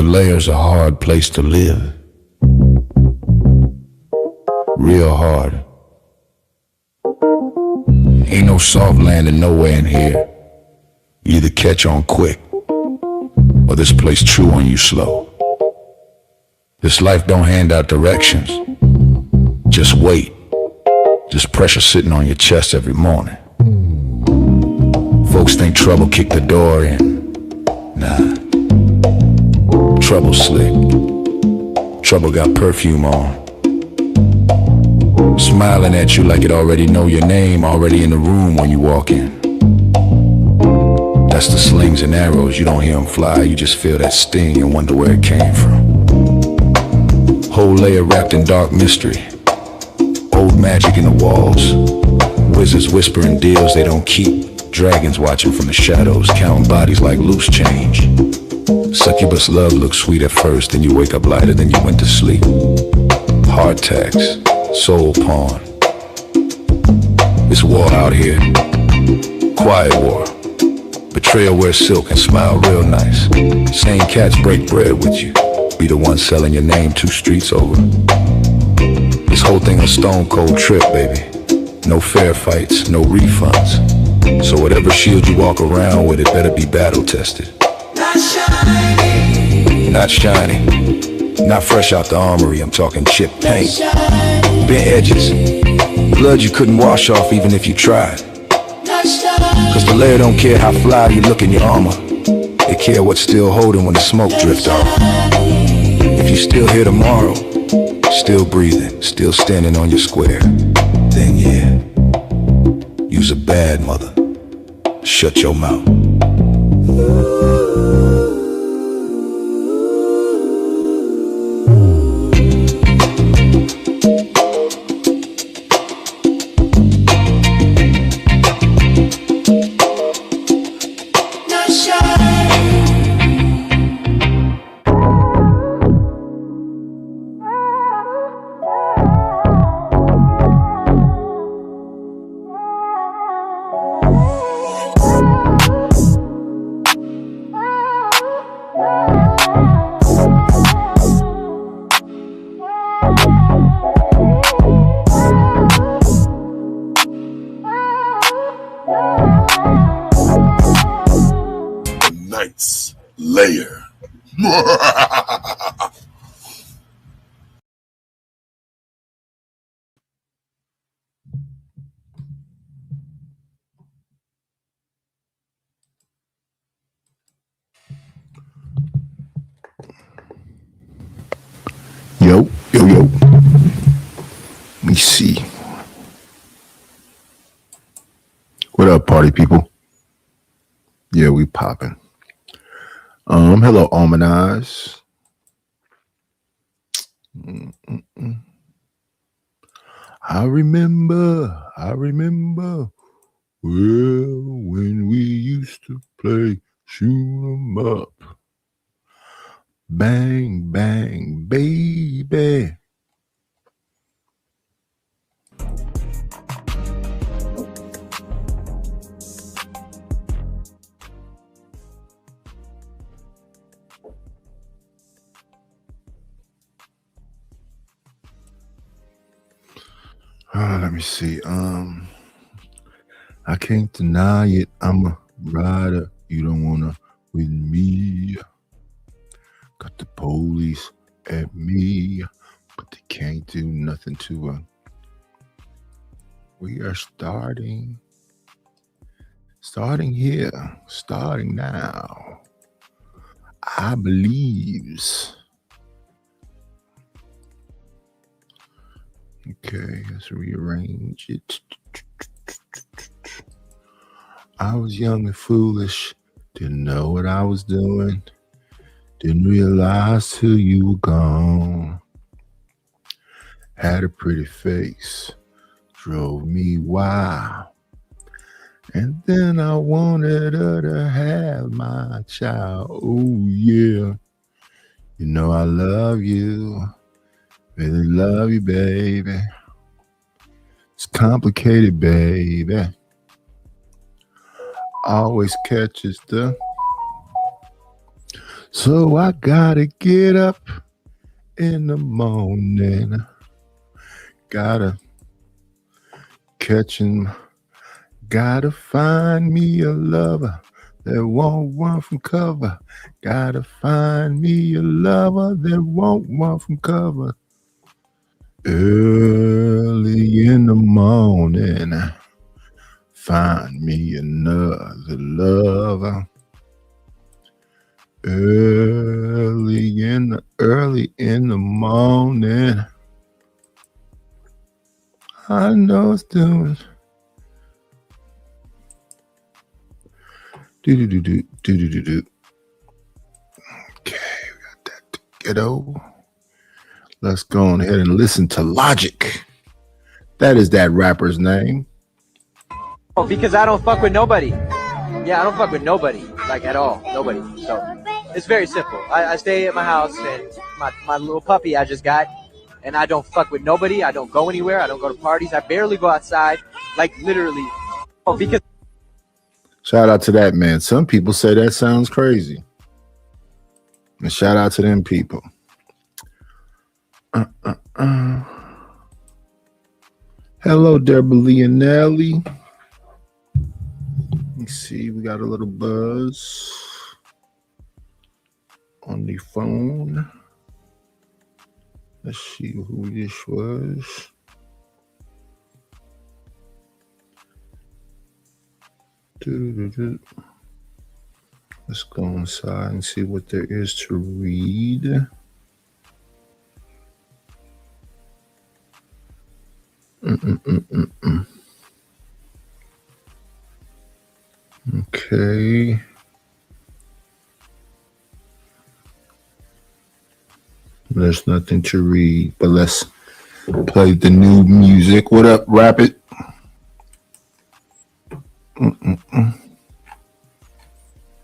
Layer's a hard place to live. Real hard. Ain't no soft landing nowhere in here. You either catch on quick, or this place chew on you slow. This life don't hand out directions. Just wait. Just pressure sitting on your chest every morning. Folks think trouble kicked the door in. Nah. Trouble slick. Trouble got perfume on. Smiling at you like it already know your name, already in the room when you walk in. That's the slings and arrows, you don't hear them fly, you just feel that sting and wonder where it came from. Whole layer wrapped in dark mystery. Old magic in the walls. Wizards whispering deals they don't keep. Dragons watching from the shadows, counting bodies like loose change. Succubus love looks sweet at first, then you wake up lighter than you went to sleep. Heart tax, soul pawn. It's war out here. Quiet war. Betrayal wears silk and smile real nice. Same cats break bread with you. Be the one selling your name 2 streets over. This whole thing a stone cold trip, baby. No fair fights, no refunds. So whatever shield you walk around with, it better be battle tested. Not shiny. Not shiny. Not fresh out the armory, I'm talking chip paint. Bent edges. Blood you couldn't wash off even if you tried. Cause the layer don't care how fly you look in your armor. They care what's still holding when the smoke drifts off. If you still here tomorrow, still breathing, still standing on your square, then yeah, you's a bad mother. Shut your mouth. Layer. Yo. Let me see. What up, party people? Yeah, we popping. Hello, Almanaz. I remember. Well, when we used to play shoot 'em up. Bang, bang, baby. Let me see. I can't deny it. I'm a rider. You don't wanna with me. Got the police at me, but they can't do nothing to we are starting here, starting now. I believes. Okay, let's rearrange it. I was young and foolish, didn't know what I was doing, didn't realize till you were gone. Had a pretty face, drove me wild, and then I wanted her to have my child. Oh yeah, you know I love you. Really love you, baby. It's complicated, baby. Always catches the So I gotta get up in the morning. Gotta catch him. Gotta find me a lover that won't run from cover. Gotta find me a lover that won't run from cover. Early in the morning, find me another lover. Early in the morning, I know it's doing. Do. Okay, we got that ghetto. Let's go on ahead and listen to Logic. That is that rapper's name. Oh, because I don't fuck with nobody. Yeah, I don't fuck with nobody, like at all, nobody. So it's very simple. I stay at my house and my little puppy I just got, and I don't fuck with nobody. I don't go anywhere. I don't go to parties. I barely go outside, like literally. Oh, because. Shout out to that man. Some people say that sounds crazy. And shout out to them people. Hello, Deborah Leonelli. Let me see. We got a little buzz on the phone. Let's see who this was. Let's go inside and see what there is to read. Okay. There's nothing to read, but let's play the new music. What up, Rapid?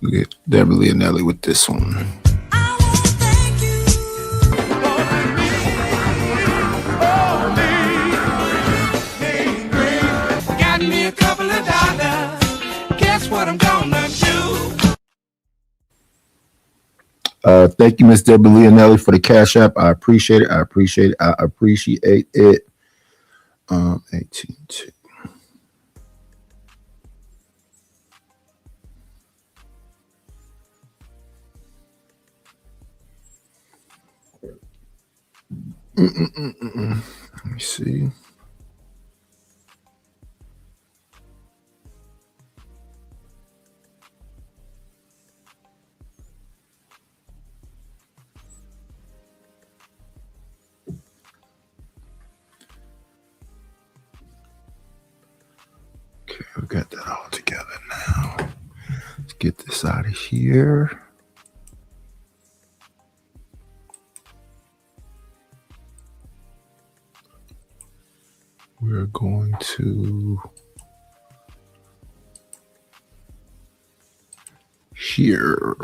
We get Deborah Leonelli with this one. Got me a couple of dollars. Guess what I'm gonna do? Thank you, Miss Deborah Leonelli, for the Cash App. I appreciate it. 18. Let me see. Okay, we got that all together now. Let's get this out of here. We're going to here.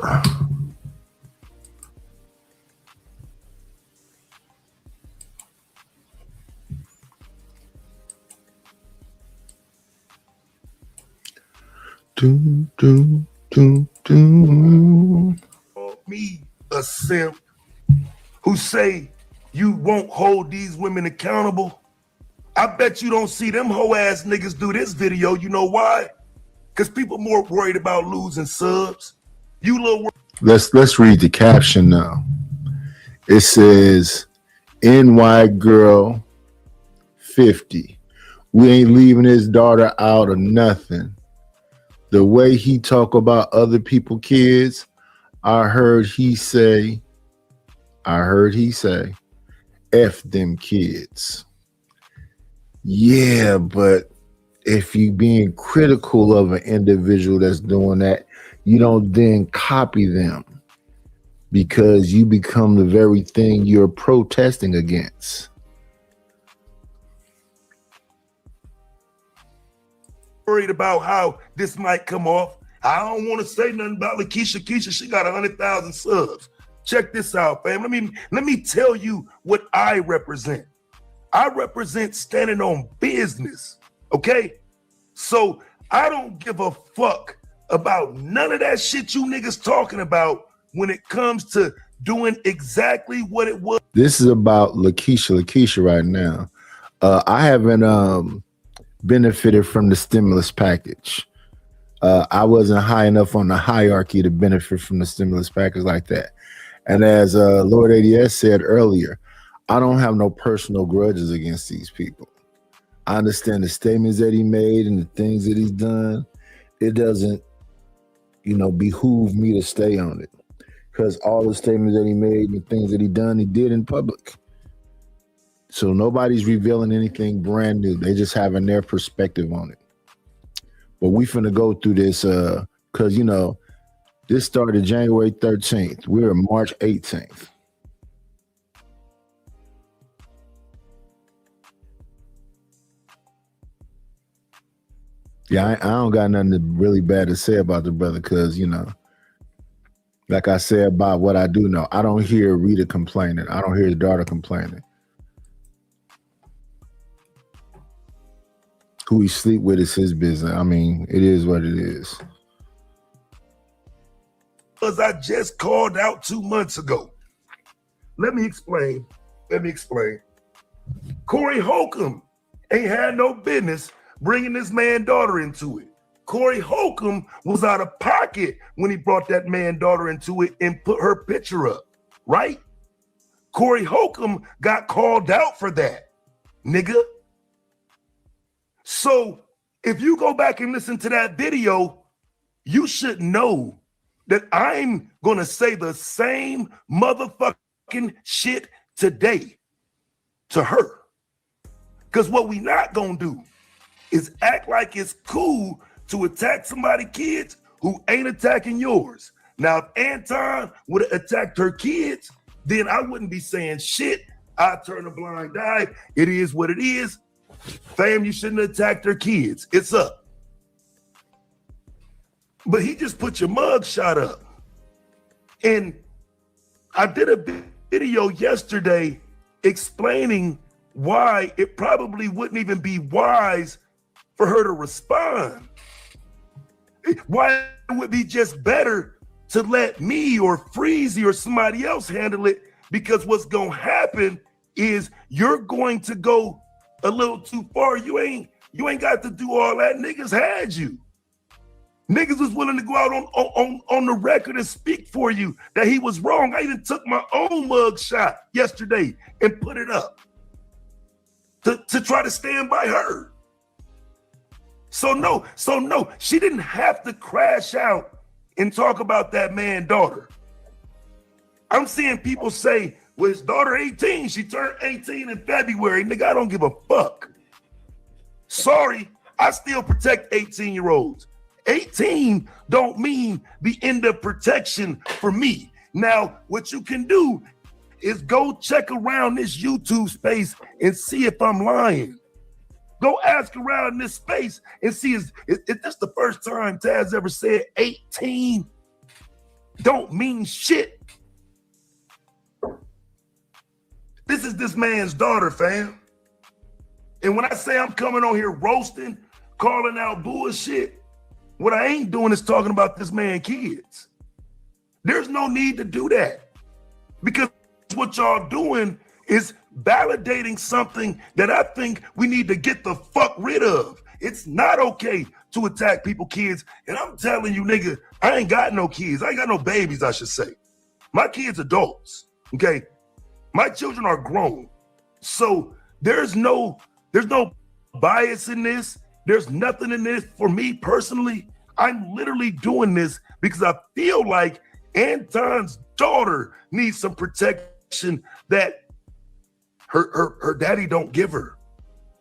Me, a simp, who say you won't hold these women accountable. I bet you don't see them hoe ass niggas do this video. You know why? Because people more worried about losing subs. You little. Let's read the caption now. It says, "NY girl 50. We ain't leaving his daughter out of nothing. The way he talk about other people kids, I heard he say, F them kids." Yeah, but if you being critical of an individual that's doing that, you don't then copy them because you become the very thing you're protesting against. Worried about how this might come off. I don't want to say nothing about Lakeisha. Keisha, she got 100,000 subs. Check this out, fam. Let me tell you what I represent. I represent standing on business, okay? So I don't give a fuck about none of that shit you niggas talking about when it comes to doing exactly what it was. This is about Lakeisha right now. I haven't benefited from the stimulus package. I wasn't high enough on the hierarchy to benefit from the stimulus package like that. And as Lord ADS said earlier, I don't have no personal grudges against these people. I understand the statements that he made and the things that he's done. It doesn't, behoove me to stay on it, because all the statements that he made and the things that he did in public. So nobody's revealing anything brand new. They just having their perspective on it. But we finna go through this because, this started January 13th. We're March 18th. Yeah, I don't got nothing really bad to say about the brother because, like I said about what I do know, I don't hear Rita complaining. I don't hear his daughter complaining. Who he sleep with is his business. I mean, it is what it is. Because I just called out 2 months ago. Let me explain. Corey Holcomb ain't had no business bringing this man daughter into it. Corey Holcomb was out of pocket when he brought that man daughter into it and put her picture up, right? Corey Holcomb got called out for that, nigga. So if you go back and listen to that video, you should know that I'm gonna say the same motherfucking shit today to her. Because what we not gonna do is act like it's cool to attack somebody's kids who ain't attacking yours. Now, if Anton would have attacked her kids, then I wouldn't be saying shit. I'd turn a blind eye. It is what it is. Fam, you shouldn't have attacked her kids. It's up. But he just put your mug shot up. And I did a video yesterday explaining why it probably wouldn't even be wise for her to respond. Why it would be just better to let me or Freezy or somebody else handle it, because what's gonna happen is you're going to go a little too far. You ain't got to do all that. Niggas had you. Niggas was willing to go out on the record and speak for you that he was wrong. I even took my own mug shot yesterday and put it up to try to stand by her. So no, she didn't have to crash out and talk about that man's daughter. I'm seeing people say, well, his daughter 18, she turned 18 in February. Nigga, I don't give a fuck. Sorry, I still protect 18-year-olds. 18 don't mean the end of protection for me. Now, what you can do is go check around this YouTube space and see if I'm lying. Go ask around this space and see is this the first time Taz ever said 18 don't mean shit. This is this man's daughter, fam. And when I say I'm coming on here roasting, calling out bullshit, what I ain't doing is talking about this man's kids. There's no need to do that, because what y'all doing is validating something that I think we need to get the fuck rid of. It's not okay to attack people's kids. And I'm telling you, nigga, I ain't got no kids. I ain't got no babies, I should say. My kids adults, okay? My children are grown. So there's no bias in this. There's nothing in this for me personally. I'm literally doing this because I feel like Anton's daughter needs some protection that her daddy don't give her.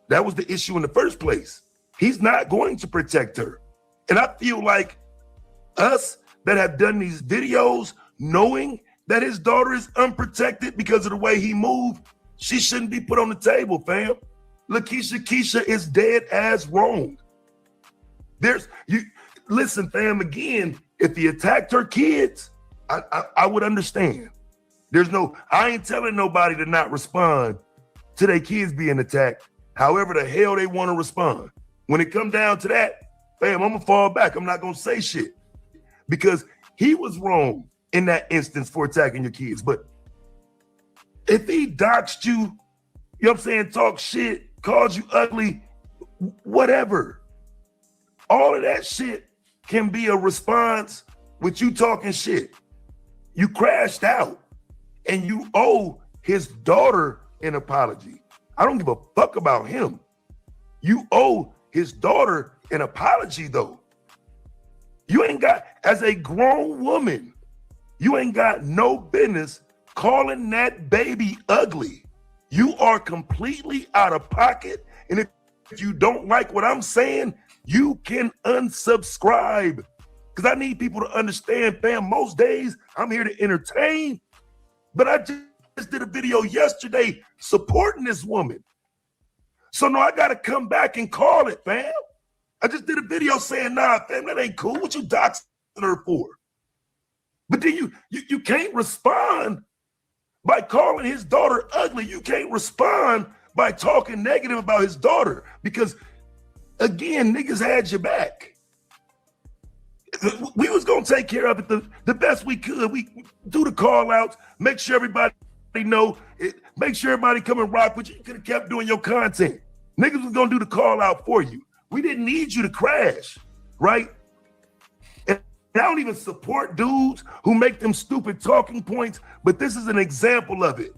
That was the issue in the first place. He's not going to protect her. And I feel like us that have done these videos, knowing that his daughter is unprotected because of the way he moved, she shouldn't be put on the table, fam. Keisha is dead as wrong. Listen, fam, again, if he attacked her kids, I would understand. I ain't telling nobody to not respond to their kids being attacked, however the hell they want to respond. When it come down to that, fam, I'm gonna fall back. I'm not gonna say shit because he was wrong. in that instance for attacking your kids. But if he doxed you, you know what I'm saying, talk shit, called you ugly, whatever, all of that shit can be a response with you talking shit. You crashed out and you owe his daughter an apology. I don't give a fuck about him. You owe his daughter an apology though. You ain't got, as a grown woman, you ain't got no business calling that baby ugly. You are completely out of pocket. And if you don't like what I'm saying, you can unsubscribe. Because I need people to understand, fam, most days I'm here to entertain, but I just did a video yesterday supporting this woman. So no, I gotta come back and call it, fam. I just did a video saying, nah, fam, that ain't cool. What you doxing her for? But then you can't respond by calling his daughter ugly. You can't respond by talking negative about his daughter because, again, niggas had your back. We was gonna take care of it the best we could. We do the call outs, make sure everybody know it, make sure everybody come and rock with you. You could have kept doing your content. Niggas was gonna do the call out for you. We didn't need you to crash, right? And I don't even support dudes who make them stupid talking points, but this is an example of it.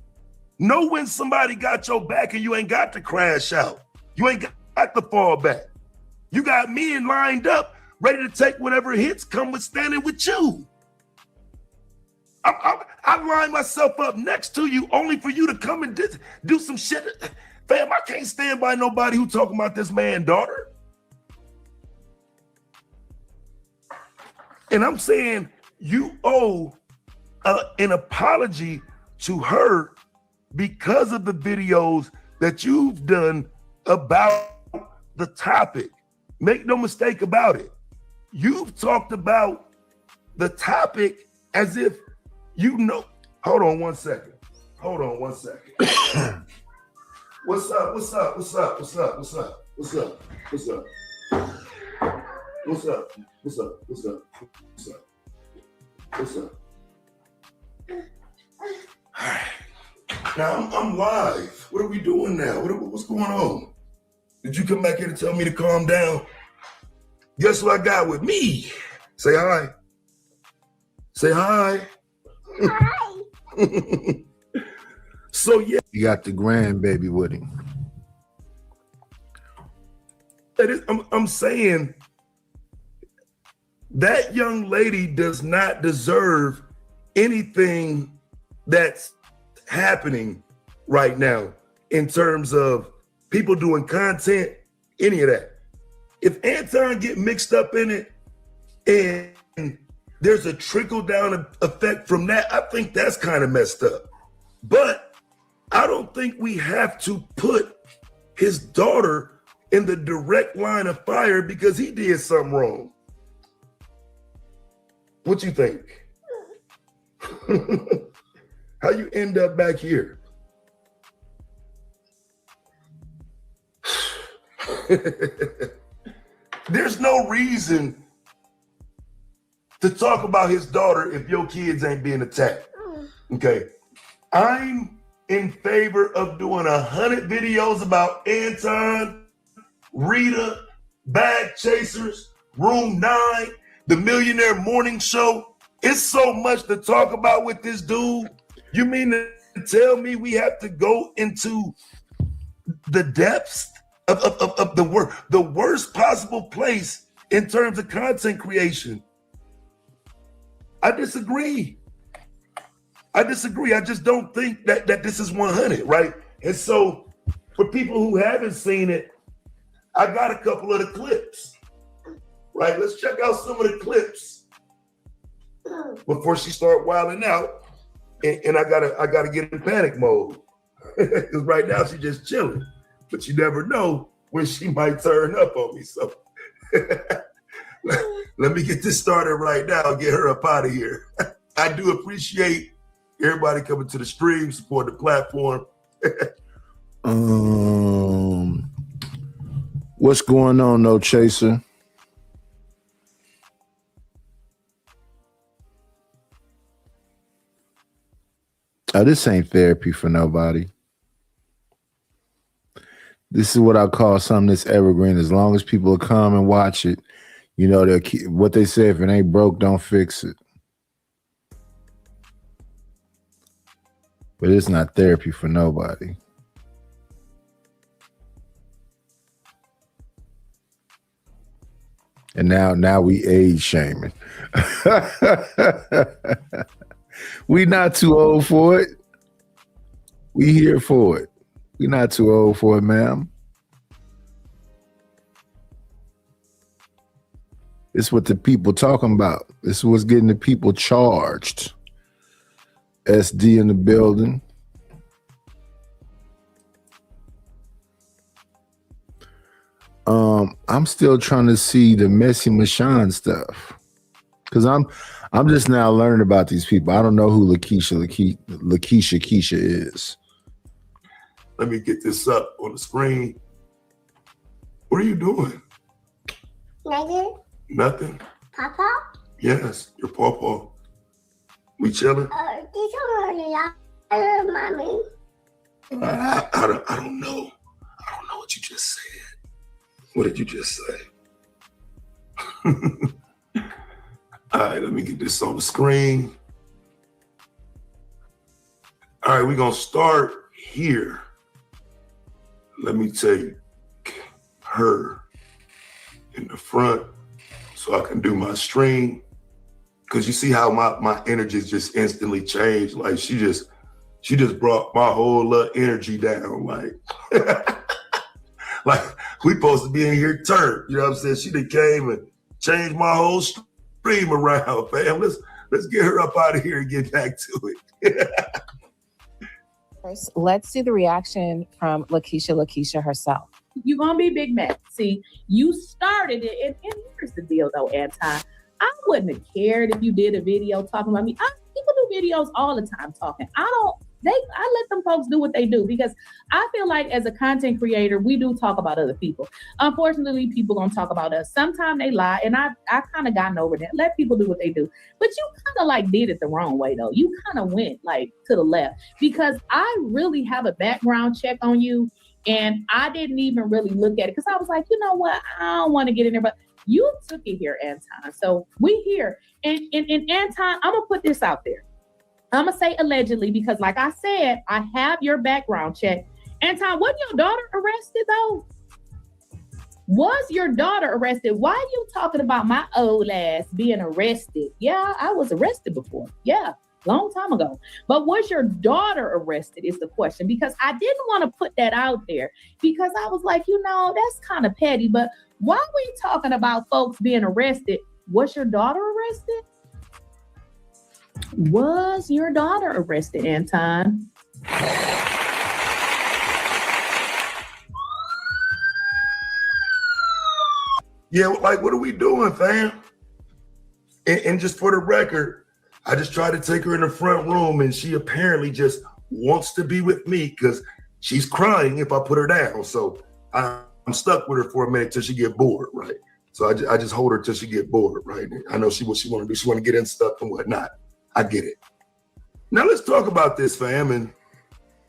Know when somebody got your back and you ain't got to crash out. You ain't got to fall back. You got men lined up, ready to take whatever hits come with standing with you. I line myself up next to you only for you to come and do some shit. Fam, I can't stand by nobody who talking about this man's daughter. And I'm saying you owe an apology to her because of the videos that you've done about the topic. Make no mistake about it. You've talked about the topic as if you know. Hold on one second. Hold on one second. What's up? What's up? What's up? What's up? What's up? What's up? What's up? What's up? What's up? What's up? What's up? What's up? All right. Now I'm live. What are we doing now? What's going on? Did you come back here to tell me to calm down? Guess what I got with me? Say hi. Say hi. Hi. So yeah. You got the grandbaby with him. I'm saying that young lady does not deserve anything that's happening right now in terms of people doing content, any of that. If Anton get mixed up in it and there's a trickle down effect from that, I think that's kind of messed up. But I don't think we have to put his daughter in the direct line of fire because he did something wrong. What you think? How you end up back here? There's no reason to talk about his daughter if your kids ain't being attacked. Okay. I'm in favor of doing 100 videos about Anton, Rita, Bag Chasers, Room 9, The Millionaire Morning Show. It's so much to talk about with this dude. You mean to tell me we have to go into the depths of the worst possible place in terms of content creation? I disagree. I just don't think that this is 100, right? And so for people who haven't seen it, I got a couple of the clips, right? Let's check out some of the clips before she start wilding out. And I gotta get in panic mode. Because right now she's just chilling. But you never know when she might turn up on me. So let me get this started right now and get her up out of here. I do appreciate everybody coming to the stream, support the platform. What's going on, No Chaser? Oh, this ain't therapy for nobody. This is what I call something that's evergreen. As long as people come and watch it, you know, they'll keep, what they say, if it ain't broke, don't fix it. But it's not therapy for nobody. And now we age shaming. We not too old for it. We here for it. We not too old for it, ma'am. It's what the people talking about. This is what's getting the people charged. SD in the building. I'm still trying to see the messy Michonne stuff. Cause I'm just now learning about these people. I don't know who Lakeisha is. Let me get this up on the screen. What are you doing? Nothing. Nothing? Papa? Yes, your pawpaw. We chilling? Did you want mommy? I don't know. I don't know what you just said. What did you just say? All right, let me get this on the screen. All right, we're going to start here. Let me take her in the front so I can do my string. Because you see how my energies just instantly changed. Like she just brought my whole energy down. Like, like we supposed to be in here turned. You know what I'm saying? She done came and changed my whole stream around, fam. Let's get her up out of here and get back to it. First, let's see the reaction from Lakeisha herself. You're going to be Big Mac. See, you started it. And here's the deal, though, Anton. I wouldn't have cared if you did a video talking about me. People do videos all the time talking. I let them folks do what they do because I feel like as a content creator, we do talk about other people. Unfortunately, people gonna talk about us. Sometimes they lie, and I kind of gotten over that. Let people do what they do. But you kind of like did it the wrong way, though. You kind of went like to the left because I really have a background check on you, and I didn't even really look at it because I was like, you know what? I don't want to get in there, but you took it here, Anton. So we here. And Anton, I'm gonna put this out there. I'm gonna say allegedly because like I said, I have your background check. Anton, wasn't your daughter arrested though? Was your daughter arrested? Why are you talking about my old ass being arrested? Yeah, I was arrested before. Yeah, long time ago. But was your daughter arrested is the question because I didn't want to put that out there because I was like, you know, that's kind of petty. But while we talking about folks being arrested, was your daughter arrested? Was your daughter arrested, Anton? Yeah, like, what are we doing, fam? And just for the record, I just tried to take her in the front room and she apparently just wants to be with me because she's crying if I put her down. So I'm stuck with her for a minute till she get bored, right? So I just hold her till she get bored, right? I know what she want to do. She want to get in stuff and whatnot. I get it. Now let's talk about this, fam. And,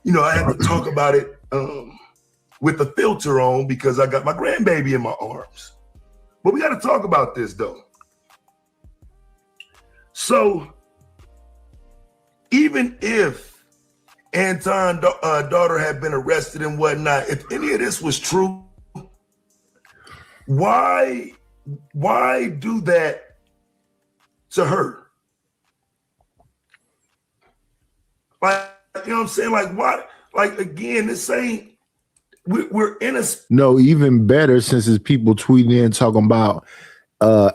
you know, I have to talk about it with the filter on because I got my grandbaby in my arms. But we got to talk about this, though. So even if Anton's daughter had been arrested and whatnot, if any of this was true, why do that to her? Like, you know what I'm saying? Like, why? Like, again, this ain't, we're in a... No, even better since it's people tweeting in talking about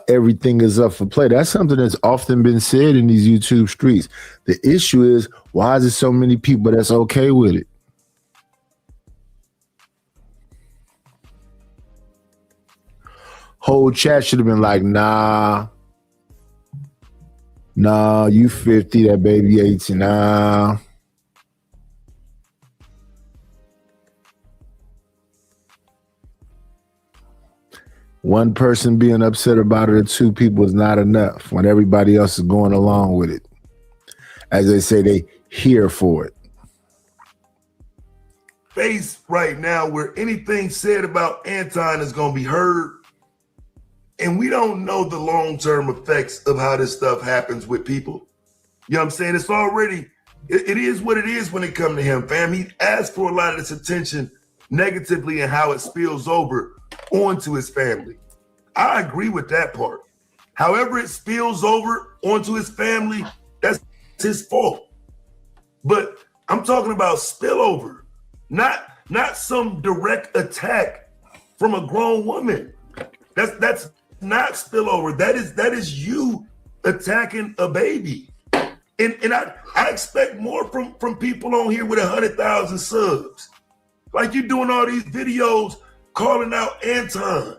everything is up for play. That's something that's often been said in these YouTube streets. The issue is, why is there so many people that's okay with it? Whole chat should have been like, nah, you 50, that baby 18, nah. One person being upset about it or two people is not enough when everybody else is going along with it. As they say, they here for it. Face right now where anything said about Anton is going to be heard. And we don't know the long-term effects of how this stuff happens with people. You know what I'm saying? It's already, it is what it is when it comes to him, fam. He asked for a lot of this attention negatively and how it spills over onto his family. I agree with that part. However it spills over onto his family, that's his fault. But I'm talking about spillover, not some direct attack from a grown woman. That's not spillover. That is you attacking a baby. And I expect more from people on here with 100,000 subs. Like you doing all these videos calling out Anton,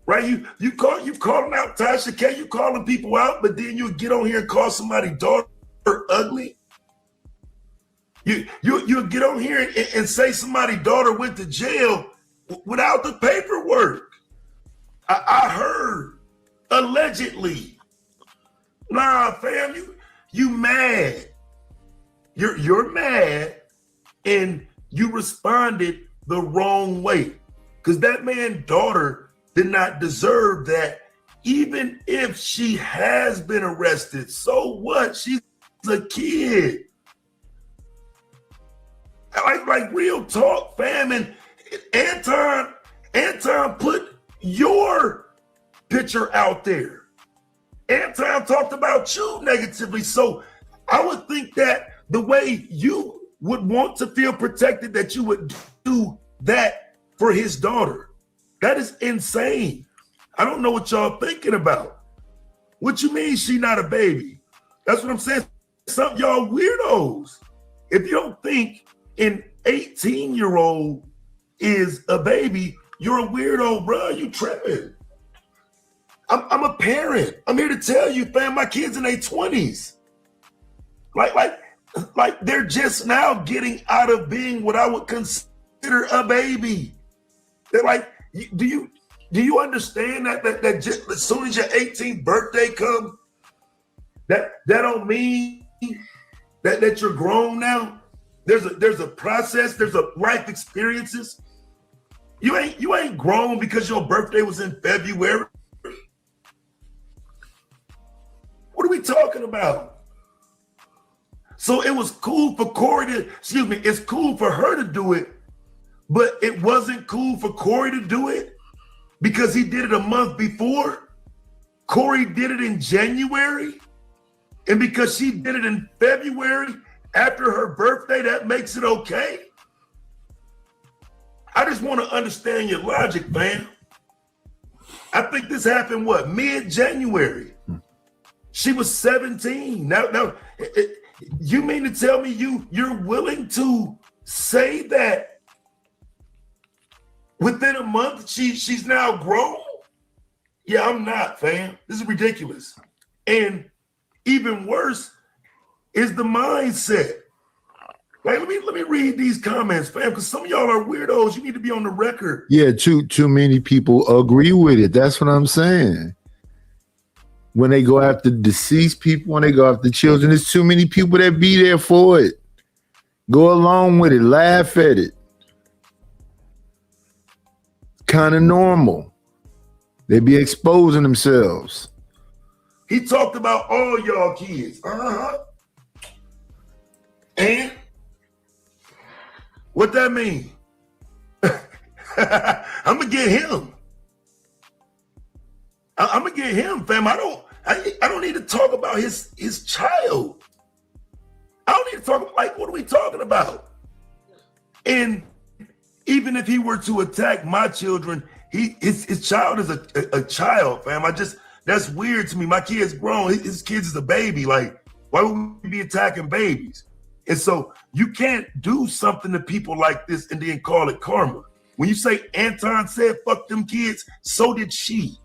right? You calling out Tasha K, you calling people out, but then you get on here and call somebody's daughter ugly. You get on here and say somebody's daughter went to jail without the paperwork. I heard allegedly. Nah, fam, you mad. You're mad, and you responded the wrong way. Because that man's daughter did not deserve that, even if she has been arrested. So what? She's a kid. Like real talk, fam. And Anton put your picture out there. Anton talked about you negatively. So I would think that the way you would want to feel protected, that you would do that for his daughter. That is insane. I don't know what y'all thinking about. What you mean she not a baby? That's what I'm saying. Some y'all weirdos. If you don't think an 18-year-old is a baby, you're a weirdo, bro. You tripping. I'm a parent. I'm here to tell you, fam, my kids in their 20s. Like they're just now getting out of being what I would consider a baby. They're like, do you understand that just as soon as your 18th birthday comes, that don't mean that you're grown now? There's a process, there's a life experiences. You ain't grown because your birthday was in February. What are we talking about? So it was cool for it's cool for her to do it, but it wasn't cool for Corey to do it because he did it a month before. Corey did it in January, and because she did it in February after her birthday, that makes it okay. I just want to understand your logic, man. I think this happened, mid-January? She was 17. Now, you mean to tell me you're willing to say that within a month she's now grown? Yeah, I'm not, fam. This is ridiculous. And even worse is the mindset. Like, let me read these comments, fam, because some of y'all are weirdos. You need to be on the record. Yeah, too many people agree with it. That's what I'm saying. When they go after deceased people, when they go after children, there's too many people that be there for it. Go along with it, laugh at it. Kind of normal. They be exposing themselves. He talked about all y'all kids. And what that mean? I'm gonna get him. I'm gonna get him, fam. I don't need to talk about his child. I don't need to talk, like, what are we talking about? And even if he were to attack my children, his child is a child, fam. That's weird to me. My kid's grown. His kid is a baby. Like, why would we be attacking babies? And so you can't do something to people like this and then call it karma. When you say Anton said fuck them kids, so did she.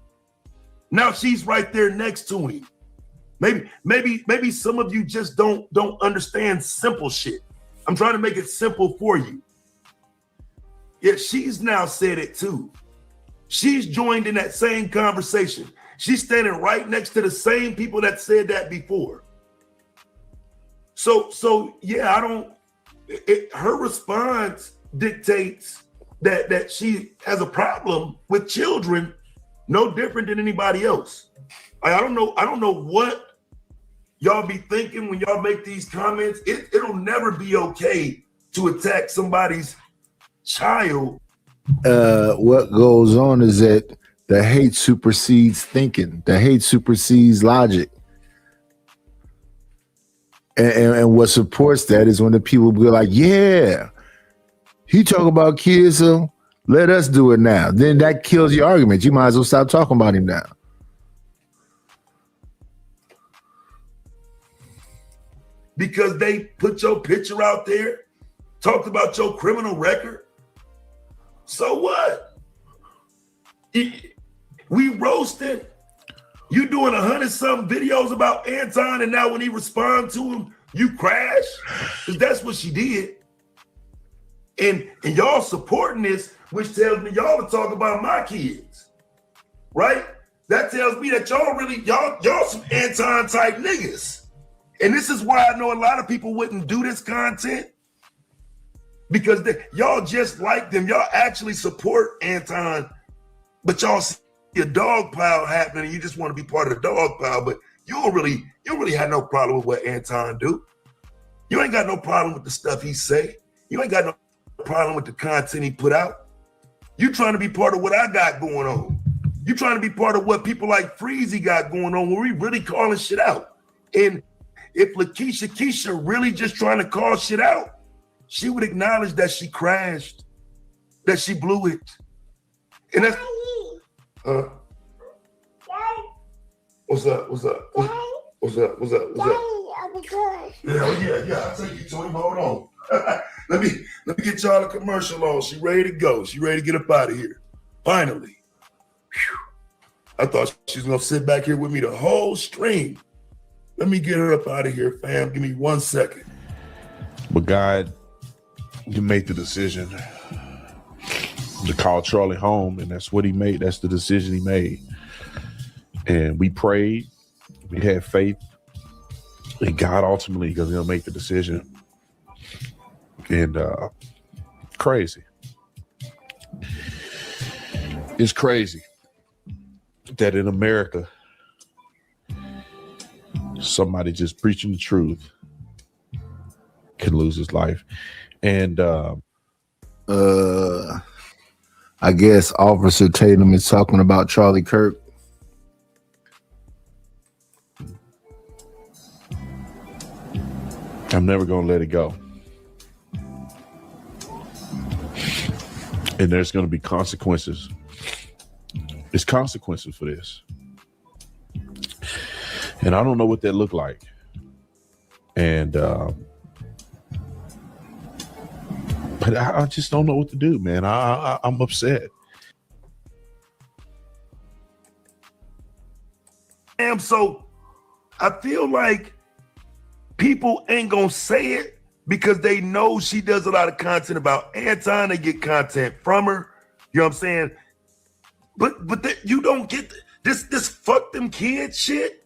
Now she's right there next to him. Maybe some of you just don't understand simple shit. I'm trying to make it simple for you. Yeah, she's now said it too. She's joined in that same conversation. She's standing right next to the same people that said that before. So yeah, I don't. Her response dictates that she has a problem with children, no different than anybody else. I don't know what y'all be thinking when y'all make these comments. It'll never be okay to attack somebody's child. What goes on is that the hate supersedes thinking. The hate supersedes logic. And what supports that is when the people be like, yeah, he talk about kids, so let us do it now. Then that kills your argument. You might as well stop talking about him now. Because they put your picture out there, talked about your criminal record. So what? We roasted. You doing 100-something videos about Anton, and now when he responds to him, you crash? Because that's what she did. And y'all supporting this, which tells me y'all to talk about my kids, right? That tells me that y'all some Anton type niggas. And this is why I know a lot of people wouldn't do this content, because y'all just like them. Y'all actually support Anton, but y'all see a dog pile happening and you just want to be part of the dog pile, but you don't really have no problem with what Anton do. You ain't got no problem with the stuff he say. You ain't got no problem with the content he put out. You trying to be part of what I got going on. You trying to be part of what people like Freezy got going on, where we really calling shit out. And if Keisha really just trying to call shit out, she would acknowledge that she crashed, that she blew it. And that's What's up? What's up? What's up? I'll be good. Yeah. I'll take you to him. Hold on. Let me get y'all a commercial on. She ready to go. She ready to get up out of here. Finally. Whew. I thought she was gonna sit back here with me the whole stream. Let me get her up out of here, fam. Give me 1 second. But God, you made the decision to call Charlie home, and that's what he made. That's the decision he made. And we prayed, we had faith, and God ultimately is gonna make the decision. And crazy. It's crazy that in America, somebody just preaching the truth can lose his life. And I guess Officer Tatum is talking about Charlie Kirk. I'm never gonna let it go. And there's gonna be consequences. There's consequences for this. And I don't know what that look like. And but I just don't know what to do, man. I'm upset. So I feel like people ain't gonna say it because they know she does a lot of content about Anton. They get content from her. You know what I'm saying? But you don't get this fuck them kids shit.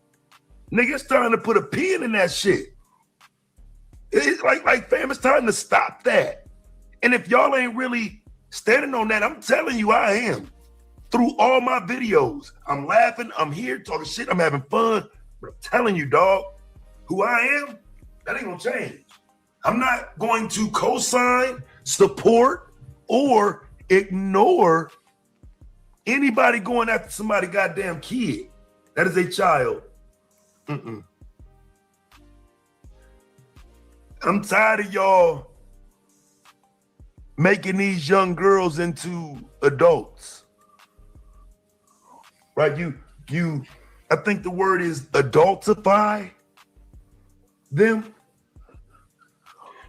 Nigga, it's time to put a pin in that shit. It's like fam, it's time to stop that. And if y'all ain't really standing on that, I'm telling you I am. Through all my videos, I'm laughing, I'm here talking shit, I'm having fun. But I'm telling you, dog, who I am, that ain't gonna change. I'm not going to co-sign, support, or ignore anybody going after somebody goddamn kid. That is a child. I'm tired of y'all making these young girls into adults. Right? You I think the word is adultify them.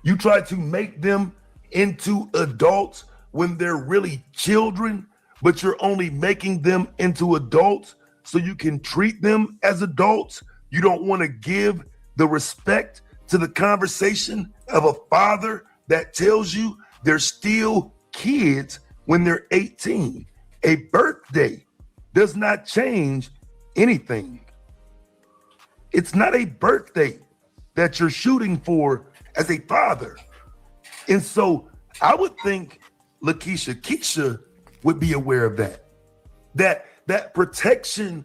You try to make them into adults when they're really children, but you're only making them into adults so you can treat them as adults. You don't want to give the respect to the conversation of a father that tells you they're still kids when they're 18. A birthday does not change anything. It's not a birthday. that you're shooting for as a father. And so I would think Keisha would be aware of that protection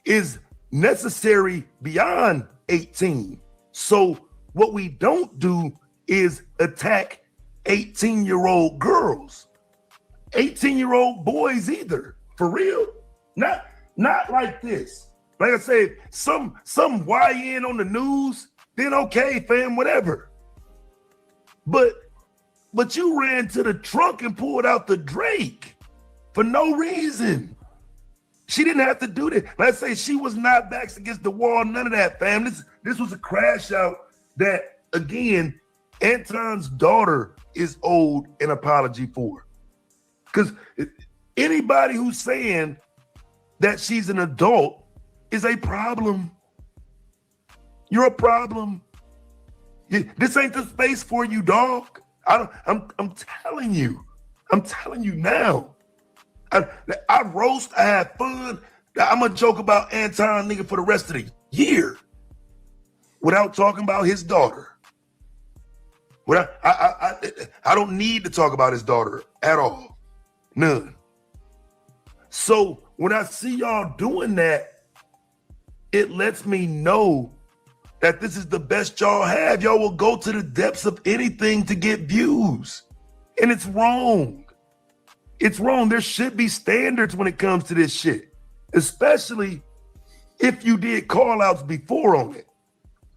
is necessary beyond 18. So what we don't do is attack 18-year-old girls, 18-year-old boys either, for real. Not like this. Like I said, some YN on the news, then okay, fam, whatever. But you ran to the trunk and pulled out the Drake for no reason. She didn't have to do that. Let's say she was not backs against the wall, none of that, fam. This was a crash out that, again, Anton's daughter is owed an apology for. Because anybody who's saying that she's an adult is a problem. You're a problem. This ain't the space for you, dog. I'm telling you. I'm telling you now. I roast, I have fun. I'm gonna joke about Anton nigga for the rest of the year without talking about his daughter. I don't need to talk about his daughter at all. None. So when I see y'all doing that, it lets me know that this is the best y'all have. Y'all will go to the depths of anything to get views. And it's wrong. It's wrong. There should be standards when it comes to this shit, especially if you did call outs before on it.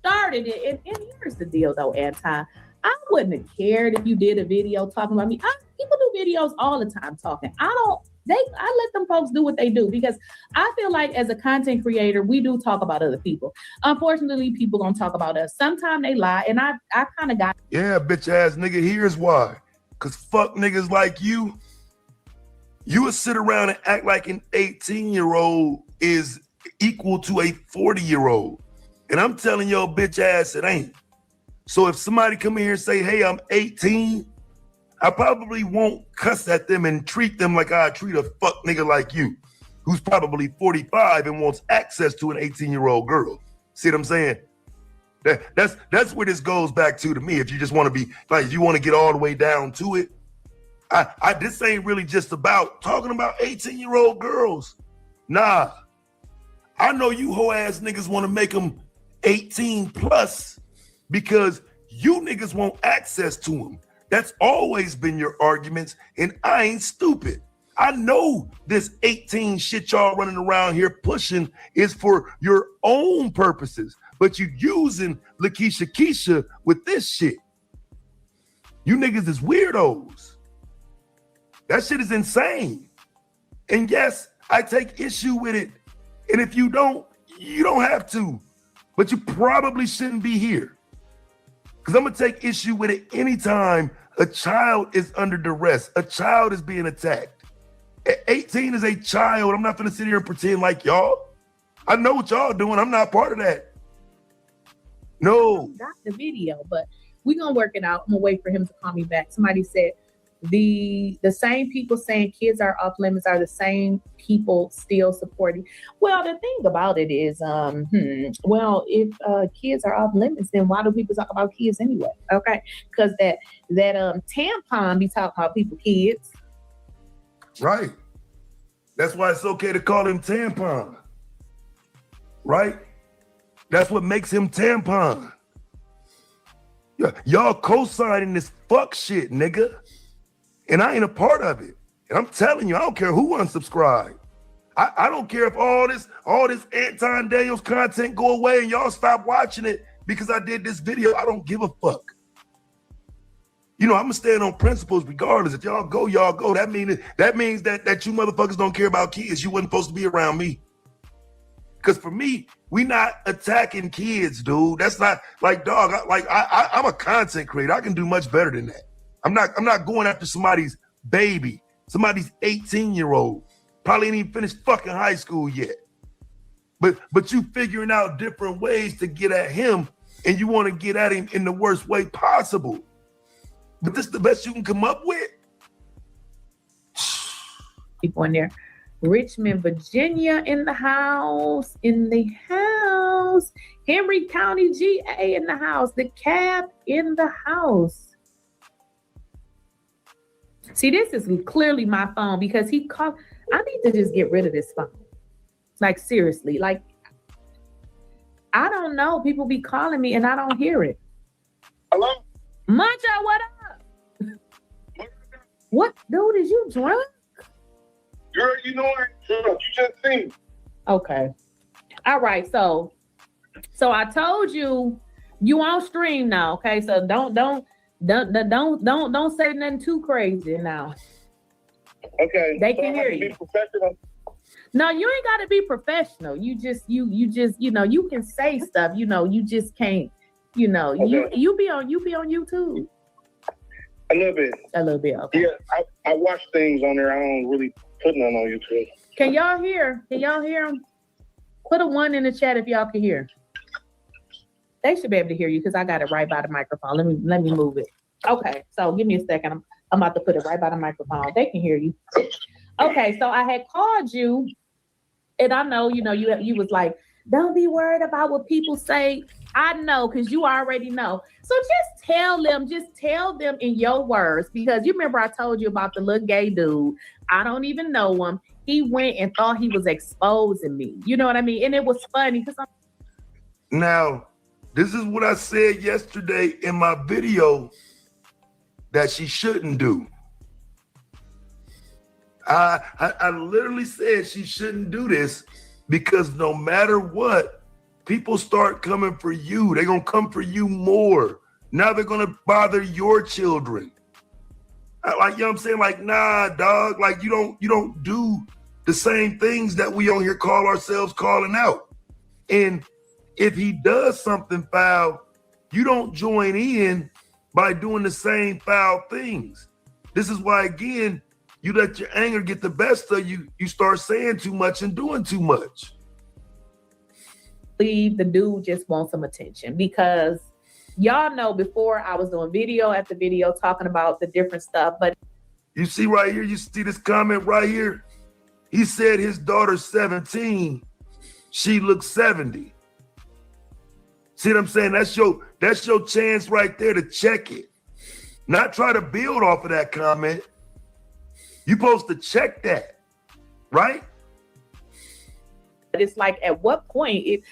Started it, and here's the deal though, Anton. I wouldn't have cared if you did a video talking about me. People do videos all the time talking. I let them folks do what they do, because I feel like as a content creator, we do talk about other people. Unfortunately, people don't talk about us. Sometimes they lie, and I kind of got. Yeah, bitch ass nigga, here's why. Cause fuck niggas like you. You would sit around and act like an 18-year-old is equal to a 40-year-old. And I'm telling your bitch ass it ain't. So if somebody come in here and say, hey, I'm 18, I probably won't cuss at them and treat them like I treat a fuck nigga like you, who's probably 45 and wants access to an 18-year-old girl. See what I'm saying? That's where this goes back to me. If you just want to be, like, you want to get all the way down to it, this ain't really just about talking about 18-year-old girls. Nah. I know you hoe ass niggas want to make them 18 plus because you niggas want access to them. That's always been your arguments, and I ain't stupid. I know this 18 shit y'all running around here pushing is for your own purposes, but you using Keisha with this shit. You niggas is weirdos. That shit is insane. And yes, I take issue with it. And if you don't, you don't have to. But you probably shouldn't be here. Because I'm going to take issue with it anytime a child is under duress. A child is being attacked. 18 is a child. I'm not going to sit here and pretend like y'all. I know what y'all doing. I'm not part of that. No. Got the video, but we're going to work it out. I'm going to wait for him to call me back. Somebody said, the same people saying kids are off limits are the same people still supporting. Well, the thing about it is, well, if kids are off limits, then why do people talk about kids anyway? Okay, because that tampon be talking about people kids. Right. That's why it's okay to call him tampon. Right? That's what makes him tampon. Yeah, y'all co-signing this fuck shit, nigga. And I ain't a part of it. And I'm telling you, I don't care who unsubscribe. I don't care if all this Anton Daniels content go away and y'all stop watching it because I did this video. I don't give a fuck. You know, I'm gonna stand on principles regardless. If y'all go, y'all go. That means that you motherfuckers don't care about kids. You wasn't supposed to be around me. Because for me, we not attacking kids, dude. That's not like, dog. I'm a content creator. I can do much better than that. I'm not going after somebody's baby, somebody's 18-year-old. Probably ain't even finished fucking high school yet. But you figuring out different ways to get at him, and you want to get at him in the worst way possible. But this is the best you can come up with? People in there. Richmond, Virginia in the house. house. Henry County GA in the house. The cab in the house. See, this is clearly my phone because he called. I need to just get rid of this phone. Like, seriously. Like, I don't know. People be calling me and I don't hear it. Hello? Mancha, what up? What, dude, is you drunk? Girl, you know I ain't drunk. You just seen me. Okay. All right. So I told you on stream now. Okay. So don't say nothing too crazy now. Okay. They so can I hear have to you. be professional. No, you ain't got to be professional. You just, you can say stuff, you just can't, Okay. you be on YouTube. A little bit. A little bit. Okay. Yeah, I watch things on there. I don't really put none on YouTube. Can y'all hear them? Put a 1 in the chat if y'all can hear. They should be able to hear you because I got it right by the microphone. Let me move it. Okay, so give me a second. I'm about to put it right by the microphone. They can hear you. Okay, so I had called you, and I know, you was like, don't be worried about what people say. I know, because you already know. So just tell them in your words, because you remember I told you about the little gay dude. I don't even know him. He went and thought he was exposing me. You know what I mean? And it was funny because Now, this is what I said yesterday in my video that she shouldn't do. I literally said she shouldn't do this because no matter what, people start coming for you. They're going to come for you more. Now they're going to bother your children. Like, you know what I'm saying? Like, nah, dog, like you don't do the same things that we on here call ourselves calling out. And if he does something foul, you don't join in by doing the same foul things. This is why, again, you let your anger get the best of you. You start saying too much and doing too much. the dude just wants some attention, because y'all know before I was doing video after video talking about the different stuff, but you see right here, you see this comment right here? He said his daughter's 17, she looks 70. See what I'm saying? That's your chance right there to check it. Not try to build off of that comment. You're supposed to check that, right? it's like, at what point, it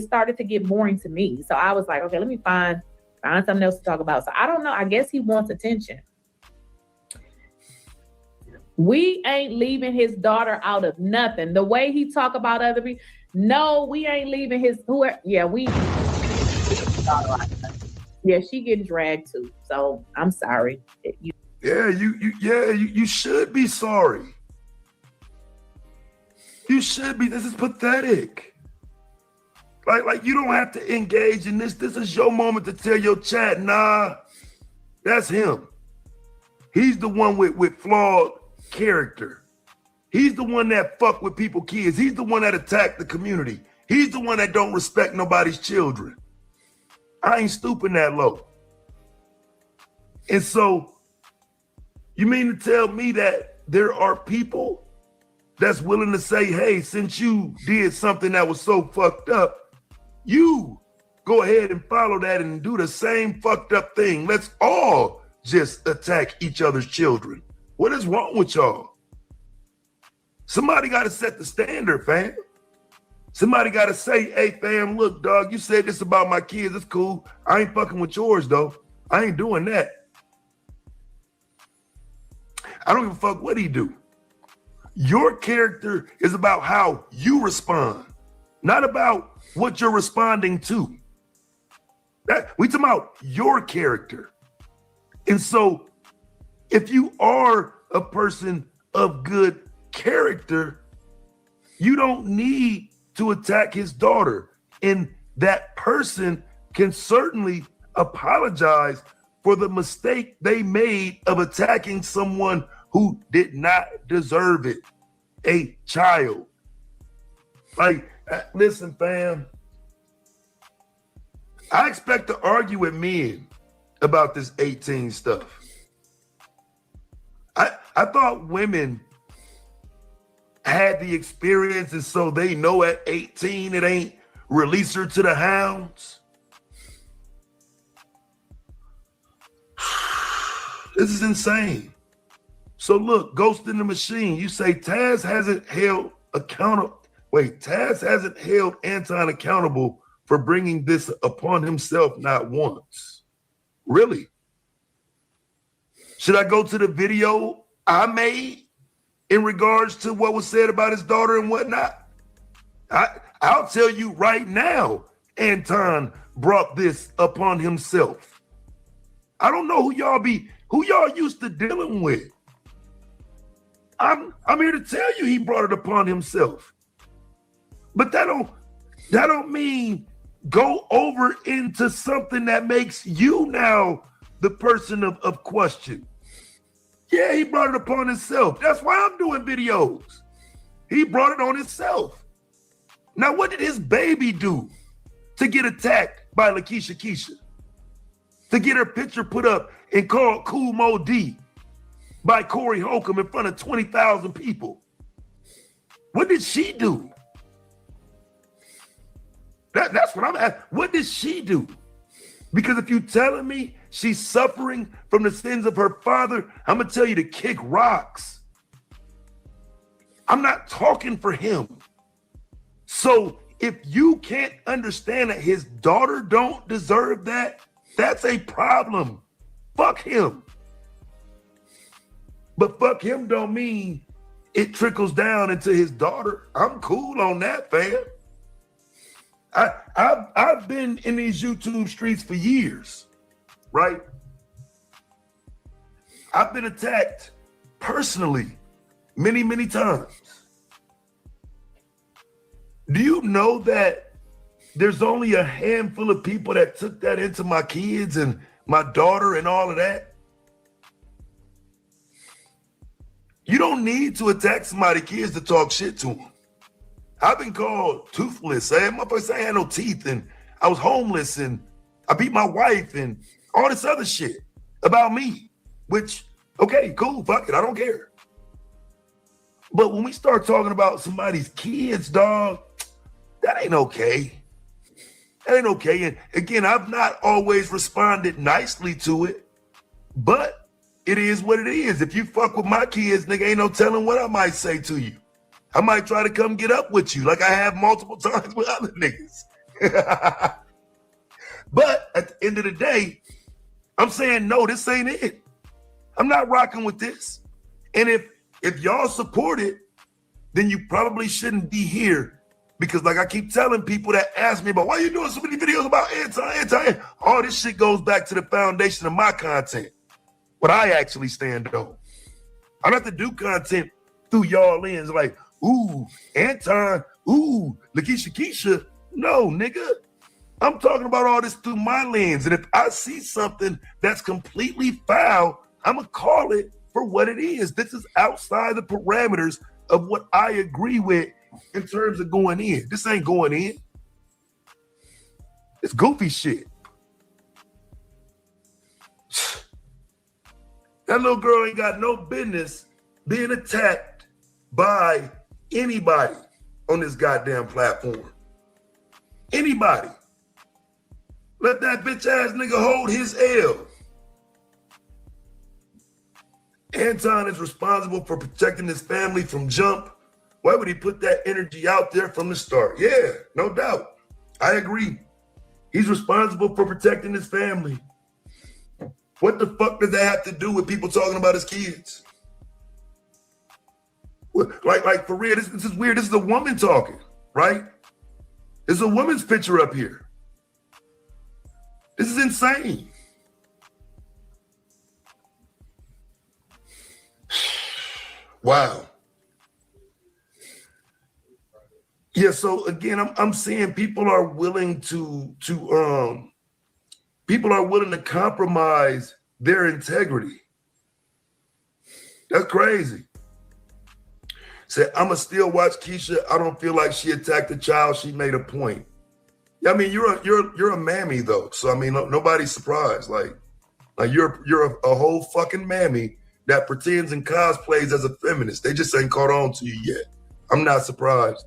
started to get boring to me. So I was like, okay, let me find something else to talk about. So I don't know. I guess he wants attention. We ain't leaving his daughter out of nothing. The way he talk about other people, no, we ain't leaving his. Yeah, she getting dragged too. So I'm sorry. You should be sorry. You should be. This is pathetic. Like you don't have to engage in this. This is your moment to tell your chat, nah, that's him. He's the one with flawed character. He's the one that fuck with people's kids. He's the one that attacked the community. He's the one that don't respect nobody's children. I ain't stooping that low. And so you mean to tell me that there are people that's willing to say, hey, since you did something that was so fucked up, you go ahead and follow that and do the same fucked up thing. Let's all just attack each other's children. What is wrong with y'all? Somebody got to set the standard, fam. Somebody got to say, hey, fam, look, dog, you said this about my kids. It's cool. I ain't fucking with yours, though. I ain't doing that. I don't give a fuck what he do. Your character is about how you respond, not about what you're responding to. We talking about your character. And so if you are a person of good character, you don't need to attack his daughter. And that person can certainly apologize for the mistake they made of attacking someone who did not deserve it, a child. Like, listen, fam, I expect to argue with men about this 18 stuff. I thought women had the experience, and so they know at 18 it ain't release her to the hounds. This is insane. So look, Ghost in the Machine, you say Taz hasn't held Taz hasn't held Anton accountable for bringing this upon himself not once. Really? Should I go to the video I made in regards to what was said about his daughter and whatnot? I'll tell you right now, Anton brought this upon himself. I don't know who y'all used to dealing with. I'm here to tell you he brought it upon himself. But that don't mean go over into something that makes you now the person of question. Yeah, he brought it upon himself. That's why I'm doing videos. He brought it on himself. Now, what did his baby do to get attacked by Lakeisha Keisha? To get her picture put up and called Cool Mo D by Corey Holcomb in front of 20,000 people? What did she do? That's what I'm asking. What did she do? Because if you're telling me she's suffering from the sins of her father, I'm going to tell you to kick rocks. I'm not talking for him. So if you can't understand that his daughter don't deserve that, that's a problem. Fuck him. But fuck him don't mean it trickles down into his daughter. I'm cool on that, fam. I've been in these YouTube streets for years, right? I've been attacked personally many, many times. Do you know that there's only a handful of people that took that into my kids and my daughter and all of that? You don't need to attack somebody's kids to talk shit to them. I've been called toothless. I had no teeth and I was homeless and I beat my wife and all this other shit about me, which, okay, cool, fuck it, I don't care. But when we start talking about somebody's kids, dog, that ain't okay. That ain't okay. And again, I've not always responded nicely to it, but it is what it is. If you fuck with my kids, nigga, ain't no telling what I might say to you. I might try to come get up with you like I have multiple times with other niggas. But at the end of the day, I'm saying, no, this ain't it. I'm not rocking with this. And if y'all support it, then you probably shouldn't be here. Because like I keep telling people that ask me about why you doing so many videos about anti, all this shit goes back to the foundation of my content. What I actually stand on. I don't have to do content through y'all lens like, ooh, Anton, ooh, Lakeisha Keisha. No, nigga. I'm talking about all this through my lens. And if I see something that's completely foul, I'm going to call it for what it is. This is outside the parameters of what I agree with in terms of going in. This ain't going in. It's goofy shit. That little girl ain't got no business being attacked by anybody on this goddamn platform. Anybody. Let that bitch ass nigga hold his L. Anton is responsible for protecting his family from jump. Why would he put that energy out there from the start? Yeah, no doubt. I agree. He's responsible for protecting his family. What the fuck does that have to do with people talking about his kids? Like for real, this is weird. This is a woman talking, right? There's a woman's picture up here. This is insane. Wow. Yeah, so again, I'm saying people are willing to compromise their integrity. That's crazy. Say, I'ma still watch Keisha. I don't feel like she attacked the child. She made a point. Yeah, I mean, you're a mammy though, so I mean, nobody's surprised. Like you're a whole fucking mammy that pretends and cosplays as a feminist. They just ain't caught on to you yet. I'm not surprised.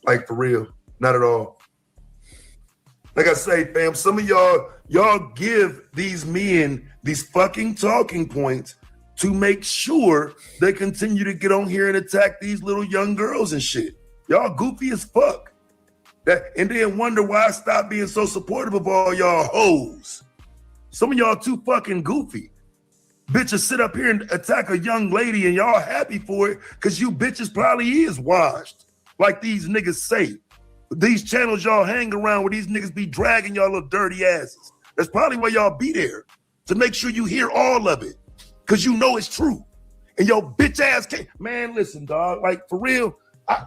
Like for real, not at all. Like I say, fam, some of y'all give these men these fucking talking points to make sure they continue to get on here and attack these little young girls and shit. Y'all goofy as fuck. And then wonder why I stopped being so supportive of all y'all hoes. Some of y'all too fucking goofy. Bitches sit up here and attack a young lady and y'all happy for it because you bitches probably is washed, like these niggas say. These channels y'all hang around where these niggas be dragging y'all little dirty asses. That's probably why y'all be there, to make sure you hear all of it, because you know it's true. And your bitch ass can't. Man, listen, dog, like for real,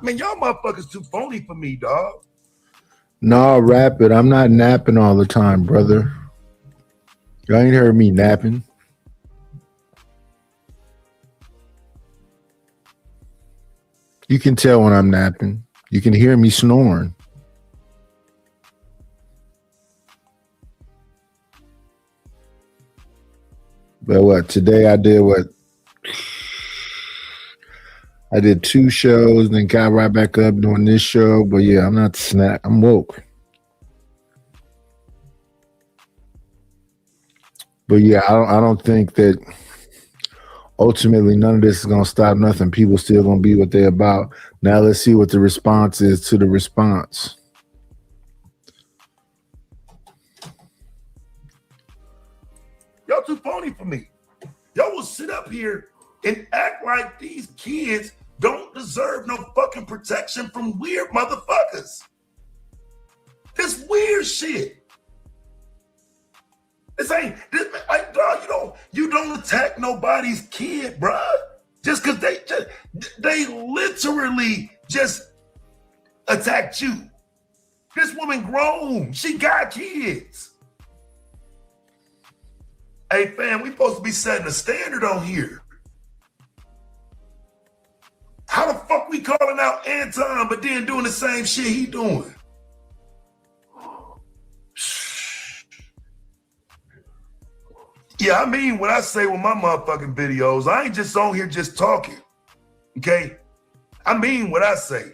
man, y'all motherfuckers too phony for me, dog. No, rap it. I'm not napping all the time, brother. Y'all ain't heard me napping. You can tell when I'm napping. You can hear me snoring. But what? Today I did what? I did 2 shows, then got right back up doing this show. But yeah, I'm not snap. I'm woke. But yeah, I don't think that ultimately none of this is gonna stop nothing. People still gonna be what they're about. Now let's see what the response is to the response. Y'all too phony for me. Y'all will sit up here and act like these kids don't deserve no fucking protection from weird motherfuckers. This weird shit. This ain't this, like, dog, you don't attack nobody's kid, bruh. Just because they literally just attacked you. This woman grown. She got kids. Hey, fam, we supposed to be setting a standard on here. How the fuck we calling out Anton, but then doing the same shit he doing? Yeah, I mean what I say with my motherfucking videos. I ain't just on here just talking, okay? I mean what I say.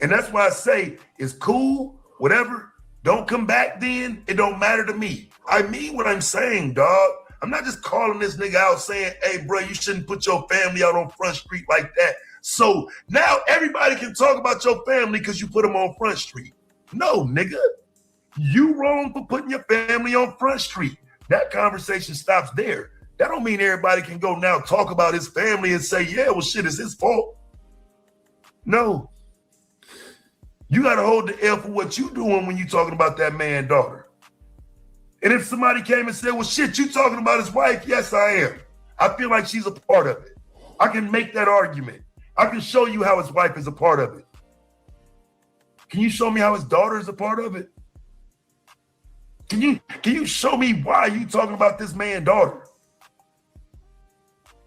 And that's why I say it's cool, whatever. Don't come back then. It don't matter to me. I mean what I'm saying, dog. I'm not just calling this nigga out saying, hey, bro, you shouldn't put your family out on Front Street like that. So now everybody can talk about your family because you put them on Front Street. No, nigga. You wrong for putting your family on Front Street. That conversation stops there. That don't mean everybody can go now talk about his family and say, yeah, well, shit, it's his fault. No. You got to hold the L for what you doing when you talking about that man's daughter. And if somebody came and said, well, shit, you talking about his wife? Yes, I am. I feel like she's a part of it. I can make that argument. I can show you how his wife is a part of it. Can you show me how his daughter is a part of it? Can you show me why you talking about this man's daughter?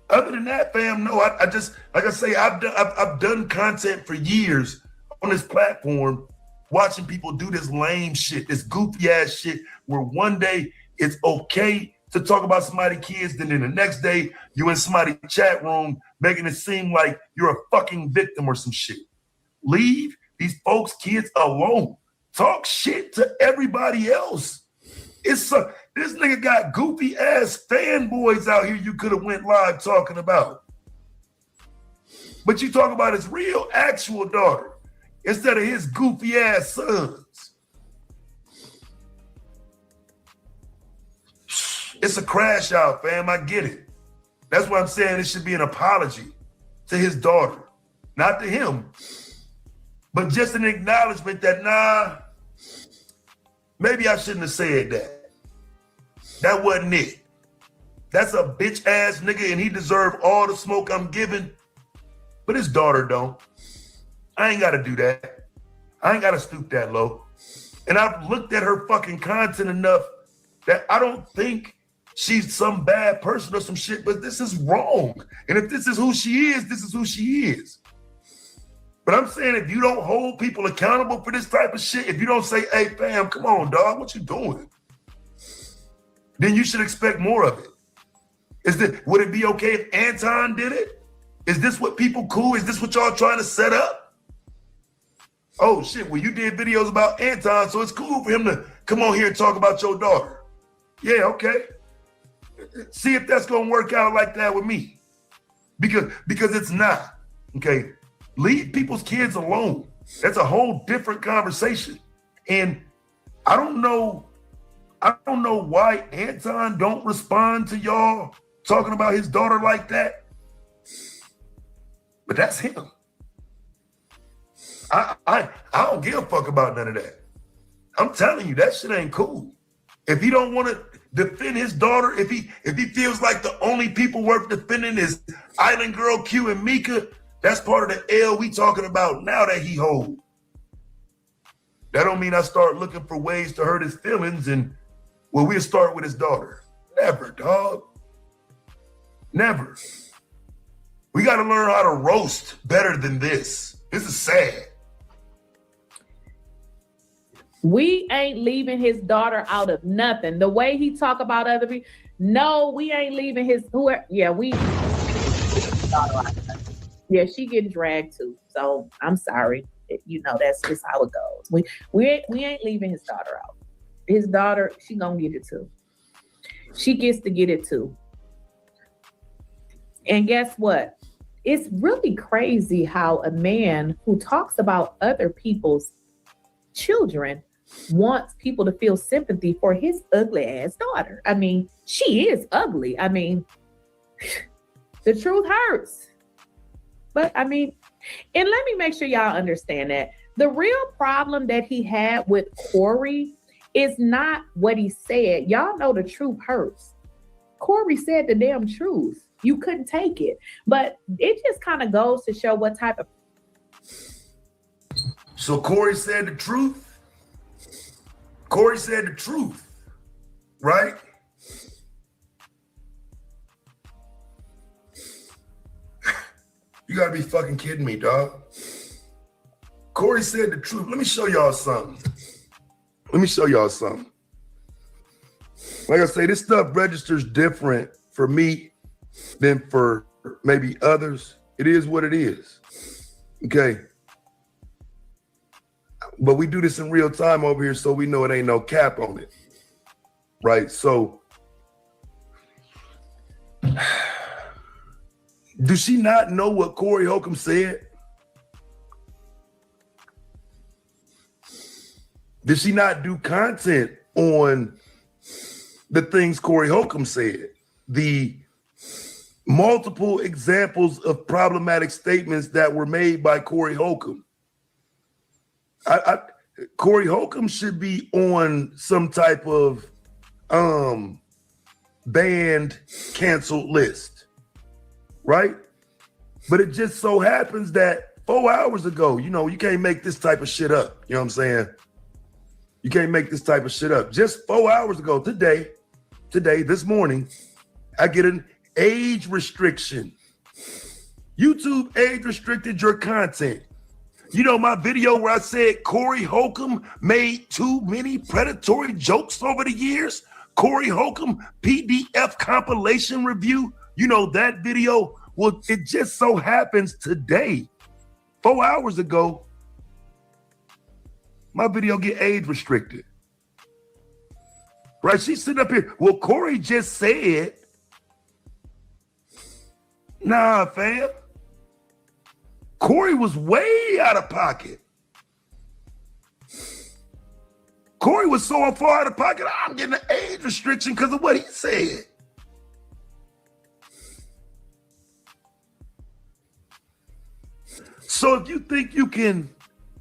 Other than that, fam, no. I just, like I say, I've done content for years on this platform, watching people do this lame shit, this goofy ass shit, where one day it's okay to talk about somebody's kids, then the next day you in somebody's chat room making it seem like you're a fucking victim or some shit. Leave these folks' kids alone. Talk shit to everybody else. This nigga got goofy ass fanboys out here you could have went live talking about. But you talk about his real actual daughter instead of his goofy ass sons. It's a crash out, fam. I get it. That's why I'm saying it should be an apology to his daughter, not to him, but just an acknowledgement that, nah, maybe I shouldn't have said that. That wasn't it. That's a bitch ass nigga and he deserved all the smoke I'm giving, but his daughter don't. I ain't got to do that. I ain't got to stoop that low. And I've looked at her fucking content enough that I don't think she's some bad person or some shit, but this is wrong. And if this is who she is, this is who she is. But I'm saying if you don't hold people accountable for this type of shit, if you don't say, hey, fam, come on, dog, what you doing? Then you should expect more of it. Would it be okay if Anton did it? Is this what people cool? Is this what y'all trying to set up? Oh shit, well you did videos about Anton, so it's cool for him come on here and talk about your daughter. Yeah, okay. See if that's gonna work out like that with me. Because it's not. Okay. Leave people's kids alone. That's a whole different conversation. And I don't know why Anton don't respond to y'all talking about his daughter like that. But that's him. I don't give a fuck about none of that. I'm telling you, that shit ain't cool. If he don't want to defend his daughter, if he feels like the only people worth defending is Island Girl Q and Mika, that's part of the L we talking about now that he hold. That don't mean I start looking for ways to hurt his feelings and, well, we'll start with his daughter. Never, dog. Never. We got to learn how to roast better than this. This is sad. We ain't leaving his daughter out of nothing. The way he talk about other people, no, we ain't leaving his, yeah, she getting dragged too. So I'm sorry. You know, that's just how it goes. We ain't leaving his daughter out. His daughter, she gonna get it too. She gets to get it too. And guess what? It's really crazy how a man who talks about other people's children wants people to feel sympathy for his ugly ass daughter. I mean, she is ugly. I mean, the truth hurts. But I mean, and let me make sure y'all understand that the real problem that he had with Corey is not what he said. Y'all know the truth hurts. Corey said the damn truth. You couldn't take it. But it just kind of goes to show what type of... So Corey said the truth? Corey said the truth, right? You gotta be fucking kidding me, dog. Corey said the truth. Let me show y'all something. Like I say, this stuff registers different for me than for maybe others. It is what it is. Okay. But we do this in real time over here, so we know it ain't no cap on it. Right? So does she not know what Corey Holcomb said? Did she not do content on the things Corey Holcomb said? The multiple examples of problematic statements that were made by Corey Holcomb. Corey Holcomb should be on some type of banned, canceled list, right? But it just so happens that 4 hours ago, you know, you can't make this type of shit up. You know what I'm saying? You can't make this type of shit up. Just 4 hours ago, today, this morning, I get an age restriction. YouTube age restricted your content. You know, my video where I said Corey Holcomb made too many predatory jokes over the years, Corey Holcomb PDF compilation review, you know, that video, well, it just so happens today, 4 hours ago, my video get age restricted. Right, she's sitting up here, well, Corey just said, nah, fam. Corey was way out of pocket. Corey was so far out of pocket, I'm getting an age restriction because of what he said. So if you think you can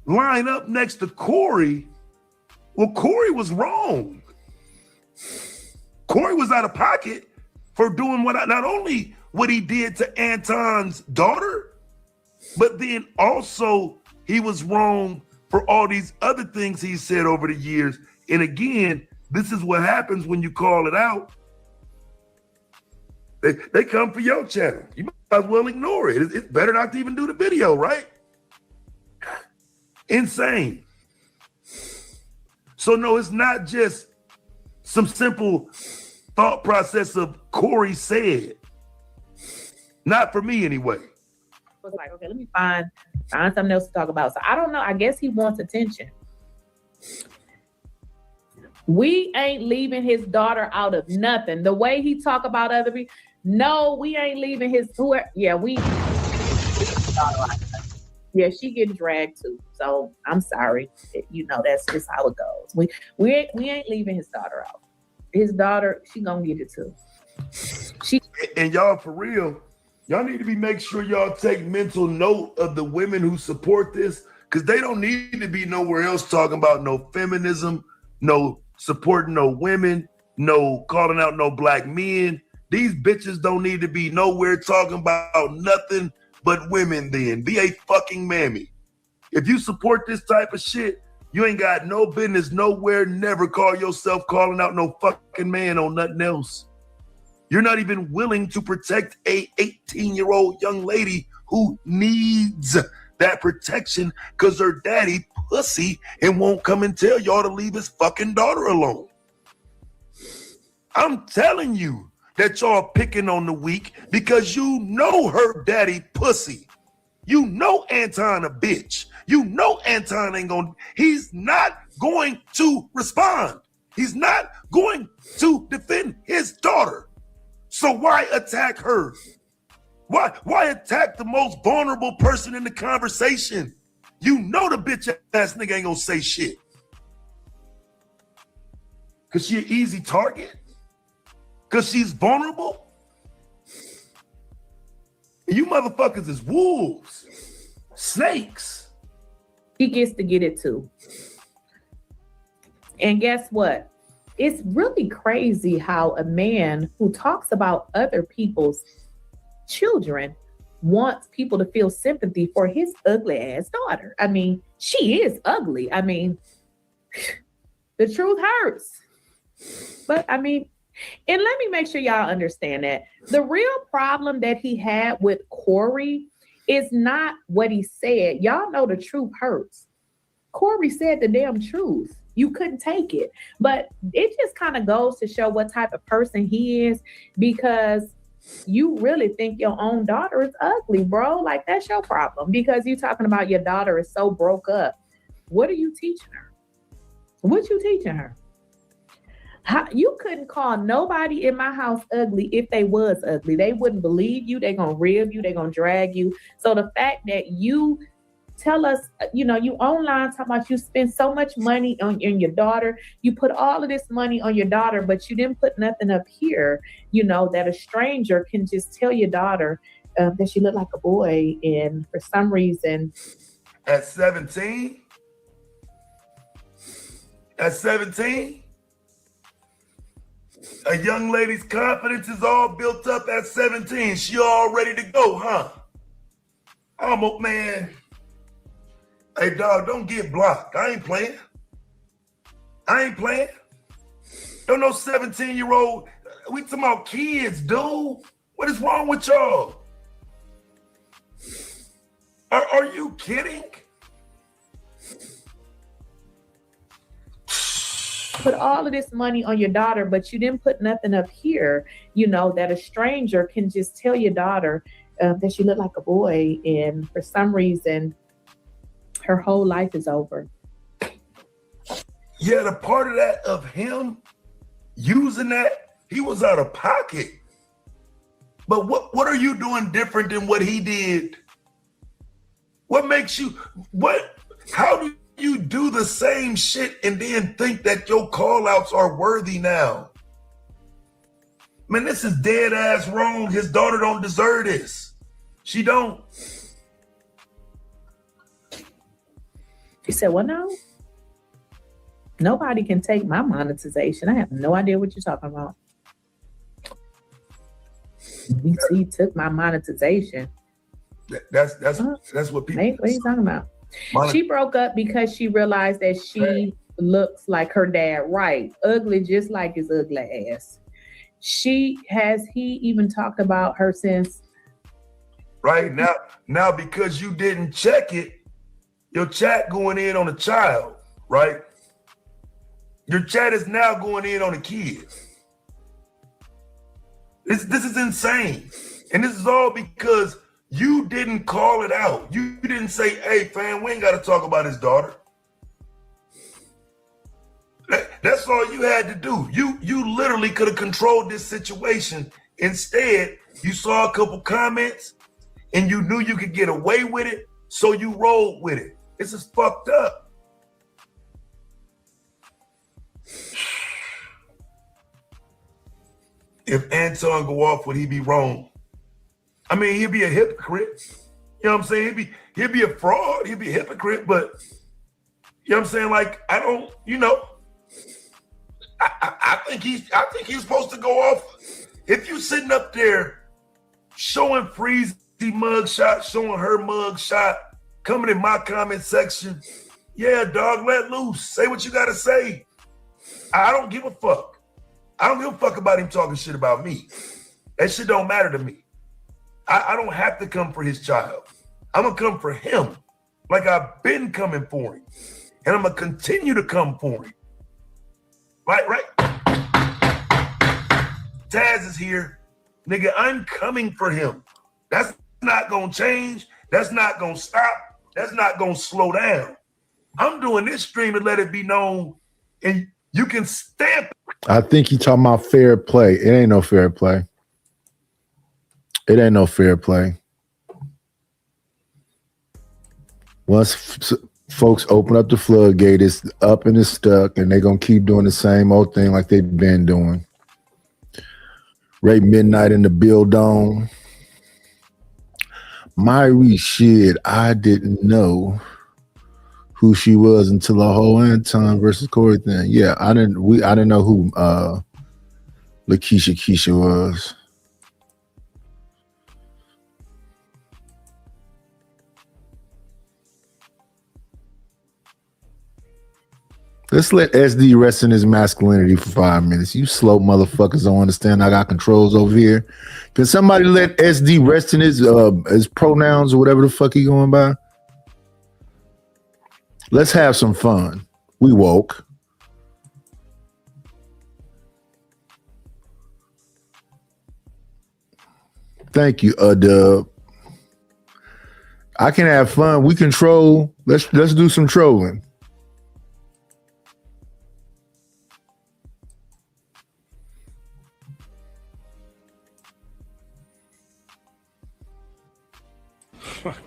line up next to Corey, well, Corey was wrong. Corey was out of pocket for doing not only what he did to Anton's daughter, but then also he was wrong for all these other things he said over the years. And again, this is what happens when you call it out. They come for your channel. You might as well ignore it. It's better not to even do the video, right? Insane. So no, it's not just some simple thought process of Corey said. Not for me anyway. I was like, okay, let me find something else to talk about. So I don't know. I guess he wants attention. We ain't leaving his daughter out of nothing. The way he talk about other people, no, we ain't leaving his. Yeah, yeah, she getting dragged too. So I'm sorry, that's just how it goes. We ain't leaving his daughter out. His daughter, she gonna get it too. And y'all, for real, y'all need to make sure y'all take mental note of the women who support this, because they don't need to be nowhere else talking about no feminism, no supporting no women, no calling out no black men. These bitches don't need to be nowhere talking about nothing but women. Then be a fucking mammy. If you support this type of shit, you ain't got no business nowhere. Never call yourself calling out no fucking man on nothing else. You're not even willing to protect a 18-year-old young lady who needs that protection because her daddy pussy and won't come and tell y'all to leave his fucking daughter alone. I'm telling you that y'all picking on the weak because you know her daddy pussy. You know Anton a bitch. You know Anton he's not going to respond. He's not going to defend his daughter. So why attack her? Why attack the most vulnerable person in the conversation? You know the bitch ass nigga ain't gonna say shit. Cause she an easy target? Cause she's vulnerable? And you motherfuckers is wolves, snakes. He gets to get it too. And guess what? It's really crazy how a man who talks about other people's children wants people to feel sympathy for his ugly ass daughter. I mean, she is ugly. I mean, the truth hurts. But I mean, and let me make sure y'all understand that the real problem that he had with Corey is not what he said. Y'all know the truth hurts. Corey said the damn truth. You couldn't take it. But it just kind of goes to show what type of person he is, because you really think your own daughter is ugly, bro. Like, that's your problem, because you're talking about your daughter is so broke up. What are you teaching her? What you teaching her? You couldn't call nobody in my house ugly if they was ugly. They wouldn't believe you. They're going to rib you. They're going to drag you. So the fact that you tell us, you online talking about you spend so much money on your daughter, you put all of this money on your daughter, but you didn't put nothing up here, that a stranger can just tell your daughter that she looked like a boy, and for some reason. At 17? At 17? A young lady's confidence is all built up at 17. She all ready to go, huh? Man. Hey, dog, don't get blocked. I ain't playing. Don't no 17-year-old. We talking about kids, dude. What is wrong with y'all? Are you kidding? Put all of this money on your daughter, but you didn't put nothing up here, that a stranger can just tell your daughter that she looked like a boy, and for some reason, her whole life is over. Yeah, the part of that of him using that, he was out of pocket. But what are you doing different than what he did? What makes you, how do you do the same shit and then think that your call outs are worthy now? Man, this is dead ass wrong. His daughter don't deserve this. She don't. He said, well, no. Nobody can take my monetization. I have no idea what you're talking about. He took my monetization. That's what people. What are you talking about? She broke up because she realized that she looks like her dad, right? Ugly, just like his ugly ass. He even talked about her since. Right now, because you didn't check it, your chat going in on a child, right? Your chat is now going in on a kid. This is insane. And this is all because you didn't call it out. You didn't say, hey, fam, we ain't got to talk about his daughter. That's all you had to do. You literally could have controlled this situation. Instead, you saw a couple comments and you knew you could get away with it, so you rolled with it. This is fucked up. If Anton go off, would he be wrong? I mean, he'd be a hypocrite. You know what I'm saying? He'd be a fraud. He'd be a hypocrite, but you know what I'm saying? Like, I don't, you know, I think he's supposed to go off. If you sitting up there showing Freezy mug shot, showing her mug shot, coming in my comment section, yeah, dog, let loose. Say what you gotta say. I don't give a fuck. I don't give a fuck about him talking shit about me. That shit don't matter to me. I don't have to come for his child. I'm gonna come for him like I've been coming for him. And I'm gonna continue to come for him. Right? Taz is here. Nigga, I'm coming for him. That's not gonna change. That's not gonna stop. That's not gonna slow down. I'm doing this stream and let it be known, and you can stamp it. I think he talking about fair play. It ain't no fair play. It ain't no fair play. Once folks open up the floodgate, it's up and it's stuck, and they're going to keep doing the same old thing like they've been doing. Ray Midnight in the build-on. Myrie, shit, I didn't know who she was until the whole Anton versus Corey thing. Yeah, I didn't know who Lakeisha Keisha was. Let's let SD rest in his masculinity for 5 minutes. You slow motherfuckers don't understand I got controls over here. Can somebody let SD rest in his pronouns or whatever the fuck he going by? Let's have some fun. We woke. Thank you, Dub. I can have fun. We control. Let's do some trolling.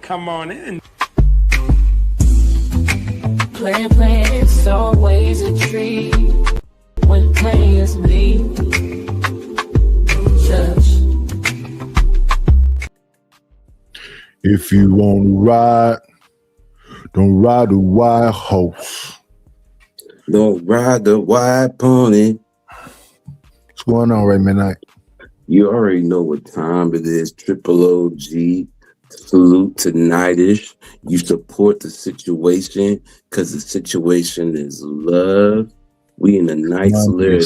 Come on in. Playing, it's always a treat when players meet. Judge. If you want to ride, don't ride the white horse. Don't ride the white pony. What's going on, Ray Midnight? You already know what time it is. Triple OG. Salute to Nightish. You support the situation because the situation is love. We in a nice lyric.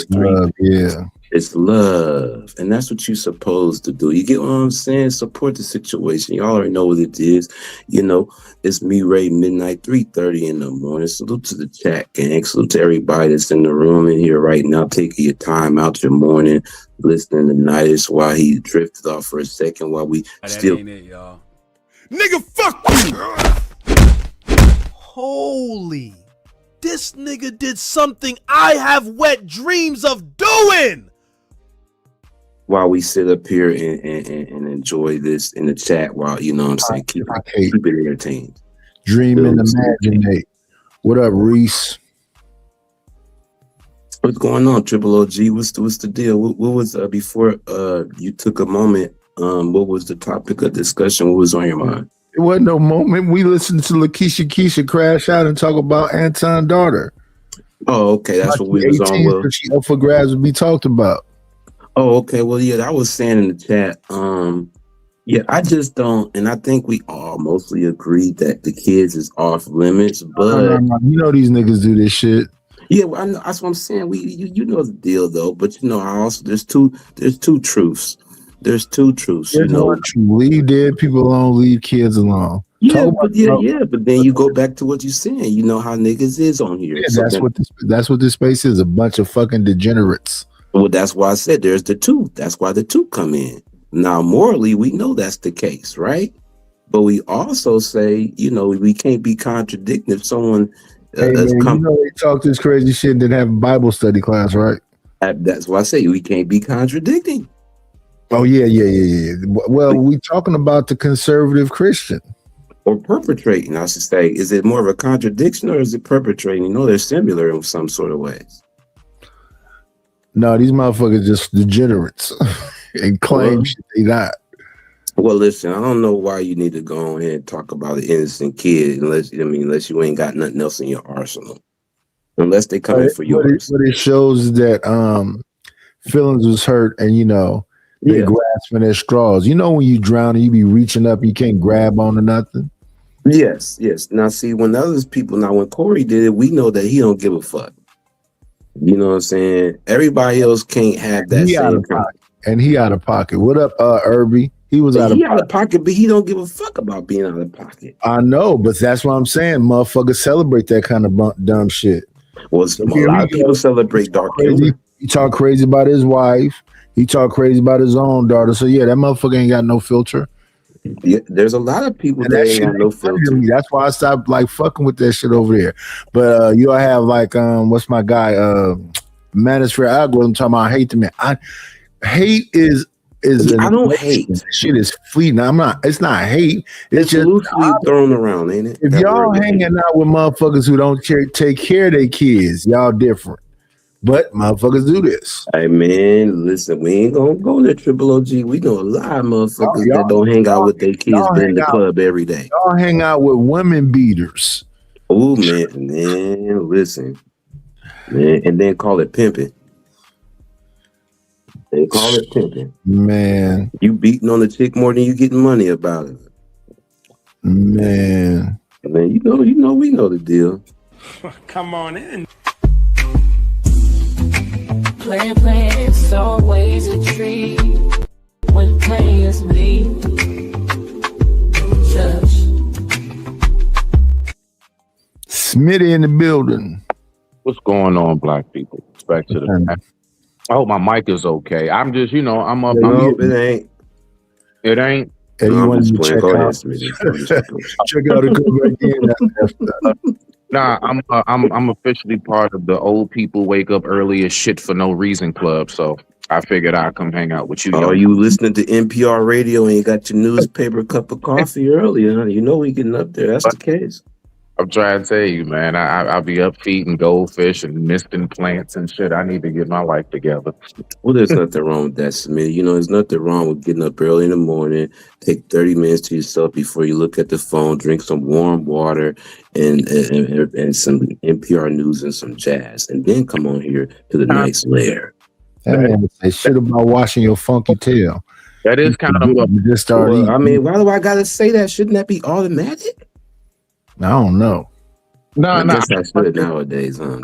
Yeah. It's love. And that's what you're supposed to do. You get what I'm saying? Support the situation. You already know what it is. You know, it's me, Ray, midnight, 3:30 in the morning. Salute to the chat, gang. Salute to everybody that's in the room in here right now, taking your time out your morning, listening to Nightish while he drifted off for a second while we still... Ain't it, y'all. Nigga, fuck you! Holy. This nigga did something I have wet dreams of doing! While we sit up here and enjoy this in the chat while, you know what I'm saying, keep it entertained. Dream and imaginate. What up, Reese? What's going on, Triple OG? What's the deal? What was, before you took a moment, what was the topic of discussion? What was on your mind? It wasn't no moment. We listened to Lakeisha Keisha crash out and talk about Anton's daughter. Oh, okay. That's what we was on. Well, she up for grabs would be talked about. Oh, okay. Well, yeah, I was saying in the chat, yeah, I just don't, and I think we all mostly agree that the kids is off limits, but no. You know these niggas do this shit. Yeah, well, I know, that's what I'm saying. You know the deal though, but you know, I also there's two truths. There's two truths. There's one truth. Leave dead people alone. Leave kids alone. Yeah, but then you go back to what you're saying. You know how niggas is on here. Yeah, so that's what this space is. A bunch of fucking degenerates. Well, that's why I said there's the two. That's why the two come in. Now, morally, we know that's the case, right? But we also say, you know, we can't be contradicting if someone Hey man, you know they talk this crazy shit and then have a Bible study class, right? That's why I say we can't be contradicting. Oh yeah. Well, we talking about the conservative Christian. Or perpetrating, I should say. Is it more of a contradiction or is it perpetrating? You know, they're similar in some sort of ways. No, these motherfuckers just degenerates and claim shit they not. Well, listen, I don't know why you need to go ahead and talk about an innocent kid unless you ain't got nothing else in your arsenal. Unless they come in for yours. What it shows is that feelings was hurt and they grasping at straws. You know when you drown and you be reaching up and you can't grab onto nothing? Yes. Now see, when Corey did it, we know that he don't give a fuck. You know what I'm saying? Everybody else can't have that he out of pocket. And he out of pocket. What up, Irby? He was out of pocket, but he don't give a fuck about being out of pocket. I know, but that's what I'm saying. Motherfuckers celebrate that kind of dumb shit. Well, a lot of people celebrate dark humor. He talk crazy about his wife. He talk crazy about his own daughter. So yeah, that motherfucker ain't got no filter. Yeah, there's a lot of people that ain't got no filter. That's why I stopped fucking with that shit over there. But you'll have what's my guy? Manosphere algorithm talking about hate the man. Hate is I don't hate. Shit is fleeting. It's not hate. It's just loosely thrown around, ain't it? If y'all hanging out with motherfuckers who don't take care of their kids, y'all different. But motherfuckers do this. Hey man, listen, we ain't gonna go to Triple OG. We know a lot of motherfuckers that don't hang out with their kids in the club every day. Y'all hang out with women beaters. Oh man, listen. Man, and then call it pimping. They call it pimping. Man. You beating on the chick more than you getting money about it. Man, you know, we know the deal. Come on in. Playing, it's always a treat when players meet. Smitty in the building. What's going on, black people? Back to the. I hope my mic is okay. I'm just, I'm up. It ain't. It ain't. Hey, you want to check out a good again? Nah, I'm officially part of the old people wake up early as shit for no reason club. So I figured I'd come hang out with you. Oh, you listening to NPR radio and you got your newspaper cup of coffee early, huh? You know we getting up there. That's the case. I'm trying to tell you, man. I'll be up feeding goldfish and misting plants and shit. I need to get my life together. Well, there's nothing wrong with that, Smith. There's nothing wrong with getting up early in the morning, take 30 minutes to yourself before you look at the phone, drink some warm water and some NPR news and some jazz, and then come on here to the nice lair. Say shit about washing your funky tail. That is kind of what just started. I mean, why do I gotta say that? Shouldn't that be automatic? I don't know. No. That's good nowadays, huh?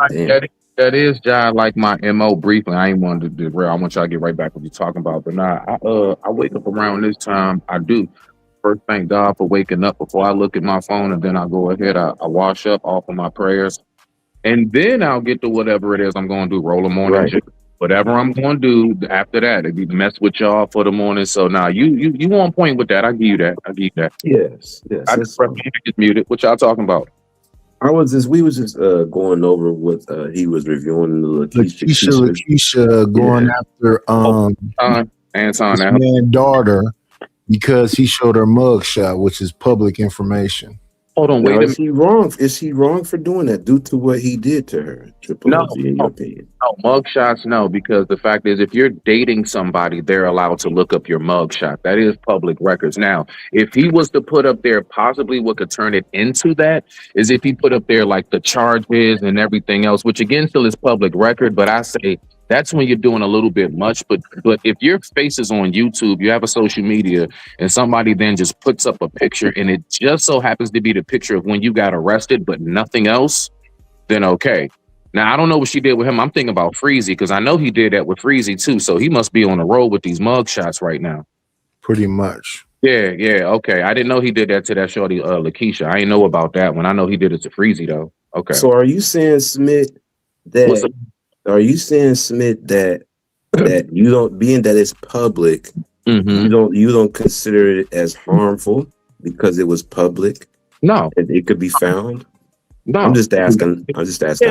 That is, John, like my MO briefly. I ain't wanted to derail. I want y'all to get right back what you're talking about. But I wake up around this time. I do. First, thank God for waking up before I look at my phone, and then I go ahead, I wash up, offer my prayers, and then I'll get to whatever it is I'm going to do. Roll the morning, whatever I'm going to do after that. If you mess with y'all for the morning, so now you on point with that. I give you that. Yes. I just get muted. What y'all talking about? We was just going over what he was reviewing the Lakeisha going after Anton his man daughter because he showed her mugshot, which is public information. Hold on, wait. Is he wrong? Is he wrong for doing that due to what he did to her? No, mugshots, no, because the fact is, if you're dating somebody, they're allowed to look up your mugshot. That is public records. Now, if he was to put up there, possibly what could turn it into that is if he put up there like the charges and everything else, which again still is public record. But I say that's when you're doing a little bit much. But if your face is on YouTube, you have a social media, and somebody then just puts up a picture, and it just so happens to be the picture of when you got arrested, but nothing else, then okay. Now, I don't know what she did with him. I'm thinking about Freezy, because I know he did that with Freezy too. So he must be on the road with these mug shots right now. Pretty much. Yeah, okay. I didn't know he did that to that shorty, Lakeisha. I didn't know about that one. I know he did it to Freezy though. Okay. So are you saying, Smith, that you don't, being that it's public, you don't consider it as harmful because it was public? No. And it could be found? No, I'm just asking. I'm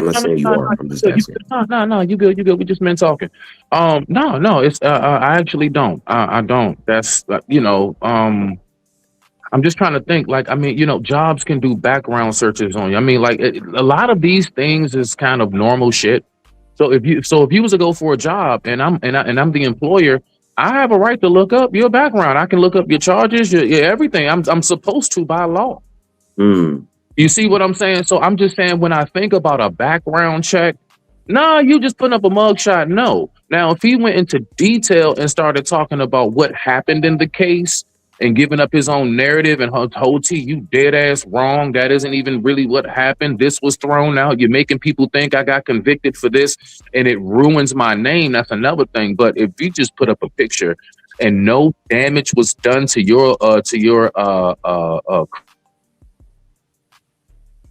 not saying you are. I'm just asking. No, you good. We just men talking. No, it's I actually don't. I don't. That's I'm just trying to think. Like, I mean, jobs can do background searches on you. I mean, like, a lot of these things is kind of normal shit. So if you was to go for a job and I'm the employer, I have a right to look up your background. I can look up your charges, your everything. I'm supposed to by law. You see what I'm saying? So I'm just saying, when I think about a background check, nah, you just putting up a mugshot. No. Now, if he went into detail and started talking about what happened in the case and giving up his own narrative and whole you dead ass wrong. That isn't even really what happened. This was thrown out. You're making people think I got convicted for this and it ruins my name. That's another thing. But if you just put up a picture and no damage was done to your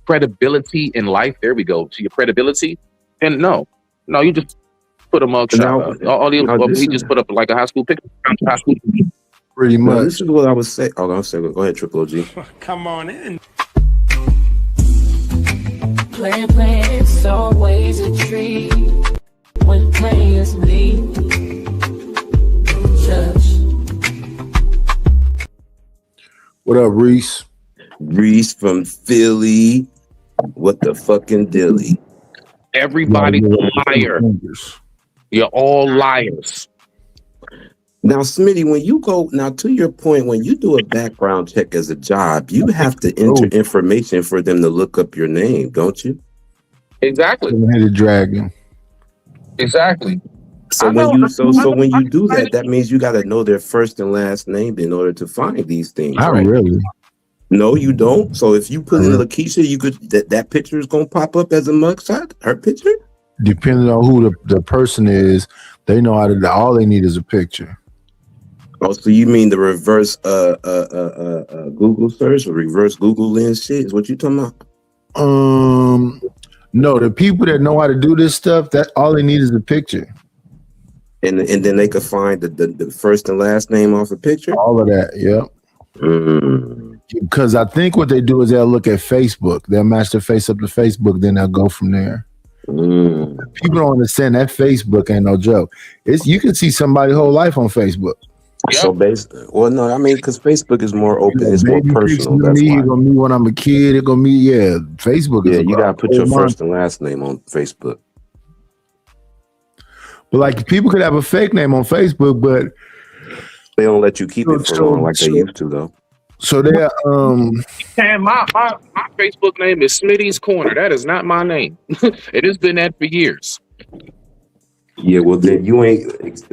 credibility in life, there we go, to your credibility, then no, you just put a mugshot. He just put up like a high school picture. Pretty much. This is what I would say. Oh, go ahead, Triple OG. Come on in. Playing, it's always a treat when players leave. What up, Reese? Reese from Philly. What the fucking dilly? Everybody's a liar. You're all liars. Now, Smitty, when you go, now to your point, when you do a background check as a job, you have to enter information for them to look up your name, don't you? Exactly. The dragon. Exactly. So when you do that, that means you got to know their first and last name in order to find these things. Not right? really. No, you don't. So if you put in Lakeisha, you could that picture is gonna pop up as a mugshot. Her picture. Depending on who the person is, they know how to. All they need is a picture. Oh, so you mean the reverse Google search or reverse Google lens shit? Is what you talking about? No, the people that know how to do this stuff, that all they need is a picture. And then they could find the first and last name off the picture. All of that, yep. Because I think what they do is they'll look at Facebook. They'll match their face up to Facebook, then they'll go from there. People don't understand that Facebook ain't no joke. You can see somebody's whole life on Facebook. Yep. So basically, well, no, I mean, because Facebook is more open, it's more personal. That's me, why. gonna meet when I'm a kid. It gonna meet, Facebook. Yeah, you gotta put your first and last name on Facebook. But like, people could have a fake name on Facebook, but they don't let you keep it for long like they used to, though. So they're my Facebook name is Smitty's Corner. That is not my name. It has been that for years. Yeah, well then you ain't.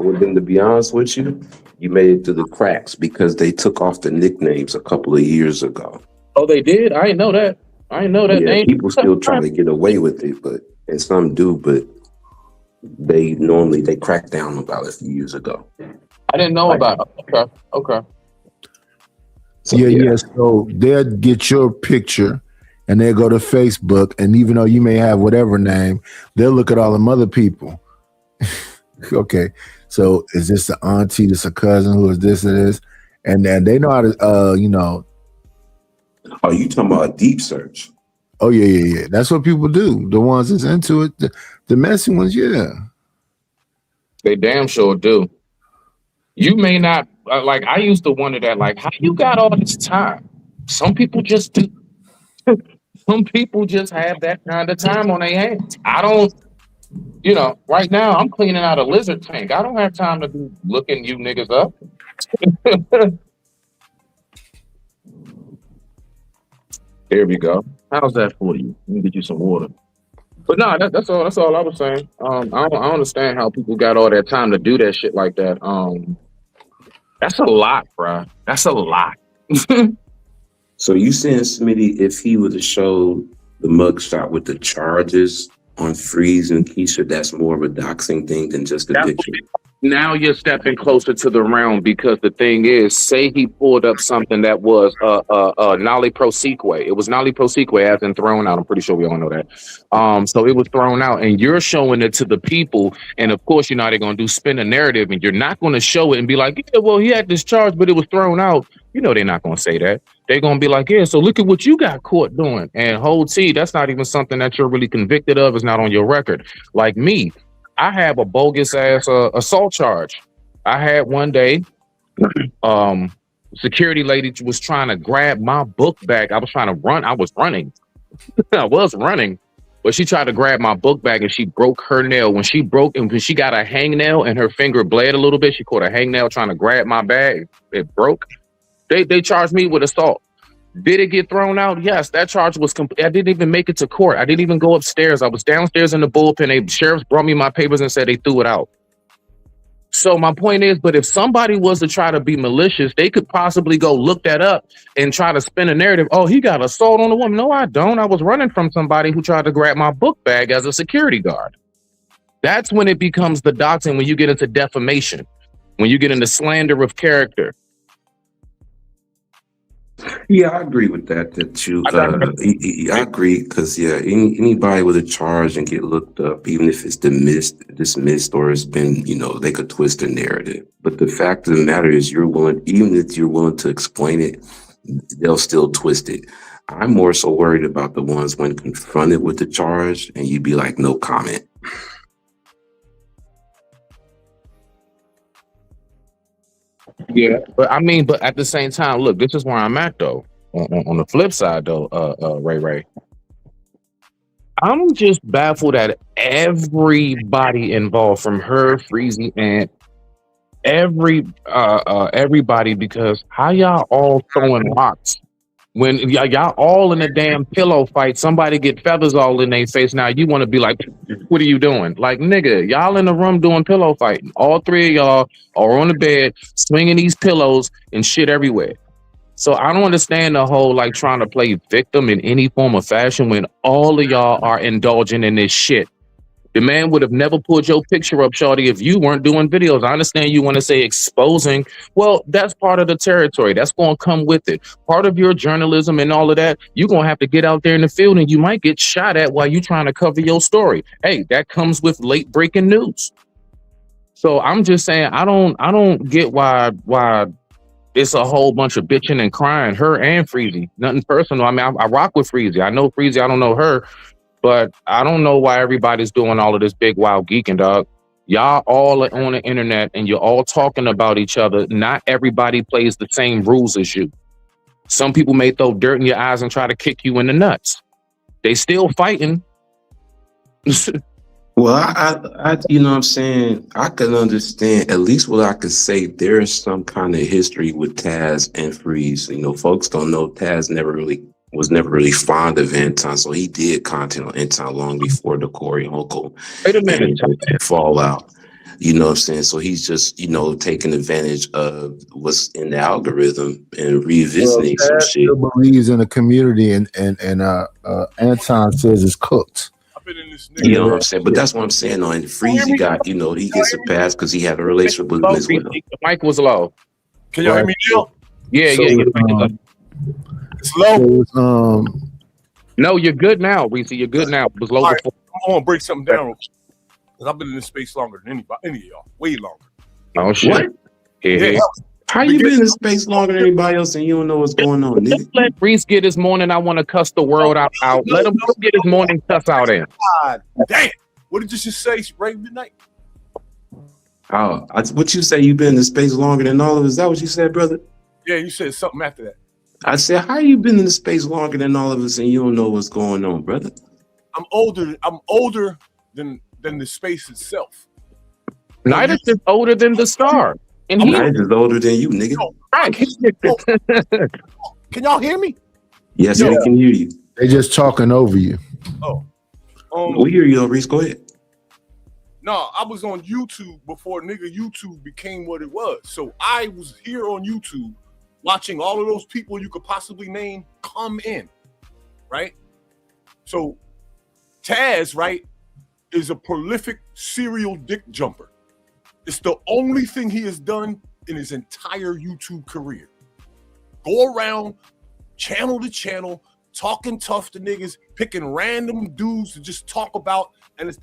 Well then, to be honest with you, you made it to the cracks because they took off the nicknames a couple of years ago. Oh, they did? I didn't know that. Yeah, people still try to get away with it, and some do, but they crack down about it a few years ago. I didn't know about it. Okay. So, yeah. So they'll get your picture and they'll go to Facebook, and even though you may have whatever name, they'll look at all them other people. Okay, so is this an auntie, this a cousin, who is this, and then they know how to, Oh, you talking about a deep search? Oh yeah. That's what people do. The ones that's into it, the messy ones, yeah. They damn sure do. You may not like. I used to wonder that, like, how you got all this time? Some people just do. Some people just have that kind of time on their hands. I don't. Right now I'm cleaning out a lizard tank. I don't have time to be looking you niggas up. There we go. How's that for you? Let me get you some water. But no, that's all I was saying. I don't understand how people got all that time to do that shit like that. That's a lot, bro. That's a lot. So you saying, Smitty, if he would have showed the mugshot with the charges on Freeze and Keisha, that's more of a doxing thing than just a picture? Now you're stepping closer to the realm because the thing is, say he pulled up something that was Nolly Proseque. It was Nolly Proseque as in thrown out. I'm pretty sure we all know that. So it was thrown out, and you're showing it to the people, and of course, you know how they're gonna do spin a narrative, and you're not gonna show it and be like, yeah, well, he had this charge, but it was thrown out. You know they're not gonna say that. They're gonna be like, yeah, so look at what you got caught doing, and hold T, that's not even something that you're really convicted of. It's not on your record. Like me. I have a bogus ass assault charge. I had one day, security lady was trying to grab my book bag. I was trying to run. I was running. I was running, but she tried to grab my book bag and she broke her nail. When she broke and when she got a hangnail and her finger bled a little bit, she caught a hangnail trying to grab my bag. It broke. They charged me with assault. Did it get thrown out? Yes, that charge was complete. I didn't even make it to court. I didn't even go upstairs. I was downstairs in the bullpen. The sheriffs brought me my papers and said they threw it out. So my point is, but if somebody was to try to be malicious, they could possibly go look that up and try to spin a narrative. Oh, he got assault on a woman. No, I don't. I was running from somebody who tried to grab my book bag as a security guard. That's when it becomes the doxing, when you get into defamation, when you get into slander of character. Yeah, I agree with that. That you, I agree because anybody with a charge and get looked up, even if it's dismissed, or it's been, they could twist the narrative. But the fact of the matter is, even if you're willing to explain it, they'll still twist it. I'm more so worried about the ones when confronted with the charge and you'd be like, no comment. Yeah, but at the same time, look, this is where I'm at though. On the flip side though, Ray, I'm just baffled at everybody involved, from her, Freezy, and everybody, because how y'all all throwing rocks when y'all all in a damn pillow fight? Somebody get feathers all in their face. Now you want to be like, what are you doing? Like, nigga, y'all in the room doing pillow fighting. All three of y'all are on the bed swinging these pillows and shit everywhere. So I don't understand the whole like trying to play victim in any form of fashion when all of y'all are indulging in this shit. The man would have never pulled your picture up, shorty, if you weren't doing videos. I understand you want to say exposing. Well, that's part of the territory. That's going to come with it. Part of your journalism and all of that, you're going to have to get out there in the field and you might get shot at while you're trying to cover your story. Hey, that comes with late breaking news. So I'm just saying, I don't get why it's a whole bunch of bitching and crying, her and Freezy. Nothing personal. I mean, I rock with Freezy. I know Freezy. I don't know her. But I don't know why everybody's doing all of this big wild geeking, dog. Y'all all are on the internet and you're all talking about each other. Not everybody plays the same rules as you. Some people may throw dirt in your eyes and try to kick you in the nuts. They still fighting. Well, I you know what I'm saying? I can understand, at least what I could say, there's some kind of history with Taz and Freeze. Folks don't know Taz was never really fond of Anton, so he did content on Anton long before the Corey Uncle Wait a minute. and fallout. You know what I'm saying? So he's just, taking advantage of what's in the algorithm and revisiting some shit. Still believes in the community, and Anton says it's cooked. You know what I'm saying? But that's what I'm saying. And Freezy got, he gets a pass because he had a relationship with Miss Widow. The mic was low. Can y'all hear me now? Yeah. It's low. No, you're good now, Reese. You're good now. It was low before. I'm gonna break something down because I've been in this space longer than any of y'all. Way longer. Oh shit. What? Yeah. How you been in this space longer than anybody else and you don't know what's going on, nigga? Let Reese get his morning. I want to cuss the world out. Let him get his morning cuss out in. God damn. What did you just say, Ray Midnight? Oh, what you say? You been in the space longer than all of us? Is that what you said, brother? Yeah, you said something after that. I said, how you been in the space longer than all of us and you don't know what's going on, brother? I'm older than the space itself. Nidus is older than the star. And Nidus is older than you, nigga. Right. Can y'all hear me? Yes, we can hear you. They just talking over you. Oh. We hear you, Reese. Go ahead. No, I was on YouTube before YouTube became what it was. So I was here on YouTube watching all of those people you could possibly name come in, right? So Taz, right, is a prolific serial dick jumper. It's the only thing he has done in his entire YouTube career. Go around channel to channel, talking tough to niggas, picking random dudes to just talk about, and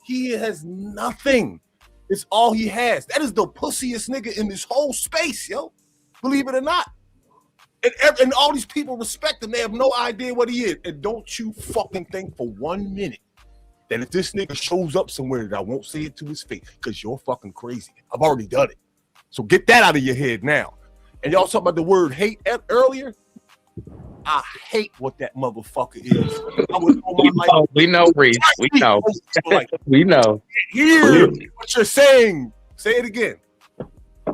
he has nothing. It's all he has. That is the pussiest nigga in this whole space, yo. Believe it or not. And all these people respect him. They have no idea what he is. And don't you fucking think for 1 minute that if this nigga shows up somewhere that I won't say it to his face, because you're fucking crazy. I've already done it. So get that out of your head now. And y'all talking about the word hate earlier? I hate what that motherfucker is. I was on my life. We know, Reese. We know. We know. Hear what you're saying. Say it again.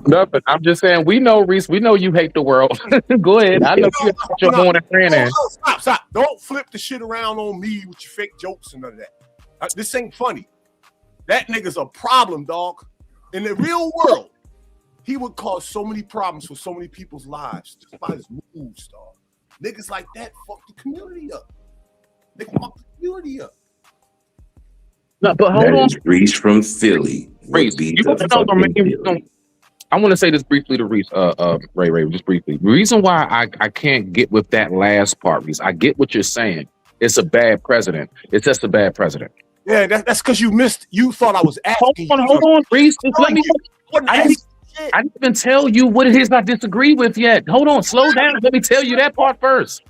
Nothing. I'm just saying, we know, Reese. We know you hate the world. Go ahead. I know you hate your morning friend. Stop. Don't flip the shit around on me with your fake jokes and none of that. This ain't funny. That nigga's a problem, dog. In the real world, he would cause so many problems for so many people's lives just by his moves, dog. Niggas like that fuck the community up. They fuck the community up. No, but hold on. Reese from Philly. Reese, I want to say this briefly to Reese, Ray, just briefly. The reason why I can't get with that last part, Reese, I get what you're saying. It's a bad president. It's just a bad president. Yeah, that's because you missed. You thought I was asking. Hold on, Reese. Just let me. I didn't even tell you what it is I disagree with yet. Hold on, slow down. Let me tell you that part first.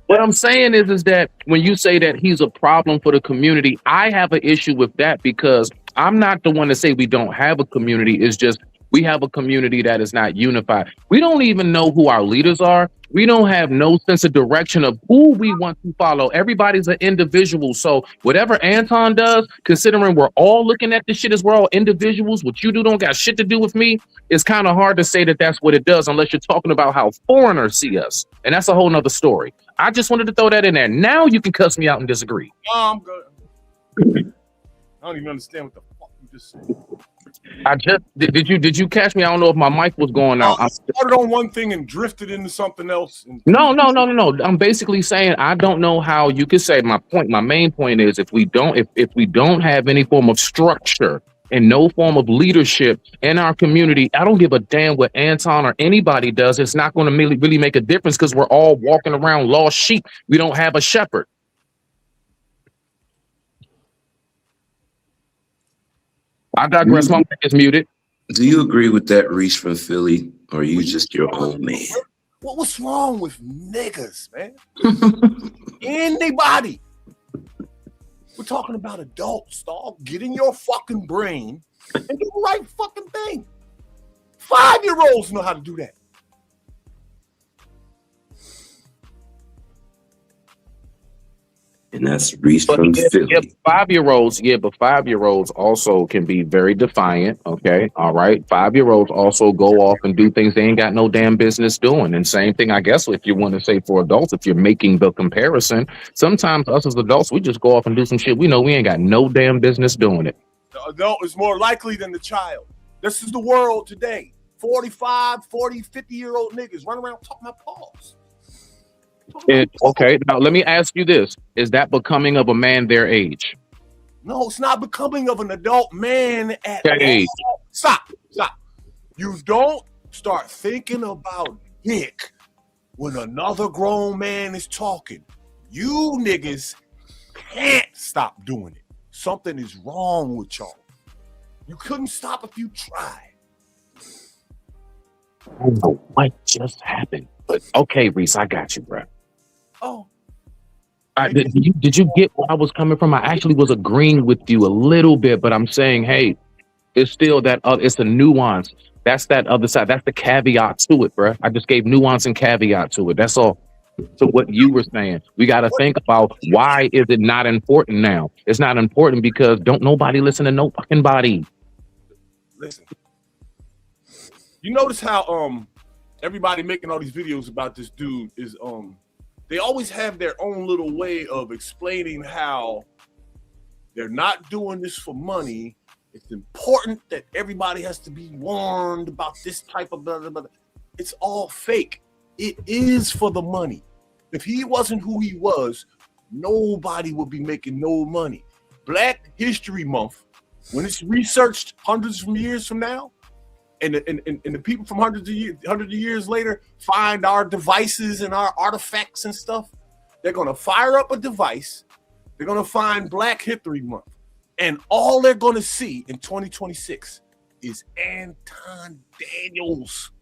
What I'm saying is that when you say that he's a problem for the community, I have an issue with that because I'm not the one to say we don't have a community. It's just we have a community that is not unified. We don't even know who our leaders are. We don't have no sense of direction of who we want to follow. Everybody's an individual. So whatever Anton does, considering we're all looking at this shit as we're all individuals, what you do don't got shit to do with me, it's kind of hard to say that that's what it does unless you're talking about how foreigners see us. And that's a whole nother story. I just wanted to throw that in there. Now you can cuss me out and disagree. No, I'm good. I don't even understand what the fuck you just said. Did you catch me? I don't know if my mic was going out. I started on one thing and drifted into something else. No. I'm basically saying I don't know how you could say my main point is if we don't have any form of structure and no form of leadership in our community, I don't give a damn what Anton or anybody does. It's not going to really make a difference because we're all walking around lost sheep. We don't have a shepherd. I digress. My mic is muted. Do you agree with that, Reese from Philly, or are you just your own man? What's wrong with niggas, man? Anybody. We're talking about adults, dog. Get in your fucking brain and do the right fucking thing. 5-year-olds know how to do that. And that's Reese from Philly. Yeah, 5-year-olds also can be very defiant. Okay. All right. 5-year-olds also go off and do things they ain't got no damn business doing. And same thing, I guess, if you want to say for adults, if you're making the comparison, sometimes us as adults, we just go off and do some shit we know we ain't got no damn business doing it. The adult is more likely than the child. This is the world today. 45, 40, 50-year-old niggas run around talking about paws. Okay, now let me ask you this. Is that becoming of a man their age? No, it's not becoming of an adult man at all. Stop. You don't start thinking about dick when another grown man is talking. You niggas can't stop doing it. Something is wrong with y'all. You couldn't stop if you tried. I don't know what just happened, but okay, Reese, I got you, bro. Oh. Did you get where I was coming from? I actually was agreeing with you a little bit, but I'm saying, hey, it's still that it's a nuance. That's that other side. That's the caveat to it, bro. I just gave nuance and caveat to it. That's all. So what you were saying, we got to think about why is it not important now? It's not important because don't nobody listen to no fucking body. Listen. You notice how everybody making all these videos about this dude is they always have their own little way of explaining how they're not doing this for money. It's important that everybody has to be warned about this type of blah, blah, blah. It's all fake. It is for the money. If he wasn't who he was, nobody would be making no money. Black History Month when it's researched hundreds of years from now, and the people from hundreds of years later find our devices and our artifacts and stuff, they're gonna fire up a device. They're gonna find Black History Month, and all they're gonna see in 2026 is Anton Daniels.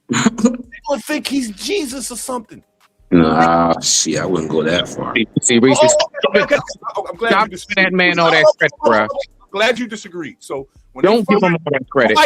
They're gonna think he's Jesus or something. Nah, shit, I wouldn't go that far. See, Reese, Okay. I'm glad you disagree. that man all that credit, bro. I'm glad you disagree. So when Don't give him all that credit.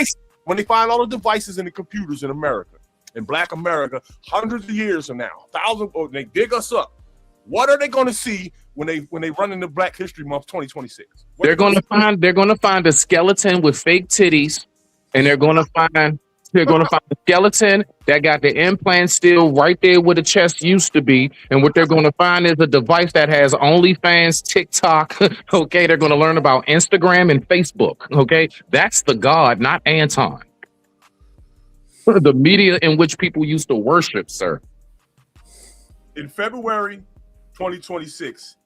When they find all the devices and the computers in America, in Black America, hundreds of years from now, thousands, or they dig us up. What are they going to see when they run into Black History Month 2026? They're going to find a skeleton with fake titties, and they're going to find a skeleton that got the implant still right there where the chest used to be. And what they're going to find is a device that has OnlyFans, TikTok. Okay, they're going to learn about Instagram and Facebook. Okay, that's the God, not Anton. The media in which people used to worship, sir. In February 2026,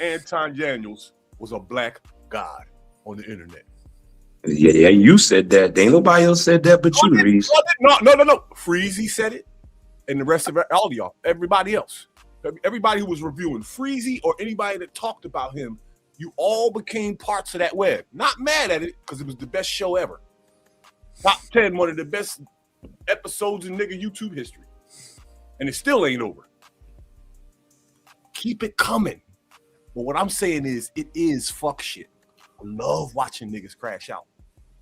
Anton Daniels was a black god on the internet. Yeah, you said that. Ain't nobody else said that but you, Reese. No. Freezy said it, and the rest of all of y'all, everybody else. Everybody who was reviewing Freezy or anybody that talked about him, you all became parts of that web. Not mad at it, because it was the best show ever. Top 10, one of the best episodes in nigga YouTube history. And it still ain't over. Keep it coming. But what I'm saying is, it is fuck shit. I love watching niggas crash out,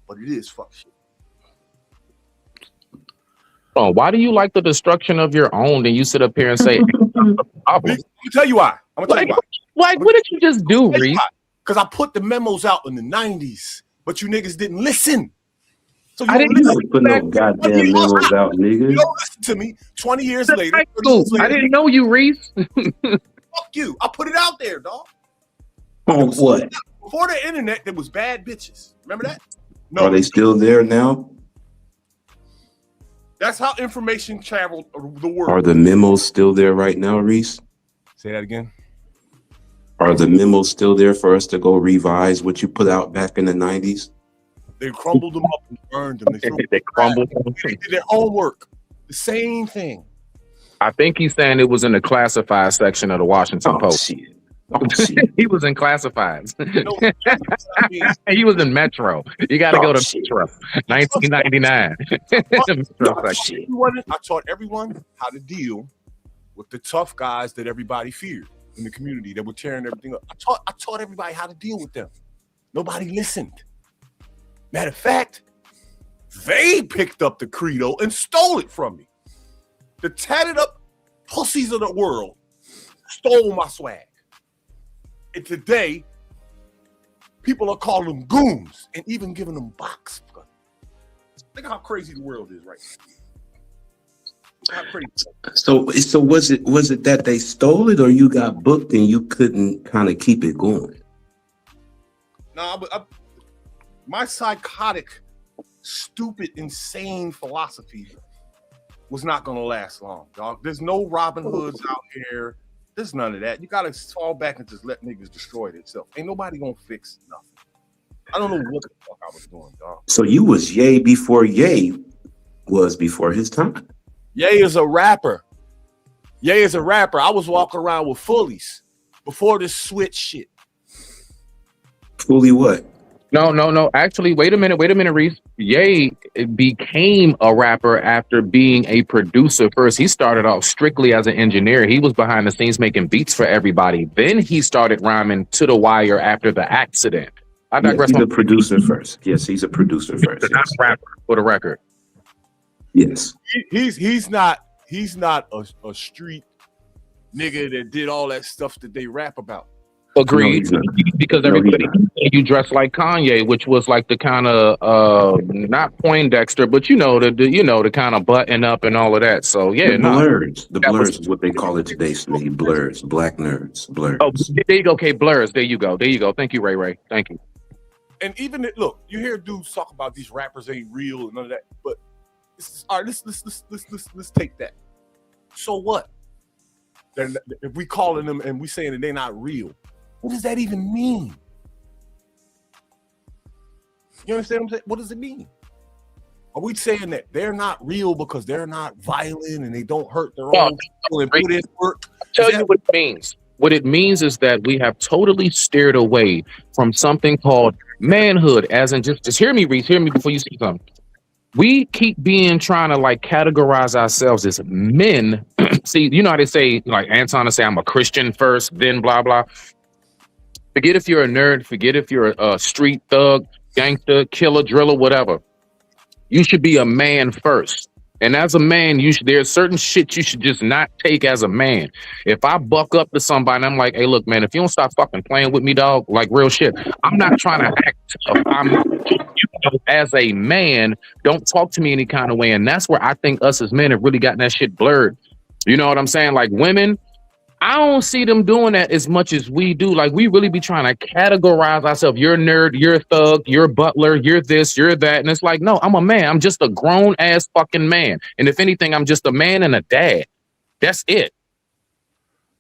but it is fuck shit. Oh, why do you like the destruction of your own? And you sit up here and say, I'm gonna tell you why. Like, what did you just do, Reese? Because I put the memos out in the 90s, but you niggas didn't listen. So you I didn't put no goddamn memos out, nigga. You don't listen to me 20 years later. I didn't know you, Reese. Fuck you. I put it out there, dog. On what? Before the internet, there was bad bitches. Remember that? No. Are they still there now? That's how information traveled the world. Are the memos still there right now, Reese? Say that again. Are the memos still there for us to go revise what you put out back in the 90s? They crumbled them up and burned them. They crumbled them. They did their homework. The same thing. I think he's saying it was in the classified section of the Washington Post. Shit. He was in classifieds. He was in Metro. You got to go to Metro. 1999. I taught everyone how to deal with the tough guys that everybody feared in the community that were tearing everything up. I taught everybody how to deal with them. Nobody listened. Matter of fact, they picked up the credo and stole it from me. The tatted up pussies of the world stole my swag. And today, people are calling them goons and even giving them box. Think how crazy the world is right now. How crazy. So was it that they stole it, or you got booked and you couldn't kind of keep it going? No, but my psychotic, stupid, insane philosophy was not going to last long, dog. There's no Robin Hoods out here. There's none of that. You got to fall back and just let niggas destroy themselves. Ain't nobody going to fix nothing. I don't know what the fuck I was doing, dog. So you was Ye before Ye was before his time. Ye is a rapper. Ye is a rapper. I was walking around with fullies before this switch shit. Fully what? No. Actually, wait a minute, Reese. Ye became a rapper after being a producer first. He started off strictly as an engineer. He was behind the scenes making beats for everybody. Then he started rhyming to the wire after the accident. I digress. He's a producer first. Yes, he's a producer first. Not a rapper, for the record. Yes. He's not a street nigga that did all that stuff that they rap about. Agreed, because everybody you dress like Kanye, which was like the kind of not Poindexter, but the kind of button up and all of that. So yeah, the blurs is what they call it today. Smitty. Blurs, black nerds, blurs. Oh, there you go. Okay, blurs. There you go. Thank you, Ray. Thank you. And even look, you hear dudes talk about these rappers ain't real and none of that, but all right, let's take that. So what? If we calling them and we saying that they're not real. What does that even mean? You understand what I'm saying? What does it mean? Are we saying that they're not real because they're not violent and they don't hurt their own people and put in work? I'll tell you what it means. What it means is that we have totally steered away from something called manhood, as in just hear me, Reese, hear me before you say something. We keep trying to like categorize ourselves as men. See, you know how they say, like Anton will say, I'm a Christian first, then blah, blah. Forget if you're a nerd, forget if you're a street thug, gangster, killer, driller, whatever. You should be a man first. And as a man, there's certain shit you should just not take as a man. If I buck up to somebody and I'm like, hey, look, man, if you don't stop fucking playing with me, dog, like real shit, I'm not trying to act tough. As a man, don't talk to me any kind of way. And that's where I think us as men have really gotten that shit blurred. You know what I'm saying? Like women, I don't see them doing that as much as we do. Like we really be trying to categorize ourselves. You're a nerd, you're a thug, you're a butler, you're this, you're that. And it's like, no, I'm a man. I'm just a grown ass fucking man. And if anything, I'm just a man and a dad. That's it.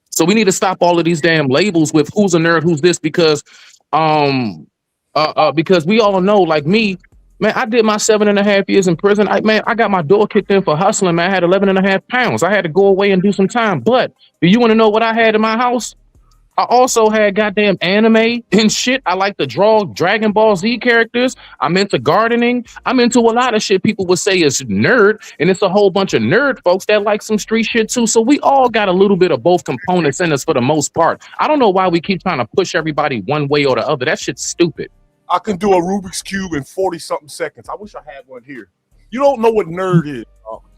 So we need to stop all of these damn labels with who's a nerd, who's this, because we all know, like me, man, I did my 7.5 years in prison. I got my door kicked in for hustling, man. I had 11.5 pounds. I had to go away and do some time. But do you want to know what I had in my house? I also had goddamn anime and shit. I like to draw Dragon Ball Z characters. I'm into gardening. I'm into a lot of shit people would say is nerd. And it's a whole bunch of nerd folks that like some street shit too. So we all got a little bit of both components in us for the most part. I don't know why we keep trying to push everybody one way or the other. That shit's stupid. I can do a Rubik's Cube in 40-something seconds. I wish I had one here. You don't know what nerd is.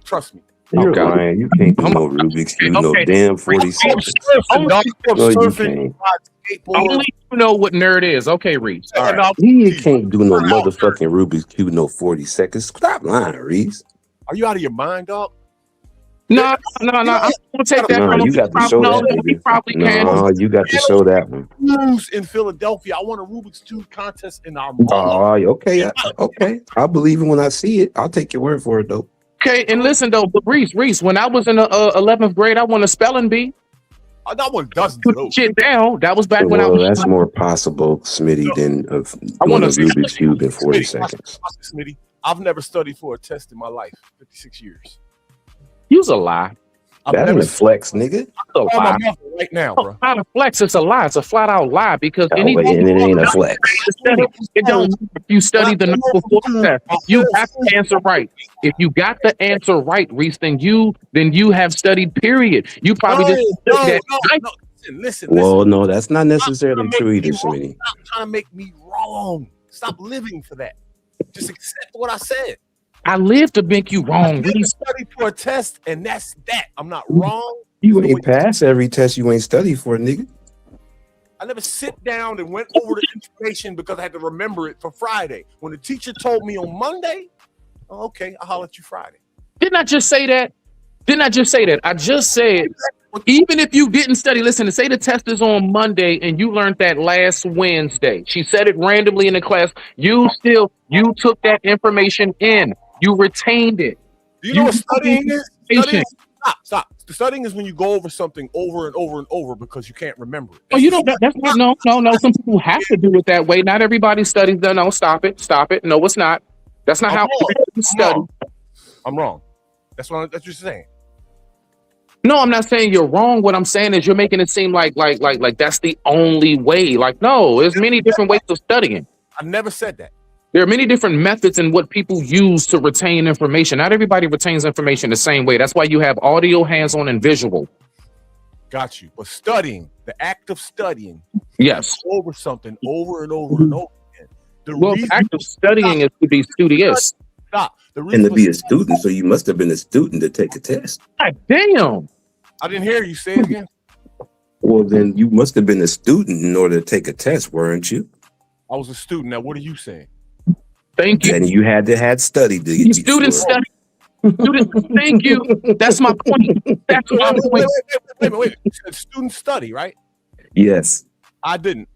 Trust me. You're lying. You can't do no Rubik's Cube, no damn 40 seconds. No, you can't. Only you know what nerd is. Okay, Reese. All right. You can't do no motherfucking Rubik's Cube, no 40 seconds. Stop lying, Reese. Are you out of your mind, dog? No. I'm gonna take that. No, you got to show that. He probably can. No, you got to show that one. In Philadelphia, I won a Rubik's Cube contest in our mall. Okay. I believe it when I see it. I'll take your word for it, though. Okay, and listen though, but Reese, when I was in the 11th grade, I won a spelling bee. That one doesn't put shit down. That was back when I was. That's more possible, Smitty, than I won a Rubik's Cube in 40 seconds. Smitty, I've never studied for a test in my life. 56 years. You's a lie. That ain't a flex, nigga. That's a lie. Right now, bro. It's not a flex. It's a lie. It's a flat out lie because and it ain't a flex. It don't. If you study the night before the test, you have to answer right. If you got the answer right, Reese, then you have studied. Period. You probably Listen. Well, no, that's not necessarily true either, Smitty. Stop trying to make me wrong. Stop living for that. Just accept what I said. I live to make you wrong. I studied for a test, and that's that. I'm not wrong. You ain't pass every test you ain't studied for, nigga. I never sit down and went over the information because I had to remember it for Friday. When the teacher told me on Monday, okay, I'll holler at you Friday. Didn't I just say that? I just said, even if you didn't study, listen, to say the test is on Monday and you learned that last Wednesday. She said it randomly in the class. You took that information in. You retained it. Do you know what studying is? Stop. The studying is when you go over something over and over and over because you can't remember it. Oh, you don't. That's not. No. Some people have to do it that way. Not everybody studies. No, stop it. No, it's not. That's not how you study. I'm wrong. That's what you're saying. No, I'm not saying you're wrong. What I'm saying is you're making it seem like that's the only way. Like, no, there's many different ways of studying. I never said that. There are many different methods in what people use to retain information. Not everybody retains information the same way. That's why you have audio, hands-on, and visual. Got you. But studying, the act of studying, yes, over something over and over and over again. The act of studying is to be studious. Stop. And to be a student, so you must have been a student to take a test. God damn. I didn't hear you say it again. Well, then you must have been a student in order to take a test, weren't you? I was a student. Now, what are you saying? Thank you. And you had to have studied. Students study. Thank you. That's my point. That's my point. Wait. You said students study, right? Yes. I didn't.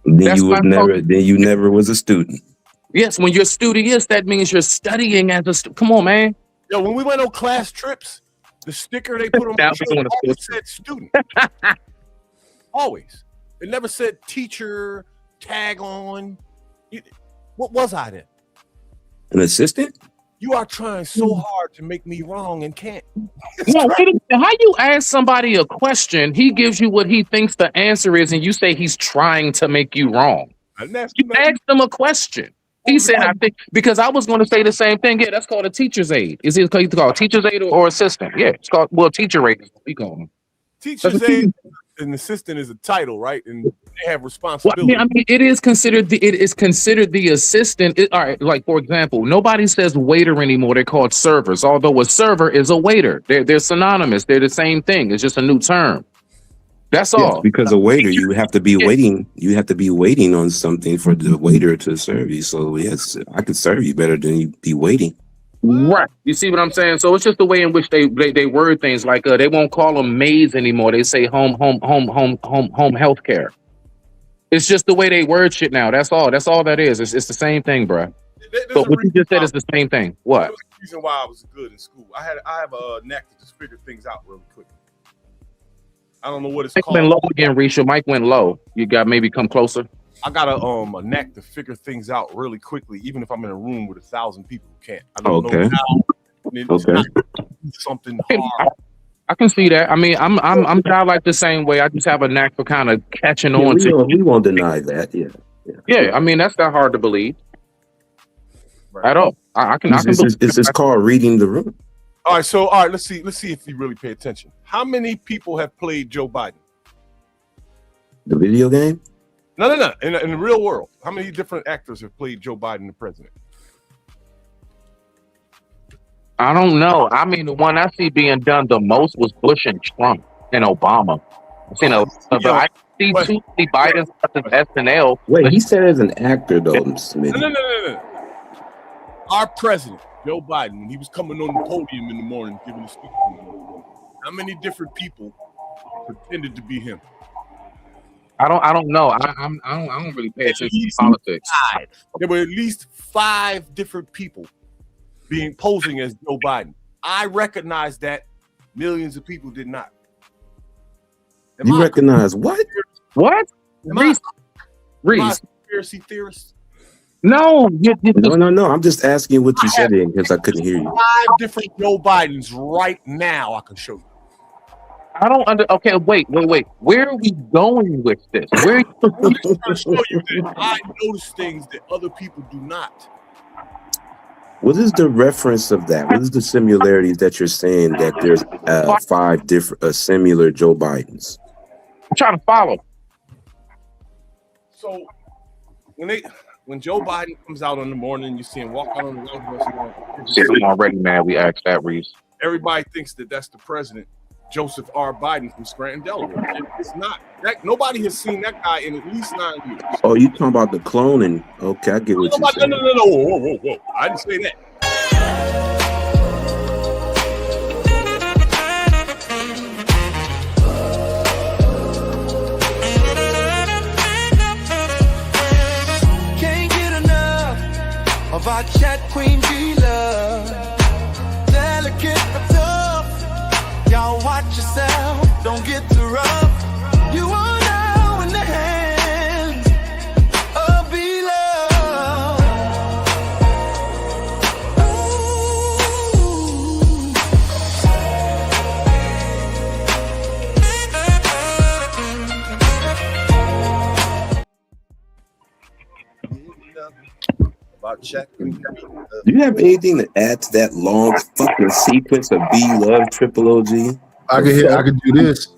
Then you never was a student. Yes, when you're studious, that means you're studying as a student. Come on, man. Yo, when we went on class trips, the sticker they put on the shirt always said student. Always. It never said teacher, tag on. What was I then? An assistant? You are trying so hard to make me wrong and can't. No, how you ask somebody a question, he gives you what he thinks the answer is, and you say he's trying to make you wrong. You asked him a question. He said, I think, because I was going to say the same thing. Yeah, that's called a teacher's aide. Is it called teacher's aide or assistant? Yeah, it's called, well, teacher aide is what we call them. Teacher's aide and assistant is a title, right? And they have responsibility. Well, I mean, it is considered the assistant. All right, like for example, nobody says waiter anymore. They're called servers. Although a server is a waiter. They're synonymous. They're the same thing. It's just a new term. That's all. Because a waiter, you have to be waiting. You have to be waiting on something for the waiter to serve you. So yes, I could serve you better than you be waiting. Right. You see what I'm saying? So it's just the way in which they word things. Like they won't call them maids anymore. They say home health care. It's just the way they word shit now. That's all. That's all that is. It's the same thing, bro. But what you just said is the same thing. What? There's a reason why I was good in school. I have a knack to just figure things out really quick. I don't know what it's Mike called. went low again, Risha. Mike went low. You got maybe come closer. I got a knack to figure things out really quickly, even if I'm in a room with 1,000 people who can't. I don't know how. It's not something hard. I can see that. I mean, I'm like the same way. I just have a knack for kind of catching on We won't deny that. Yeah. I mean, that's not hard to believe at all. I can. It's called reading the room. All right. Let's see if you really pay attention. How many people have played Joe Biden? The video game? No. In the real world, how many different actors have played Joe Biden, the president? I don't know. I mean, the one I see being done the most was Bush and Trump and Obama. I've seen I see too many Biden stuff as SNL. Wait, he said as an actor though. No. Our president, Joe Biden, when he was coming on the podium in the morning giving a speech, how many different people pretended to be him? I don't know. I don't really pay attention to politics. There were at least 5 different people posing as Joe Biden. I recognize that. Millions of people did not. You recognize what? What? Reese. Conspiracy theorist. No. No. I'm just asking what you said because I couldn't hear you. 5 different Joe Bidens right now. I can show you. I don't Okay, wait. Where are we going with this? Where? I'm just trying to show you that I notice things that other people do not. What is the reference of that? What is the similarities that you're saying that there's 5 different similar Joe Bidens? I'm trying to follow. So when Joe Biden comes out in the morning, you see him walk out on the road. I'm already mad. We asked that, Reese. Everybody thinks that that's the president, Joseph R. Biden from Scranton, Delaware. It's not. Nobody has seen that guy in at least 9 years. Oh, you talking about the cloning? Okay, I get what you're saying. No. Whoa. I didn't say that. Can't get enough of our chat queen B-Love. Delicate but tough. Y'all watch yourself, don't get too rough. You are now in the hands of B-Love. About chat queen. Do you have anything to add to that long fucking sequence of B-Love Triple OG? I can do this.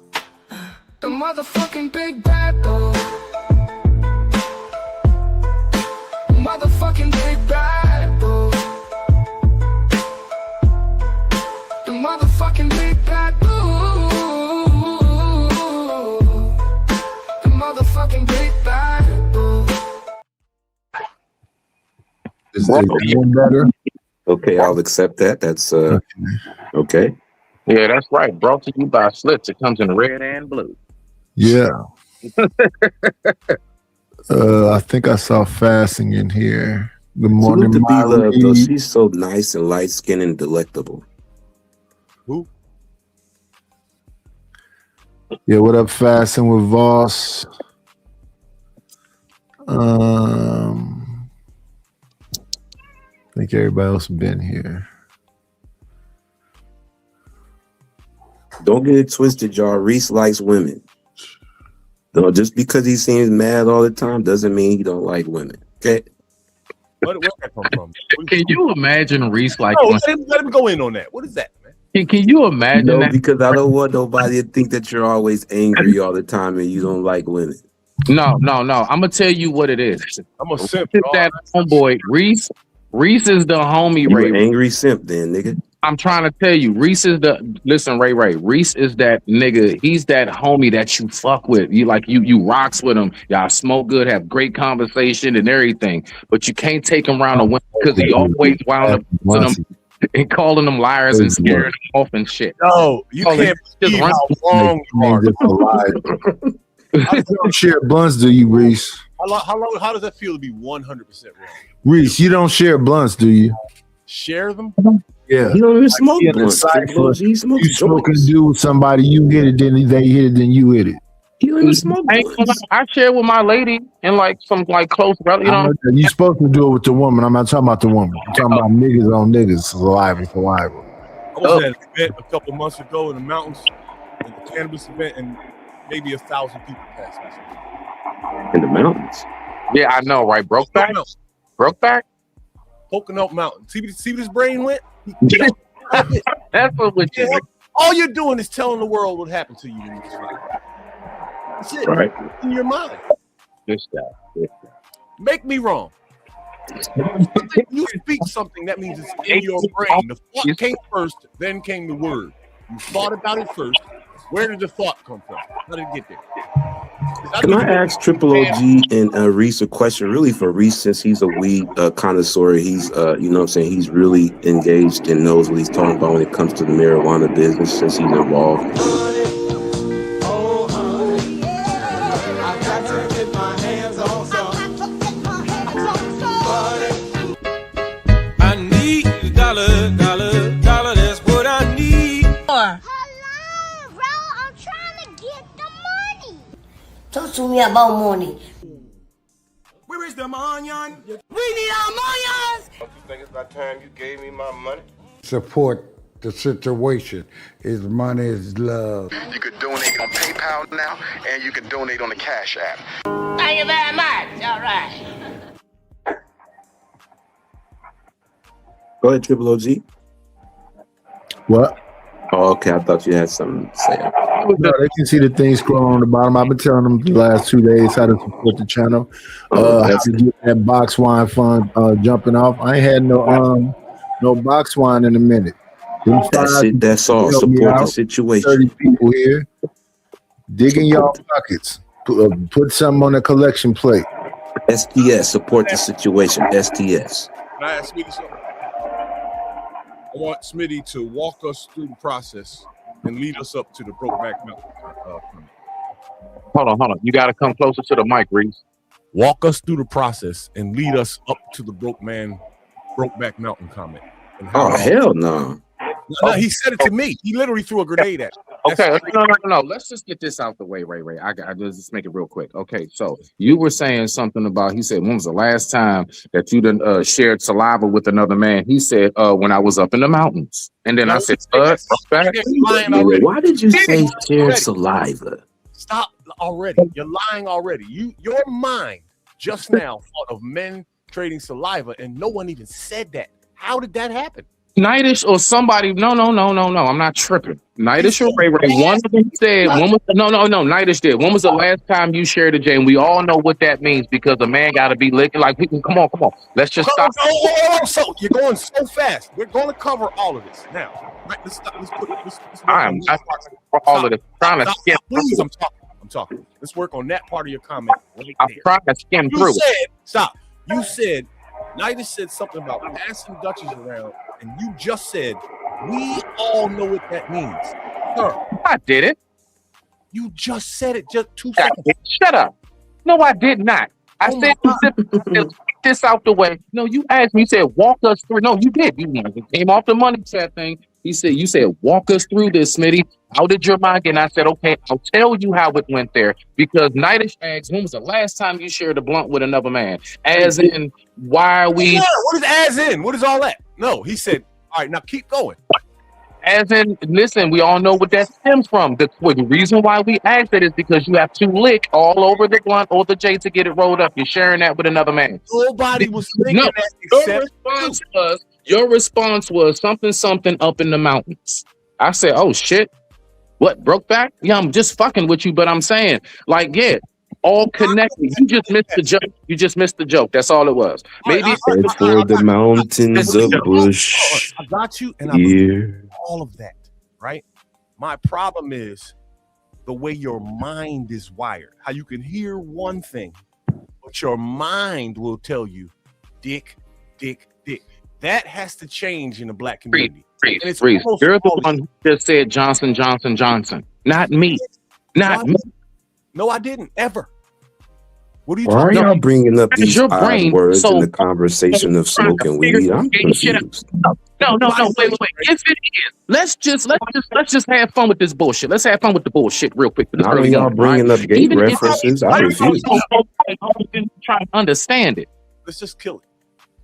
The motherfucking big bad boy. Motherfucking big bad boy. The motherfucking big bad boy. The motherfucking big bad boy. Is one better? Okay, I'll accept that. That's okay. Yeah, that's right. Brought to you by Slits. It comes in red and blue. Yeah. I think I saw Fasting in here. Good morning, Salute to my B-Love, though. Reed. She's so nice and light skinned and delectable. Who? Yeah, what up, Fasting with Voss? I think everybody else been here. Don't get it twisted, y'all. Reese likes women. No, just because he seems mad all the time doesn't mean he don't like women. Okay. Where that come from? Can you imagine Reese like? No, let him go in on that. What is that, man? Can you imagine No, that? because I don't want nobody to think that you're always angry all the time and you don't like women. No. I'm gonna tell you what it is. I'm a simp. It's that homeboy Reese. Reese is the homie. You Ray. an angry simp, then, nigga. I'm trying to tell you, Reese is listen, Ray. Reese is that nigga. He's that homie that you fuck with. You rocks with him. Y'all smoke good, have great conversation and everything. But you can't take him around the window because he always wound up to them and calling them liars and scaring them off and shit. No, you can't believe how wrong you are. You don't share blunts, do you, Reese? How does that feel to be 100% wrong? Reese, you don't share blunts, do you? Share them? Yeah. You don't even smoke blunts. You smoking do with somebody, you hit it, then they hit it, then you hit it. You don't even smoke blunts. I share with my lady and some close brother, you know. You're supposed to do it with the woman. I'm not talking about the woman. I'm talking about niggas on niggas. Saliva. I was at an event a couple months ago in the mountains, at the cannabis event, and maybe 1,000 people passed me. In the mountains? Yeah, I know, right? Brokeback? Pocono Mountain. See this brain went? That's what all you're doing is telling the world what happened to you when you was right. That's it. Right. In your mind. This guy. Make me wrong. You speak something, that means it's in your brain. The thought came first, then came the word. You thought about it first. Where did the thought come from? How did it get there? Can I ask Triple OG and Reese a question? Really for Reese, since he's a weed connoisseur, he's you know what I'm saying, he's really engaged and knows what he's talking about when it comes to the marijuana business since he's involved. I need a dollar, that's what I need. Hello, bro. I'm trying to get the money. Talk to me about money. Where is the money? We need our money. Don't you think it's about time you gave me my money? Support the situation. Is money is love. You could donate on PayPal now, and you can donate on the Cash App. Thank you very much. All right. Go ahead, Triple OG. What? Oh, okay. I thought you had something to say. No, they can see the thing scrolling on the bottom. I've been telling them the last 2 days how to support the channel. How to get that box wine fund jumping off. I ain't had no box wine in a minute. That's it. That's all. Support the situation. 30 people here. Dig in y'all pockets. Put something on the collection plate. STS. Support the situation. STS. Can I ask Smitty something? I want Smitty to walk us through the process and lead us up to the Brokeback Mountain. Hold on. You got to come closer to the mic, Reese. Walk us through the process and lead us up to the Brokeback Mountain comment. Oh, hell no. No, he said it to me. He literally threw a grenade at me. Okay, no. Let's just get this out the way, Ray. I just make it real quick. Okay, so you were saying something about, he said, when was the last time that you done shared saliva with another man? He said, when I was up in the mountains. And then I said, why did you say share saliva? Stop already. You're lying already. Your mind just now thought of men trading saliva, and no one even said that. How did that happen? Nightish or somebody, no, I'm not tripping. Nightish or Ray. One of them said, Nightish did. When was the last time you shared a J? And we all know what that means because a man got to be licking. Like, come on. Let's just stop. So you're going so fast. We're going to cover all of this now. Right, let's stop. I'm all of this. Trying to skim. Please, I'm talking. Let's work on that part of your comment. Right I'm trying to skim through. Stop. You said, Nightish said something about passing Dutchies around, and you just said, we all know what that means. Sir, I did it. You just said it just 2 seconds. Shut up. No, I did not. I said, get this out the way. No, you asked me, you said, walk us through. No, you did. You came off the money chat thing. He said, you said, walk us through this, Smitty. How did your mind get? And I said, okay, I'll tell you how it went there. Because Nightish asked, when was the last time you shared a blunt with another man? As in, why are we... Yeah, what is as in? What is all that? No, he said, all right, now keep going. As in, listen, we all know what that stems from. The reason why we asked it is because you have to lick all over the blunt or the J to get it rolled up. You're sharing that with another man. Nobody was thinking that except your response was something up in the mountains. I said, oh shit. What, broke back? Yeah, I'm just fucking with you, but I'm saying, like, yeah, all connected. You just missed the joke. You just missed the joke. That's all it was. Maybe it's for the mountains of Bush. I got you, and I believe all of that, right? My problem is the way your mind is wired. How you can hear one thing, but your mind will tell you, dick, dick, dick. That has to change in the black community. Reese, you're the one who just said Johnson, not me. Not me. No, I didn't ever. What are you Why talking are about? y'all bringing up these your odd brain words so in the conversation of smoking weed? I'm confused. No, wait. If it is, let's just have fun with this bullshit. Let's have fun with the bullshit real quick. Not when y'all bringing up gay references. I refuse. Trying to understand it. Let's just kill it.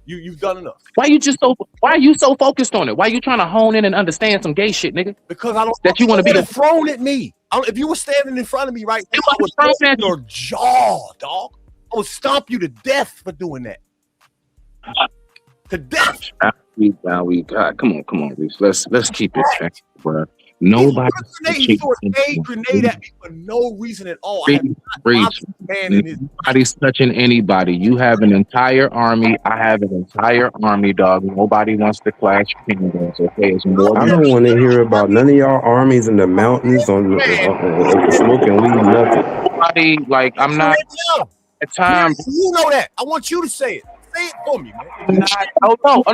You've done enough. Why are you so focused on it? Why are you trying to hone in and understand some gay shit, nigga? Because I don't that you want to be thrown at me. If you were standing in front of me right now, I would throw your jaw, dog. I would stomp you to death for doing that. To death. Come on, Reese. Let's keep it check, bro. Nobody. He threw a grenade at me for no reason at all. Nobody's touching anybody. You have an entire army. I have an entire army, dog. Nobody wants to clash kingdoms. Okay, it's more. I don't want to hear about none of y'all armies in the mountains on smoking weed. Nothing. Nobody, like, I'm not. At times, you know that. I want you to say it. Say it for me, man.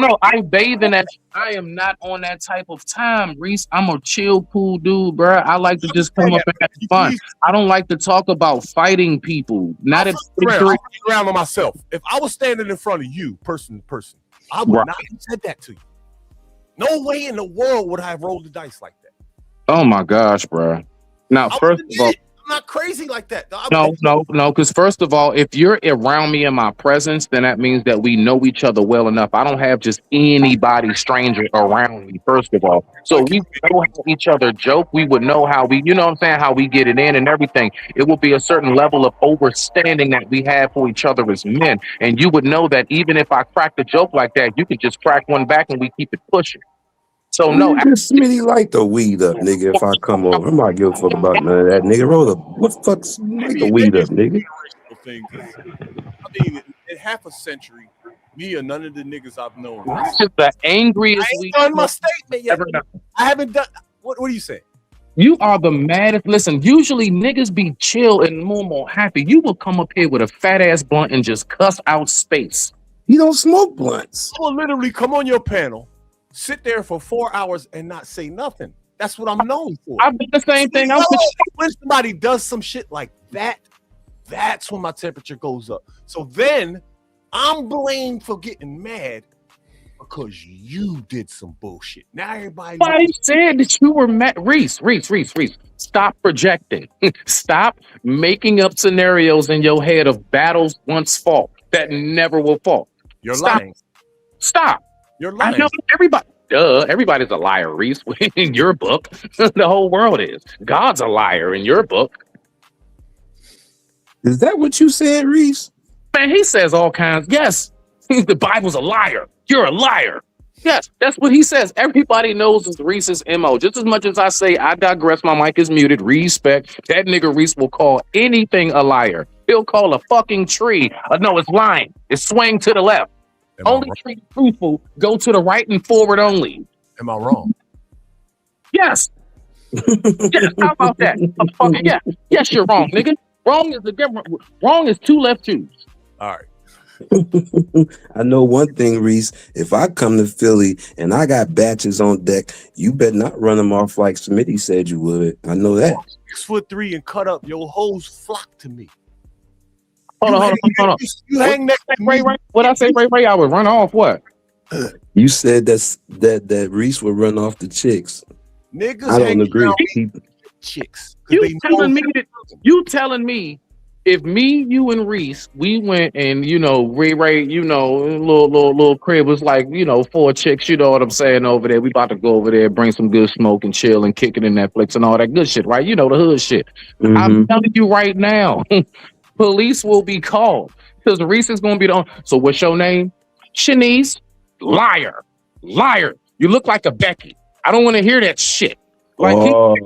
No. I bathe in that. I am not on that type of time, Reese. I'm a chill, cool dude, bro. I like to just come up and have fun. I don't like to talk about fighting people. Not at around on myself. If I was standing in front of you, person to person, I would not have said that to you. No way in the world would I have rolled the dice like that. Oh my gosh, bro. Now, first of all, I'm not crazy like that. No. Because first of all, if you're around me in my presence, then that means that we know each other well enough. I don't have just anybody stranger around me, first of all. So we know how each other joke. We would know how we, you know what I'm saying, how we get it in and everything. It will be a certain level of understanding that we have for each other as men. And you would know that even if I cracked a joke like that, you could just crack one back and we keep it pushing. So no, Smitty like the weed up, nigga. If I come over, I'm not give a fuck about none of that, nigga. Roll up. What the fuck's like the weed up, nigga? I mean, in half a century, me or none of the niggas I've known. That's just the angriest. I ain't done my statement yet. I haven't done. What do you say? You are the maddest. Listen, usually niggas be chill and more happy. You will come up here with a fat ass blunt and just cuss out space. You don't smoke blunts. I will literally come on your panel, sit there for 4 hours and not say nothing. That's what I'm known for. I do the same thing. When somebody does some shit like that, that's when my temperature goes up. So then I'm blamed for getting mad because you did some bullshit. Now everybody. I said that you were mad. Reese. Stop projecting. Stop making up scenarios in your head of battles once fought that never will fall. You're lying. Stop. You're lying. I know everybody's a liar, Reese. In your book, the whole world is. God's a liar in your book. Is that what you said, Reese? Man, he says all kinds. Yes, the Bible's a liar. You're a liar. Yes, that's what he says. Everybody knows it's Reese's MO. Just as much as I say I digress, my mic is muted. Respect. That nigga Reese will call anything a liar. He'll call a fucking tree. No, it's lying. It's swaying to the left. Only tree truthful, go to the right and forward only. Am I wrong? Yes. Yes, how about that? Yeah. Yes, you're wrong, nigga. Wrong is two left shoes. All right. I know one thing, Reese. If I come to Philly and I got batches on deck, you better not run them off like Smitty said you would. I know that. 6'3" and cut up, your hoes flock to me. Hold on. You hang next to Ray. What I say, Ray? I would run off what? You said that Reese would run off the chicks. Niggas I don't hang agree. around He- chicks. 'cause You they telling know- me that? You telling me if me, you, and Reese, we went and Ray, little crib was like 4 chicks. You know what I'm saying over there? We about to go over there, bring some good smoke and chill and kick it in Netflix and all that good shit, right? You know the hood shit. I'm telling you right now, police will be called because Reese is gonna be the. So what's your name? Shanice. Liar. You look like a Becky. I don't want to hear that shit. Like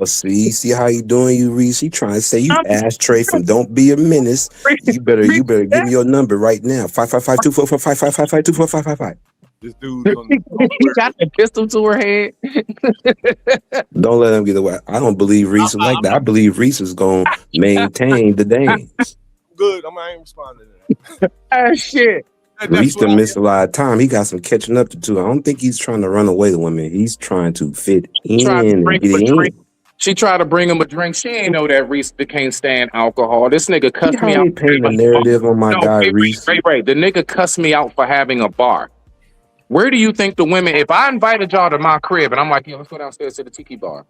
see how he doing, you Reese? He trying to say you ashtray from Don't Be a Menace. You better give me your number right now. 555-244-555-245-555. This dude he got the pistol to her head. Don't let him get away. I don't believe Reese is like that. I believe Reese is gonna maintain the dance. Good. I ain't responding to that. Shit. Reese done missed a lot of time. He got some catching up to do. I don't think he's trying to run away to women. He's trying to fit in and get in. She tried to bring him a drink. She ain't know that Reese can't stand alcohol. This nigga cussed me out. Painting a narrative on my guy Reese. Right. The nigga cussed me out for having a bar. Where do you think the women? If I invited y'all to my crib and I'm like, let's go downstairs to the tiki bar.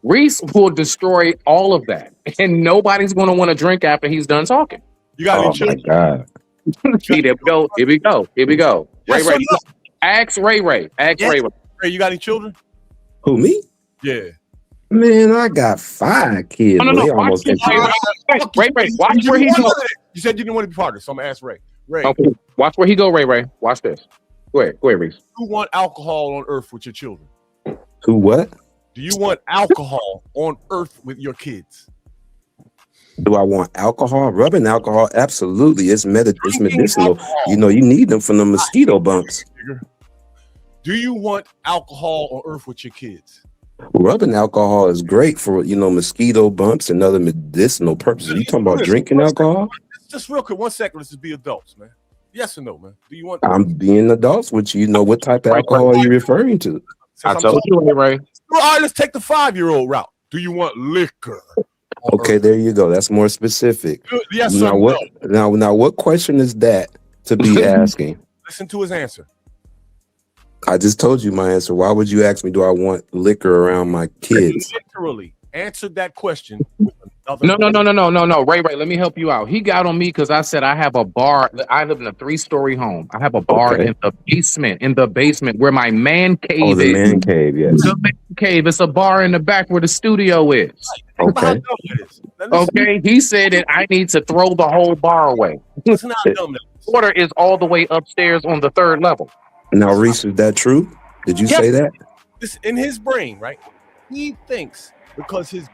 Reese will destroy all of that, and nobody's gonna want to drink after he's done talking. You got any children? Oh my God. Here we go. Yes, Ray. Ask Ray. Ray, you got any children? Who, me? Yeah. Man, I got 5 kids. No. They almost Ray, watch where he goes. You said you didn't want to be part of it, so I'm gonna ask Ray. Okay, watch where he go, Ray. Watch this. Go ahead, Reese. Who want alcohol on earth with your children? Who what? Do you want alcohol on earth with your kids? Do I want alcohol? Rubbing alcohol? Absolutely. It's medicinal. Alcohol. You need them from the mosquito bumps. Do you want alcohol on earth with your kids? Rubbing alcohol is great for, mosquito bumps and other medicinal purposes. You talking about drinking alcohol? Just real quick, 1 second. Let's just be adults, man. Yes or no, man? Do you want? I'm being adults with you. What type of alcohol are you referring to? I told you, Ray. All right, let's take the 5-year-old route. Do you want liquor? Okay, there you go. That's more specific. Yes now, or no? Now, what question is that to be asking? Listen to his answer. I just told you my answer. Why would you ask me, do I want liquor around my kids? Literally answered that question. No. Ray, let me help you out. He got on me because I said I have a bar. I live in a 3-story home. I have a bar in the basement where my man cave is. Oh, the man cave, yes. The man cave. It's a bar in the back where the studio is. Okay. Okay. He said that I need to throw the whole bar away. It's not dumb. The water is all the way upstairs on the 3rd level. Now, Reese, is that true? Did you say that? This in his brain, right? He thinks because his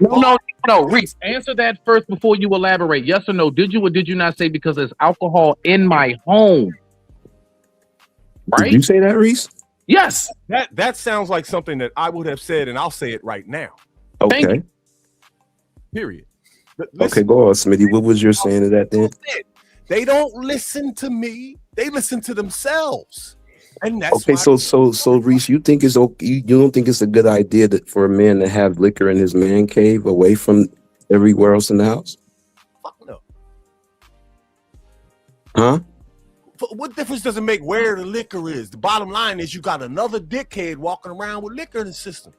no, Reese, answer that first before you elaborate. Yes or no? Did you or did you not say because there's alcohol in my home? Right? Did you say that, Reese? Yes. That sounds like something that I would have said, and I'll say it right now. Okay. Period. Okay, go on, Smitty. What was your saying to that then? They don't listen to me. They listen to themselves. And that's okay. So Reese, you think it's okay? You don't think it's a good idea for a man to have liquor in his man cave away from everywhere else in the house? Fuck no. Huh? What difference does it make where the liquor is? The bottom line is you got another dickhead walking around with liquor in the system.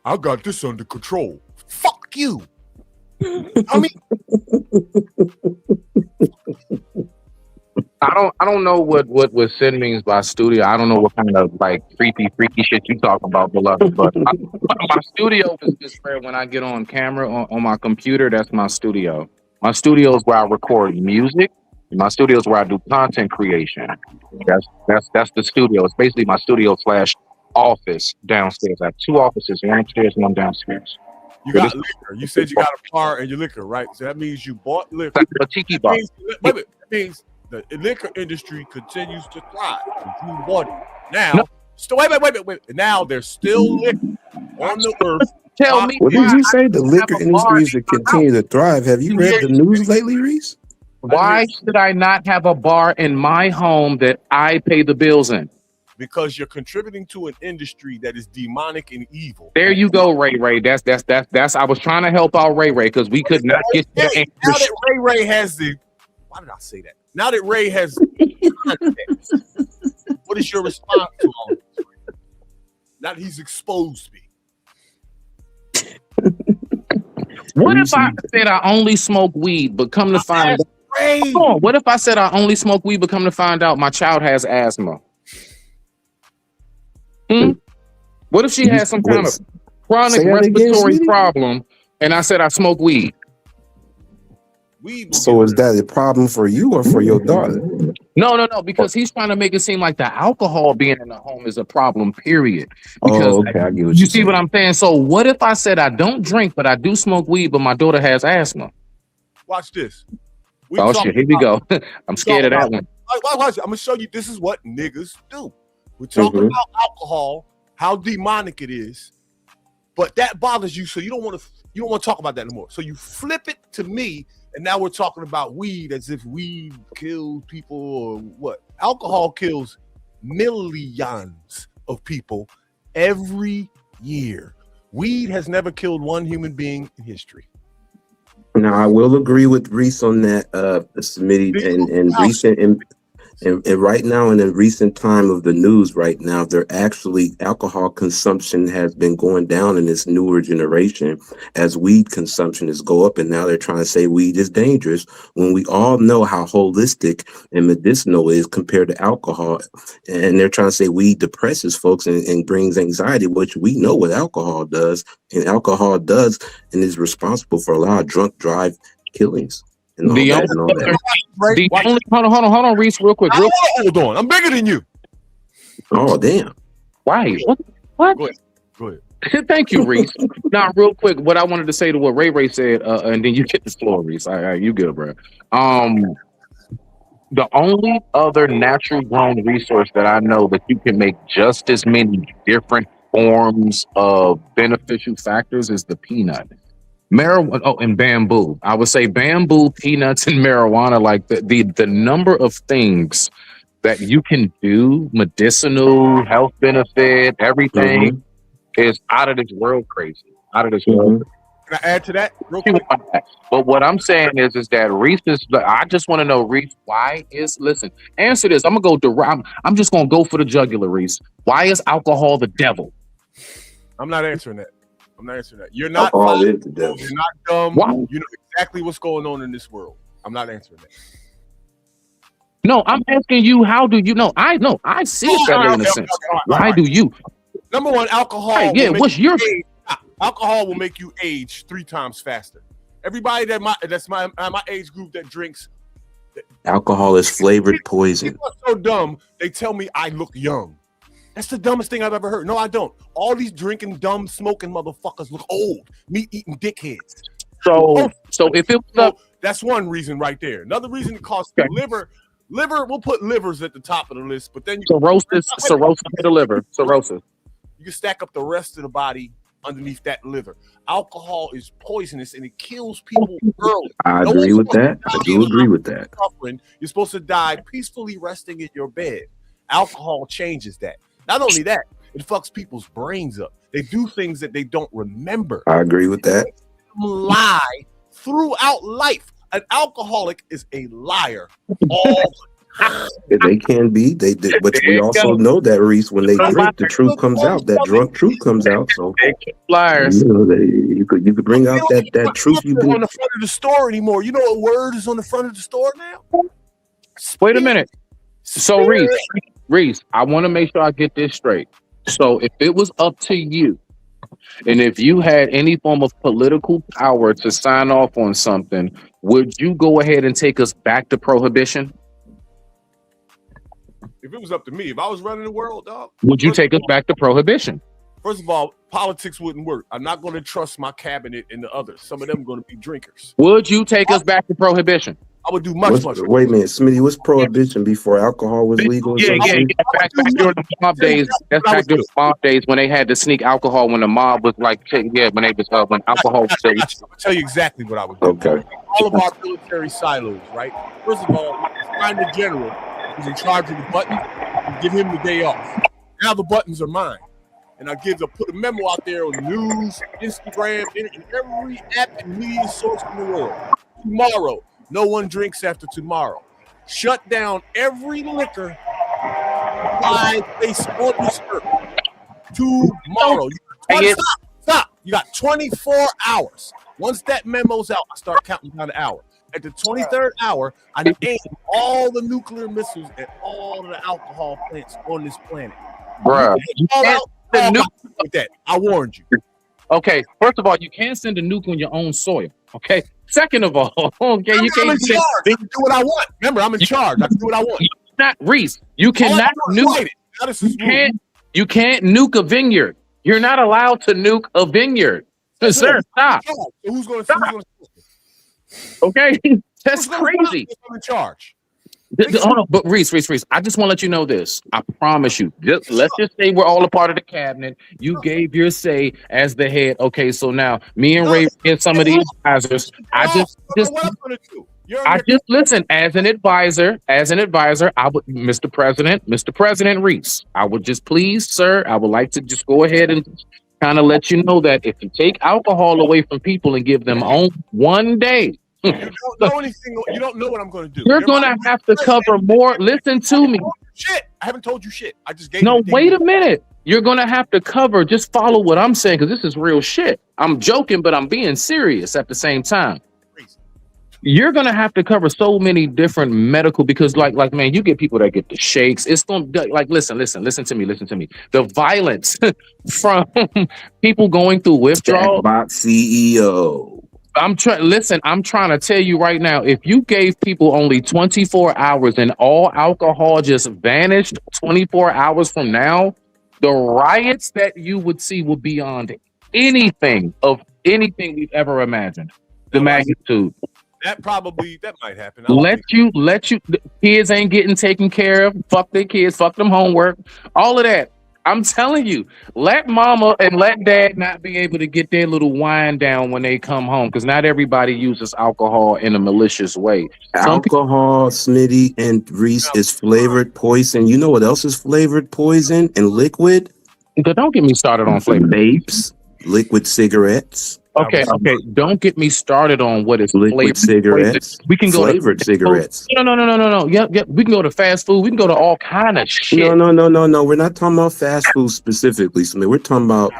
I got this under control. Fuck you. I mean, I don't know what sin means by studio. I don't know what kind of like freaky shit you talk about, beloved. But my studio is where when I get on camera on my computer, that's my studio. My studio is where I record music. My studio is where I do content creation. That's the studio. It's basically my studio / office downstairs. I have 2 offices, one upstairs and one downstairs. You got liquor. You said you got a bar and your liquor, right? So that means you bought liquor. A tiki bar. That means the liquor industry continues to thrive. You bought it. Now, wait. Now there's still liquor on the earth. Tell me. What did you say? The liquor industry is to continue to thrive. Have you read the news lately, Reese? Why should I not have a bar in my home that I pay the bills in? Because you're contributing to an industry that is demonic and evil. There you go, Ray. That's. I was trying to help out Ray because we could not get the now that Ray has the. Why did I say that? Now that Ray has context, what is your response to all this? Now that he's exposed me. What if I said I only smoke weed, but come to find out? Hold on. What if I said I only smoke weed, but come to find out my child has asthma? What if she has some kind of chronic respiratory problem, and I said I smoke weed? So is that a problem for you or for your daughter? No, because he's trying to make it seem like the alcohol being in the home is a problem, period. Because okay, I get what you see what I'm saying? So what if I said I don't drink, but I do smoke weed, but my daughter has asthma? Watch this. Oh shit, here we go. I'm scared of that one. Watch it. I'm gonna show you this is what niggas do. We're talking about alcohol, how demonic it is, but that bothers you, so you don't want to talk about that anymore. So you flip it to me. And now we're talking about weed as if weed kills people or what? Alcohol kills millions of people every year. Weed has never killed one human being in history. Now, I will agree with Reese on that, Smitty, and recent and right now in the recent time of the news right now, they're actually alcohol consumption has been going down in this newer generation as weed consumption is go up. And now they're trying to say weed is dangerous when we all know how holistic and medicinal it is compared to alcohol. And they're trying to say weed depresses folks and brings anxiety, which we know what alcohol does. And alcohol does and is responsible for a lot of drunk drive killings. Hold on, Reese, real quick. Hold on, I'm bigger than you. Oh, damn. Why? What? Go ahead. Thank you, Reese. Now, real quick, what I wanted to say to what Ray said, and then you get the floor, Reese. All right, you good, bro. The only other natural grown resource that I know that you can make just as many different forms of beneficial factors is the peanut. Marijuana and bamboo. I would say bamboo, peanuts, and marijuana. Like the number of things that you can do, medicinal, health benefit, everything is out of this world crazy. Out of this world. Can I add to that real quick? But what I'm saying is that Reese is. I just want to know, Reese, why is? Listen, answer this. I'm gonna go direct. I'm just gonna go for the jugular, Reese. Why is alcohol the devil? I'm not answering that. You're not is the devil. You're not dumb. Why? You know exactly what's going on in this world. I'm not answering that. No, I'm asking you, how do you know? I know. I see it that way in a sense. Why do you? Number one, alcohol. Right, yeah, what's your... Alcohol will make you age 3 times faster. Everybody that's my age group that drinks. Alcohol is flavored poison. People are so dumb, they tell me I look young. That's the dumbest thing I've ever heard. No, I don't. All these drinking, dumb, smoking motherfuckers look old. Meat-eating dickheads. So if it was that's one reason right there. Another reason it costs the liver. We'll put livers at the top of the list, but then cirrhosis to the liver. Cirrhosis. You can stack up the rest of the body underneath that liver. Alcohol is poisonous and it kills people early. I agree with that. I do agree with that. You're supposed to die peacefully resting in your bed. Alcohol changes that. Not only that, it fucks people's brains up. They do things that they don't remember. I agree with that. Lie throughout life. An alcoholic is a liar all the time. They can be. But we also know that, Reese, when they drink, the truth comes out. That drunk truth comes out. So liars. You know, you could bring out that truth. You on the front of the store anymore. You know what word is on the front of the store now? Wait a minute. So Reese, I want to make sure I get this straight. So if it was up to you, and if you had any form of political power to sign off on something, would you go ahead and take us back to prohibition? If it was up to me, if I was running the world, dog, would you take us back to prohibition? First of all, politics wouldn't work. I'm not going to trust my cabinet and the others. Some of them are going to be drinkers. Would you take us back to prohibition? I would do much. Wait a minute, Smitty, what's prohibition before alcohol was legal? Yeah. Back during the mob days. That's back during the mob days when they had to sneak alcohol when the mob was like, when alcohol was still. I'll tell you exactly what I would do. Okay. All of our military silos, right? First of all, find the general who's in charge of the button and give him the day off. Now the buttons are mine. And I put a memo out there on the news, Instagram, and every app and media source in the world. Tomorrow, no one drinks after tomorrow. shut down every liquor by place on this earth tomorrow. Stop. You got 24 hours. Once that memo's out, I start counting down the hour. At the 23rd hour, I aim all the nuclear missiles at all of the alcohol plants on this planet. Bruh, with that. I warned you. Okay, first of all, you can't send a nuke on your own soil. Okay. Second of all, okay, you can't I'm in charge. I can do what I want. Remember, I'm in charge. I can do what I want. Reese, you cannot nuke. You can't nuke a vineyard. You're not allowed to nuke a vineyard. Sir, stop. So who's going to Okay, that's crazy. I'm in charge. Hold on, but Reese, I just want to let you know this. I promise you. Let's just say we're all a part of the cabinet. You gave your say as the head. Okay, so now me and Ray get some of these advisors. I just listen as an advisor. I would, Mr. President Reese. I would just please, sir. I would like to just go ahead and kind of let you know that if you take alcohol away from people and give them on one day. You don't know anything. You don't know what I'm going to do. You're going to have to cover more. Listen to me. Shit. I haven't told you shit. I just gave No, wait a minute. You're going to have to cover. Just follow what I'm saying because this is real shit. I'm joking, but I'm being serious at the same time. You're going to have to cover so many different medical because like, man, you get people that get the shakes. It's going to like, listen to me. The violence from people going through withdrawal. Box CEO. I'm trying to tell you right now, if you gave people only 24 hours and all alcohol just vanished 24 hours from now, the riots that you would see will be beyond anything we've ever imagined. The magnitude. That might happen. Let you the kids ain't getting taken care of. Fuck their kids, fuck them homework, all of that. I'm telling you, let mama and let dad not be able to get their little wine down when they come home because not everybody uses alcohol in a malicious way. Alcohol, Smitty, and Reese is flavored poison. You know what else is flavored poison and liquid? Don't get me started on flavor. Vapes, liquid cigarettes. Okay. Don't get me started on what is liquid cigarettes. We can go flavored cigarettes. No. Yep. We can go to fast food. We can go to all kind of shit. No. We're not talking about fast food specifically. We're talking about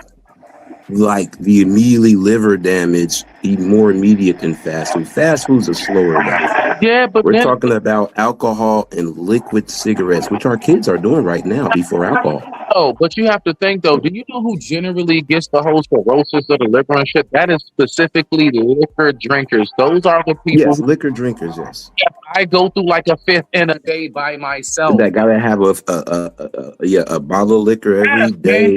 like the immediately liver damage, more immediate than fast food. Fast food's a slower death. Yeah, but we're talking about alcohol and liquid cigarettes, which our kids are doing right now before alcohol. Oh, but you have to think though. Do you know who generally gets the whole cirrhosis of the liver and shit? That is specifically liquor drinkers. Those are the people. Yes, liquor drinkers. Yes. I go through like a fifth in a day by myself. That gotta have a bottle of liquor every day.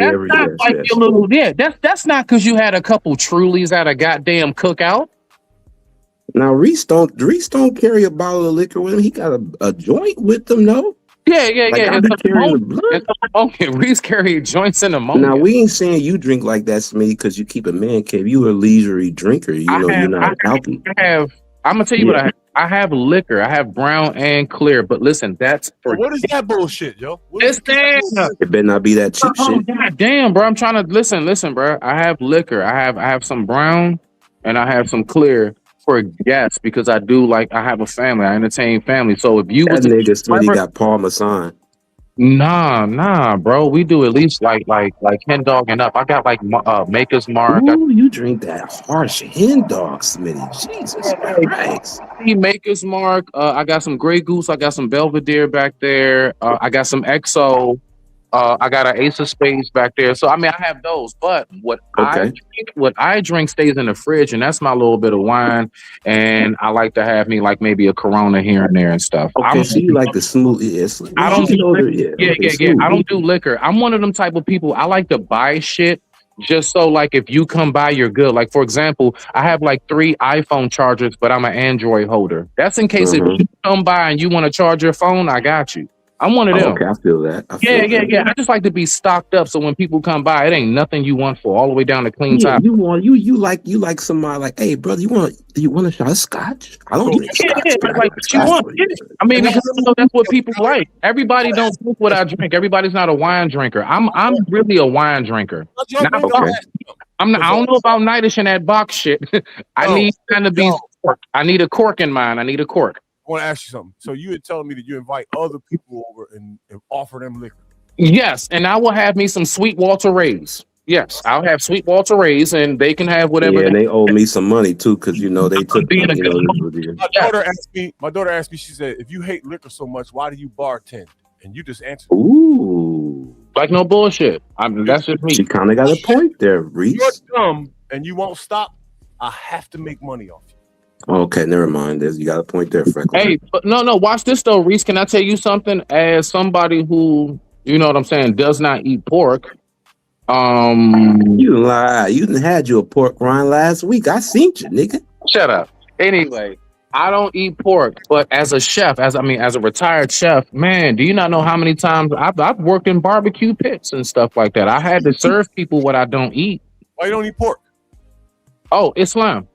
That's not because you had a couple Trulies at a goddamn cookout. Now Reese don't carry a bottle of liquor with him. He got a joint with him, no? Yeah. Reese carry joints in the moment. Now we ain't saying you drink like that, Smitty, because you keep a man cave. You a leisurely drinker. You're not healthy. I'm gonna tell you what I have. I have liquor. I have brown and clear. But listen, that's for what is that bullshit, yo? It better not be that cheap shit. God damn, bro. I'm trying to listen, bro. I have liquor. I have some brown and I have some clear. For guests because I have a family. I entertain family. So if you was nigga Smitty got Paul Masson. Nah, bro. We do at least like hen dog and up. I got like Maker's Mark. Ooh, you drink that harsh hen dog, Smitty. Jesus Christ. Maker's Mark. I got some Grey Goose. I got some Belvedere back there. I got some XO. I got an Ace of Spades back there. So, I mean, I have those. But what I drink stays in the fridge, and that's my little bit of wine. And I like to have me like maybe a Corona here and there and stuff. Okay, so you like the smooth. Yes. I don't I don't do liquor. I'm one of them type of people. I like to buy shit just so like if you come by, you're good. Like, for example, I have like 3 iPhone chargers, but I'm an Android holder. That's in case if you come by and you want to charge your phone, I got you. I'm one of them. Okay, I feel that. Yeah. I just like to be stocked up so when people come by, it ain't nothing you want for all the way down to clean top. You like somebody like, hey, brother, do you want a shot of scotch? I don't drink scotch. Like what you want. I mean, because that's what people like. Everybody don't drink what I drink. Everybody's not a wine drinker. I'm really a wine drinker. I don't know about nightish and that box shit. I need kind of be. I need a cork in mine. I need a cork. want to ask you something. So you were telling me that you invite other people over and offer them liquor. Yes, and I will have me some Sweet Walter Rays. Yes, I'll have Sweet Walter Rays, and they can have whatever. Yeah, and they owe me some money too, because they took My daughter asked me. She said, "If you hate liquor so much, why do you bartend?" And you just answered. Ooh, like no bullshit. That's just me. She kind of got a point there, Reese. You're dumb, and you won't stop. I have to make money off you. Okay, never mind. You got a point there, Freckles. Hey, but no. Watch this though, Reese. Can I tell you something? As somebody who, you know what I'm saying, does not eat pork. You lie. You done had you a pork rind last week. I seen you, nigga. Shut up. Anyway, I don't eat pork, but as a chef, as a retired chef, man, do you not know how many times I've worked in barbecue pits and stuff like that? I had to serve people what I don't eat. Why you don't eat pork? Oh, Islam.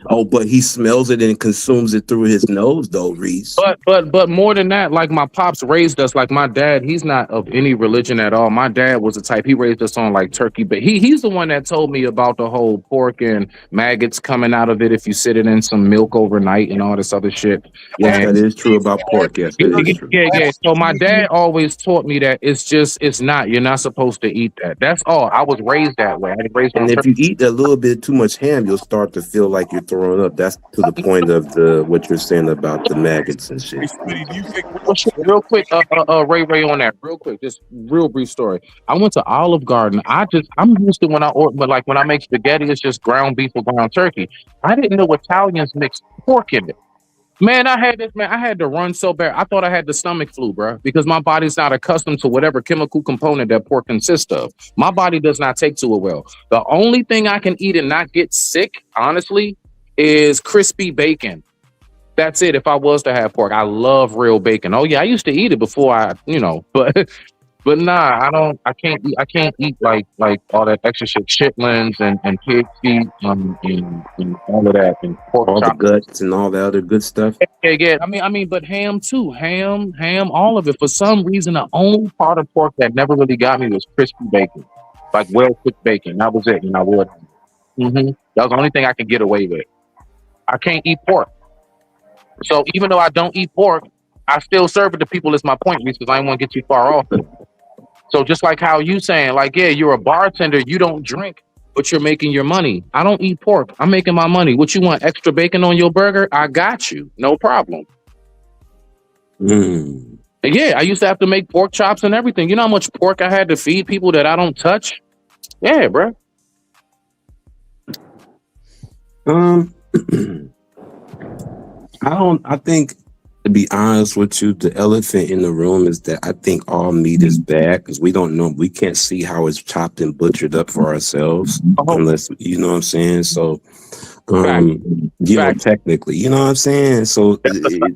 Oh, but he smells it and consumes it through his nose, though, Reese. But more than that, like my pops raised us. Like my dad, he's not of any religion at all. My dad was the type, he raised us on like turkey, but he's the one that told me about the whole pork and maggots coming out of it if you sit it in some milk overnight and all this other shit. Yes, that is true about pork. Yes, that is true. Yeah. So my dad always taught me that it's not. You're not supposed to eat that. That's all. I was raised that way. I was raised and if you eat a little bit too much ham, you'll start to feel like you're throwing up. That's to the point of what you're saying about the maggots and shit. Real quick, Ray on that. Real quick, just real brief story. I went to Olive Garden. I'm used to when I order, but like when I make spaghetti, it's just ground beef or ground turkey. I didn't know Italians mix pork in it. Man, I had to run so bad. I thought I had the stomach flu, bro, because my body's not accustomed to whatever chemical component that pork consists of. My body does not take to it well. The only thing I can eat and not get sick, honestly, is crispy bacon. That's it. If I was to have pork, I love real bacon. Oh yeah, I used to eat it before but nah, I can't eat like all that extra shit, chitlins and pig feet and all of that and pork all chops. The guts and all the other good stuff. Yeah. I mean, but ham too. Ham, all of it. For some reason, the only part of pork that never really got me was crispy bacon, like well cooked bacon. That was it, and I would. That was the only thing I could get away with. I can't eat pork. So even though I don't eat pork, I still serve it to people. Is my point, because I don't want to get too far off it. So just like how you saying, like, yeah, you're a bartender, you don't drink, but you're making your money. I don't eat pork. I'm making my money. What you want, extra bacon on your burger? I got you. No problem. Yeah, I used to have to make pork chops and everything. You know how much pork I had to feed people that I don't touch? Yeah, bro. I think, to be honest with you, the elephant in the room is that I think all meat is bad because we don't know. We can't see how it's chopped and butchered up for ourselves unless, you know what I'm saying? So, technically, you know what I'm saying? So,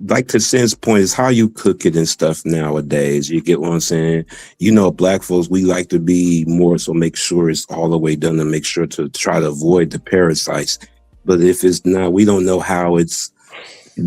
like to Sin's point is how you cook it and stuff nowadays. You get what I'm saying? You know, black folks, we like to be more so make sure it's all the way done and make sure to try to avoid the parasites. But if it's not, we don't know how it's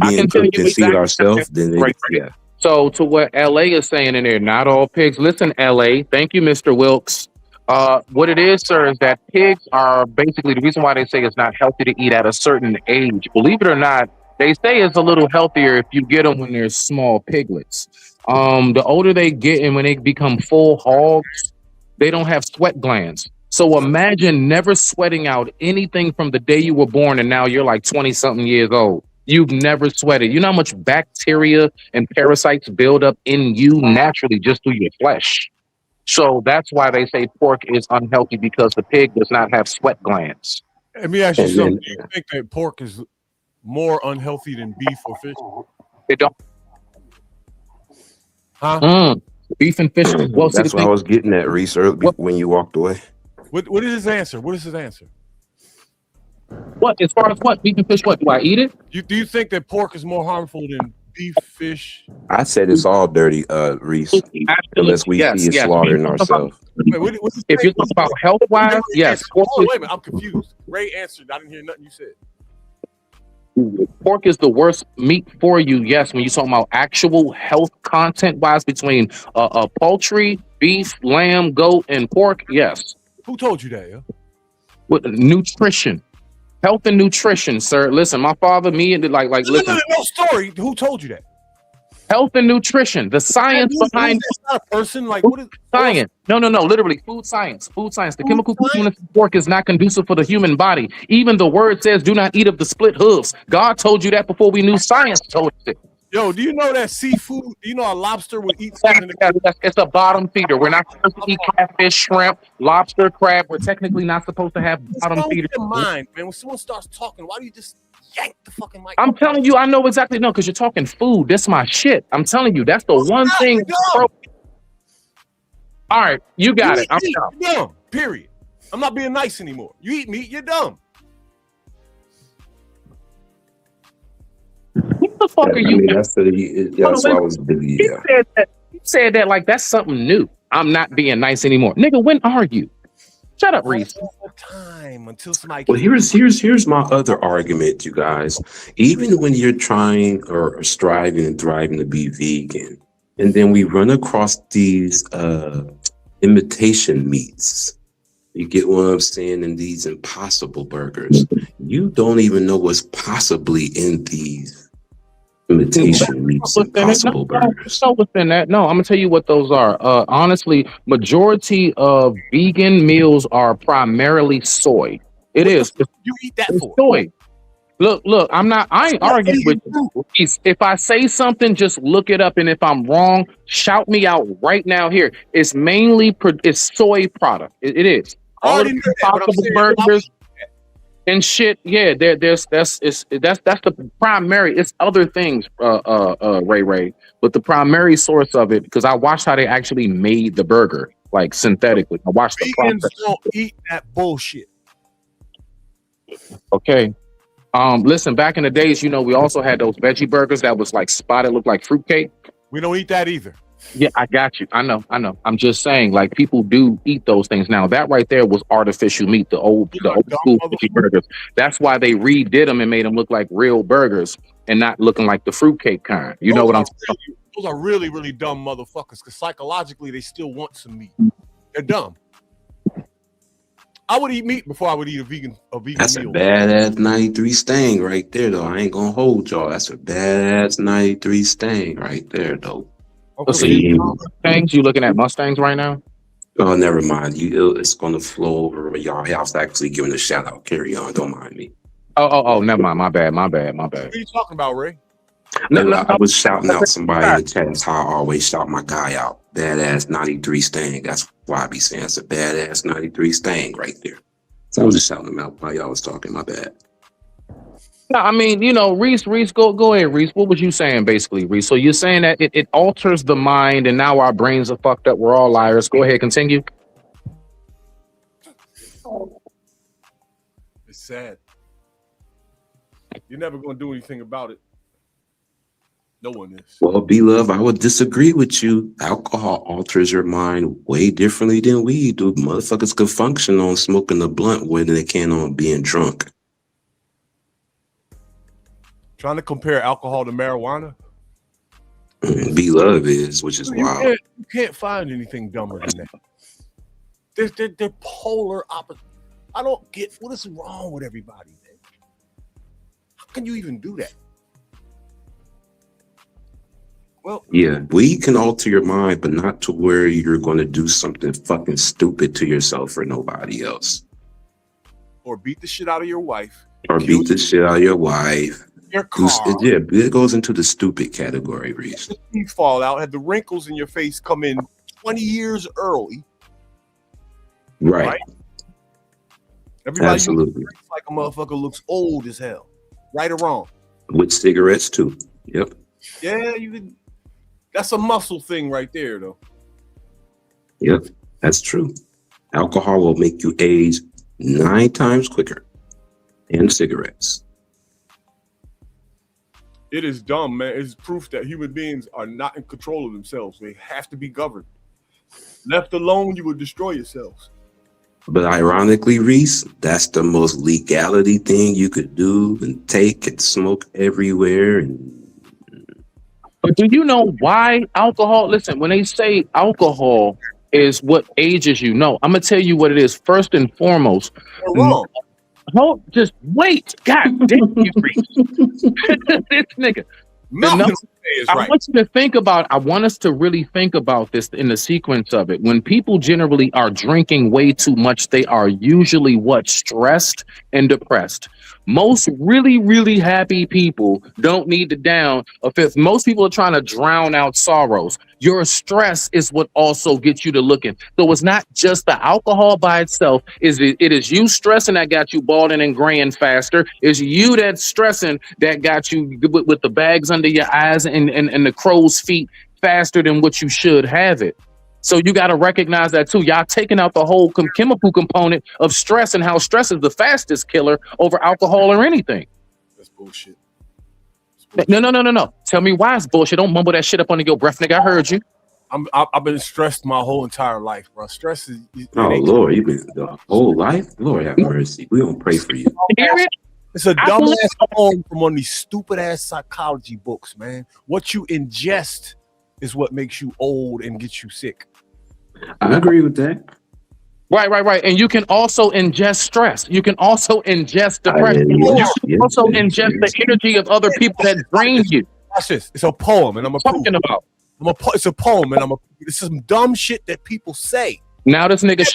being cooked and see it ourselves, then yeah. So to what LA is saying in there, not all pigs. Listen, LA, thank you, Mr. Wilkes. What it is, sir, is that pigs are basically the reason why they say it's not healthy to eat at a certain age. Believe it or not, they say it's a little healthier if you get them when they're small piglets. The older they get and when they become full hogs, they don't have sweat glands. So imagine never sweating out anything from the day you were born and now you're like 20 something years old. You've never sweated. You know how much bacteria and parasites build up in you naturally just through your flesh. So that's why they say pork is unhealthy, because the pig does not have sweat glands. Let me ask you something. Do you think that pork is more unhealthy than beef or fish? It don't. Huh? Beef and fish. Well, that's what I was getting at, Reese, when you walked away. What is his answer? What is his answer? What, as far as what? Beef and fish, what? Do I eat it? Do you think that pork is more harmful than beef, fish? I said it's all dirty, Reese. Unless we see it slaughtering ourselves. If you're talking about health-wise, yes. Wait a minute, I'm confused. Ray answered. I didn't hear nothing you said. Pork is the worst meat for you, yes. When you're talking about actual health content-wise between poultry, beef, lamb, goat, and pork, yes. Who told you that? Yeah? With nutrition. Health and nutrition, sir. Listen, my father, me, and listen. No story. Who told you that? Health and nutrition, the science behind it's not a person. Like what is science? No, literally food science. Food science. The chemical components of pork is not conducive for the human body. Even the word says, "Do not eat of the split hooves." God told you that before we knew science told us it. Yo, do you know that seafood? Do you know a lobster would eat something? It's a bottom feeder. We're not supposed to eat catfish, shrimp, lobster, crab. We're technically not supposed to have bottom feeders. Your mind, man. When someone starts talking, why do you just yank the fucking mic? I'm telling you, I know exactly. No, because you're talking food. That's my shit. I'm telling you, that's the one thing. Bro. All right, you got it. I'm dumb. Period. I'm not being nice anymore. You eat meat, you're dumb. What the fuck are you? That's what I was busy. You said that like that's something new. I'm not being nice anymore, nigga. When are you? Shut up, Reese. Time until somebody. Well, here's my other argument, you guys. Even when you're trying or striving and thriving to be vegan, and then we run across these imitation meats. You get what I'm saying? In these impossible burgers, you don't even know what's possibly in these imitation meats, impossible burgers. So within that, no, I'm gonna tell you what those are. Honestly, majority of vegan meals are primarily soy. It is. You eat that for soy. Look, I ain't arguing with you. If I say something, just look it up, and if I'm wrong, shout me out right now. Here, it's mainly it's soy product. It is. All of the impossible burgers and shit. Yeah, that's the primary. It's other things, Ray, but the primary source of it, because I watched how they actually made the burger, like synthetically. I watched the process. Vegans don't eat that bullshit. Okay. Listen, back in the days, we also had those veggie burgers that was like spotted, looked like fruitcake. We don't eat that either. Yeah, I got you. I know. I'm just saying, like, people do eat those things now. That right there was artificial meat, the old school veggie burgers. That's why they redid them and made them look like real burgers and not looking like the fruitcake kind. You know what I'm saying? Those are really, really dumb motherfuckers, because psychologically they still want some meat. They're dumb. I would eat meat before I would eat a vegan That's meal. A badass 93 stain right there, though. I ain't gonna hold y'all. That's a badass 93 stain right there, though. Okay. Mustangs? You looking at Mustangs right now? Oh, never mind. It's gonna flow over y'all. I was actually giving a shout out. Carry on. Don't mind me. Oh, never mind. My bad. What are you talking about, Ray? No, I was shouting out somebody in the chat. That's how I always shout my guy out. Badass 93 stain. That's why I be saying it's a badass 93 stain right there. So I was just shouting them out while y'all was talking. My bad. No, I mean, Reese, go ahead, Reese. What was you saying, basically, Reese? So you're saying that it alters the mind, and now our brains are fucked up. We're all liars. Go ahead, continue. It's sad. You're never going to do anything about it. No one is. Well, B-Love, I would disagree with you. Alcohol alters your mind way differently than weed do. Motherfuckers could function on smoking a blunt more than they can on being drunk. Trying to compare alcohol to marijuana? B-Love is, which is wild. You can't find anything dumber than that. They're polar opposite. I don't get what is wrong with everybody, man. How can you even do that? Well, yeah, weed can alter your mind, but not to where you're going to do something fucking stupid to yourself or nobody else. Or beat the shit out of your wife. Or beat the shit out of your wife. Your car. Yeah, it goes into the stupid category, Reese. You fall out, had the wrinkles in your face come in 20 years early. Right? Everybody Absolutely. Looks like a motherfucker looks old as hell. Right or wrong? With cigarettes, too. Yep. Yeah, you could. That's a muscle thing right there, though. Yep, that's true. Alcohol will make you age 9 times quicker than cigarettes. It is dumb, man. It's proof that human beings are not in control of themselves. They have to be governed. Left alone, you would destroy yourselves. But ironically, Reese, that's the most legality thing you could do and take and smoke everywhere. But do you know why alcohol? Listen, when they say alcohol is what ages you, I'm gonna tell you what it is. First and foremost, Just wait. God damn you, Reese. This nigga. I want you to think about, I want us to really think about this in the sequence of it. When people generally are drinking way too much, they are usually stressed and depressed. Most really, really happy people don't need to down a fifth. Most people are trying to drown out sorrows. Your stress is what also gets you to looking. So it's not just the alcohol by itself. It is you stressing that got you balding and graying faster. It's you that's stressing that got you with the bags under your eyes and the crow's feet faster than what you should have it. So you got to recognize that too. Y'all taking out the whole chemical component of stress and how stress is the fastest killer over alcohol or anything. That's bullshit. No. Tell me why it's bullshit. Don't mumble that shit up under your breath, nigga. I heard you. I've been stressed my whole entire life, bro. Stress is. Oh Lord, you've been the whole life. Lord have mercy. We don't pray for you. It's a dumbass poem from one of these stupid ass psychology books, man. What you ingest is what makes you old and gets you sick. I agree with that. Right. And you can also ingest stress. You can also ingest depression. You can also ingest the energy of other people that drain you. Watch this. It's a poem, and I'm talking about. It's a poem, and it's some dumb shit that people say. Now this nigga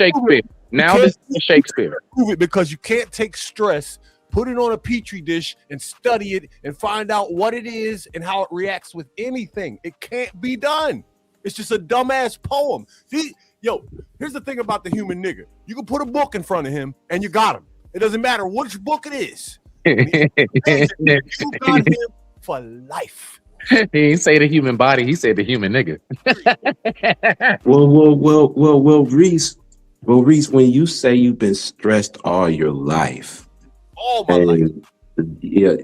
Shakespeare. Prove it because you can't take stress, put it on a petri dish, and study it and find out what it is and how it reacts with anything. It can't be done. It's just a dumbass poem. See, here's the thing about the human nigga. You can put a book in front of him and you got him. It doesn't matter which book it is. You got him for life. He didn't say the human body. He said the human nigga. Well, Reese. Well, Reese, when you say you've been stressed all your life, yeah,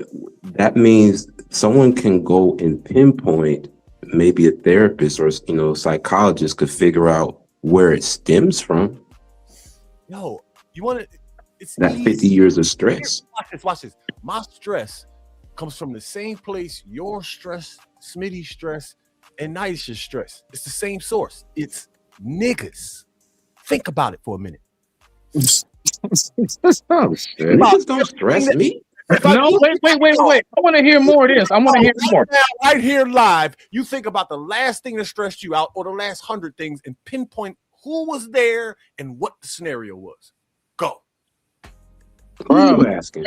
that means someone can go and pinpoint. Maybe a therapist or psychologist could figure out where it stems from. You want to? It's that 50 years of stress. Watch this. My stress comes from the same place your stress, Smitty's stress, and Nisha's stress. It's the same source. It's niggas. Think about it for a minute. Niggas don't stress me. No, wait. I want to hear more of this. I want to hear more. Right here live, you think about the last thing that stressed you out or the last 100 things and pinpoint who was there and what the scenario was. Go. Who are you asking?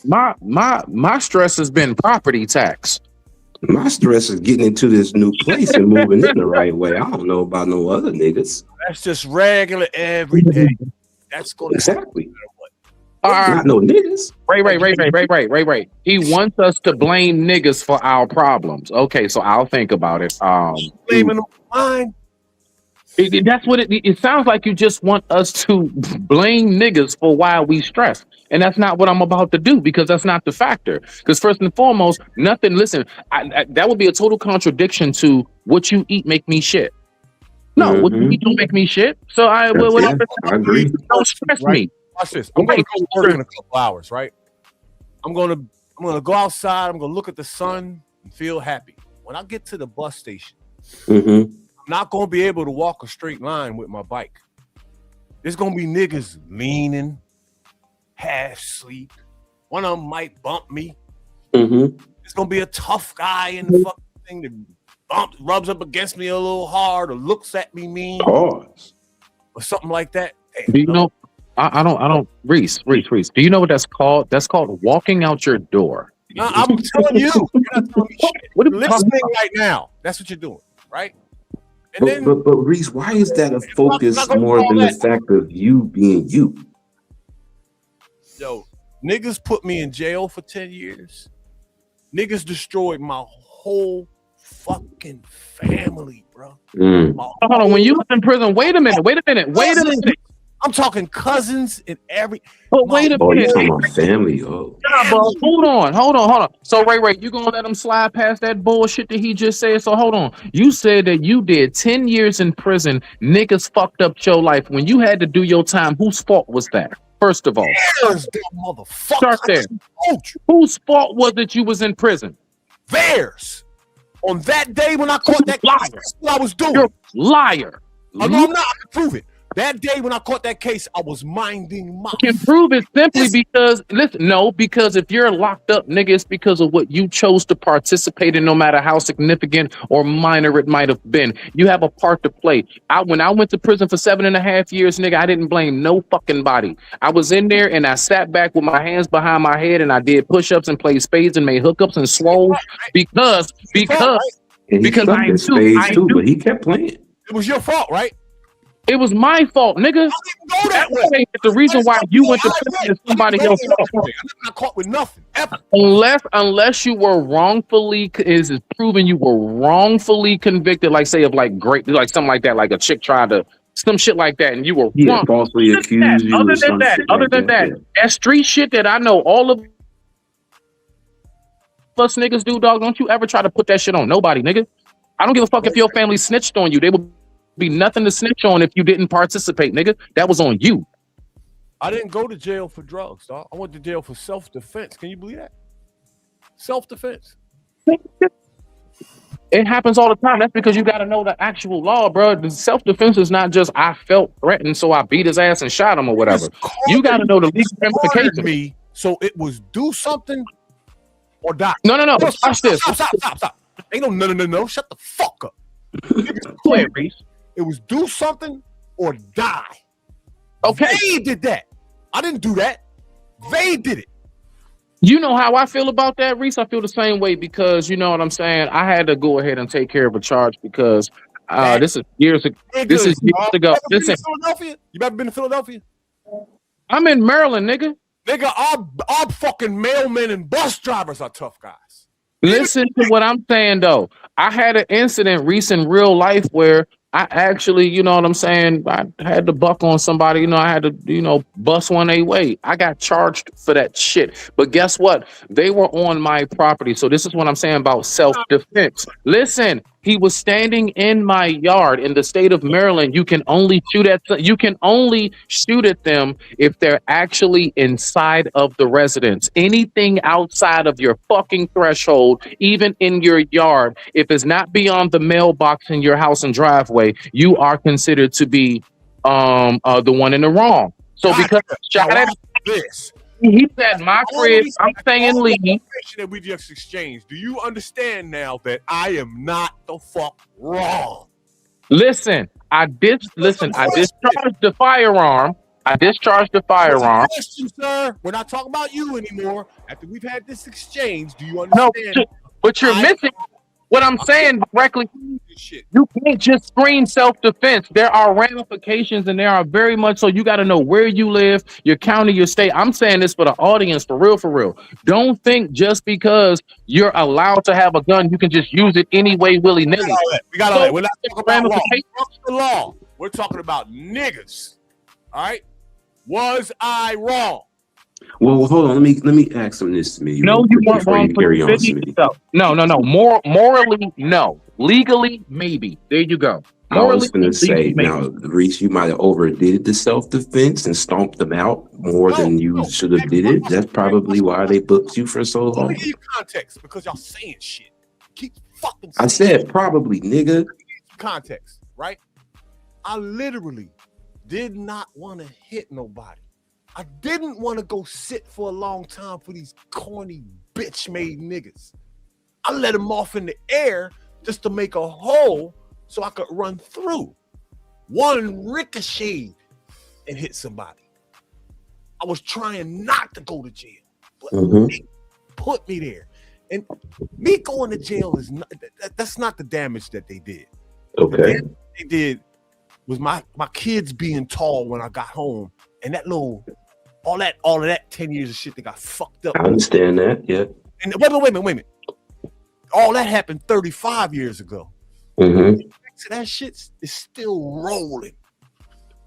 My stress has been property tax. My stress is getting into this new place and moving in the right way. I don't know about no other niggas. That's just regular every day. That's going to exactly. Not no niggas. Right. He wants us to blame niggas for our problems. Okay, so I'll think about it. Blaming mine. That's what it sounds like. You just want us to blame niggas for why we stress, and that's not what I'm about to do because that's not the factor. Because first and foremost, nothing. Listen, that would be a total contradiction to what you eat make me shit. No, what you eat don't make me shit. So I agree. Don't stress me. Watch this. I'm going to go to work in a couple hours, right? I'm going to go outside. I'm going to look at the sun and feel happy. When I get to the bus station, I'm not going to be able to walk a straight line with my bike. There's going to be niggas leaning, half asleep. One of them might bump me. There's going to be a tough guy in the fucking thing that rubs up against me a little hard or looks at me mean. Pause. Or something like that. Do you know? I don't. Reese. Do you know what that's called? That's called walking out your door. I'm telling you. You're not telling me shit. What are you listening right now? That's what you're doing, right? And but Reese, why is that a focus more than the fact of you being you? Yo, niggas put me in jail for 10 years. Niggas destroyed my whole fucking family, bro. Hold on. When you was in prison, wait a minute. I'm talking cousins and every. But wait a minute. You're talking about family. Oh, nah, bro. Hold on. So Ray, you gonna let him slide past that bullshit that he just said? So hold on. You said that you did 10 years in prison. Niggas fucked up your life. When you had to do your time, whose fault was that? First of all, start there. Whose fault was it you was in prison? Theirs. On that day when I caught that liar, that's what I was doing. You're liar. No, I'm not. I can prove it. That day when I caught that case, I was minding my. You can prove it simply because because if you're locked up, nigga, it's because of what you chose to participate in, no matter how significant or minor it might have been. You have a part to play. When I went to prison for 7.5 years, nigga, I didn't blame no fucking body. I was in there and I sat back with my hands behind my head and I did push-ups and played spades and made hookups and swole because I knew, but he kept playing. It was your fault, right? It was my fault, nigga. Go that way. The reason why you went to prison is somebody else's fault. I'm not caught with nothing ever. Unless you were wrongfully is proven you were wrongfully convicted, like say of like something like that, like a chick tried to some shit like that, and you were falsely accused you. Other than that, that street shit that I know all of us niggas do, dog. Don't you ever try to put that shit on nobody, nigga. I don't give a fuck if your family snitched on you. They would be nothing to snitch on if you didn't participate, nigga. That was on you. I didn't go to jail for drugs, dog. I went to jail for self-defense. Can you believe that? Self-defense. It happens all the time. That's because you got to know the actual law, bro. The self-defense is not just I felt threatened, so I beat his ass and shot him or whatever. You got to know the legal ramifications. Me, so it was do something or die. No. Watch this. Stop. Ain't no. Shut the fuck up. Go ahead, Reese. It was do something or die. Okay. They did that. I didn't do that. They did it. You know how I feel about that, Reese? I feel the same way because you know what I'm saying. I had to go ahead and take care of a charge because this is years ago. Listen, Philadelphia? You ever been to Philadelphia? I'm in Maryland, nigga. Nigga, our fucking mailmen and bus drivers are tough guys. Listen to what I'm saying though. I had an incident recent in real life where I actually, you know what I'm saying, I had to buck on somebody, I had to, bust one way. I got charged for that shit. But guess what? They were on my property. So this is what I'm saying about self-defense. Listen, he was standing in my yard in the state of Maryland. You can only shoot at them if they're actually inside of the residence. Anything outside of your fucking threshold, even in your yard, if it's not beyond the mailbox in your house and driveway, you are considered to be the one in the wrong. So because shot at this. He said, my crib, I'm saying leave. That we just exchanged. Do you understand now that I am not the fuck wrong? Listen, I discharged the firearm. Question, sir. We're not talking about you anymore. After we've had this exchange, do you understand? No, but you're missing what I'm saying directly. You can't just scream self-defense. There are ramifications, and there are very much so. You got to know where you live, your county, your state. I'm saying this for the audience, for real. Don't think just because you're allowed to have a gun, you can just use it any way, willy-nilly. We got to let. We're not talking about law. The law. We're talking about niggas. All right. Was I wrong? Well, hold on. Let me ask him this to me. No, you weren't wrong for yourself. No. Morally, no. Legally, maybe. There you go. Morally, I was going to say, now, Reese, you might have overdid the self-defense and stomped them out more than you should have did it. That's probably why they booked you for so long. Let me give you context because y'all saying shit. Keep fucking saying I said probably, nigga. Context, right? I literally did not want to hit nobody. I didn't want to go sit for a long time for these corny bitch-made niggas. I let them off in the air just to make a hole so I could run through. One ricocheted and hit somebody. I was trying not to go to jail, but put me there. And me going to jail is not, that's not the damage that they did. Okay. The damage they did was my kids being tall when I got home, and that little all of that 10 years of shit that got fucked up. I understand that, yeah. And wait a minute. All that happened 35 years ago. Mm-hmm. So that shit is still rolling.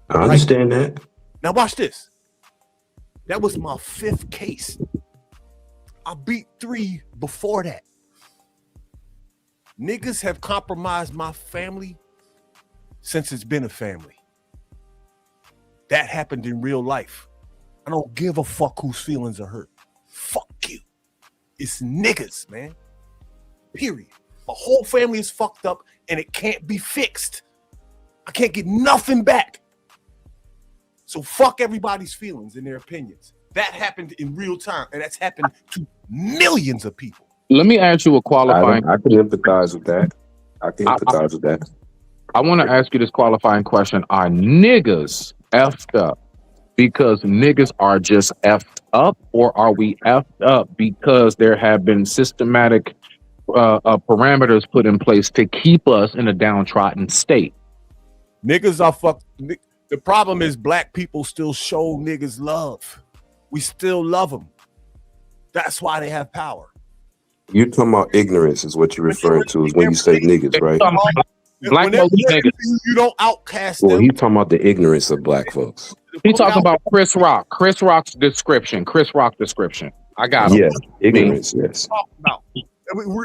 I understand that. Now watch this. That was my 5th case. I beat 3 before that. Niggas have compromised my family since it's been a family. That happened in real life. I don't give a fuck whose feelings are hurt. Fuck you. It's niggas, man. Period. My whole family is fucked up and it can't be fixed. I can't get nothing back. So fuck everybody's feelings and their opinions. That happened in real time, and that's happened to millions of people. Let me ask you a qualifying. I can empathize with that. I can empathize with that. I want to ask you this qualifying question. Are niggas effed up because niggas are just effed up, or are we effed up because there have been systematic parameters put in place to keep us in a downtrodden state? Niggas are fucked. The problem is black people still show niggas love. We still love them. That's why they have power. You're talking about ignorance is what you're referring to is when you say niggas, right? Black folks niggas. You don't outcast Well, them. he's talking about the ignorance of black folks. He talking about Chris Rock. Chris Rock's description. Chris Rock description. I got him. Yes, ignorance, yes. Talk about.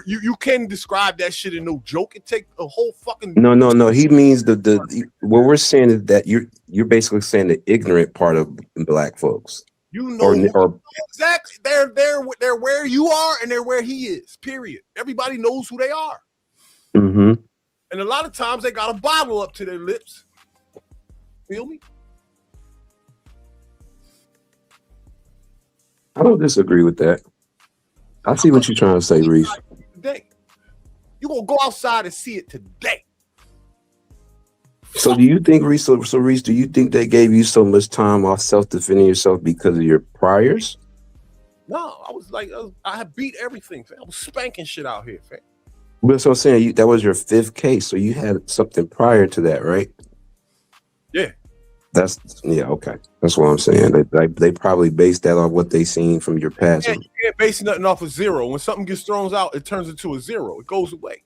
You can describe that shit in no joke. It take a whole fucking. No. He means what we're saying is that you're basically saying the ignorant part of black folks. You know or exactly. They're where you are and they're where he is. Period. Everybody knows who they are. Mm-hmm. And a lot of times they got a bottle up to their lips. Feel me? I don't disagree with that. I see what you're trying to say, Reese. Today. You're gonna go outside and see it today. So do you think, Reese, do you think they gave you so much time off self-defending yourself because of your priors? No, I was like, I had beat everything, fam. I was spanking shit out here, fam. But so I'm saying that was your 5th case, so you had something prior to that, right? Yeah. Okay. That's what I'm saying. They probably based that on what they seen from your past. Yeah, you can't base nothing off of 0. When something gets thrown out, it turns into a 0. It goes away.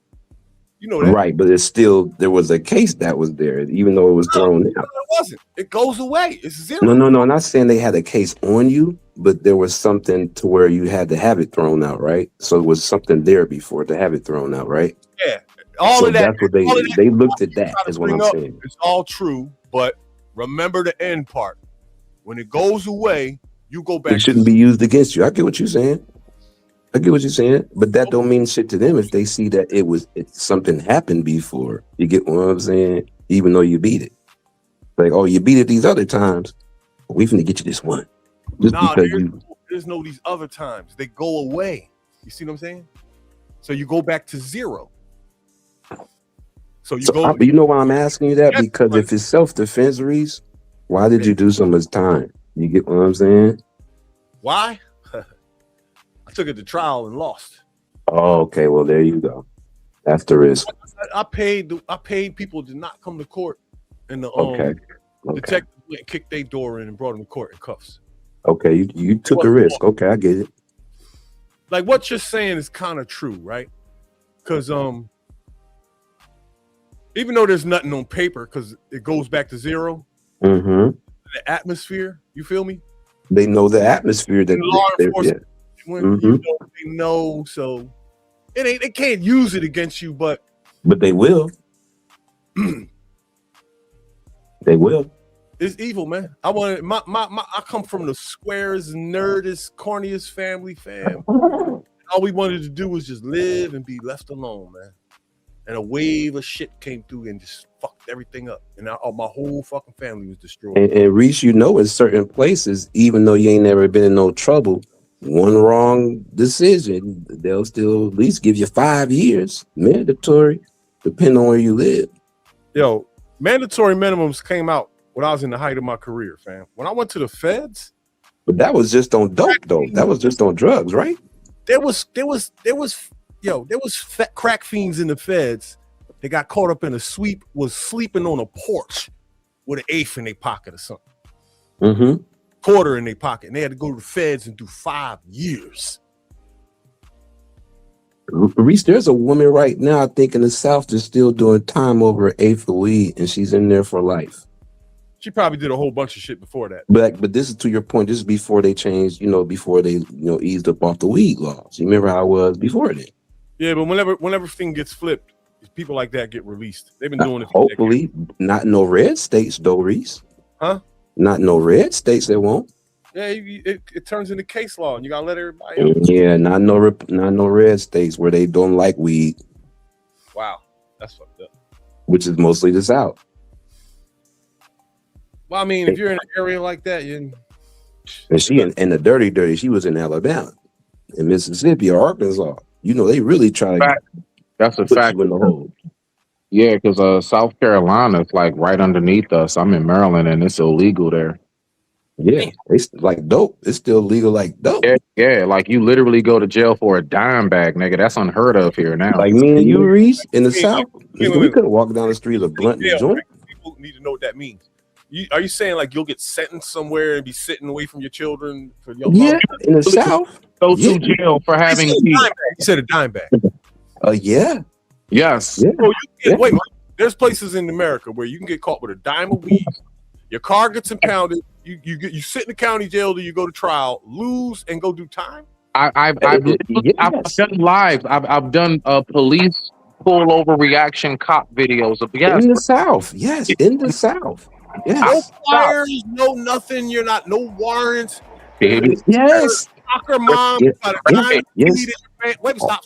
You know that. Right, but it's still, there was a case that was there, even though it was thrown out. No, it wasn't. It goes away. It's 0. No. I'm not saying they had a case on you, but there was something to where you had to have it thrown out, right? So it was something there before to have it thrown out, right? Yeah. All of that. That's what they looked at that, is what I'm saying. It's all true, but remember the end part. When it goes away, you go back. It shouldn't be used against you. I get what you're saying. But that don't mean shit to them if they see that something happened before. You get what I'm saying? Even though you beat it. Like, oh, you beat it these other times. We finna get you this one. Just because there's no these other times. They go away. You see what I'm saying? So you go back to 0. But you know why I'm asking you that? Because if it's self-defense, Reese, why did you do so much time? You get what I'm saying? Why? I took it to trial and lost. Oh, okay. Well, there you go. That's the risk. I paid people to not come to court, and Okay. detective went and kicked their door in and brought them to court in cuffs. Okay, you took a risk. Okay, I get it. Like what you're saying is kind of true, right? Because even though there's nothing on paper, because it goes back to 0, Mm-hmm. the atmosphere, you feel me? They know the atmosphere that law enforcement, Mm-hmm. you know, they know, so they can't use it against you, but they will. They will. It's evil, man. I come from the squarest, nerdest, corniest family, fam. All we wanted to do was just live and be left alone, man. And a wave of shit came through and just fucked everything up. And my whole fucking family was destroyed. And Reese, in certain places, even though you ain't never been in no trouble, one wrong decision, they'll still at least give you 5 years, mandatory, depending on where you live. Yo, mandatory minimums came out when I was in the height of my career, fam. When I went to the feds. But that was just on dope, though. That was just on drugs, right? There was crack fiends in the feds. They got caught up in a sweep, was sleeping on a porch with an eighth in their pocket or something. Mm-hmm. Quarter in their pocket. And they had to go to the feds and do 5 years. Reese, there's a woman right now, I think, in the South that's still doing time over an eighth of weed, and she's in there for life. She probably did a whole bunch of shit before that. But this is to your point. This is before they changed, before they, eased up off the weed laws. You remember how it was before then? Yeah, but whenever thing gets flipped, people like that get released. They've been doing it. Hopefully, not in no red states, though, Reese. Huh? Not in no red states, they won't. Yeah, it turns into case law, and you gotta let everybody else. Yeah, not no red states where they don't like weed. Wow, that's fucked up. Which is mostly the South. Well, I mean, if you're in an area like that, you. And she in the dirty, she was in Alabama, in Mississippi or Arkansas. You know, they really try to That's a put fact. you in the hole. Yeah, because South Carolina is like right underneath us. I'm in Maryland, and it's illegal there. Yeah, it's like dope. It's still legal like dope. Yeah, like you literally go to jail for a dime bag, nigga. That's unheard of here now. Like me and you, Reese, in the South, we could walk down the street with a blunt and a joint. People need to know what that means. Are you saying like you'll get sentenced somewhere and be sitting away from your children for your mom? In the South, go to jail for having. You said a dime bag. Yeah. Yes. So you can wait. There's places in America where you can get caught with a dime of weed. Your car gets impounded. You sit in the county jail till you go to trial, lose, and go do time. I've done live. I've done police pull over reaction cop videos of in the South. Yes, in the South. Yes. No fires, no nothing. You're not no warrants. Yes. Soccer mom. Yes. Wait, stop.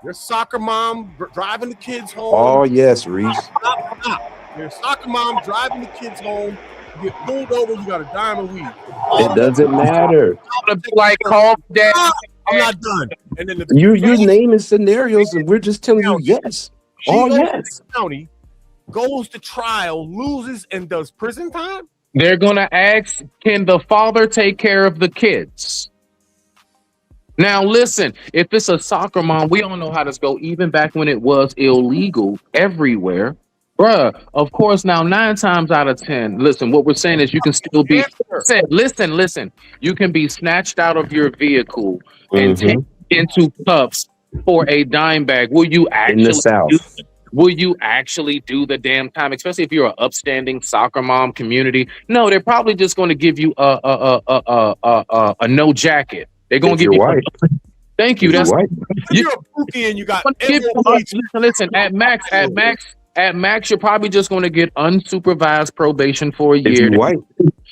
Your soccer mom driving the kids home. Oh yes, Reese. Stop. Your soccer mom driving the kids home. You get pulled over. You got a dime of weed. It doesn't matter. Like call dad. I'm not done. And then you're naming scenarios, and we're just telling you yes. Oh yes. County goes to trial, loses, and does prison time. They're gonna ask, can the father take care of the kids? Now listen, if it's a soccer mom, we all know how this go. Even back when it was illegal everywhere, bruh. Of course, now 9 times out of 10, listen. What we're saying is you can still be. Listen. You can be snatched out of your vehicle and taken into cuffs for a dime bag. Will you actually? In the South. Will you actually do the damn time? Especially if you're an upstanding soccer mom community. No, they're probably just going to give you a no jacket. They're going to give you. White. Thank you. That's white. You're a bookie and you got. Listen. At max, you're probably just going to get unsupervised probation for a year. White.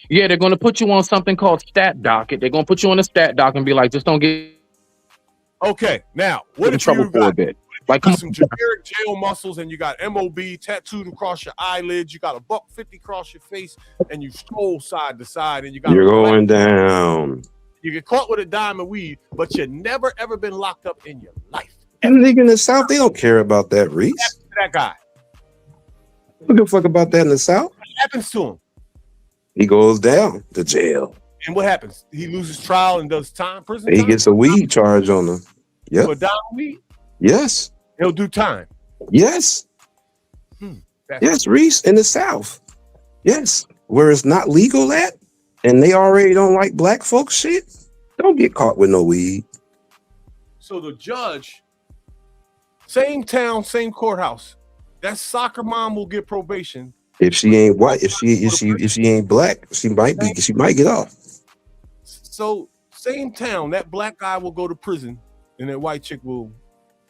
Yeah, they're going to put you on something called stat docket. They're going to put you on a stat docket and be like, just don't get. Okay, now what in trouble for a bit? Like some generic jail muscles and you got MOB tattooed across your eyelids, you got a $150 across your face, and you stroll side to side, and you're going down. You get caught with a dime of weed, but you never ever been locked up in your life. And nigga in the South, they don't care about that, Reese. That guy. Who give a fuck about that in the South? What happens to him? He goes down to jail. And what happens? He loses trial and does prison he time? gets a weed charge on him. Yep. For a dime of weed? Yes. He'll do time. Yes. Yes, Reese, in the South. Yes. Where it's not legal at, and they already don't like black folks shit, don't get caught with no weed. So the judge, same town, same courthouse, that soccer mom will get probation. If she ain't white, if she ain't black, she might get off. So same town, that black guy will go to prison, and that white chick will.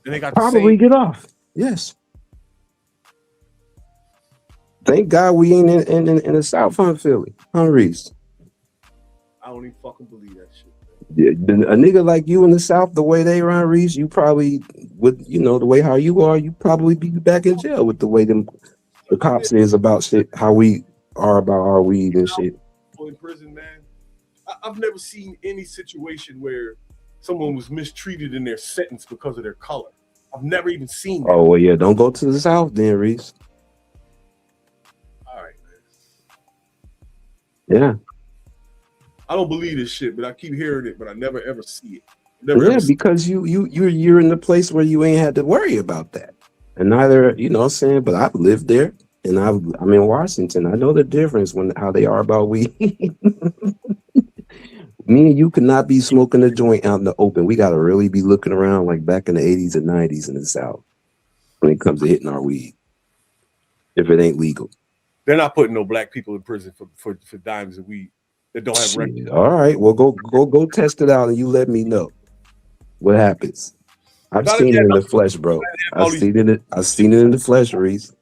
And they got probably get off. Yes. Thank God we ain't in the South, huh, Philly, huh, Reese? I don't even fucking believe that shit. Yeah, a nigga like you in the South, the way they run, Reese, you probably would, the way how you are, you probably be back in jail with the way the cops is about shit, how we are about our weed and shit. In prison, man, I've never seen any situation where someone was mistreated in their sentence because of their color. I've never even seen that. Oh, well, yeah, don't go to the South then, Reese. All right, man. Yeah. I don't believe this shit, but I keep hearing it, but I never ever see it. Because you're in the place where you ain't had to worry about that. And neither, you know what I'm saying, but I've lived there and I'm in Washington. I know the difference how they are about weed. Me and you could not be smoking a joint out in the open. We got to really be looking around like back in the 80s and 90s in the South when it comes to hitting our weed. If it ain't legal. They're not putting no black people in prison for dimes of weed that don't have records. All right. Well, go test it out and you let me know what happens. I've seen it in the flesh, bro. I've seen it in the flesh, Reese.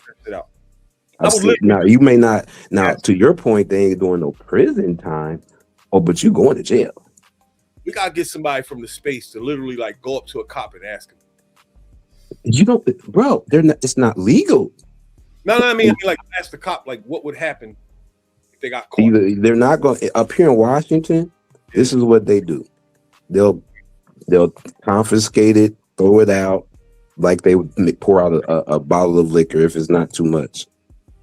Now, you may not. Now, to your point, they ain't doing no prison time. Oh, but you going to jail. We gotta get somebody from the space to literally like go up to a cop and ask him. You don't, bro. They're not. It's not legal. No. I mean, like ask the cop like what would happen they got caught. They're not going up here in Washington. This is what they do. They'll confiscate it, throw it out, like they would pour out a bottle of liquor if it's not too much,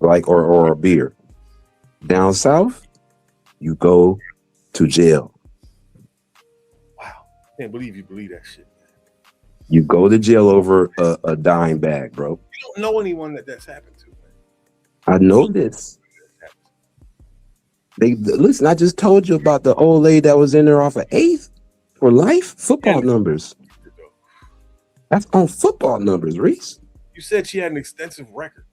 like or a beer. Down south, you go to jail. Can't believe you believe that shit. You go to jail over a dime bag, bro. You don't know anyone that's happened to. Man. I know this. Listen, I just told you about the old lady that was in there off of 8th for life football numbers. That's on football numbers, Reese. You said she had an extensive record.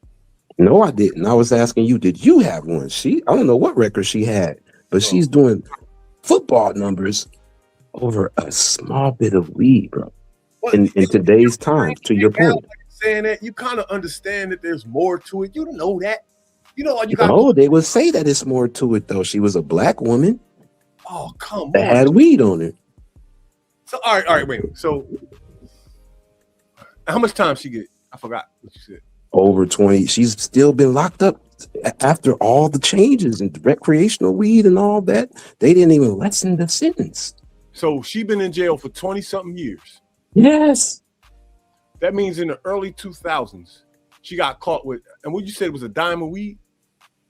No, I didn't. I was asking you, did you have one? I don't know what record she had, but she's doing football numbers over a small bit of weed, bro. In today's time, to your point. Saying that, you kind of understand that there's more to it. You know that. You know you got. No, they would say that it's more to it though. She was a black woman. Oh, come that on. had weed on her. So all right, wait. So how much time she get? I forgot what you said. Over 20. She's still been locked up after all the changes and recreational weed and all that. They didn't even lessen the sentence. So she been in jail for 20-something years. Yes. That means in the early 2000s, she got caught with, and what you said was a dime of weed?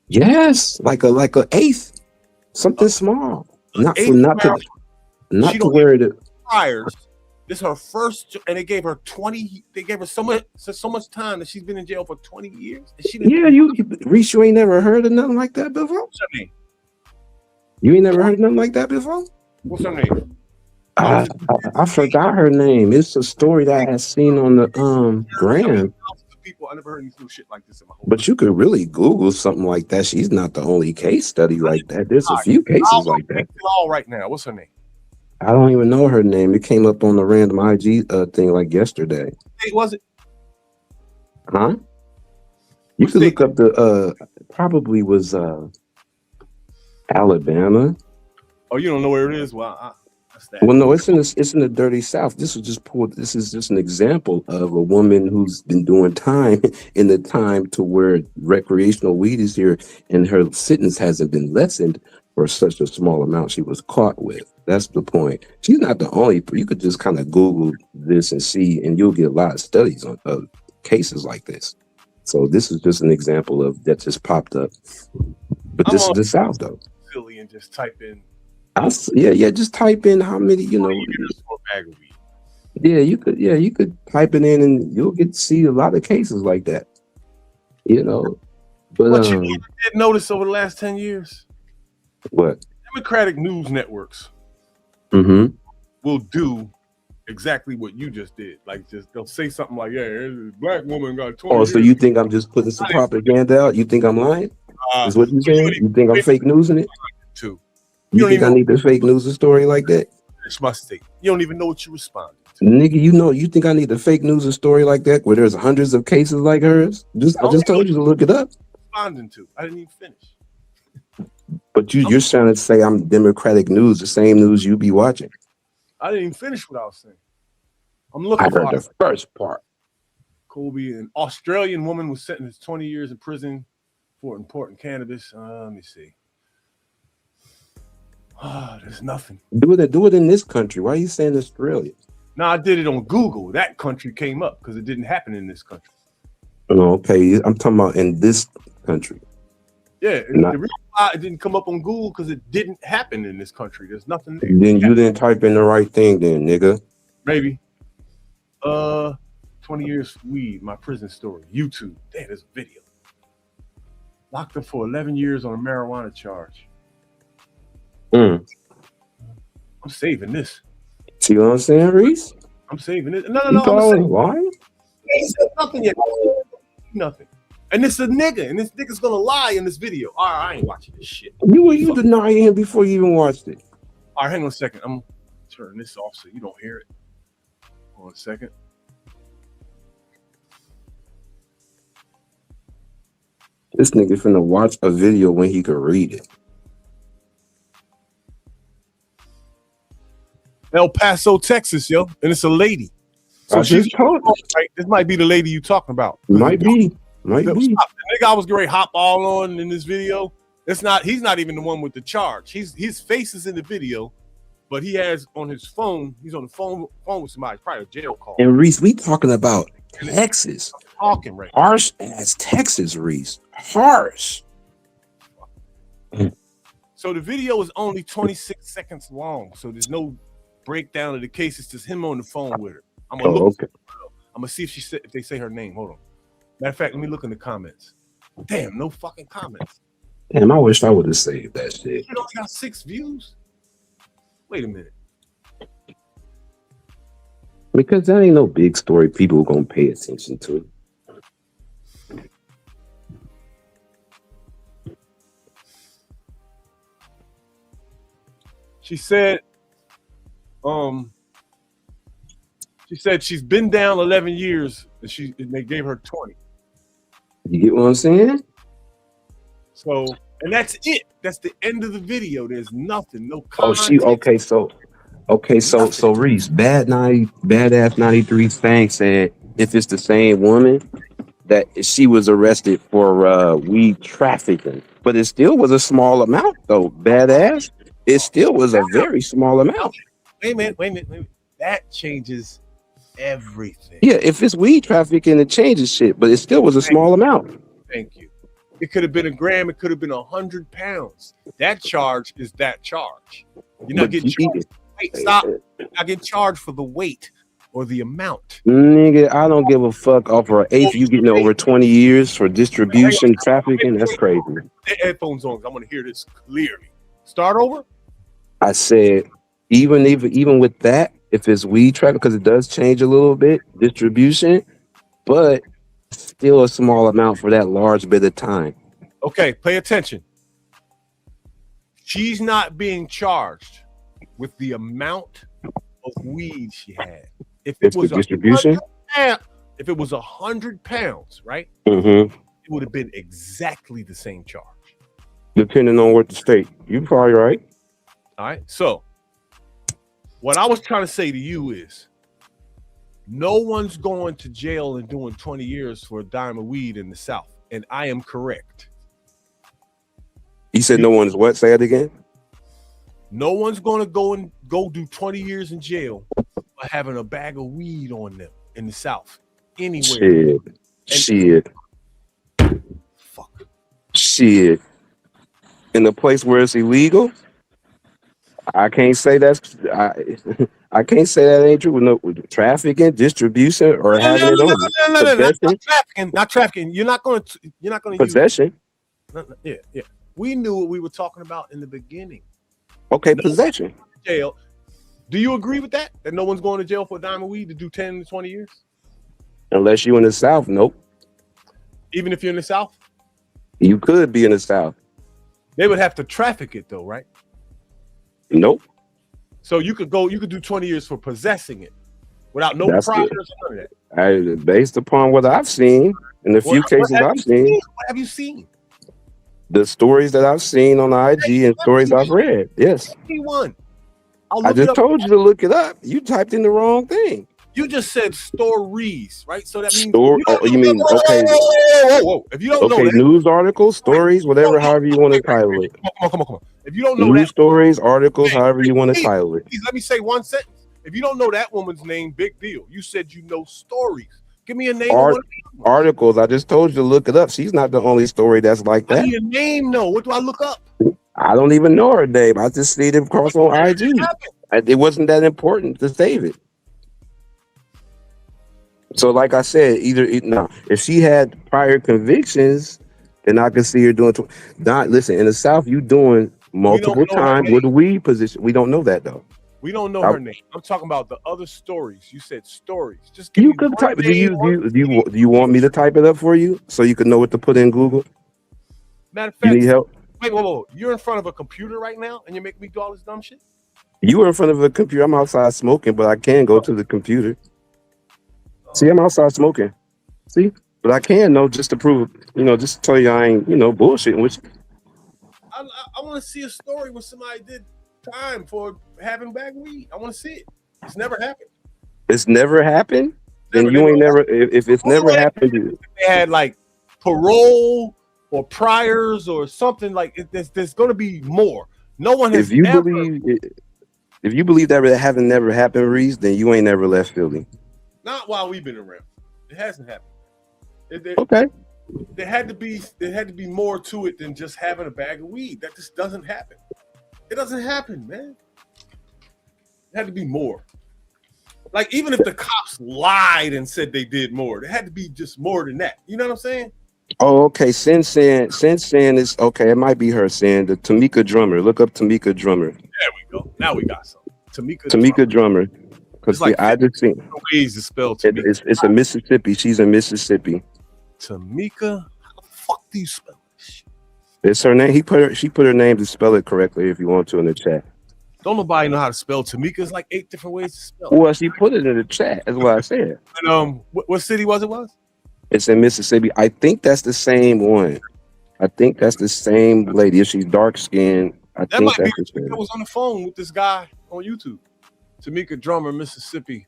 Yes, like a eighth, something small. Not to where it priors. This is her first, and they gave her 20. They gave her so much time that she's been in jail for 20 years. And she didn't, Reese, you ain't never heard of nothing like that before? What's her name? You ain't never heard of nothing like that before? What's her name? I forgot her name. It's a story that I had seen on the gram. People, I never heard any new shit like this in my whole But you could really Google something like that. She's not the only case study like that. There's a few cases like that. All right now, what's her name? I don't even know her name. It came up on the random IG thing like yesterday. Hey, was it? Huh? You could look up the probably was Alabama. Oh, you don't know where it is? Well, well, no, it's in the dirty South. This is just an example of a woman who's been doing time in the time to where recreational weed is here, and her sentence hasn't been lessened for such a small amount she was caught with. That's the point. She's not the only. You could just kind of Google this and see, and you'll get a lot of studies on cases like this. So this is just an example of that just popped up. But this is the South, though. Silly, and just type in. Just type in how many, Yeah, you could type it in and you'll get to see a lot of cases like that. But what you did notice over the last 10 years? What? Democratic news networks will do exactly what you just did. Like they'll say something like, yeah, this black woman got 20 years. So you think I'm just putting some propaganda out? You think I'm lying? Is what you're saying? You think I'm fake newsing it? You think I need to fake news a story like that? It's my state. You don't even know what you responded to. Nigga, you think I need to fake news a story like that where there's hundreds of cases like hers? I just told you to look it up. Responding to. I didn't even finish. But you're trying to say I'm Democratic news, the same news you be watching. I didn't even finish what I was saying. I'm looking I heard the first part. Colby, an Australian woman was sentenced to 20 years in prison for importing cannabis. Let me see. There's nothing. Do it in this country. Why are you saying Australia? No, I did it on Google. That country came up because it didn't happen in this country. No, okay. I'm talking about in this country. Yeah, the reason why it didn't come up on Google because it didn't happen in this country. There's nothing there. Then you didn't type in the right thing, then, nigga. Maybe. 20 years weed, my prison story. YouTube. Damn, there's a video. Locked up for 11 years on a marijuana charge. I'm saving this. See what I'm saying, Reese? I'm saving it. No. Why? Nothing yet. Nothing. And it's a nigga, and this nigga's gonna lie in this video. All right, I ain't watching this shit. You denying him before you even watched it. All right, hang on a second. I'm gonna turn this off so you don't hear it. Hold on a second. This nigga finna watch a video when he could read it. El Paso, Texas, yo, and it's a lady. So she's right. This might be the lady you talking about. Might be. The nigga I was getting ready to hop all on in this video He's not even the one with the charge. His face is in the video, but he has on his phone. He's on the phone with somebody. Probably a jail call. And Reese, we talking about Texas. Talking right. Harsh as Texas, Reese. Harsh. So the video is only 26 seconds long. So there's no breakdown of the case. It's just him on the phone with her. I'm gonna look. Okay. I'm gonna see if they say her name. Hold on. Matter of fact, let me look in the comments. Damn, no fucking comments. Damn, I wish I would have saved that shit. You only got 6 views. Wait a minute. Because that ain't no big story people are gonna pay attention to. She said she's been down 11 years and they gave her 20. You get what I'm saying? So, and that's it. That's the end of the video. There's nothing, no content. So Reese, badass 93 Fang said if it's the same woman that she was arrested for weed trafficking, but it still was a small amount though. Badass, it still was a very small amount. Wait a minute. That changes everything. Yeah, if it's weed trafficking, it changes shit, but it still was a small amount. Thank you. It could have been a gram. It could have been 100 pounds. That charge is that charge. You're not getting charged. Wait, stop. You're not getting charged for the weight or the amount. Nigga, I don't give a fuck. Off for an eighth, you getting over 20 years for distribution, trafficking. That's crazy. Headphones on. I want to hear this clearly. Start over. I said, even with that, if it's weed trafficking, because it does change a little bit, distribution, but still a small amount for that large bit of time. Okay, pay attention. She's not being charged with the amount of weed she had. If it was distribution, if it was 100 pounds, right? Mm-hmm. It would have been exactly the same charge. Depending on what the state. You're probably right. All right. So what I was trying to say to you is no one's going to jail and doing 20 years for a dime of weed in the South. And I am correct. You said no one's what? Say it again. No one's going to go do 20 years in jail for having a bag of weed on them in the South. Anywhere. Shit. Shit. In a place where it's illegal? I can't say that's I can't say that ain't true with trafficking, distribution, or having it on. Not trafficking. You're not going to possession. Yeah. We knew what we were talking about in the beginning. Okay, possession. Jail. Do you agree with that? That no one's going to jail for a dime of weed to do 10 to 20 years? Unless you're in the South, nope. Even if you're in the South? You could be in the South. They would have to traffic it though, right? Nope. So you could do 20 years for possessing it without no priors or none of that. Based upon what I've seen in the few cases I've seen. What have you seen? The stories that I've seen on IG and stories I've read. Yes. I just told you to look it up. You typed in the wrong thing. You just said stories, right? So that means you mean okay. Whoa. If you don't know that, news articles, stories, whatever, however you want to title it. Come on. If you don't know news stories, articles, however you want to title it. Please let me say one sentence. If you don't know that woman's name, big deal. You said you know stories. Give me a name. Articles. I just told you to look it up. She's not the only story that's like that. I need a name, no. What do I look up? I don't even know her name. I just see it across on IG. It wasn't that important to save it. So, like I said, if she had prior convictions, then I could see her doing. Listen, in the South, you doing multiple times with the weed position. We don't know that though. We don't know her name. I'm talking about the other stories. You said stories. Just you could type. Do you want me to type it up for you so you can know what to put in Google? Matter of fact, you need help. Wait, whoa! You're in front of a computer right now, and you're making me do all this dumb shit. You were in front of a computer. I'm outside smoking, but I can go to the computer. See, I'm outside smoking. See, but I can know just to prove, just to tell you I ain't, bullshitting with you. I want to see a story where somebody did time for having bag of weed. I want to see it. It's never happened. It's never happened? Then you ain't never, if it's never happened. They had like parole or priors or something like there's going to be more. No one has If you ever. believe that haven't never happened, Reese, then you ain't never left Philly. Not while we've been around. It hasn't happened. Okay. There had to be more to it than just having a bag of weed. That just doesn't happen. It doesn't happen, man. It had to be more. Like, even if the cops lied and said they did more, there had to be just more than that. You know what I'm saying? Oh, okay. Sin is okay. It might be her saying the Tamika Drummer. Look up Tamika Drummer. There we go. Now we got some. Tamika Drummer. Because like I just seen ways to spell Tamika. It's a Mississippi. She's in Mississippi. Tamika, how the fuck do you spell this? It's her name. She put her name to spell it correctly if you want to in the chat. Don't nobody know how to spell Tamika. It's like 8 different ways to spell it. Well, she put it in the chat. That's what I said. And, what city was it? It's in Mississippi. I think that's the same one. I think that's the same lady. If she's dark skinned, I think that's the same. I was on the phone with this guy on YouTube. Tamika Drummer, Mississippi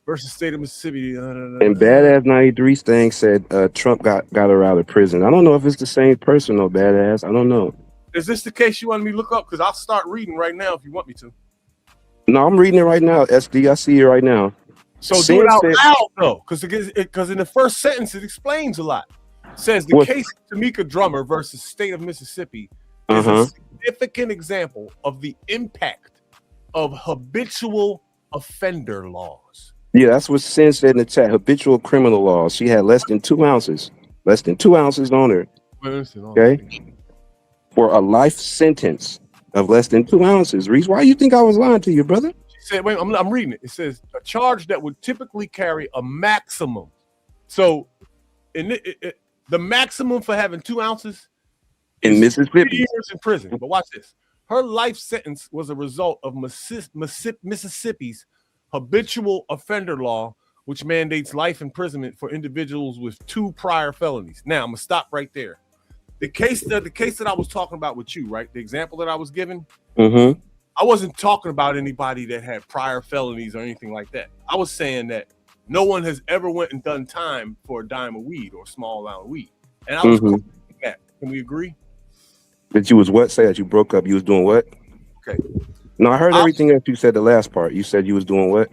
versus state of Mississippi. And Badass 93 thing said Trump got her out of prison. I don't know if it's the same person or Badass. I don't know. Is this the case you wanted me to look up? Because I'll start reading right now if you want me to. No, I'm reading it right now. SD, I see it right now. So do it out loud though, because in the first sentence it explains a lot. It says the case of Tamika Drummer versus state of Mississippi is a significant example of the impact of habitual offender laws. Yeah, that's what Sin said in the chat. Habitual criminal laws. She had less than 2 ounces. Less than 2 ounces on her. Okay. For a life sentence of less than 2 ounces. Reese, why do you think I was lying to you, brother? She said, wait, I'm reading it. It says a charge that would typically carry a maximum. So the maximum for having 2 ounces in Mississippi 3 years in prison. But watch this. Her life sentence was a result of Mississippi's habitual offender law, which mandates life imprisonment for individuals with 2 prior felonies. Now I'm gonna stop right there. The case that I was talking about with you, right? The example that I was giving, I wasn't talking about anybody that had prior felonies or anything like that. I was saying that no one has ever went and done time for a dime of weed or a small amount of weed. And I was that. Can we agree? That you was what? Say that you broke up. You was doing what? Okay. No, I heard everything that you said the last part. You said you was doing what?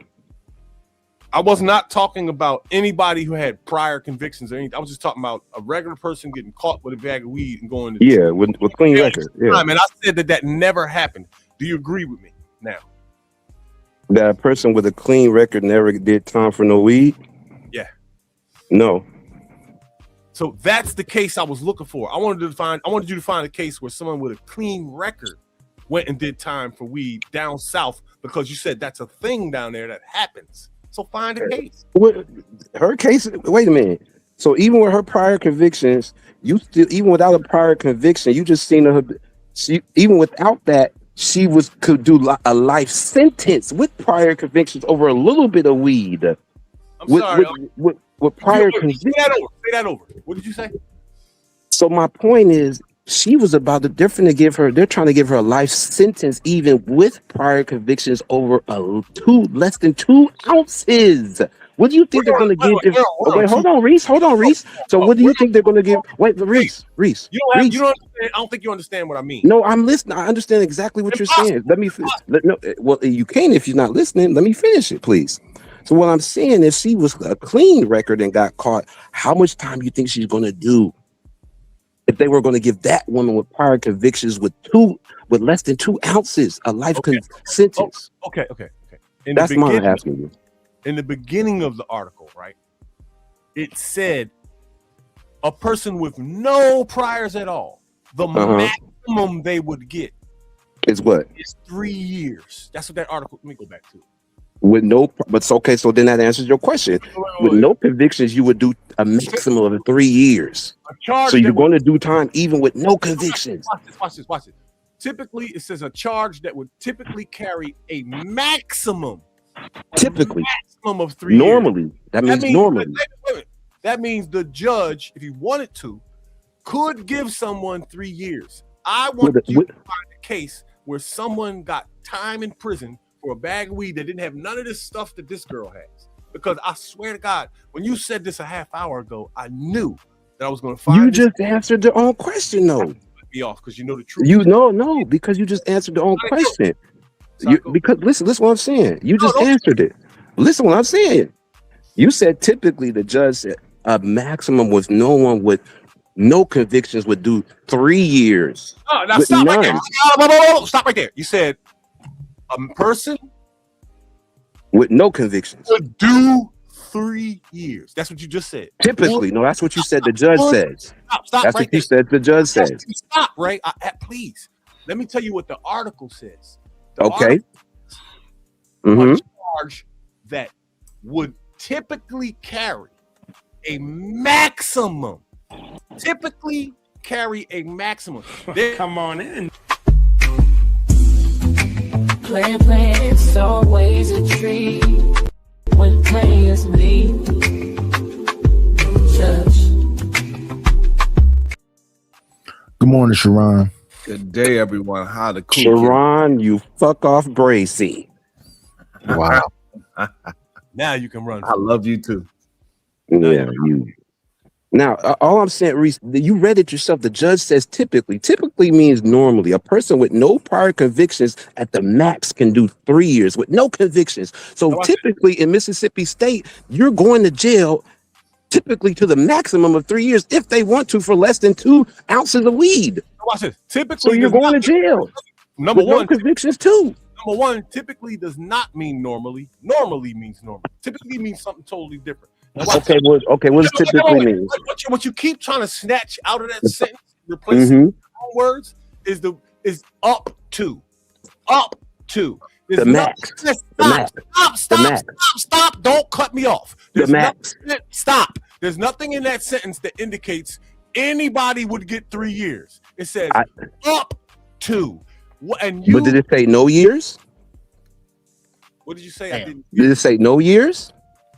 I was not talking about anybody who had prior convictions or anything. I was just talking about a regular person getting caught with a bag of weed and going to with clean record. Yeah. And I said that never happened. Do you agree with me now? That a person with a clean record never did time for no weed? Yeah. No. So that's the case I was looking for. I wanted you to find a case where someone with a clean record went and did time for weed down south, because you said that's a thing down there that happens. So find a case. Her case, wait a minute. So even with her prior convictions, even without a prior conviction, you just seen her. Even without that, she could do a life sentence with prior convictions over a little bit of weed. I'm sorry. With prior convictions. Say that over. What did you say? So my point is, she was about to they're trying to give her a life sentence even with prior convictions over less than 2 ounces. What do you think they're going to give? Wait, hold on, Reese. So what do you think they're going to give? Wait, Reese. You don't understand. I don't think you understand what I mean. No, I'm listening. I understand exactly what you're saying. Let me well, you can if you're not listening. Let me finish it, please. So what I'm saying is, she was a clean record and got caught. How much time do you think she's going to do? If they were going to give that woman with prior convictions with less than 2 ounces a life sentence. Okay. That's my asking you. In the beginning of the article, right? It said a person with no priors at all, the maximum they would get is what? Is 3 years. That's what that article. Let me go back to it. With no, but it's okay. So then that answers your question. With no convictions, you would do a maximum of 3 years. So you're going to do time even with no convictions. Watch this. Typically, it says a charge that would typically carry a maximum. Maximum of 3 years. Normally, that means normally. That means the judge, if he wanted to, could give someone 3 years. I want you to find a case where someone got time in prison for a bag of weed that didn't have none of this stuff that this girl has. Because I swear to God, when you said this a half hour ago, I knew that I was going to find. You just answered your own question, though. Me off because you know the truth. No, because you just answered your own question. Because listen what I'm saying. You just answered it. Listen what I'm saying. You said typically the judge said a maximum with no one with no convictions would do 3 years. Oh, now stop right there. Stop right there. You said a person with no convictions would do 3 years. That's what you just said. Typically, no, that's what you said. The judge says. Stop that's right what you said. The judge says. Stop, Ray. Please. Let me tell you what the article says. Okay. A charge that would typically carry a maximum. Come on in. Play, it's always a treat when players leave. Good morning, Sharon. Good day, everyone. How the cool Sharon, you fuck off Bracy. Wow. Now you can run. I love you too. Yeah, you. Now, all I'm saying, Reese, you read it yourself. The judge says typically. Typically means normally. A person with no prior convictions at the max can do 3 years with no convictions. So typically in Mississippi State, you're going to jail typically to the maximum of 3 years if they want to for less than 2 ounces of weed. Watch this. Typically, so you're going to jail. Number one, no convictions too. Number one, typically does not mean normally. Normally means normal. Typically means something totally different. Okay, what does typically mean? What you keep trying to snatch out of that sentence, replacing words, is up to. Up to. The max. Stop. Don't cut me off. The max. Stop. There's nothing in that sentence that indicates anybody would get 3 years. It says up to. And you, but did it say no years? What did you say? I didn't. Did it say no years?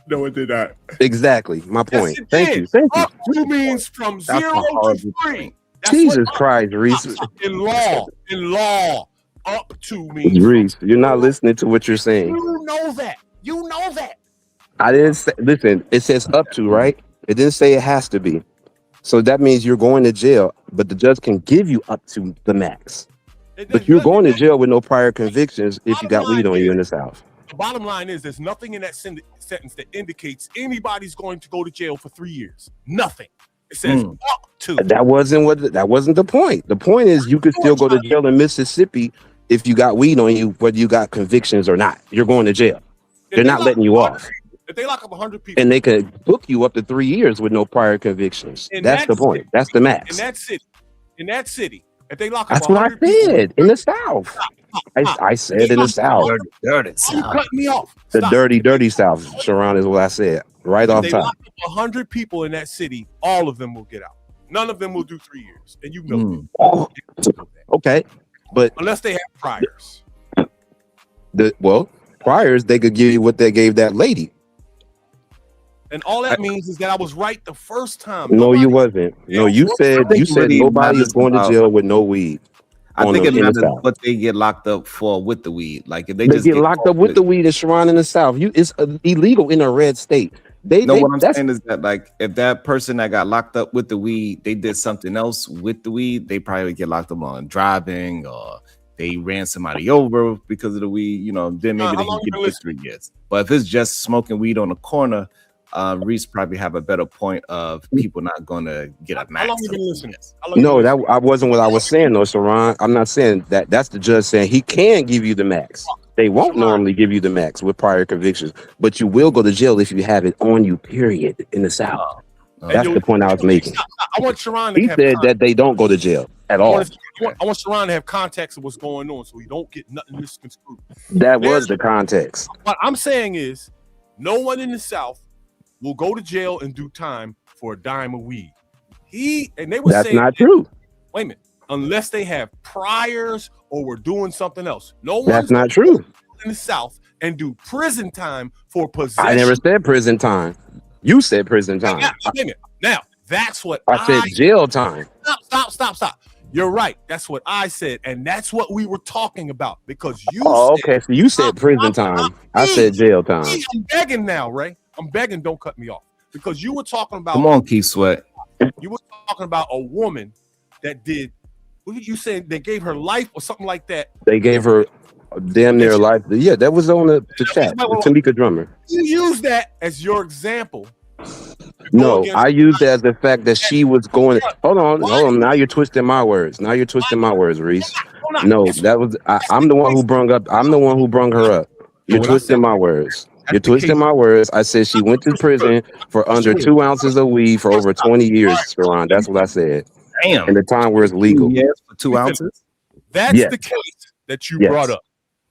No, it did not. Exactly. My point. Yes, Thank you. Thank you. Up to means from 0 to 3. Jesus Christ, Reese. In law, up to means. Reese, you're not listening to what you're saying. You know that. I didn't say. Listen, it says up to, right? It didn't say it has to be. So that means you're going to jail, but the judge can give you up to the max. But you're going to jail with no prior convictions if you got weed on you in the South. The bottom line is there's nothing in that sentence that indicates anybody's going to go to jail for 3 years. Nothing. It says up to. That wasn't the point. The point is you could still go to jail in Mississippi if you got weed on you, whether you got convictions or not. You're going to jail. They're not letting you off. If they lock up 100 people. And they could book you up to 3 years with no prior convictions. That's the point. That's the max. In that city. If they lock up that's what I said in the South. I said in the South. Dirty South. You cut me off. The dirty South, Sharon, is what I said. Right off top. If they lock up 100 people in that city, all of them will get out. None of them will do 3 years. And you know that. Okay. But unless they have priors. Priors, they could give you what they gave that lady. And all that means is that I was right the first time. No, you wasn't. No, you said nobody is going to jail with no weed. I think it matters what they get locked up for with the weed. Like if they just get locked up with the weed, it's Sharon in the South. It's illegal in a red state. What I'm saying is that like if that person that got locked up with the weed, they did something else with the weed, they probably would get locked up on driving or they ran somebody over because of the weed. Then maybe they can get 3 years. But if it's just smoking weed on the corner. Reese probably have a better point of people not going to get a max. How long you been listening? No, that wasn't what I was saying, though, Sharon. I'm not saying that. That's the judge saying he can give you the max. They won't normally give you the max with prior convictions, but you will go to jail if you have it on you, period, in the South. That's the point I was making. I want Sharon to he said that they don't go to jail at all. I want Sharon to have context of what's going on so he don't get nothing misconstrued. That was the context. What I'm saying is no one in the South will go to jail and do time for a dime of weed. That's not true. Wait a minute. Unless they have priors or were doing something else. That's not true. In the South and do prison time for possession. I never said prison time. You said prison time. Now that's what I said. Jail time. Stop. You're right. That's what I said, and that's what we were talking about because you. Okay. So you said prison time. I said jail time. I'm begging now, Ray. I'm begging. Don't cut me off because you were talking about. Come on, Keith Sweat. You were talking about a woman that did. What you saying? They gave her life or something like that. They gave her damn near life. Yeah, that was on the chat. The Tamika Drummer. You use that as your example. No, I used that as the fact that she was going. Hold on. Now you're twisting my words. Reese. No, that was. I'm the one who brung up. I'm the one who brung her up. You're twisting my words. I said she went to prison for under 2 ounces of weed for over 20 years, Sharon. That's what I said. Damn. In the time where it's legal. Yes, for 2 ounces. That's the case that you brought up.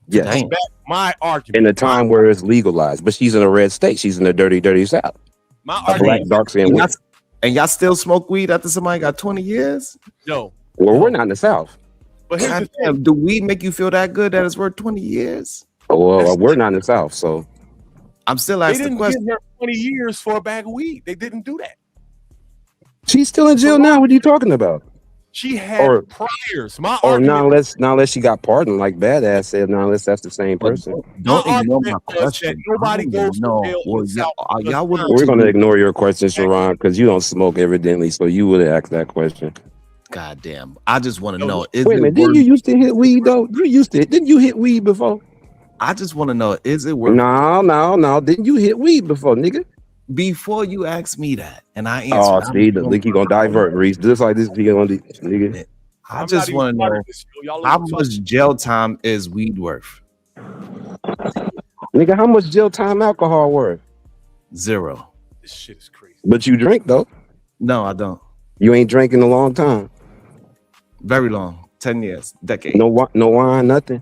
Yes. That's my argument. In the time where it's legalized, but she's in a red state. She's in the dirty, dirty South. My a black, dark skin. And y'all still smoke weed after somebody got 20 years? No. Well, we're not in the South. But God damn, do weed make you feel that good that it's worth 20 years? Oh, well, we're not in the South, so I'm still They asking didn't the question. give her 20 years for a bag of weed. They didn't do that. She's still in jail now. What are you talking about? She had priors. My Or argument. now unless she got pardoned, like Badass said, now unless that's the same person. Don't ignore my question. Nobody goes to jail. Well, y'all would. We're gonna ignore your question, Sharon, because you don't smoke evidently, so you would ask that question. God damn. I just want to know. Is Wait a minute, didn't you used to hit weed though? Didn't you hit weed before? I just want to know, is it worth? No. Didn't you hit weed before, nigga? Before you ask me that, and I answer. Oh, see, think you gonna divert, Reese. Just like this, nigga. I just want to know how much jail time is weed worth? Nigga, how much jail time alcohol worth? 0. This shit is crazy. But you drink though. No, I don't. You ain't drank in a long time. Very long, 10 years, decade. No wine, nothing.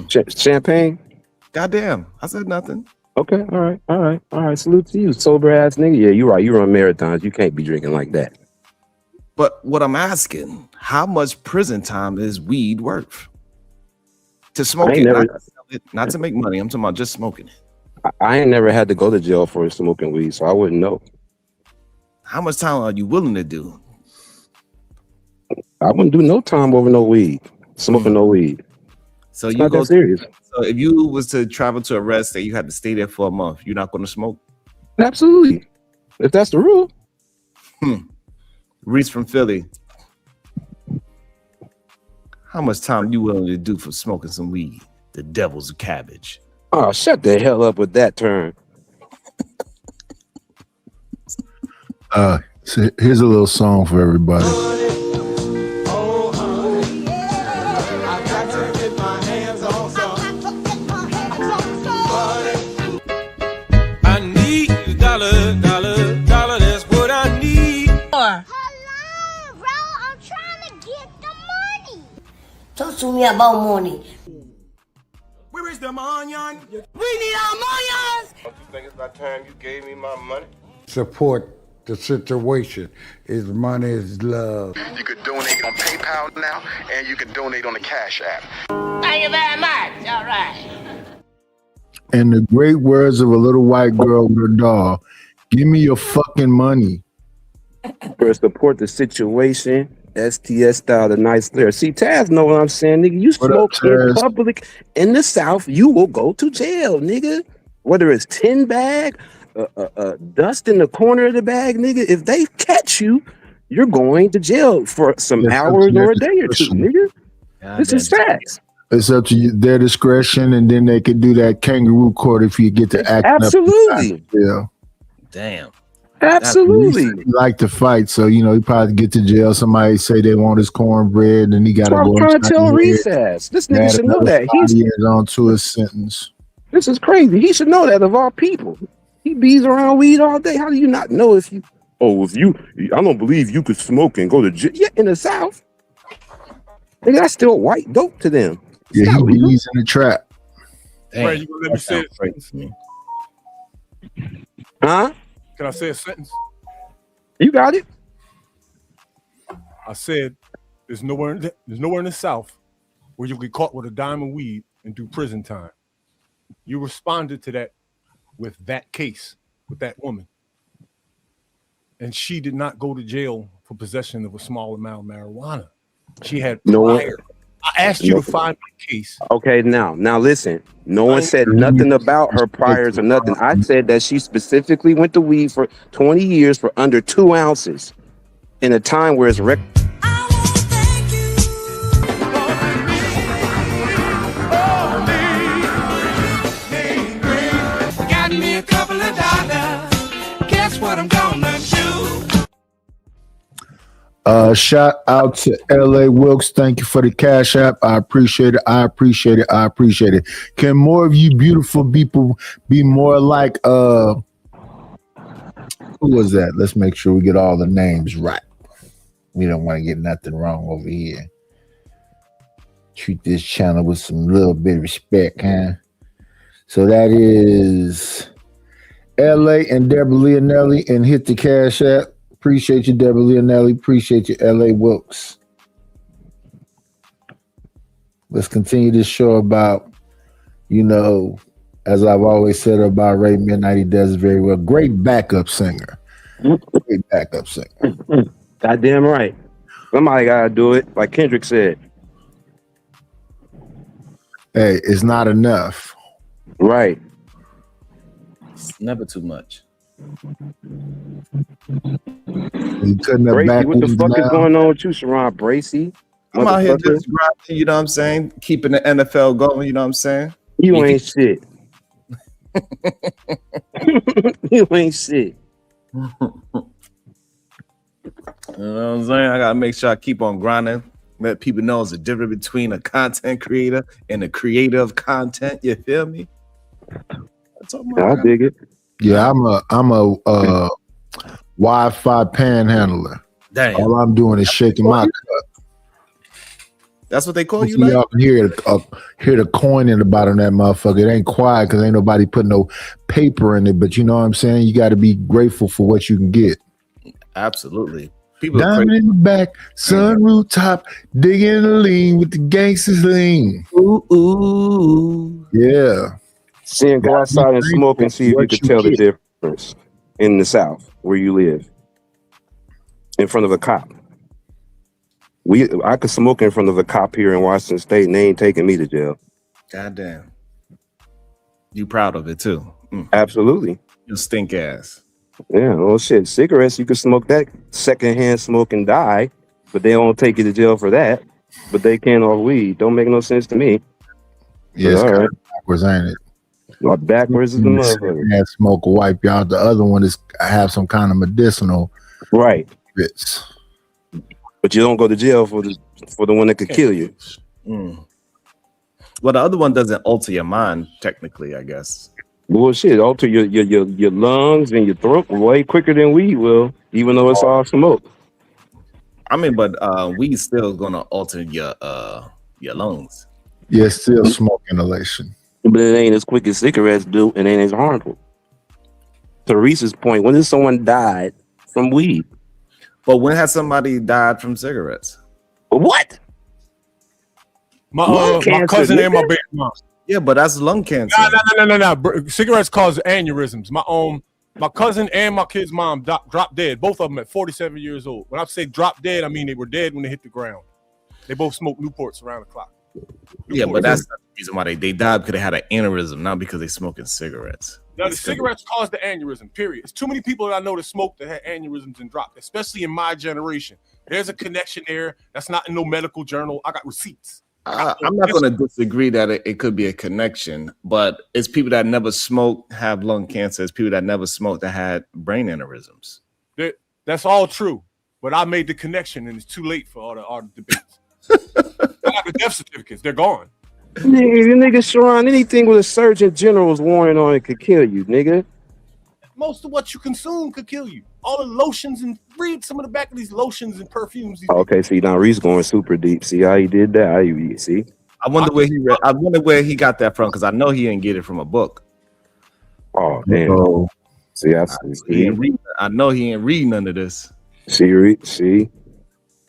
Champagne. Goddamn, I said nothing. Okay, all right. Salute to you, sober ass nigga. Yeah, you're right. You run marathons. You can't be drinking like that. But what I'm asking, how much prison time is weed worth? To smoke it, not to make money. I'm talking about just smoking it. I ain't never had to go to jail for smoking weed, so I wouldn't know. How much time are you willing to do? I wouldn't do no time over no weed, smoking no weed. So It's you not go that serious. So if you was to travel to a red state, you had to stay there for a month. You're not going to smoke? Absolutely. If that's the rule. Reese from Philly. How much time you willing to do for smoking some weed? The devil's cabbage. Oh, shut the hell up with that term. So here's a little song for everybody. I need a dollar, that's what I need. Hello, bro. I'm trying to get the money. Talk to me about money. Where is the money? We need our money. Don't you think it's about time you gave me my money? Support the situation. Is money is love. You could donate on PayPal now, and you can donate on the Cash App. Thank you very much. All right. In the great words of a little white girl with her doll, give me your fucking money. For support the situation, STS style, the nice clear. See, Taz know what I'm saying, nigga. You smoke in public in the South, you will go to jail, nigga. Whether it's 10 bag, dust in the corner of the bag, nigga. If they catch you, you're going to jail for some hours or a day or two, nigga. This is facts. It's up to their discretion, and then they could do that kangaroo court if you get to act. Absolutely. Yeah. Damn. Absolutely. He like to fight, so he probably get to jail. Somebody say they want his cornbread, and he got to go. I'm trying to tell Recess. This nigga should know that. He's on to his sentence. This is crazy. He should know that of all people. He bees around weed all day. How do you not know if you? Oh, I don't believe you could smoke and go to jail. Yeah, in the South. Nigga, that's still white dope to them. Yeah, he's in the trap. Ray, you gonna let me say it? Huh? Can I say a sentence? You got it. I said, there's nowhere in the South where you get caught with a dime of weed and do prison time. You responded to that with that case, with that woman. And she did not go to jail for possession of a small amount of marijuana. She had prior. I asked you to find my case. Okay, now listen. No one said nothing about her priors or nothing. I said that she specifically went to weed for 20 years for under 2 ounces. in a time where it's Got me a couple of dollars. Guess what I'm gonna do? Shout out to LA Wilkes. Thank you for the Cash App. I appreciate it. I appreciate it. I appreciate it. Can more of you beautiful people be more like who was that? Let's make sure we get all the names right. We don't want to get nothing wrong over here. Treat this channel with some little bit of respect, huh? So that is LA and Deborah Leonelli, and hit the Cash App. Appreciate you, Deborah Leonelli. Appreciate you, LA Wilkes. Let's continue this show about, as I've always said about Ray Midnight, he does very well. Great backup singer. Great backup singer. goddamn right. Somebody gotta do it, like Kendrick said. Hey, it's not enough. Right. It's never too much. You couldn't have Bracy, what the fuck is going on with you, Sharon Bracy? I'm out here just grinding, you know what I'm saying? Keeping the NFL going, you know what I'm saying? You ain't shit. You ain't shit. You know what I'm saying? I gotta make sure I keep on grinding. Let people know there's a difference between a content creator and a creator of content. You feel me? I dig it. Yeah, I'm a Wi-Fi panhandler. Damn. All I'm doing is shaking my cup. That's what they call you. Y'all can hear the coin in the bottom of that motherfucker. It ain't quiet because ain't nobody putting no paper in it. But you know what I'm saying? You got to be grateful for what you can get. Absolutely. People Diamond in the back, sun rooftop, digging the lean with the gangsters lean. Ooh. Yeah. Seeing go outside and smoke and see if you can tell the difference in the South where you live. In front of a cop. I could smoke in front of a cop here in Washington State and they ain't taking me to jail. Goddamn. You proud of it too? Absolutely. You stink ass. Yeah, well shit. Cigarettes, you can smoke that secondhand smoke and die, but they don't take you to jail for that. But they can off weed. Don't make no sense to me. Yeah, it's kind of backwards, ain't it? Well, backwards is the motherfucker. That smoke will wipe you out. The other one is have some kind of medicinal bits. But you don't go to jail for the one that could kill you. Well, the other one doesn't alter your mind, technically, I guess. Bullshit, alter your lungs and your throat way quicker than weed will, even though it's all smoke. I mean, but weed's still gonna alter your lungs. Yeah, still smoke inhalation. But it ain't as quick as cigarettes do, and ain't as harmful. To Reese's point, when did someone died from weed? But when has somebody died from cigarettes? What? My cousin and my baby mom. Yeah, but that's lung cancer. No. Cigarettes cause aneurysms. My cousin and my kid's mom dropped dead. Both of them at 47 years old. When I say drop dead, I mean they were dead when they hit the ground. They both smoked Newports around the clock. Yeah, but that's not the reason why they died, because they had an aneurysm, not because they smoking cigarettes. Now, the cigarettes caused the aneurysm, period. It's too many people that I know that smoked that had aneurysms and dropped, especially in my generation. There's a connection there. That's not in no medical journal. I got receipts. I'm not going to disagree that it could be a connection, but it's people that never smoked have lung cancer. It's people that never smoked that had brain aneurysms. That's all true, but I made the connection, and it's too late for all the debates. I got the death certificates. They're gone. Nigga, Sharon, anything with a Surgeon General's warrant on it could kill you, nigga. Most of what you consume could kill you. All the lotions, and read some of the back of these lotions and perfumes. Okay, see, now Reese going super deep. See how he did that? See? I wonder where he got that from, because I know he didn't get it from a book. Oh, damn. See, I know he ain't read none of this. See?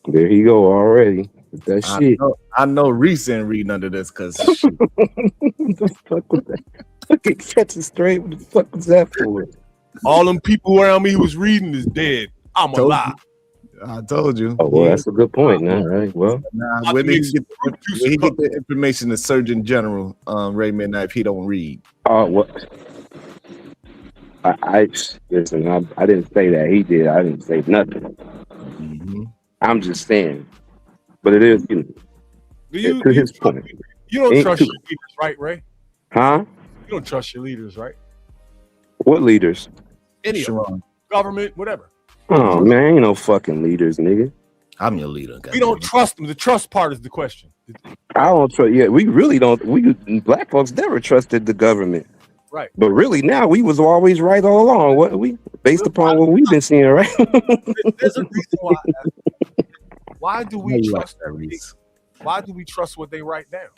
There he go already. That shit. I know Reese ain't read none of this, because what the fuck was that? Fucking catch it straight. What the fuck was that for? All them people around me who was reading is dead. I'm alive. I told you. Oh, well, that's a good point. Now, right? Well, where he get the information, the Surgeon General, Ray Midnight, if he don't read. Oh, what? I listen. I didn't say that. He did. I didn't say nothing. I'm just saying. But it is, you know, to his point. You don't Ain't trust too- your leaders, right, Ray? Huh? You don't trust your leaders, right? What leaders? Any of them. Government, whatever. Oh man, ain't no fucking leaders, nigga. I'm your leader. We don't trust them. The trust part is the question. I don't trust. Yeah, we really don't. We black folks never trusted the government. Right. But really, now we was always right all along. What we based upon what we've been seeing, right? There's a reason why. Why do we trust Why do we trust what they write down?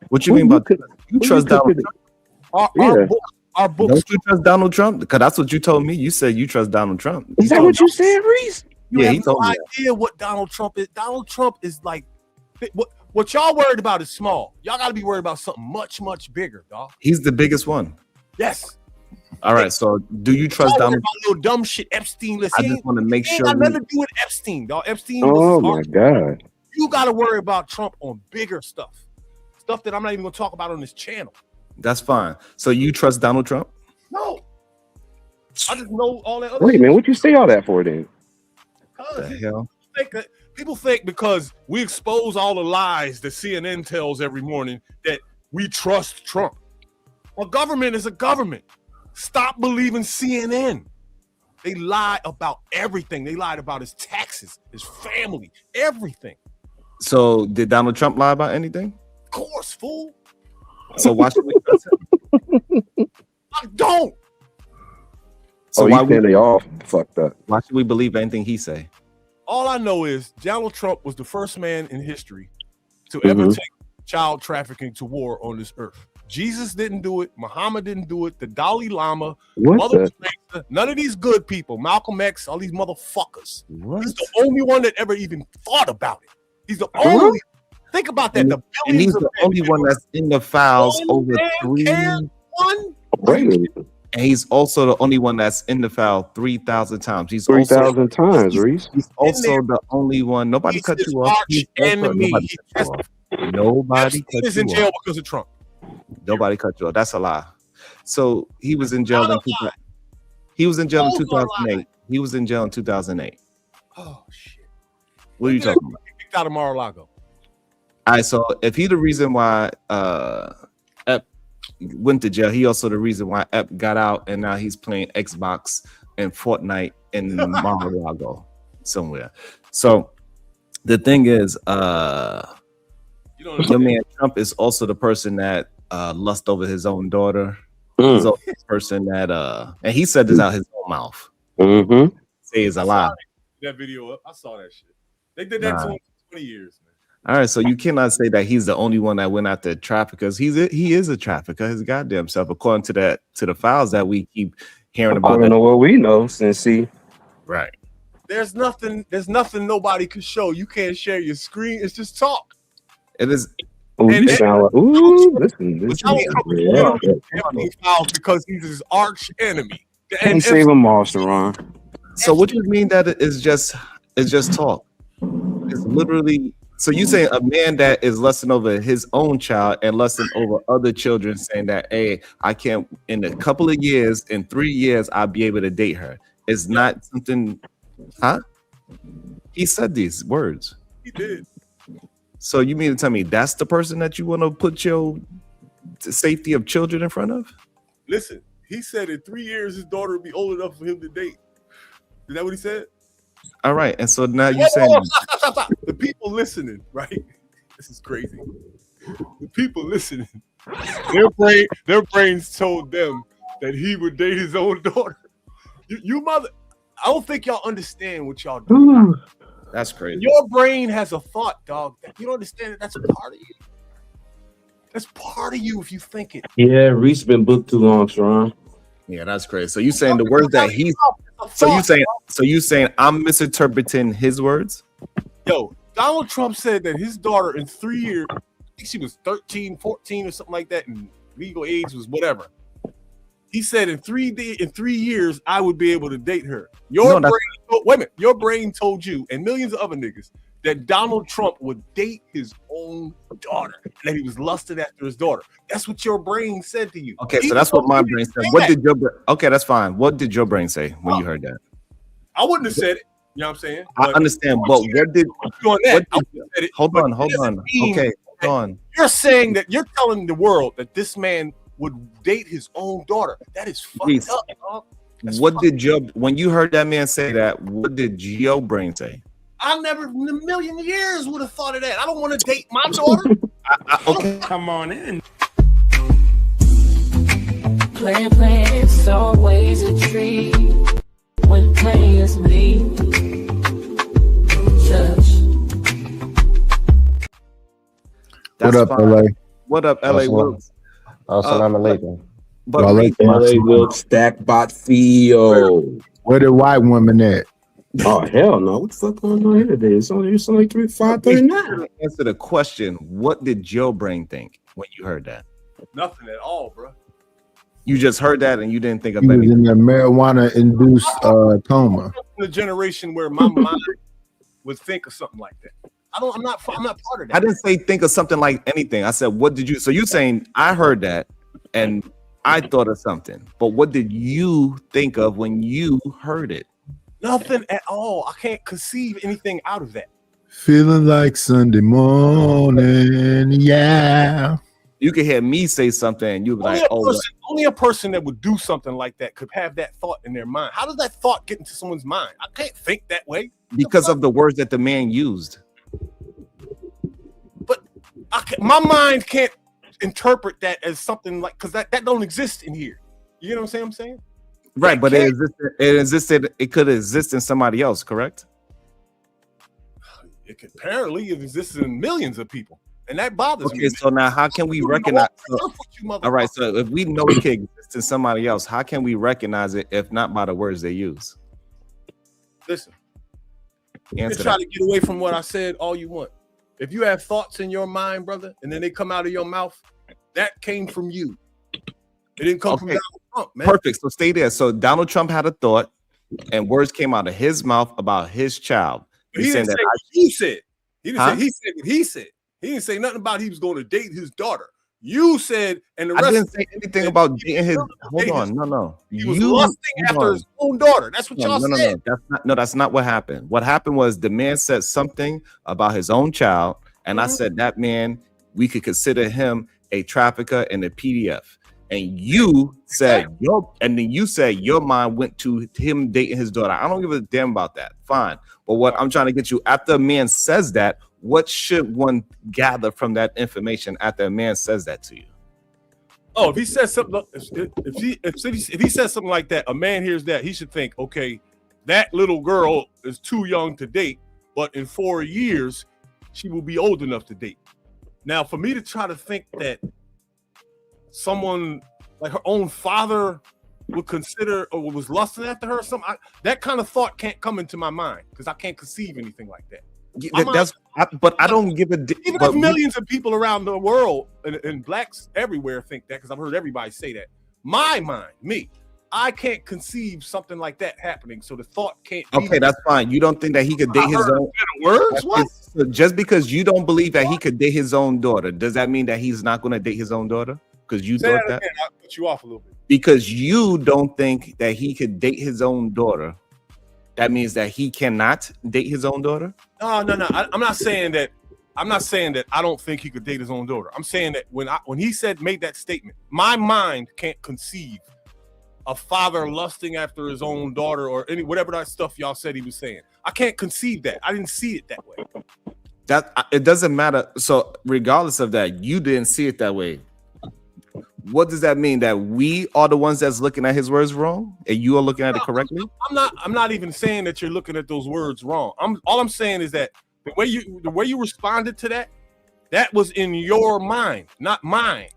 What you mean by you trust Donald Trump? Our books. Don't you trust Donald Trump? Because that's what you told me. You said you trust Donald Trump. Is that what you said, Reese? You Yeah, have he told no me. idea what Donald Trump is. Donald Trump is like what y'all worried about is small. Y'all got to be worried about something much, much bigger, dog. He's the biggest one. Yes. All right. So do you trust Y'all worried Donald? about little dumb shit Epstein. I just want to make He ain't sure. got nothing to do with Epstein, dog. Epstein Oh was my God. You got to worry about Trump on bigger stuff that I'm not even going to talk about on this channel. That's fine. So you trust Donald Trump? No. I just know all that other Wait a shit. minute, what you say all that for then? The hell? People think because we expose all the lies that CNN tells every morning that we trust Trump. Well, government is a government. Stop believing CNN. They lie about everything. They lied about his taxes, his family, everything. So did Donald Trump lie about anything? Of course, fool. So why should we trust him? I don't. So Oh, why you saying they all fucked up? Why should we believe anything he say? All I know is Donald Trump was the first man in history to ever take child trafficking to war on this earth. Jesus didn't do it. Muhammad didn't do it. The Dalai Lama, What Mother the- Teresa, none of these good people, Malcolm X, all these motherfuckers. What? He's the only one that ever even thought about it. He's the only. Think about that. The And he's billions the of only one that's in the files over three. one. And he's also the only one that's in the file 3,000 times. He's 3,000 times, Reese. He's also the only one. Nobody cut you off. He's also- enemy. Nobody cut you off. Nobody cut He's you in jail off. because of Trump. Nobody cut you off. That's a lie. So he was in jail in 2008. He was in jail in 2008. Oh shit! What are you talking about? Kicked out of Mar-a-Lago. All right, so if he the reason why Ep went to jail, he also the reason why Ep got out and now he's playing Xbox and Fortnite in Mar-a-Lago somewhere. So the thing is, your man Trump is also the person that lust over his own daughter. He's also the person that and he said this out his own mouth. Say it's a lie. That video up. I saw that shit. They did that to him for 20 years, man. All right, so you cannot say that he's the only one that went after traffickers. He is a trafficker, his goddamn self, according to the files that we keep hearing about. According to what we know, since he right. There's nothing nobody could show. You can't share your screen. It's just talk. It is. Oh, you sound like, ooh, listen. Because he's his arch enemy. Can't save him all, Sharon. So what do you mean that it's just talk? It's literally. So you saying a man that is lusting over his own child and lusting over other children, saying that, hey, I can't in a couple of years, in 3 years, I'll be able to date her. It's not something, huh? He said these words. He did. So you mean to tell me that's the person that you want to put your safety of children in front of? Listen, he said in 3 years his daughter would be old enough for him to date. Is that what he said? All right, and so now you're saying Stop. The people listening, right? This is crazy. The people listening, their brains told them that he would date his own daughter. You mother, I don't think y'all understand what y'all do. That's crazy. Your brain has a thought, dog. You don't understand it. That's a part of you. That's part of you if you think it. Yeah, Reese been booked too long, Sharon. Yeah, that's crazy. So you saying the words that he's so you saying I'm misinterpreting his words? Yo, Donald Trump said that his daughter in 3 years, I think she was 13, 14 or something like that, and legal age was whatever. He said in 3 years I would be able to date her. Wait a minute. Your brain told you and millions of other niggas that Donald Trump would date his own daughter, that he was lusted after his daughter. That's what your brain said to you. Okay, so that's what my brain said. What did your okay? That's fine. What did your brain say when you heard that? I wouldn't have said it. You know what I'm saying? I understand, but what did? Hold on. Okay, hold on. You're saying that you're telling the world that this man would date his own daughter. That is fucked Reese, up, dog. What did Joe? When you heard that man say that, what did your brain say? I never in a million years would have thought of that. I don't want to date my daughter. Okay, come on in. Playing, it's always a treat when players leave. What up, LA? What up, LA Wilkes? Assalamu alaikum. But LA Wilkes, Stackbot CEO. Where the white women at? Oh hell no! What the fuck going on here today? It's only 5:39. Answer the question. What did your brain think when you heard that? Nothing at all, bro. You just heard that and you didn't think of He was anything. in a marijuana-induced coma. The generation where my mind would think of something like that. I'm not part of that. I didn't say think of something like anything. I said, what did you? So you're saying I heard that and I thought of something, but what did you think of when you heard it? Nothing at all. I can't conceive anything out of that. Feeling like Sunday morning, yeah. You could hear me say something and you'd be like, only a person that would do something like that could have that thought in their mind. How does that thought get into someone's mind? I can't think that way. because of the words that the man used. But my mind can't interpret that as something like, because that don't exist in here. You know what I'm saying? Right, but it could exist in somebody else, correct? It could apparently exists in millions of people, and that bothers me. Okay, so now how can we recognize? All right, so if we know it can exist in somebody else, how can we recognize it if not by the words they use? Listen, you can try to get away from what I said all you want. If you have thoughts in your mind, brother, and then they come out of your mouth, that came from you. It didn't come from Donald Trump, man. Perfect. So stay there. So Donald Trump had a thought, and words came out of his mouth about his child. He didn't say what he said. He didn't say he said what he said. He didn't say nothing about he was going to date his daughter. You said, and the rest. I didn't say anything about dating his. Hold on, no. He was lusting after his own daughter. That's what y'all said. That's not what happened. What happened was the man said something about his own child, and I said that man, we could consider him a trafficker and a PDF. And you said and then you said your mind went to him dating his daughter. I don't give a damn about that. Fine. But what I'm trying to get you, after a man says that, what should one gather from that information after a man says that to you? Oh, if he says something, if he says something like that, a man hears that, he should think, okay, that little girl is too young to date, but in 4 years, she will be old enough to date. Now, for me to try to think that someone like her own father would consider or was lusting after her, that kind of thought can't come into my mind because I can't conceive anything like that. But I don't give a even if millions of people around the world and blacks everywhere think that, because I've heard everybody say that. My mind, I can't conceive something like that happening. So the thought can't. Okay, that's fine. You don't think that he could date his own words? What? So just because you don't believe that he could date his own daughter, does that mean that he's not going to date his own daughter? Because you thought that. Again, I'll put you off a little bit. Because you don't think that he could date his own daughter, that means that he cannot date his own daughter? No. I'm not saying that. I'm not saying that I don't think he could date his own daughter. I'm saying that when he made that statement, my mind can't conceive a father lusting after his own daughter or whatever that stuff y'all said he was saying. I can't conceive that. I didn't see it that way. That it doesn't matter. So regardless of that, you didn't see it that way. What does that mean? That we are the ones that's looking at his words wrong, and you are looking at it correctly? I'm not even saying that you're looking at those words wrong. All I'm saying is that the way you responded to that was in your mind, not mine.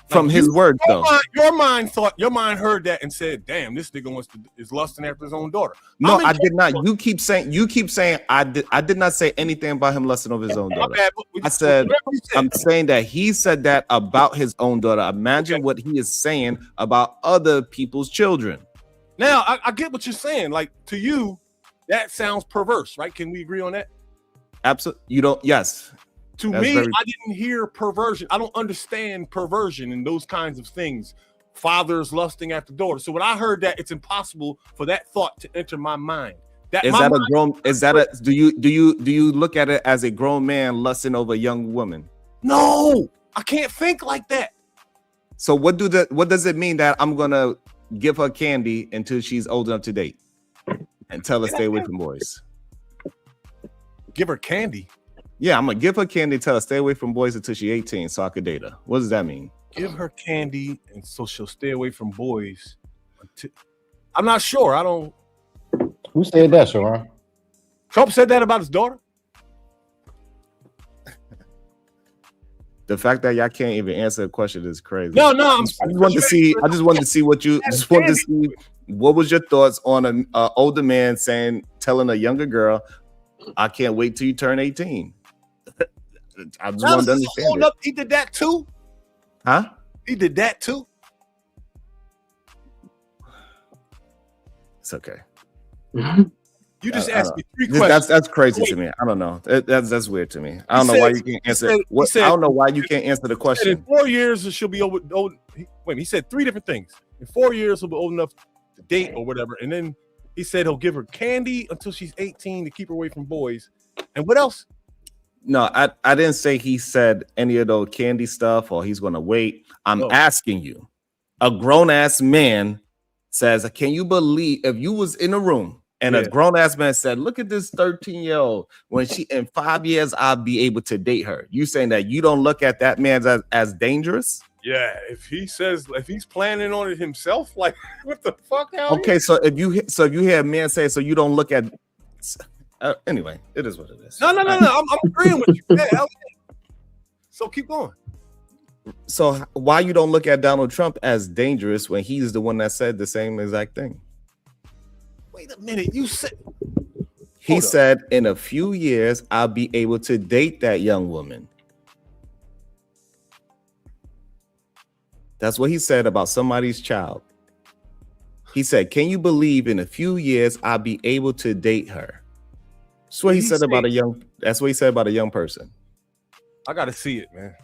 From his words, though. Your mind heard that and said, "Damn, this nigga is lusting after his own daughter." No, I did not. You keep saying I did not say anything about him lusting over his own daughter. I'm saying that he said that about his own daughter. Imagine what he is saying about other people's children. Now, I get what you're saying. Like, to you, that sounds perverse, right? Can we agree on that? Absolutely. You don't. Yes. To me, I didn't hear perversion. I don't understand perversion and those kinds of things. Fathers lusting after daughters. So when I heard that, it's impossible for that thought to enter my mind. Is that a grown? Is that a? Do you look at it as a grown man lusting over a young woman? No, I can't think like that. So what does it mean that I'm gonna give her candy until she's old enough to date, and tell her stay away from boys? Give her candy. Yeah, I'm gonna give her candy, tell her stay away from boys until she's 18, so I could date her. What does that mean? Give her candy, and so she'll stay away from boys. I'm not sure. I don't. Who said that, Sharon? Trump said that about his daughter. The fact that y'all can't even answer the question is crazy. No, I just wanted to see. I just wanted to see what you. Just wanted to see what was your thoughts on an older man telling a younger girl, "I can't wait till you turn 18." I just wanted to understand it. He did that too. Huh? He did that too. It's okay. You just asked me 3 questions. That's crazy to me. I don't know. That's weird to me. I don't know why you can't answer. I don't know why you can't answer the question. In 4 years, she'll be old. Wait, he said 3 different things. In 4 years, he'll be old enough to date or whatever. And then he said he'll give her candy until she's 18 to keep her away from boys. And what else? No, I didn't say he said any of those candy stuff or he's going to wait. I'm asking you. A grown-ass man says, can you believe if you was in a room and a grown-ass man said, look at this 13-year-old. When she in 5 years, I'll be able to date her. You saying that you don't look at that man as dangerous? Yeah, if he's planning on it himself, like what the fuck? Okay, so if you hear a man say, so you don't look at anyway, it is what it is. No. I'm agreeing with you. Yeah, so keep going. So why you don't look at Donald Trump as dangerous when he's the one that said the same exact thing? Wait a minute, you said he said in a few years I'll be able to date that young woman. That's what he said about somebody's child. He said, can you believe in a few years I'll be able to date her? That's what he said about that's what he said about a young person. I gotta see it, man.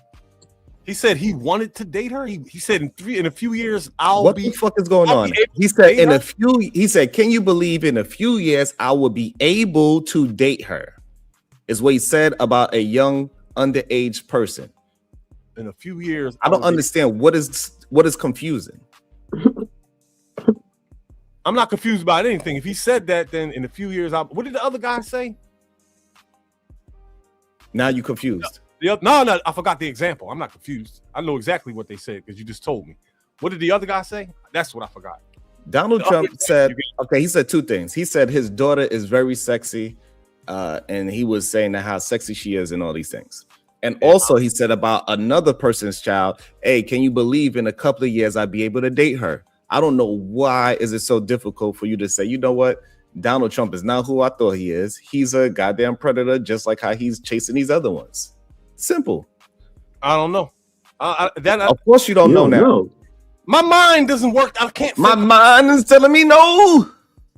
He said he wanted to date her. He said in a few years What the fuck is going on? He said can you believe in a few years I will be able to date her? Is what he said about a young underage person. In a few years, I don't understand what is confusing. I'm not confused about anything. If he said that, then in a few years, what did the other guy say? Now you confused. No, I forgot the example. I'm not confused. I know exactly what they said because you just told me. What did the other guy say? That's what I forgot. Donald Trump said, he said 2 things. He said his daughter is very sexy, and he was saying that how sexy she is and all these things. And also he said about another person's child, hey, can you believe in a couple of years I'd be able to date her? I don't know why is it so difficult for you to say, you know what? Donald Trump is not who I thought he is. He's a goddamn predator, just like how he's chasing these other ones. Simple. I don't know. Of course you don't know now. My mind doesn't work. I can't. My mind is telling me no.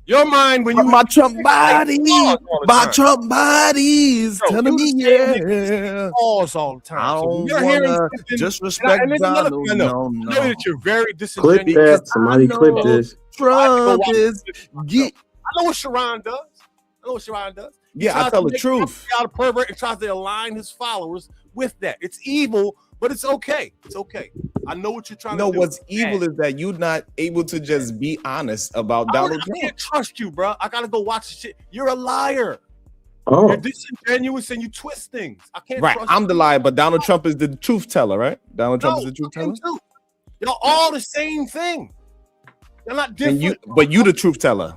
Your mind when you my Trump body, Trump body is telling me yeah. Pause all the time. I don't You're hearing disrespect Donald. I know that you're very Clip disingenuous. that. Somebody clip this. Trump is. I know what Sharon does. Yeah, I tell the truth. Out a pervert and tries to align his followers with that. It's evil, but it's okay. It's okay. I know what you're trying to do. No, what's evil is that you're not able to just be honest about Donald Trump. I can't trust you, bro. I gotta go watch the shit. You're a liar. Oh. You're disingenuous and you twist things. I can't. Right, trust I'm you. the liar, but Donald Trump is the truth teller, right? Donald Trump is the truth teller. Too. You're all the same thing. You're not different. But you the truth teller.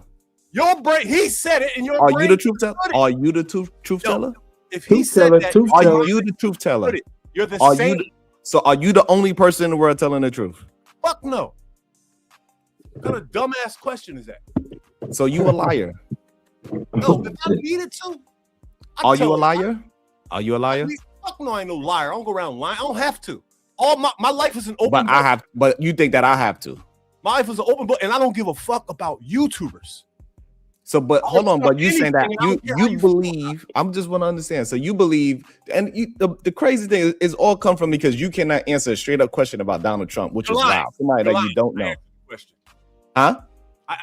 Your brain. He said it, and your Are brain. You the truth teller? Are you the truth teller? If he said that, are you the truth teller? You're the Are same. So are you the only person in the world telling the truth? Fuck no. What kind of dumbass question is that? So you a liar? No, if I needed to. Are you a liar? Are you a liar? Fuck no, I ain't no liar. I don't go around lying. I don't have to. All my life is an open book. But you think that I have to? My life is an open book, and I don't give a fuck about YouTubers. So, but hold on, but you saying that you believe? I'm just want to understand. So you believe, and the crazy thing is all come from because you cannot answer a straight up question about Donald Trump, which is wild. Somebody that you don't know. Question. Huh?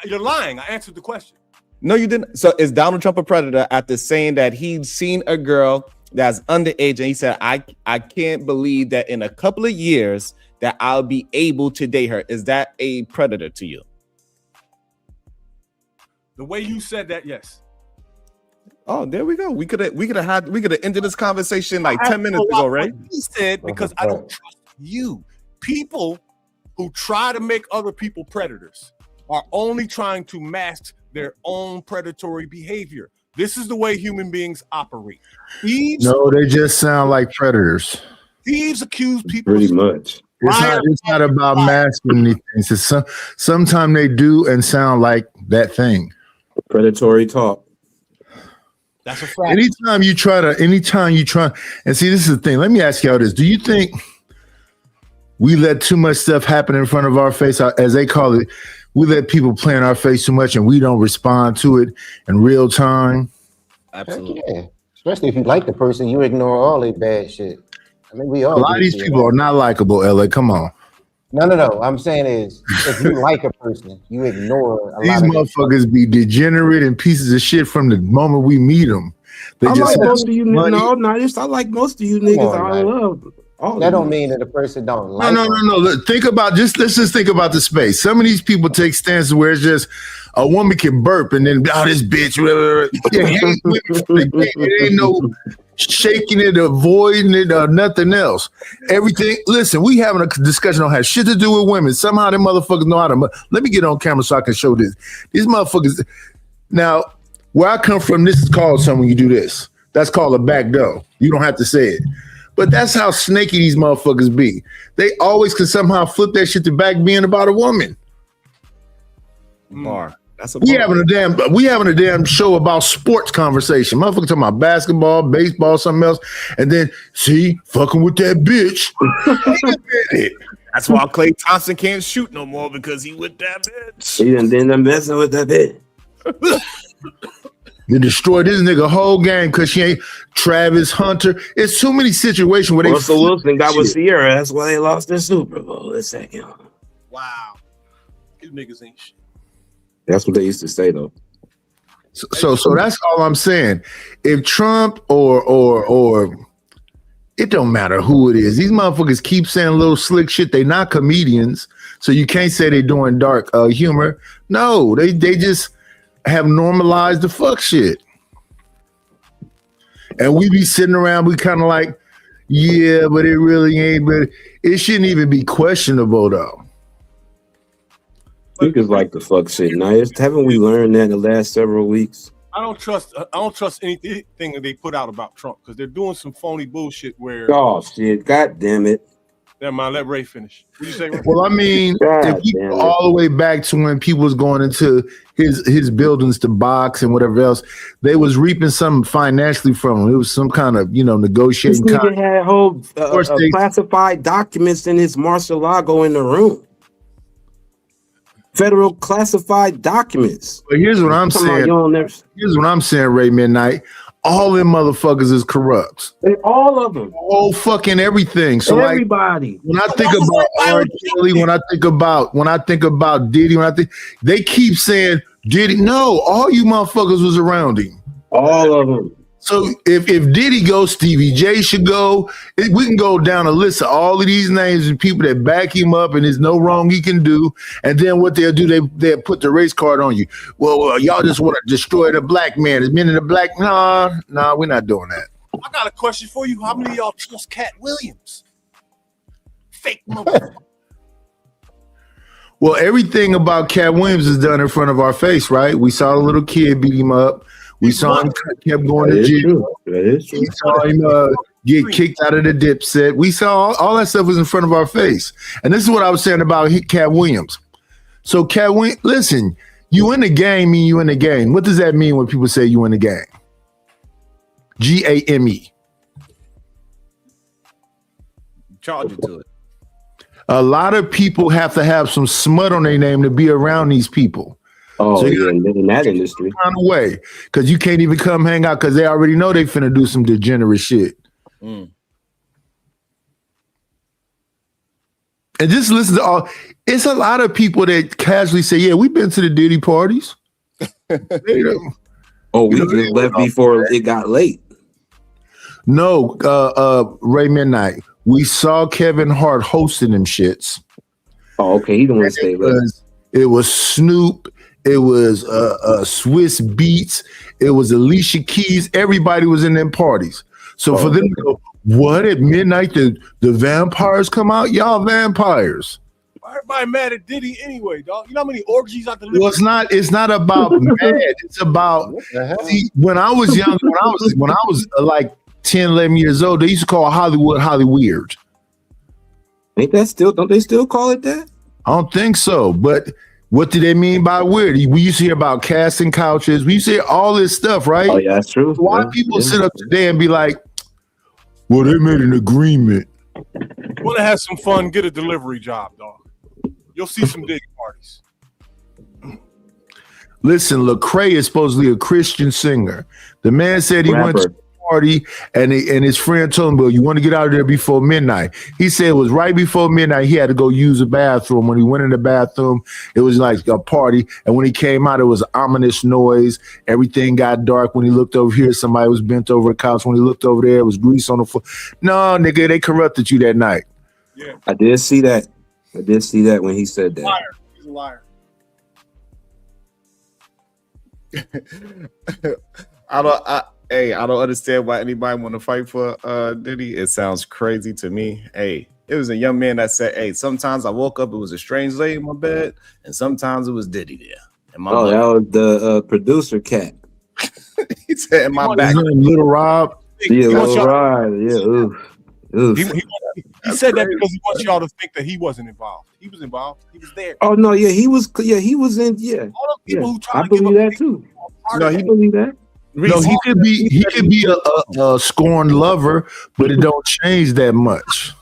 You're lying. I answered the question. No, you didn't. So is Donald Trump a predator after saying that he'd seen a girl that's underage and he said, I can't believe that in a couple of years that I'll be able to date her. Is that a predator to you? The way you said that, yes. Oh, there we go. We could have ended this conversation like 10 minutes ago, right? He said, because I don't trust you. People who try to make other people predators are only trying to mask their own predatory behavior. This is the way human beings operate. Thieves, No, they just sound like predators. thieves accuse people. Pretty much. It's not about masking anything. It's sometimes they do and sound like that thing. Predatory talk. That's a fact. Anytime you try, and see, this is the thing. Let me ask y'all this. Do you think we let too much stuff happen in front of our face, as they call it? We let people play in our face too much and we don't respond to it in real time? Absolutely. Yeah. Especially if you like the person, you ignore all their bad shit. I mean, we all. A lot of these people are not likable, LA. Come on. No. I'm saying is, if you like a person, you ignore a These lot of motherfuckers be degenerate and pieces of shit from the moment we meet them. They I just like most of you niggas. I like most of you niggas. I love all that. of Don't you. mean that the person don't like. No. Look, let's just think about the space. Some of these people take stances where it's just a woman can burp and then this bitch. It ain't no shaking it, avoiding it, or nothing else. Everything. Listen, we having a discussion don't have shit to do with women. Somehow them motherfuckers know how to. Let me get on camera so I can show this. These motherfuckers. Now, where I come from, this is called something when you do this. That's called a back door. You don't have to say it. But that's how snaky these motherfuckers be. They always can somehow flip that shit to back being about a woman. Bar. That's a We having a damn show about sports conversation. Motherfucker talking about basketball, baseball, something else, and then fucking with that bitch. That's why Klay Thompson can't shoot no more because he with that bitch. He done messing with that bitch. They destroyed this nigga whole game because she ain't Travis Hunter. It's too many situations where Russell Wilson got with Sierra. That's why they lost their Super Bowl. Let's second. Wow. These niggas ain't shit. That's what they used to say though. So that's all I'm saying. If Trump or it don't matter who it is, these motherfuckers keep saying little slick shit. They not comedians, so you can't say they doing dark humor. No, they just have normalized the fuck shit. And we be sitting around, we kind of like, yeah, but it really ain't. But it shouldn't even be questionable though. Niggas like the fuck shit. Nice. Haven't we learned that in the last several weeks? I don't trust anything that they put out about Trump because they're doing some phony bullshit where. Oh shit! God damn it! Never mind. Let Ray finish. What you say, Ray? Well, I mean, if you go all the way back to when people was going into his buildings to box and whatever else, they was reaping something financially from him. It was some kind of negotiating. This nigga had whole classified documents in his Mar-a-Lago in the room. Federal classified documents. But here's what I'm saying. Here's what I'm saying, Ray Midnight. All them motherfuckers is corrupt. All of them. All fucking everything. So everybody. Like, when I think about R. Kelly, when I think about Diddy, they keep saying Diddy. No, all you motherfuckers was around him. All of them. So if Diddy goes, Stevie J should go. We can go down a list of all of these names and people that back him up, and there's no wrong he can do. And then what they'll do, they'll put the race card on you. Well, y'all just want to destroy the black man. Is meaning the black? Nah, we're not doing that. I got a question for you. How many of y'all trust Cat Williams? Fake motherfucker. Well, everything about Cat Williams is done in front of our face, right? We saw the little kid beat him up. We saw him kept going to jail. That is true. We saw him get kicked out of the Dipset. We saw all that stuff was in front of our face. And this is what I was saying about Cat Williams. So Cat Williams, listen, you in the game mean you in the game. What does that mean when people say you in the game? GAME. Charge it to it. A lot of people have to have some smut on their name to be around these people. Oh, so yeah, in that industry. Kind of way, because you can't even come hang out because they already know they finna do some degenerate shit. And just listen to it's a lot of people that casually say, yeah, we've been to the Diddy parties. Oh, we just left before it got late. No, Ray Midnight. We saw Kevin Hart hosting them shits. Oh, okay. He don't want to stay late. It was Snoop. It was Swiss Beats. It was Alicia Keys. Everybody was in them parties. So for them to go, what at midnight the vampires come out? Y'all vampires. Why everybody mad at Diddy anyway, dog? You know how many orgies I delivered? Well, it's not about mad. It's about when I was young, when I was like 10, 11 years old, they used to call Hollywood Hollyweird. Ain't that still? Don't they still call it that? I don't think so. But what do they mean by weird? We used to hear about casting couches. We used to hear all this stuff, right? Oh yeah, that's true. So why people sit up today and be like, well, they made an agreement. Want to have some fun? Get a delivery job, dog. You'll see some big parties. Listen, Lecrae is supposedly a Christian singer. The man said he went to a party and his friend told him, well, you want to get out of there before midnight. He said it was right before midnight. He had to go use the bathroom. When he went in the bathroom, it was like a party. And when he came out, it was an ominous noise. Everything got dark. When he looked over here, somebody was bent over a couch. When he looked over there, it was grease on the floor. No, nigga, they corrupted you that night. Yeah. I did see that. I did see that when he said that. Liar. He's a liar. I don't understand why anybody want to fight for Diddy. It sounds crazy to me. Hey, it was a young man that said, hey, sometimes I woke up, it was a strange lady in my bed, and sometimes it was Diddy there. That was the producer cat. He said in my back. Little Rob. Yeah, Little Rob. Yeah, oof. He said that because he wants y'all to think that he wasn't involved. He was involved. He was there. Oh no, yeah, he was in. Yeah, all those people who try I believe that too. No, he believe that. No, he could be a scorned lover, but it don't change that much.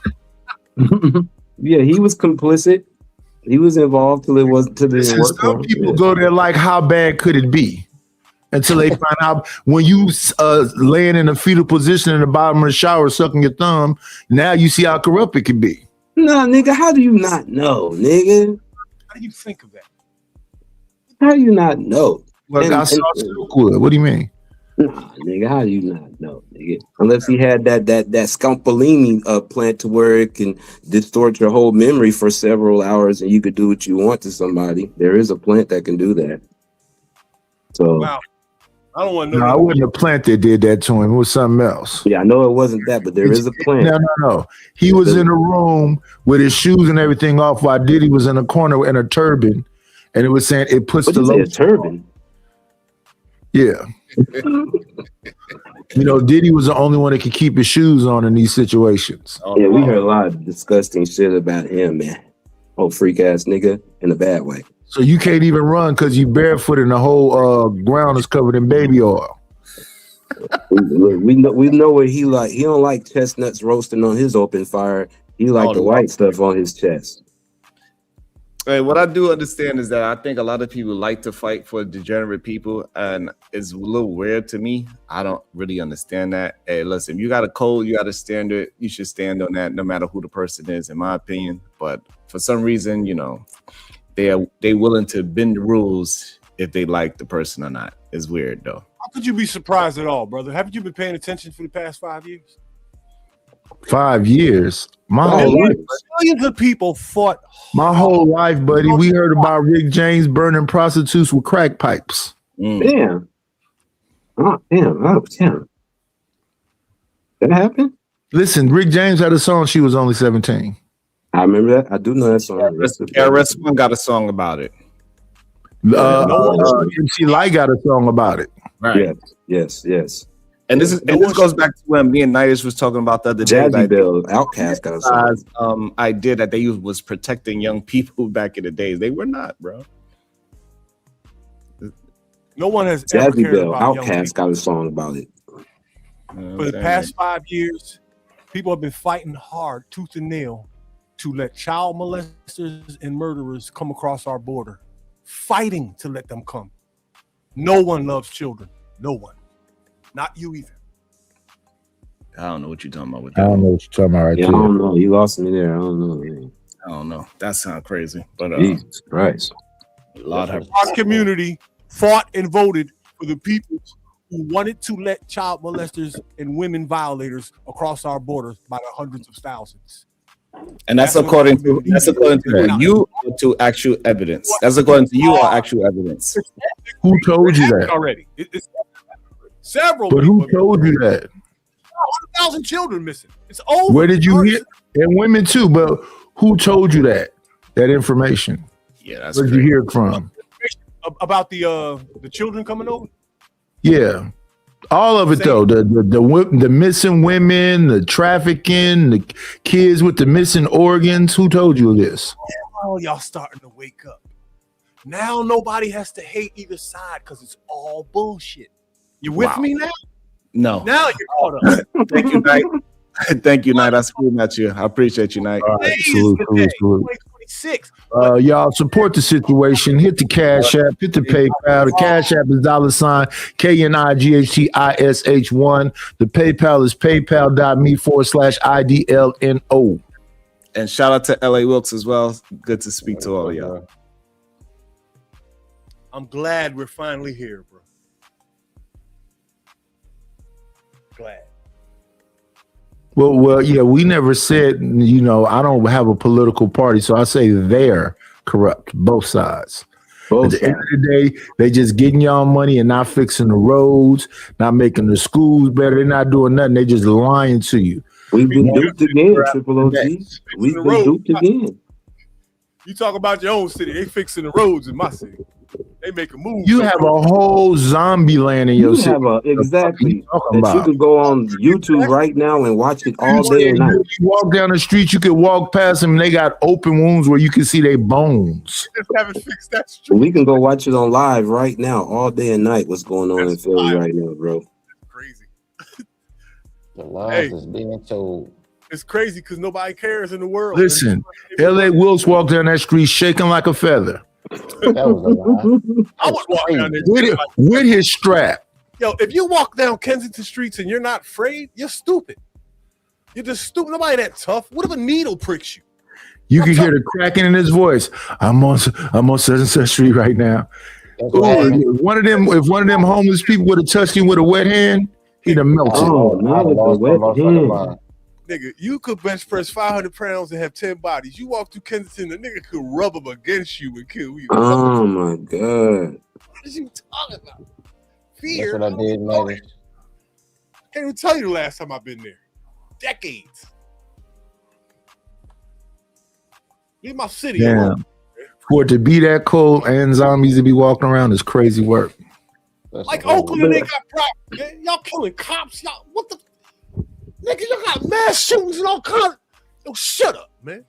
Yeah, he was complicit. He was involved till it wasn't. Some people go there like, how bad could it be? Until they find out when you laying in a fetal position in the bottom of the shower sucking your thumb, now you see how corrupt it can be. No, nigga, how do you not know, nigga? How do you think of that? How do you not know? Like I saw Silkwood. What do you mean? Nah, nigga, how do you not know, nigga? Unless he had that Scampolini plant to where it can distort your whole memory for several hours and you could do what you want to somebody. There is a plant that can do that. So wow. I don't want to know. No, I wasn't a plant that did that to him. It was something else. Yeah, I know it wasn't that, but there is a plant. No. He was in a room with his shoes and everything off while Diddy was in a corner in a turban, and it was saying it puts the low turban. Yeah. You know, Diddy was the only one that could keep his shoes on in these situations. Yeah, we heard a lot of disgusting shit about him, man. Oh, freak ass nigga in a bad way. So you can't even run because you barefoot and the whole ground is covered in baby oil. We know what he like. He don't like chestnuts roasting on his open fire. He like the white stuff on his chest. Hey, what I do understand is that I think a lot of people like to fight for degenerate people, and it's a little weird to me. I don't really understand that. Hey, listen, you got a code, you got a standard, you should stand on that no matter who the person is, in my opinion. But for some reason, you know, they willing to bend the rules if they like the person or not. It's weird though. How could you be surprised at all, brother? Haven't you been paying attention for the past 5 years? 5 years. My whole life. Millions of people fought. My whole life, buddy. We heard about Rick James burning prostitutes with crack pipes. Damn. Oh, damn. Oh, damn. That happened? Listen, Rick James had a song, She Was Only 17. I remember that. I do know that song. KRS-One got a song about it. MC Light got a song about it. Right. Yes. And this goes back to when me and Nitis was talking about the other day. Jazzy Bill, Outkast got a song. Idea that they was protecting young people back in the days. They were not, bro. No one has ever Jazzy cared Bill, about Outkast got a song about it. For the past 5 years, people have been fighting hard, tooth and nail, to let child molesters and murderers come across our border. Fighting to let them come. No one loves children. No one. Not you either. I don't know what you're talking about with I that. don't know what you're talking about right Yeah, there. I don't know. You lost me there. I don't know. Man. I don't know. That sounds crazy. But Jesus Christ. a lot of Our community fought and voted for the people who wanted to let child molesters and women violators across our borders by the hundreds of thousands. And that's according to you or to actual evidence. That's according to you or actual evidence. Who told you that already? It's several. But who told you that? 100,000 children missing. It's over. Where did you hear? And women too. But who told you that information? Yeah, that's where did you hear it from? About the children coming over. Yeah, all of it though. The missing women, the trafficking, the kids with the missing organs. Who told you this? Oh, y'all starting to wake up. Now nobody has to hate either side because it's all bullshit. You with me now? No. Now you're caught up. Thank you, Knight. Thank you, Knight. I screamed at you. I appreciate you, Knight. All right, salute. Y'all support the situation. Hit the Cash App. Hit the PayPal. The Cash App is $KNIGHTISH1. The PayPal is paypal.me/IDLNO. And shout out to LA Wilkes as well. Good to speak to all of y'all. I'm glad we're finally here, bro. Glad. Well, yeah, we never said, I don't have a political party, so I say they're corrupt, both sides. At the end of the day, they just getting y'all money and not fixing the roads, not making the schools better. They're not doing nothing. They just lying to you. We've been duped again, Triple OG. We've been duped again. You talk about your own city. They fixing the roads in my city. They make a move. You have a whole zombie land in your city. Exactly. You could go on YouTube right now and watch it all day and night. You walk down the street, you could walk past them, and they got open wounds where you can see their bones. Just haven't fixed that. We can go watch it on live right now, all day and night. What's going on in Philly right now, bro? Crazy. The lies is being told. It's crazy because nobody cares in the world. Listen, LA Wilkes walked down that street shaking like a feather. That was a lie. I would walk down there with his strap. Yo, if you walk down Kensington streets and you're not afraid, you're stupid. You're just stupid. Nobody that tough. What if a needle pricks you? You can hear the cracking in his voice. I'm on 7th Street right now. If one of them homeless people would have touched him with a wet hand, he'd have melted. Oh, not with a wet hand. Nigga, you could bench press 500 pounds and have 10 bodies. You walk through Kensington, the nigga could rub them against you and kill you. Oh my God. What are you talking about? Fear. That's what I did, man. Can't even tell you the last time I've been there. Decades. Leave my city alone. For it to be that cold and zombies to be walking around is crazy work. Like Oakland, they got problems. Y'all killing cops. Y'all, what the? Nigga, you got mass shootings and all kinds. Yo, shut up, man.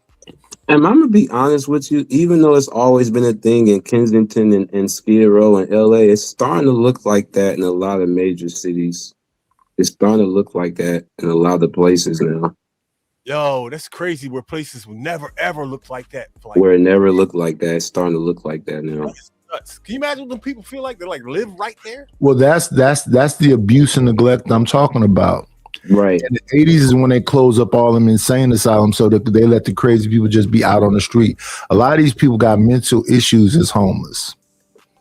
And I'm gonna be honest with you, even though it's always been a thing in Kensington and Skid Row and LA, it's starting to look like that in a lot of major cities. It's starting to look like that in a lot of places now. Yo, that's crazy where places will never ever look like that. Where it never looked like that, it's starting to look like that now. Nuts. Can you imagine what them people feel like? They like live right there? Well, that's the abuse and neglect I'm talking about. Right. In the 80s is when they close up all them insane asylums so that they let the crazy people just be out on the street. A lot of these people got mental issues as homeless.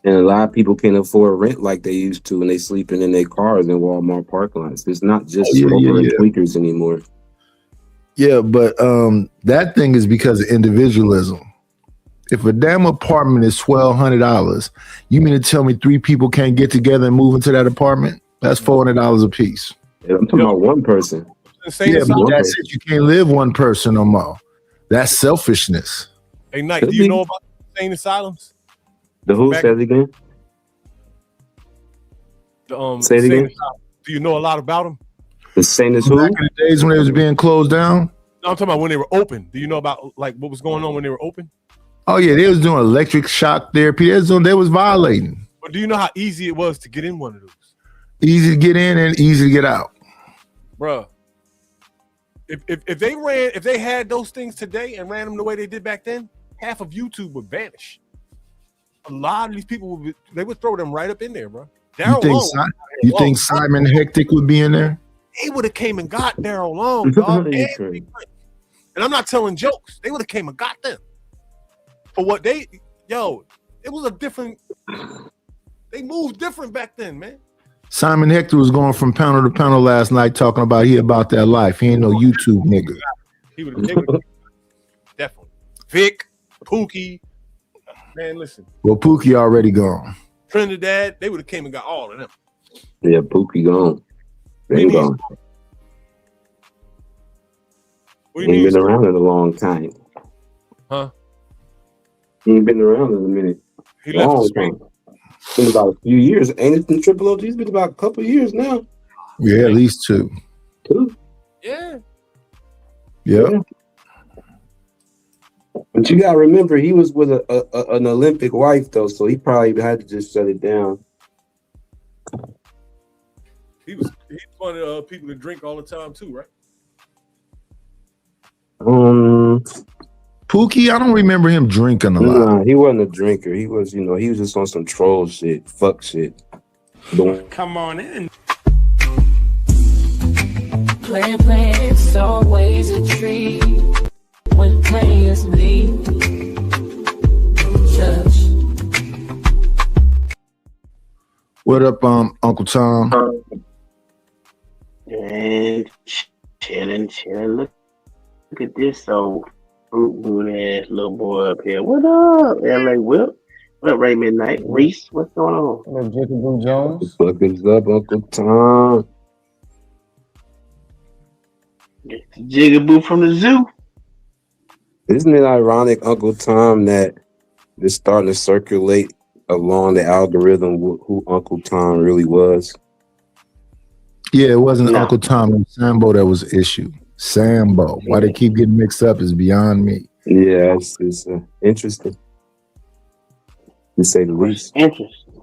And a lot of people can't afford rent like they used to when they sleeping in their cars in Walmart parking lots. It's not just tweakers anymore. Yeah, but that thing is because of individualism. If a damn apartment is $1,200, you mean to tell me 3 people can't get together and move into that apartment? That's $400 a piece. I'm talking about one person. Yeah, but that's it. You can't live one person no more. That's selfishness. Hey, Knight, do you know about insane asylums? The who? Say it again. Say it again. Do you know a lot about them? The same as who? Back in the days when they was being closed down? No, I'm talking about when they were open. Do you know about like what was going on when they were open? Oh yeah, they was doing electric shock therapy. They was violating. But do you know how easy it was to get in one of those? Easy to get in and easy to get out. Bruh. If they had those things today and ran them the way they did back then, half of YouTube would vanish. A lot of these people they would throw them right up in there, bro. You think Simon Hectic would be in there? They would have came and got Daryl Long, dog. And I'm not telling jokes. They would have came and got them. For what it was a different They moved different back then, man. Simon Hector was going from panel to panel last night talking about about that life. He ain't no YouTube nigga. He would definitely. Vic, Pookie, man, listen. Well, Pookie already gone. Trinidad, they would have came and got all of them. Yeah, Pookie gone. They gone. What He ain't been around in a long time. Huh? He ain't been around in a minute. He left the time. It's been about a few years. Ain't it in Triple OG? It's been about a couple of years now. Yeah, at least 2. 2? Yeah. Yeah. But you gotta remember, he was with an Olympic wife though, so he probably had to just shut it down. He's one of the people that drink all the time too, right? Pookie, I don't remember him drinking a lot. Nah, he wasn't a drinker. He was, he was just on some troll shit, fuck shit. Come on in. Playing, it's always a treat when players leave. Judge. What up, Uncle Tom? And chilling. Look at this old fruit boot ass little boy up here. What up, LA Whip? What up, Ray Midnight? Reese, what's going on? What up, Jacob Jones? What is up, Uncle Tom? Jigaboo from the zoo. Isn't it ironic, Uncle Tom, that it's starting to circulate along the algorithm who Uncle Tom really was? Yeah, it wasn't Uncle Tom. It was Sambo that was issue. Sambo. Why they keep getting mixed up is beyond me. Yeah, it's interesting, to say the least. Interesting.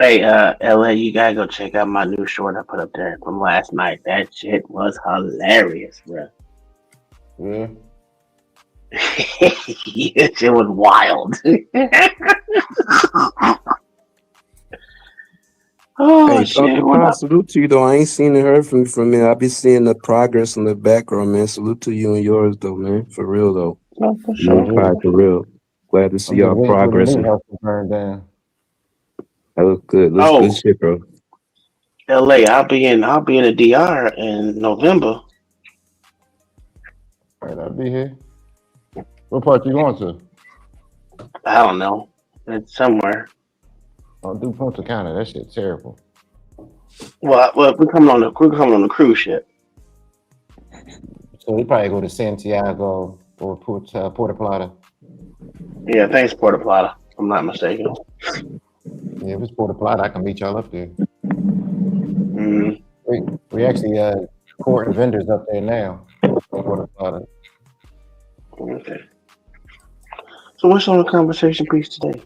Hey, LA, you gotta go check out my new short I put up there from last night. That shit was hilarious, bro. Yeah. It was wild. Oh, hey, shit. Uncle Tom, salute to you though. I ain't seen and heard from you. I be seeing the progress in the background, man. Salute to you and yours though, man. For real though. Oh, for sure. For real. Glad to see y'all progressing. That looks good. Looks good shit, bro. LA, I'll be in the DR in November. All right, I'll be here. What part you going to? I don't know. It's somewhere. Oh, do Punta Cana. That shit terrible. Well, we're coming on the cruise ship. So we probably go to Santiago or Puerto Plata. Yeah, thanks, Puerto Plata. If I'm not mistaken. Yeah, if it's Puerto Plata, I can meet y'all up there. Mm-hmm. We actually courting vendors up there now. Puerto Plata. Okay. So what's on the conversation piece today?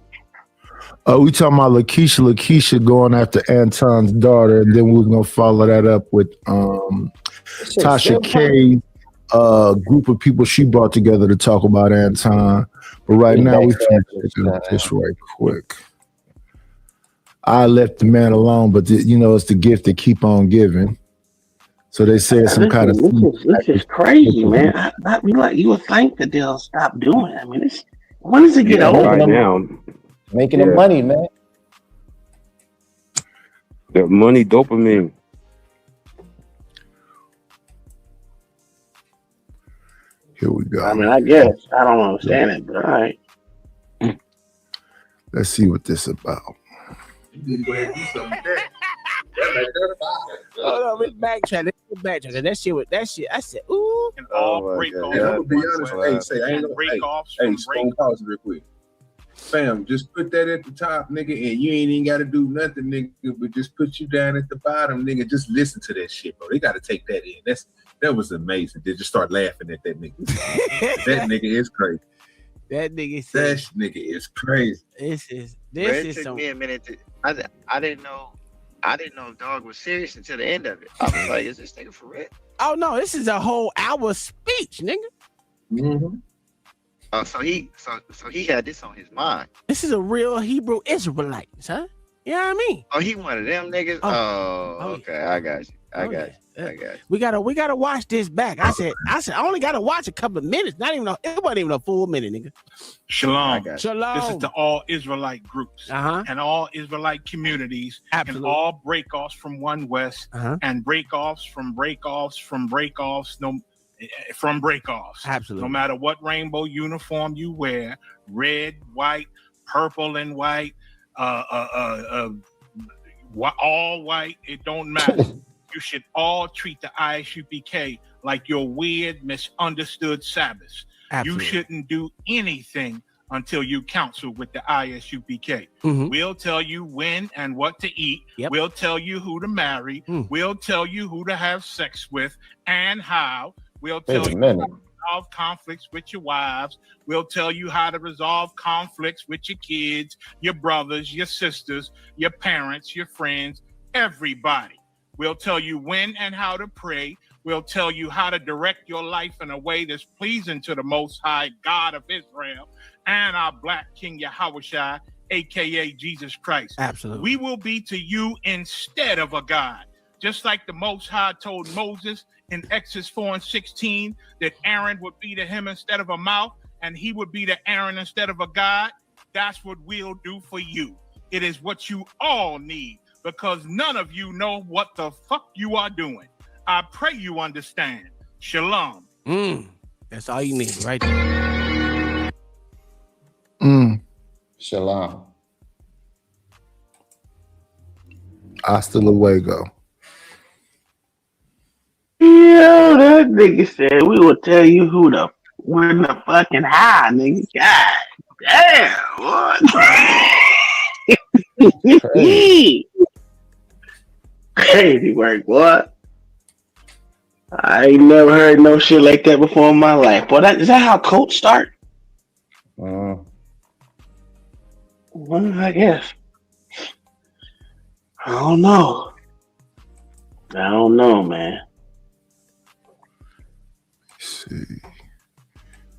We talking about Lakeisha going after Anton's daughter, and then we was gonna follow that up with Tasha K's group of people she brought together to talk about Anton. But right now we finna this right quick. I left the man alone, but it's the gift that keep on giving. So they said some kind of this is crazy, man. You would think that they'll stop doing it. I mean, when does it get old? Right now. Making them money, man. That money, dopamine. Here we go. I mean, I guess I don't understand it, but all right. Let's see what this is about. Hold on, let's backtrack. That shit. I said, ooh. And all break off. I'm gonna be honest. Hey, I ain't gonna phone pause real quick. Fam, just put that at the top, nigga, and you ain't even gotta do nothing, nigga, but just put you down at the bottom, nigga. Just listen to that shit, bro. They gotta take that in. That was amazing. They just start laughing at that nigga. That nigga is crazy. That nigga is crazy. This took me a minute I didn't know dog was serious until the end of it. I was like, is this nigga for real? Oh no, this is a whole hour speech, nigga. Mm-hmm. So he had this on his mind. This is a real Hebrew Israelite, huh? You know what I mean? Oh, he one of them niggas? Oh, okay, I got you. I got you. We gotta watch this back. I said, I only gotta watch a couple of minutes. It wasn't even a full minute, nigga. Shalom. Shalom. This is to all Israelite groups and all Israelite communities and all breakoffs from One West and breakoffs from breakoffs from breakoffs. Absolutely. No matter what rainbow uniform you wear, red, white, purple, and white, all white, it don't matter. You should all treat the ISUPK like your weird, misunderstood Sabbaths. Absolutely. You shouldn't do anything until you counsel with the ISUPK. We'll tell you when and what to eat. We'll tell you who to marry. We'll tell you who to have sex with and how. We'll tell you how to resolve conflicts with your wives. We'll tell you how to resolve conflicts with your kids, your brothers, your sisters, your parents, your friends, everybody. We'll tell you when and how to pray. We'll tell you how to direct your life in a way that's pleasing to the Most High God of Israel and our Black King Yahushua, aka Jesus Christ. Absolutely. We will be to you instead of a God. Just like the Most High told Moses in Exodus 4:16 that Aaron would be to him instead of a mouth and he would be to Aaron instead of a God. That's what we'll do for you. It is what you all need because none of you know what the fuck you are doing. I pray you understand. Shalom. That's all you need right there. Shalom. Hasta luego. Yo, that nigga said we will tell you when the fucking high, nigga. God damn, what? Crazy work, boy. I ain't never heard no shit like that before in my life. Boy, is that how cults start? Well, I guess. I don't know, man. Let's see.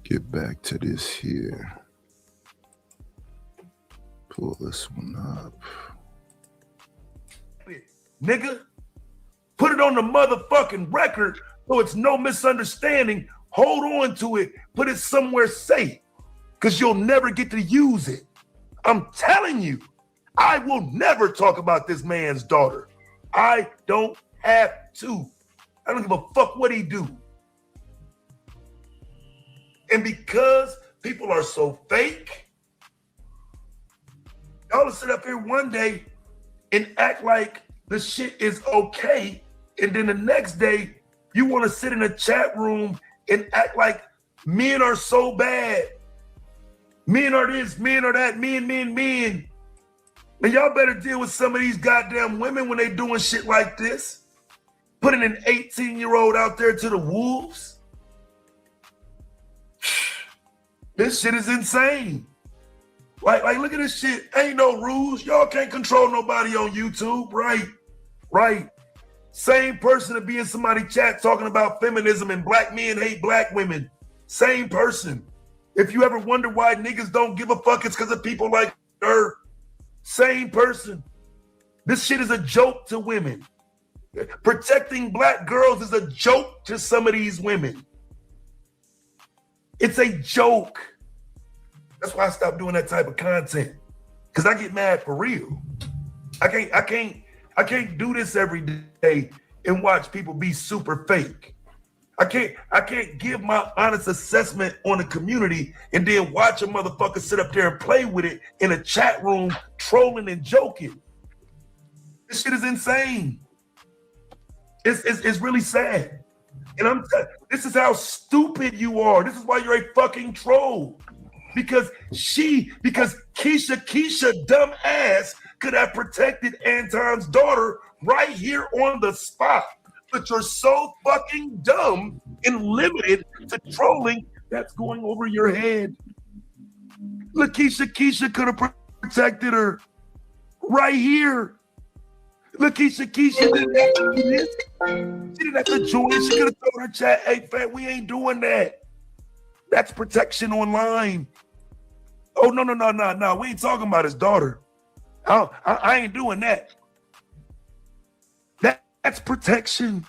Get back to this here. Pull this one up. Nigga, put it on the motherfucking record so it's no misunderstanding. Hold on to it. Put it somewhere safe because you'll never get to use it. I'm telling you, I will never talk about this man's daughter. I don't have to. I don't give a fuck what he do. And because people are so fake, y'all will sit up here one day and act like the shit is okay. And then the next day, you want to sit in a chat room and act like men are so bad. Men are this, men are that, men. And y'all better deal with some of these goddamn women when they doing shit like this. Putting an 18-year-old out there to the wolves. This shit is insane. Like, look at this shit. Ain't no rules. Y'all can't control nobody on YouTube, right? Right. Same person to be in somebody's chat talking about feminism and black men hate black women. Same person. If you ever wonder why niggas don't give a fuck, it's because of people like her. Same person. This shit is a joke to women. Protecting black girls is a joke to some of these women. It's a joke. That's why I stopped doing that type of content. Because I get mad for real. I can't do this every day and watch people be super fake. I can't give my honest assessment on a community and then watch a motherfucker sit up there and play with it in a chat room, trolling and joking. This shit is insane. It's really sad. And this is how stupid you are. This is why you're a fucking troll. Because Keisha dumb ass could have protected Anton's daughter right here on the spot. But you're so fucking dumb and limited to trolling that's going over your head. Look, Keisha could have protected her right here. Look, Keisha didn't have to do this. She didn't have to join. She could have told her chat, hey, fam, we ain't doing that. That's protection online. Oh, no. We ain't talking about his daughter. I ain't doing that. That's protection.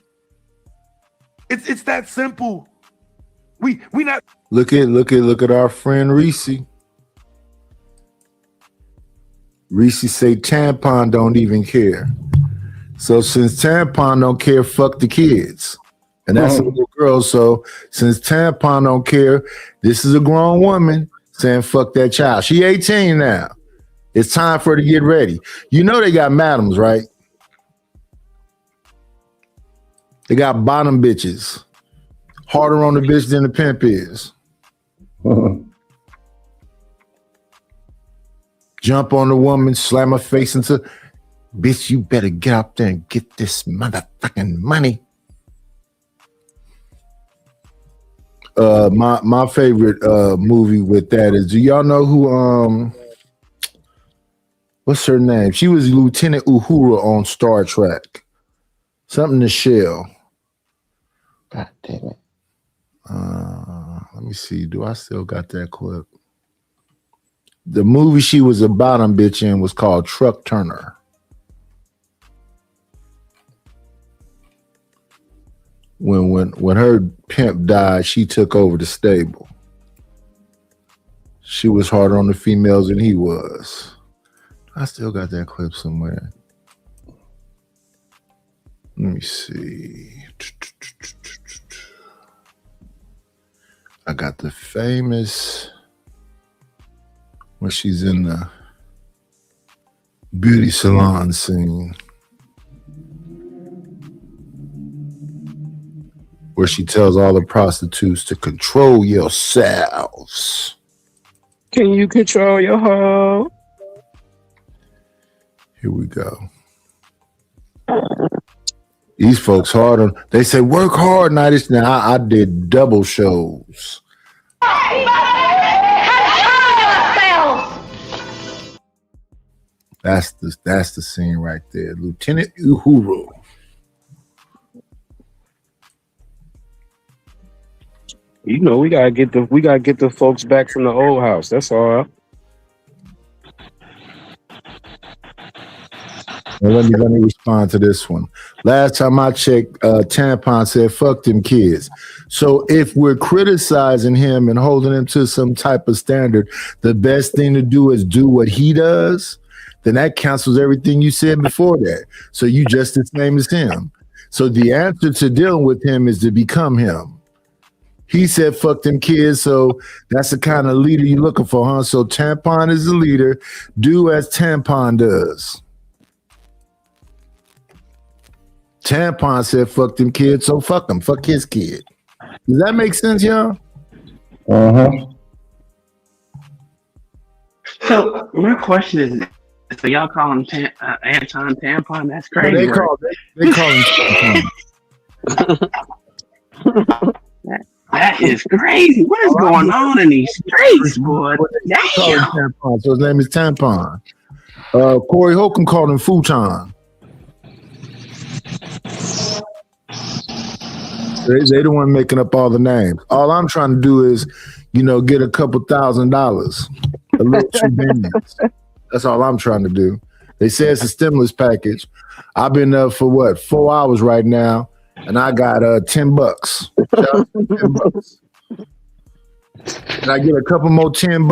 It's that simple. We not Look at our friend Reese. Reese say tampon don't even care. So since tampon don't care, fuck the kids. And that's a little girl. So since tampon don't care, this is a grown woman saying fuck that child. She 18 now. It's time for her to get ready. You know they got madams, right? They got bottom bitches. Harder on the bitch than the pimp is. Jump on the woman, slam her face into, bitch, you better get up there and get this motherfucking money. My favorite movie with that is, do y'all know who what's her name? She was Lieutenant Uhura on Star Trek. Something to Shell. God damn it. Let me see. Do I still got that clip? The movie she was a bottom bitch in was called Truck Turner. When her pimp died, she took over the stable. She was harder on the females than he was. I still got that clip somewhere. Let me see. I got the famous when she's in the beauty salon scene where she tells all the prostitutes to control yourselves. Can you control your hoe? Here we go. These folks hard on. They say work hard night. Now I did double shows. That's the scene right there. Lieutenant Uhuru. You know we gotta get the folks back from the old house. That's all. Well, let me respond to this one. Last time I checked, Tampon said, fuck them kids. So if we're criticizing him and holding him to some type of standard, the best thing to do is do what he does, then that cancels everything you said before that. So you just the same as him. So the answer to dealing with him is to become him. He said, fuck them kids. So that's the kind of leader you're looking for, huh? So Tampon is the leader. Do as Tampon does. Tampon said, fuck them kids, so fuck him. Fuck his kid. Does that make sense, y'all? So my question is, so y'all call him Anton Tampon? That's crazy. They call him Tampon. That is crazy. What is going on in these streets, boy? Tampon. So his name is Tampon. Corey Holcomb called him Futon. They the one making up all the names. All I'm trying to do is, get a couple $1,000, a little $2. That's all I'm trying to do. They say it's a stimulus package. I've been up for 4 hours right now, and I got $10. $10. Can I get a couple more $10?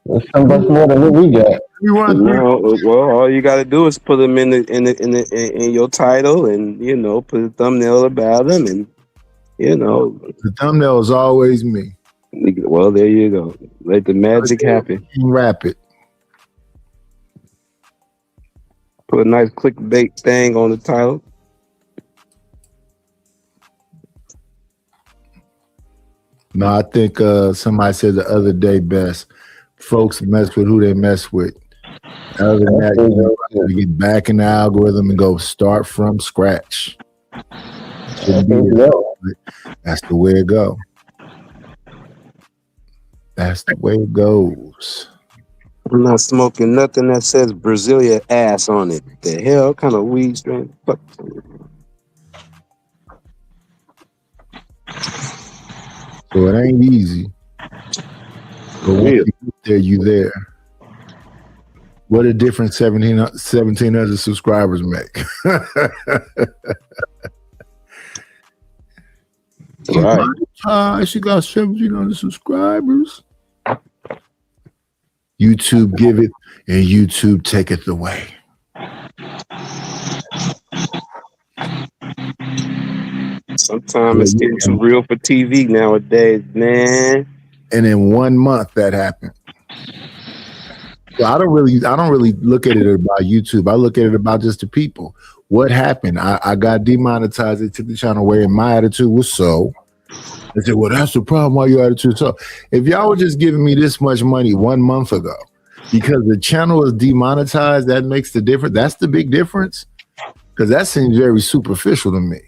That's $10 more than what we got. Well, all you got to do is put them in your title, and put a thumbnail about them, and the thumbnail is always me. Well, there you go. Let the magic happen. Wrap it. Put a nice clickbait thing on the title. No, I think somebody said the other day best. Folks mess with who they mess with. Other than that, you get back in the algorithm and go start from scratch. That's the way it goes. That's the way it goes. I'm not smoking nothing that says Brazilian ass on it. The hell what kind of weed strain? Fuck. So it ain't easy. But once you get there, you there. What a difference 1,700 subscribers make. Right. She got 1,700 subscribers. YouTube give it and YouTube taketh away. Sometimes it's getting too real for TV nowadays, man. And in 1 month that happened. So I don't really look at it about YouTube. I look at it about just the people. What happened? I got demonetized. They took the channel away, and my attitude was so. I said, well, that's the problem. Why your attitude so? If y'all were just giving me this much money 1 month ago, because the channel is demonetized, that makes the difference. That's the big difference. Because that seems very superficial to me.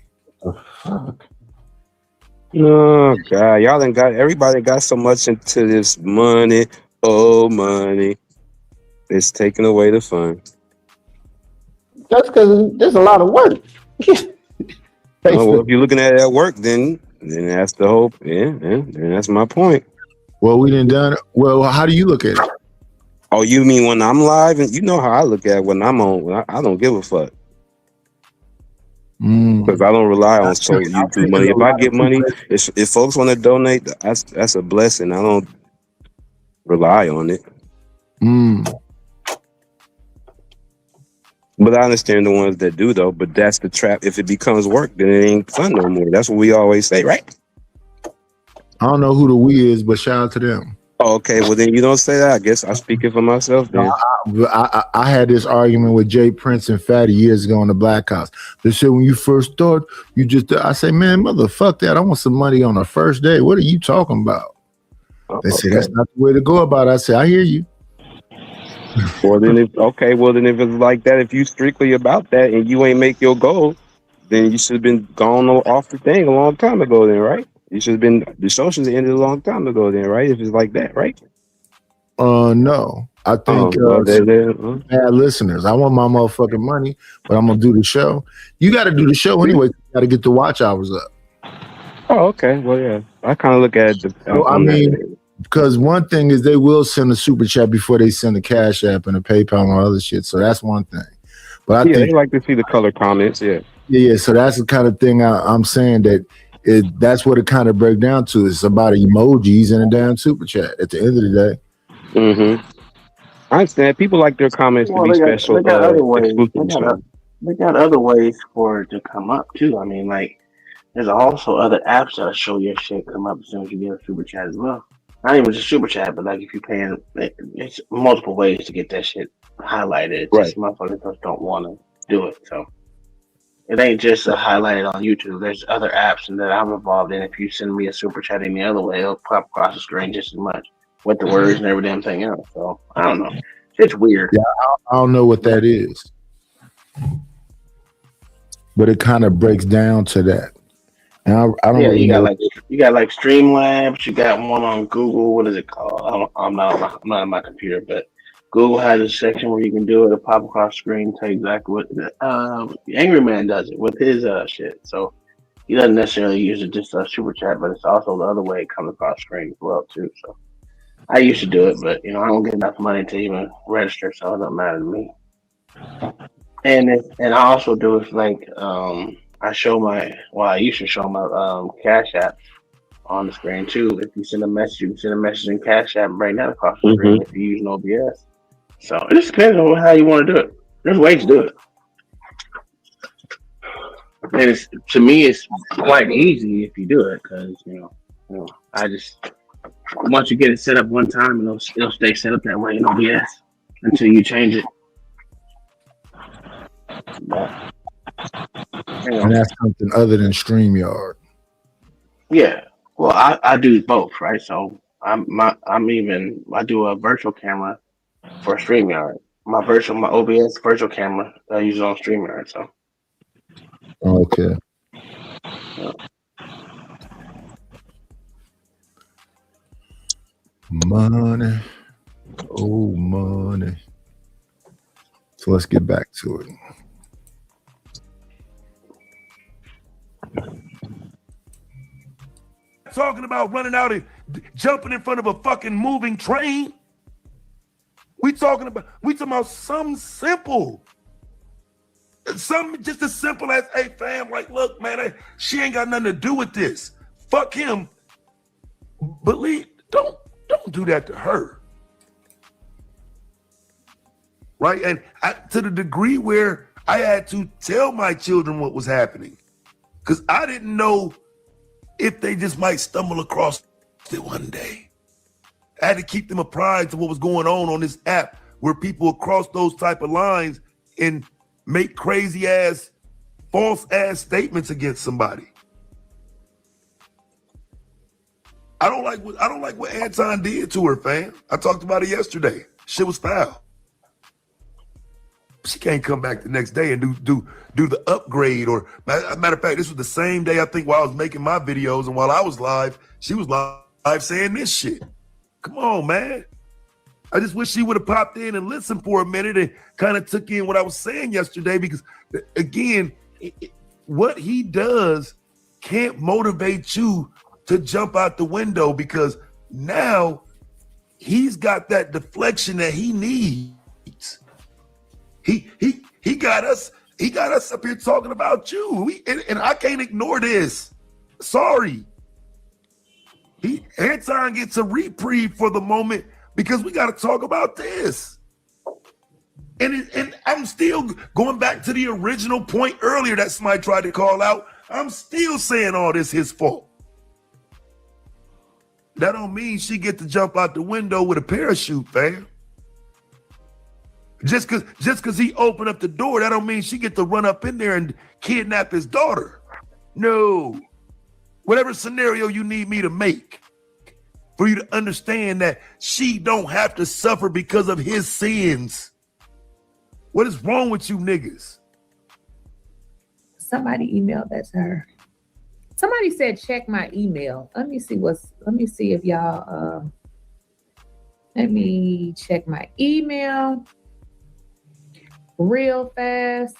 Oh God, y'all done got everybody got so much into this money. Oh, money. It's taking away the fun. That's because there's a lot of work. Well, if you're looking at it at work, then that's the whole. Yeah, then that's my point. Well, we done done it. Well, how do you look at it? Oh, you mean when I'm live? And you know how I look at it when I'm on. I don't give a fuck. Because I don't rely on YouTube money. If I get money, if folks want to donate, that's a blessing. I don't rely on it. But I understand the ones that do, though. But that's the trap. If it becomes work, then it ain't fun no more. That's what we always say, right? I don't know who the we is, but shout out to them. Oh, okay, well then you don't say that. I guess I'm speaking for myself then. I had this argument with Jay Prince and Fatty years ago in the Black House. They said when you first start, I say, man, motherfuck that. I want some money on the first day. What are you talking about? They say that's not the way to go about it. I say, I hear you. Well then if it's like that, if you strictly about that and you ain't make your goal, then you should have been gone off the thing a long time ago then, right? You should have been, the show should have ended a long time ago then, right? If it's like that, right? No. I think bad listeners. I want my motherfucking money, but I'm gonna do the show. You gotta do the show anyway. You gotta get the watch hours up. Oh, okay. Well, yeah. I kind of look at it. Because one thing is they will send a super chat before they send a Cash App and a PayPal and all other shit. So that's one thing. But I think they like to see the color comments. Yeah. So that's the kind of thing I'm saying that that's what it kind of breaks down to. It's about emojis and a damn super chat at the end of the day. Mm-hmm. I understand. People like their comments to be special. They got other ways. They got other ways for it to come up too. I mean, like there's also other apps that'll show your shit come up as soon as you get a super chat as well. Not even just super chat, but like if you're paying, it's multiple ways to get that shit highlighted. It's just motherfuckers just don't want to do it. So it ain't just highlighted on YouTube. There's other apps that I'm involved in. If you send me a super chat any other way, it'll pop across the screen just as much with the words and every damn thing else. So I don't know. It's weird. Yeah, I don't know what that is, but it kind of breaks down to that. And I don't. Yeah, really you know. got like Streamlabs. You got one on Google. What is it called? I'm not on my computer, but Google has a section where you can do it. It'll pop across the screen, tell you exactly what Angry Man does it with his shit. So he doesn't necessarily use it just super chat, but it's also the other way it comes across the screen as well too. So I used to do it, but I don't get enough money to even register, so it doesn't matter to me. And I also do it like I used to show my Cash App on the screen too. If you send a message, you can send a message in Cash App and bring that across the screen if you're using OBS. So it just depends on how you want to do it. There's ways to do it. And to me, it's quite easy if you do it because I just once you get it set up one time, it'll stay set up that way in OBS until you change it. And that's something other than StreamYard. Yeah. Well, I do both, right? So I do a virtual camera for StreamYard. My OBS virtual camera I use it on StreamYard. So. Okay. Yeah. Money. Oh, money. So let's get back to it. Talking about running out and jumping in front of a fucking moving train. We talking about something simple. Something just as simple as, hey fam, like, look, man, she ain't got nothing to do with this. Fuck him. Believe, don't do that to her. Right? And to the degree where I had to tell my children what was happening, because I didn't know if they just might stumble across it one day. I had to keep them apprised of what was going on this app, where people would cross those type of lines and make crazy ass, false ass statements against somebody. I don't like what Anton did to her, fam. I talked about it yesterday. Shit was foul. She can't come back the next day and do the upgrade. Or matter of fact, this was the same day, I think, while I was making my videos and while I was live, she was live saying this shit. Come on, man. I just wish she would have popped in and listened for a minute and kind of took in what I was saying yesterday, because again, what he does can't motivate you to jump out the window, because now he's got that deflection that he needs. He got us up here talking about you. And I can't ignore this. Sorry. Anton gets a reprieve for the moment because we got to talk about this. And I'm still going back to the original point earlier that somebody tried to call out. I'm still saying all this his fault. That don't mean she get to jump out the window with a parachute, fam. Just cause he opened up the door, that don't mean she get to run up in there and kidnap his daughter. No. Whatever scenario you need me to make for you to understand that she don't have to suffer because of his sins. What is wrong with you niggas? Somebody emailed that to her. Somebody said, check my email. Let me see if y'all, let me check my email real fast.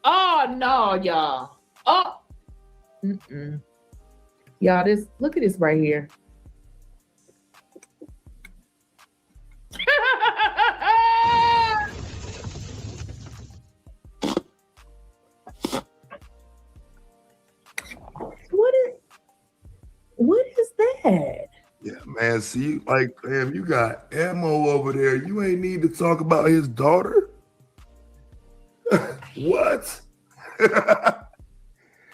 Oh no, y'all. Y'all, look at this right here. What is that? Yeah, man. See, like, fam, you got ammo over there. You ain't need to talk about his daughter. What?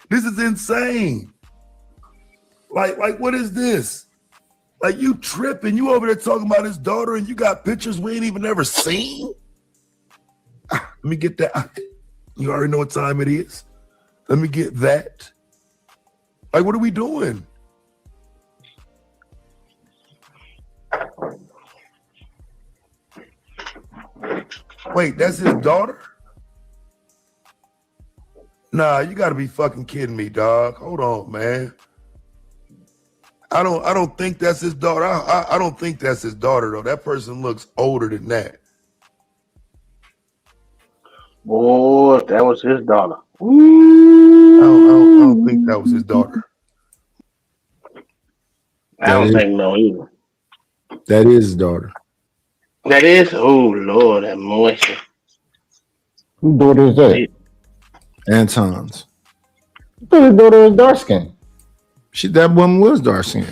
This is insane. Like, what is this? Like, you tripping? You over there talking about his daughter, and you got pictures we ain't even ever seen? Let me get that. You already know what time it is. Let me get that. Like, what are we doing? Wait, that's his daughter? Nah, you gotta be fucking kidding me, dog. Hold on, man. I don't think that's his daughter. I don't think that's his daughter, though. That person looks older than that. Boy, that was his daughter. I don't think that was his daughter. I don't think no either. That is his daughter. That is? Oh, Lord, that moisture. Whose daughter is that? Anton's. I thought his daughter was dark skinned. That woman was dark skinned.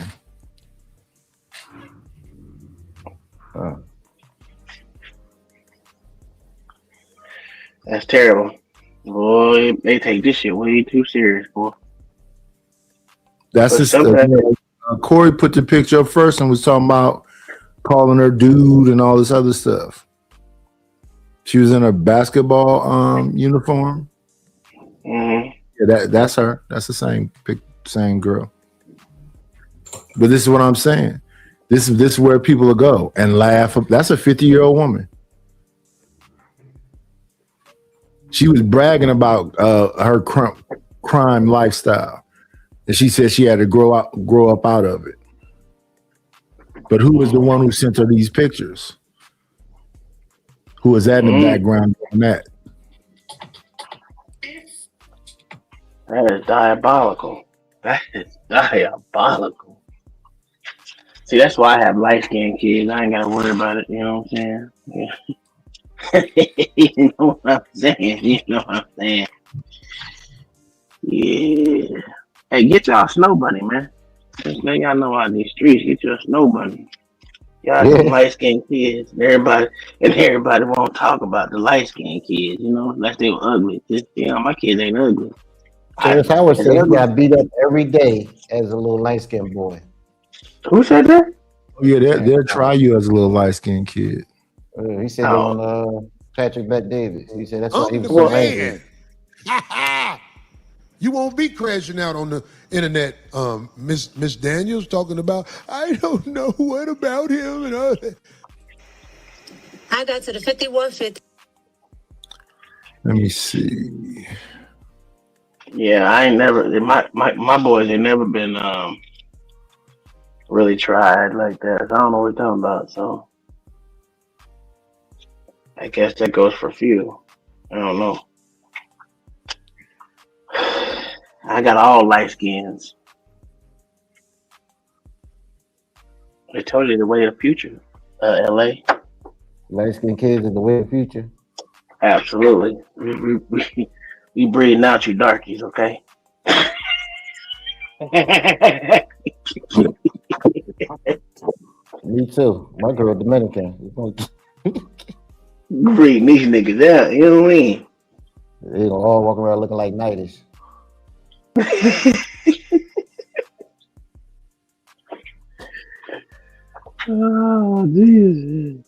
That's terrible. Boy, they take this shit way too serious, boy. That's just Corey put the picture up first and was talking about calling her dude and all this other stuff. She was in a basketball uniform. Mm-hmm. Yeah, that's her. That's the same girl. But this is what I'm saying. This is where people will go and laugh. That's a 50-year-old woman. She was bragging about her crime lifestyle, and she said she had to grow up out of it. But who was the one who sent her these pictures? Who was that in the background doing that? That is diabolical. That is diabolical. See, that's why I have light skinned kids. I ain't gotta worry about it. You know what I'm saying? Yeah. You know what I'm saying? You know what I'm saying? Yeah. Hey, get y'all a snow bunny, man. Now y'all know out in these streets, get you a snow bunny. Y'all some light skinned kids. Everybody won't talk about the light skinned kids, you know, unless they were ugly. Just, you know, my kids ain't ugly. So if I would say he got beat up every day as a little light skinned boy. Who said that? Oh, yeah, they'll try you as a little light skinned kid. He said that on Patrick Bet Davis. He said that's why he was so angry. You won't be crashing out on the internet, Miss Daniels talking about, I don't know what about him and all that. I got to the 5150. Let me see. Yeah, I ain't never my boys ain't never been really tried like that. I don't know what you're talking about, so I guess that goes for a few. I don't know. I got all light skins. I told you the way of the future. LA. Light skinned kids is the way of the future. Absolutely. We breeding out you darkies, okay? Me too. My girl Dominican. Breeding these niggas out, you know what I mean? They gonna all walk around looking like nighties. Oh, Jesus.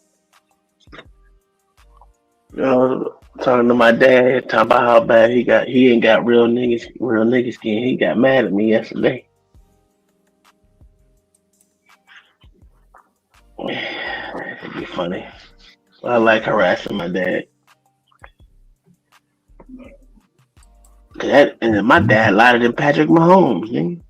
Talking to my dad, talking about how bad he ain't got real nigga skin. He got mad at me yesterday. That'd be funny. I like harassing my dad. And my dad lighter than Patrick Mahomes, nigga.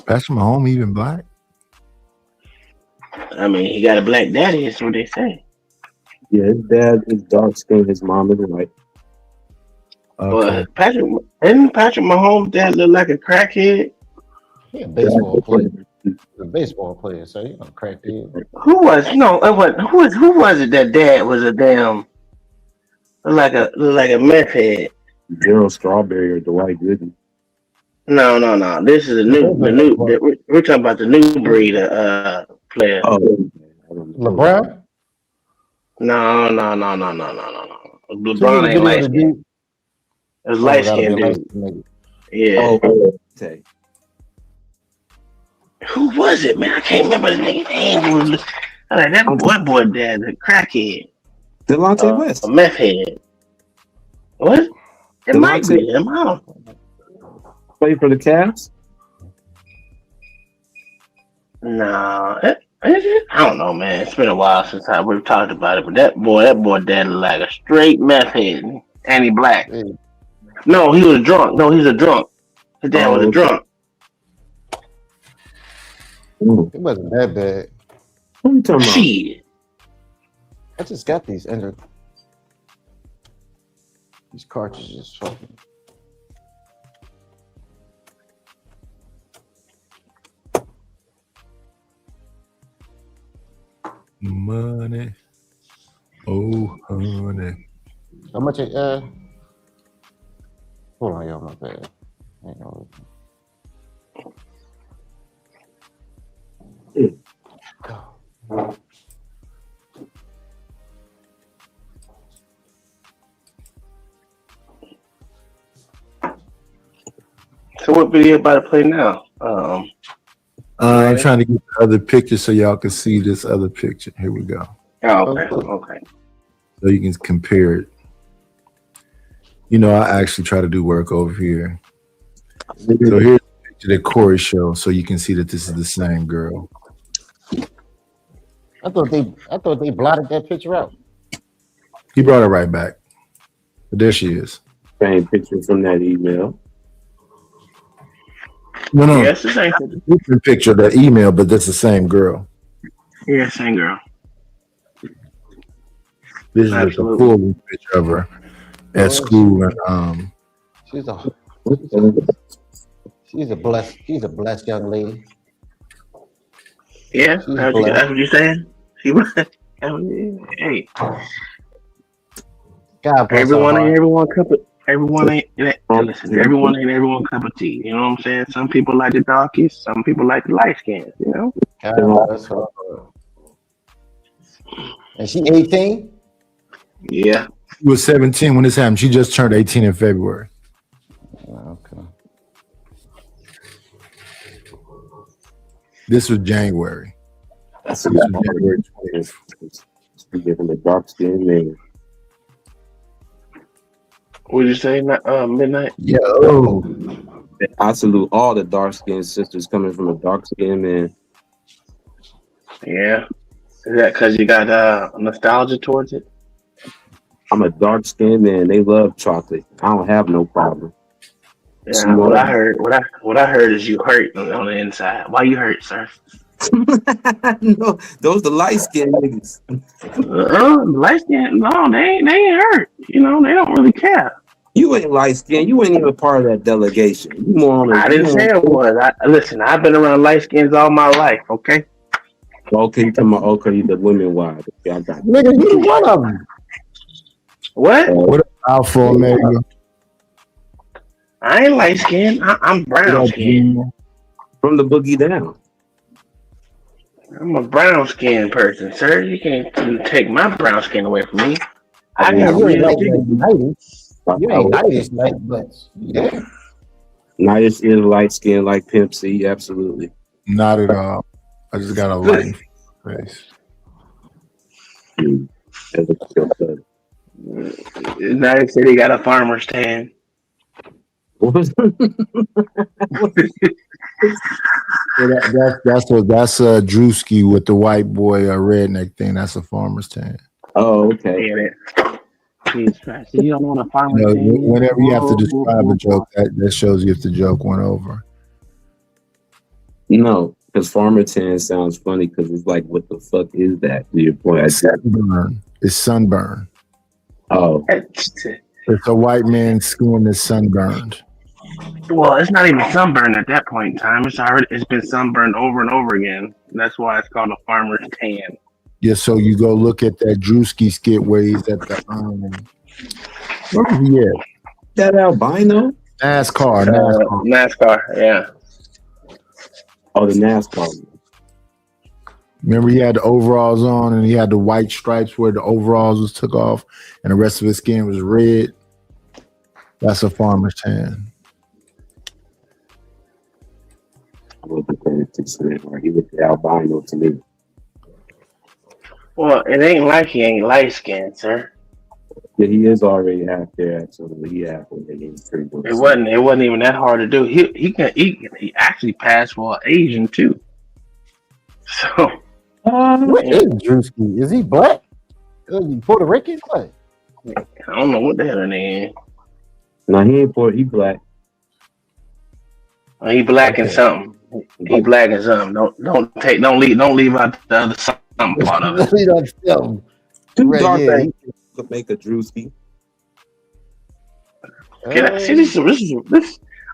Patrick Mahomes even black? I mean, he got a black daddy, that's what they say. Yeah, his dad is dark skinned, his mom is white. Okay. But Patrick Mahomes' dad look like a crackhead? He a baseball player. He's a baseball player, so he's a crackhead. Who was it that dad was a damn look like a meth head? Gerald Strawberry or Dwight Gooden. No. This is we're talking about the new breed of player. Oh, LeBron? No. LeBron ain't light skinned. It was light skinned dude. Yeah. Who was it, man? I can't remember his name. That boy dad's a crackhead. Delonte West. A meth head. What? It might be him. I don't know. Play for the Cavs? No. I don't know, man. It's been a while since we've talked about it, but that boy dad looked like a straight meth head. And he black. No, he was drunk. No, he's a drunk. His dad was a drunk. It wasn't that bad. What are you talking about? Shit. I just got these cartridges. Fucking. Money. Oh, honey. How much it, hold on, y'all, my bad. Hang on. So what video about to play now? I'm trying to get the other picture so y'all can see this other picture. Here we go. Oh, okay. So you can compare it. You know, I actually try to do work over here. So here's the picture that Corey showed, so you can see that this is the same girl. I thought they blotted that picture out. He brought it right back. But there she is. Same picture from that email. No. Yes, the same different picture of that email, but that's the same girl. Yeah, same girl. This is with the full picture of her at school, and she's a blessed young lady. Yeah, that's what you're saying. Hey, God bless everyone her ain't heart. everyone cup of everyone ain't listen. Everyone ain't everyone cup of tea. You know what I'm saying? Some people like the darkies. Some people like the light skins. You know. God bless her heart. And she 18. Yeah. She was 17 when this happened. She just turned 18 in February. Okay. This was January. This was January 20th. Speaking from the dark skinned man. What did you say? Midnight. Yo. I salute all the dark skinned sisters coming from a dark skinned man. Yeah. Is that because you got nostalgia towards it? I'm a dark skinned man. They love chocolate. I don't have no problem. Yeah. What I heard is you hurt on the inside. Why you hurt, sir? No, those the light skinned niggas. Light skin? No, they ain't hurt. You know, they don't really care. You ain't light skinned. You ain't even part of that delegation. You more on I didn't say it was. Listen, I've been around light skins all my life. Okay. Okay, you talking about the women wide. Okay, I got you. Nigga, you one of them. What? What about for Omega? I ain't light skinned. I'm brown skinned. From the boogie down. I'm a brown skinned person, sir. You can't take my brown skin away from me. I got You ain't real like skin. You ain't nice like, but yeah. Nice is light skin like Pimp C, absolutely. Not at all. I just got a light face. United City got a farmer's tan. That's Drewski with the white boy redneck thing. That's a farmer's tan. Oh, okay. Jesus Christ. You don't know what a farmer's tan is? Whenever you have to describe a joke, that shows you if the joke went over. No, because farmer tan sounds funny because it's like, what the fuck is that? To your point, Sunburn. It's sunburn. Oh. It's a white man's skin that's sunburned. Well, it's not even sunburned at that point in time. It's been sunburned over and over again. That's why it's called a farmer's tan. Yeah, so you go look at that Drewski skit where he's at the where was he at? That albino? NASCAR, yeah. Oh, the NASCAR. Remember he had the overalls on and he had the white stripes where the overalls was took off and the rest of his skin was red. That's a farmer's tan. I would be he was the albino to me. Well, it ain't like he ain't light skinned, sir. Yeah, he is already half there. Absolutely, he half there. It wasn't even that hard to do. He actually passed for Asian too. So what is Drewski? Is he black? Is he Puerto Rican? What? I don't know what the hell her name is. No, he ain't Puerto. He black. He black and something. He black and something. Don't leave out the other something part of it. Too dark things could make a Drewski. See this.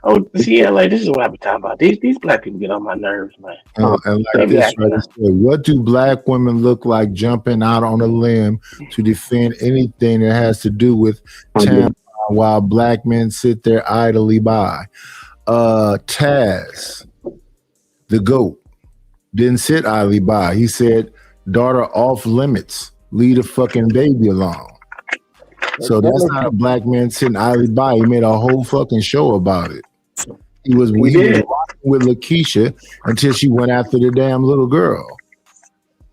Oh, see, LA. This is what I be talking about. These black people get on my nerves, man. And like this, right? What do black women look like jumping out on a limb to defend anything that has to do with tampon while black men sit there idly by? Taz, the GOAT, didn't sit idly by. He said, "Daughter off limits. Leave the fucking baby alone." So that's not a black man sitting idly by. He made a whole fucking show about it. He was rocking with Lakeisha until she went after the damn little girl.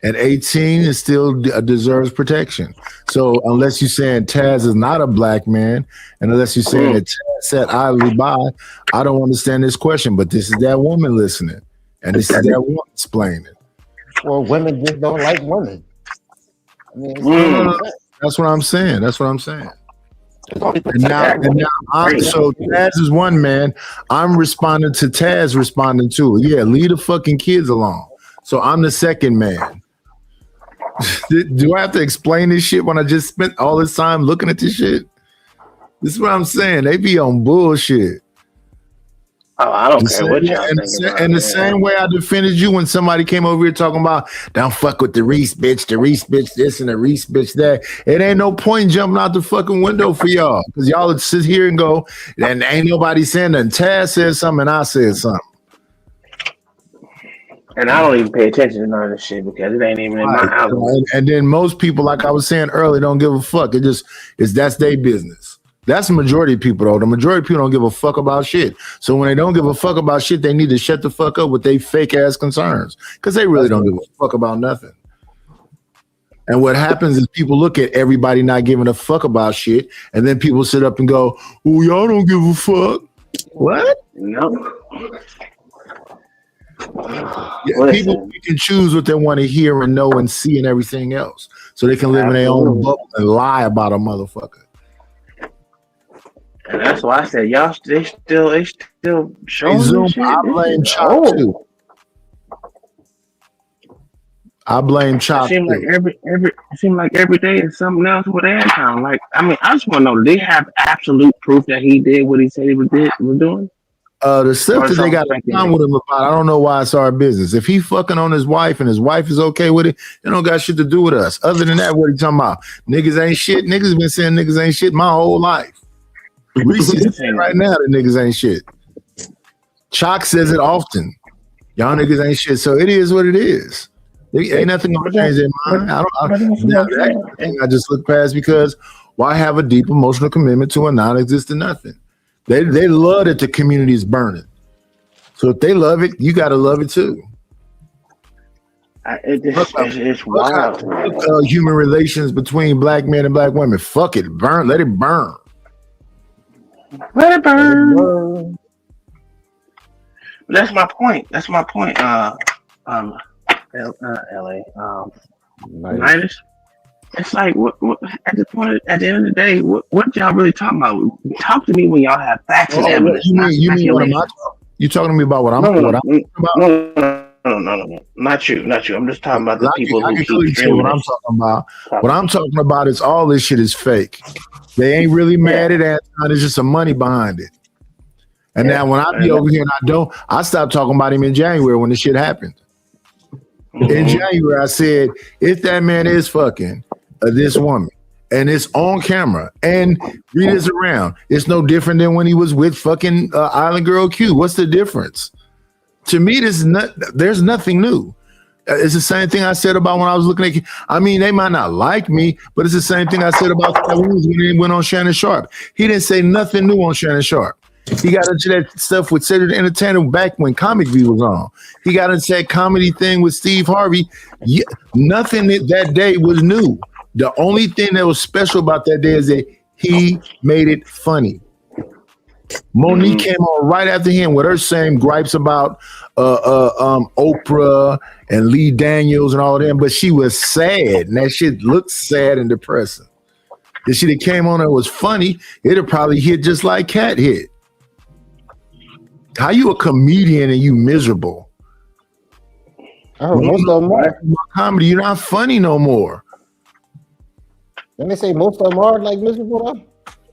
At 18, it still deserves protection. So unless you're saying Taz is not a black man, and unless you're saying that Taz sat idly by, I don't understand this question. But this is that woman listening, and this is that woman explaining. Well, women just don't like women. I mean, that's what I'm saying. And now so Taz is one man. I'm responding to Taz responding to it. Yeah, leave the fucking kids alone. So I'm the second man. Do I have to explain this shit when I just spent all this time looking at this shit? This is what I'm saying. They be on bullshit. Oh, I don't care what y'all think about. And the same way I defended you when somebody came over here talking about, don't fuck with the Reese bitch this and the Reese bitch that. It ain't no point jumping out the fucking window for y'all. Because y'all would sit here and go, and ain't nobody saying nothing. Taz said something and I said something. And I don't even pay attention to none of this shit because it ain't even in my house. And then most people, like I was saying earlier, don't give a fuck. That's their business. That's the majority of people, though. The majority of people don't give a fuck about shit. So when they don't give a fuck about shit, they need to shut the fuck up with their fake ass concerns because they really don't give a fuck about nothing. And what happens is people look at everybody not giving a fuck about shit, and then people sit up and go, "Oh, y'all don't give a fuck." What? No. Yeah, people can choose what they want to hear and know and see and everything else, so they can live in their own bubble and lie about a motherfucker. And that's why I said y'all they still showing Zoom, shit. I blame Chop too. I blame Chop. It seems like every day is something else with Anton. Like, I mean, I just want to know, do they have absolute proof that he did what he said he was doing? The stuff that they got on with him about, I don't know why it's our business. If he fucking on his wife and his wife is okay with it, it don't got shit to do with us. Other than that, what are you talking about? Niggas ain't shit. Niggas been saying niggas ain't shit my whole life. Reese is saying right now that niggas ain't shit. Chalk says it often. Y'all niggas ain't shit. So it is what it is. There ain't nothing gonna change their mind. I just look past because why have a deep emotional commitment to a non-existent nothing? They love that the community is burning. So if they love it, you gotta love it too. It's wild. Human relations between black men and black women. Fuck it, burn. Let it burn. Let it burn. That's my point. LA. Niners. It's like what at the end of the day, what y'all really talking about? Talk to me when y'all have facts and evidence. You mean what am I talking? You talking to me about what I'm talking about? No, not you. I'm just talking about the people who keep streaming. What I'm talking about. What I'm talking about is all this shit is fake. They ain't really mad at Anton. There's just some money behind it. And now when I be over here and I stopped talking about him in January when the shit happened. In January, I said, if that man is fucking this woman and it's on camera and read this around, it's no different than when he was with fucking Island Girl Q. What's the difference? To me, there's nothing new. It's the same thing I said about when I was looking at. I mean, they might not like me, but it's the same thing I said about when he went on Shannon Sharp. He didn't say nothing new on Shannon Sharp. He got into that stuff with Cedric the Entertainer back when Comic View was on. He got into that comedy thing with Steve Harvey. Nothing that day was new. The only thing that was special about that day is that he made it funny. Monique came on right after him with her same gripes about Oprah and Lee Daniels and all of them, but she was sad, and that shit looked sad and depressing. If she came on and was funny, it'd have probably hit just like Cat hit. How you a comedian and you miserable? Most of them are. Comedy, you're not funny no more. Then they say most of them are like miserable though?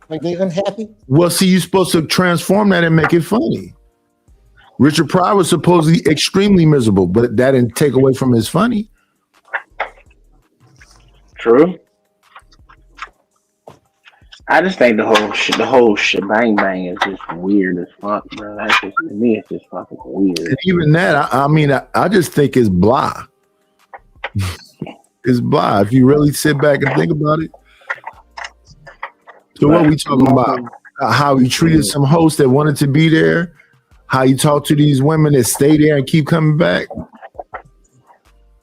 Like they unhappy? Well, see, you're supposed to transform that and make it funny. Richard Pryor was supposedly extremely miserable, but that didn't take away from his funny. True. I just think the whole shebang bang is just weird as fuck, bro. That's just, to me, it's just fucking weird. And even that, I just think it's blah. It's blah. If you really sit back and think about it. So what we talking about? How he treated some hosts that wanted to be there. How you talk to these women that stay there and keep coming back.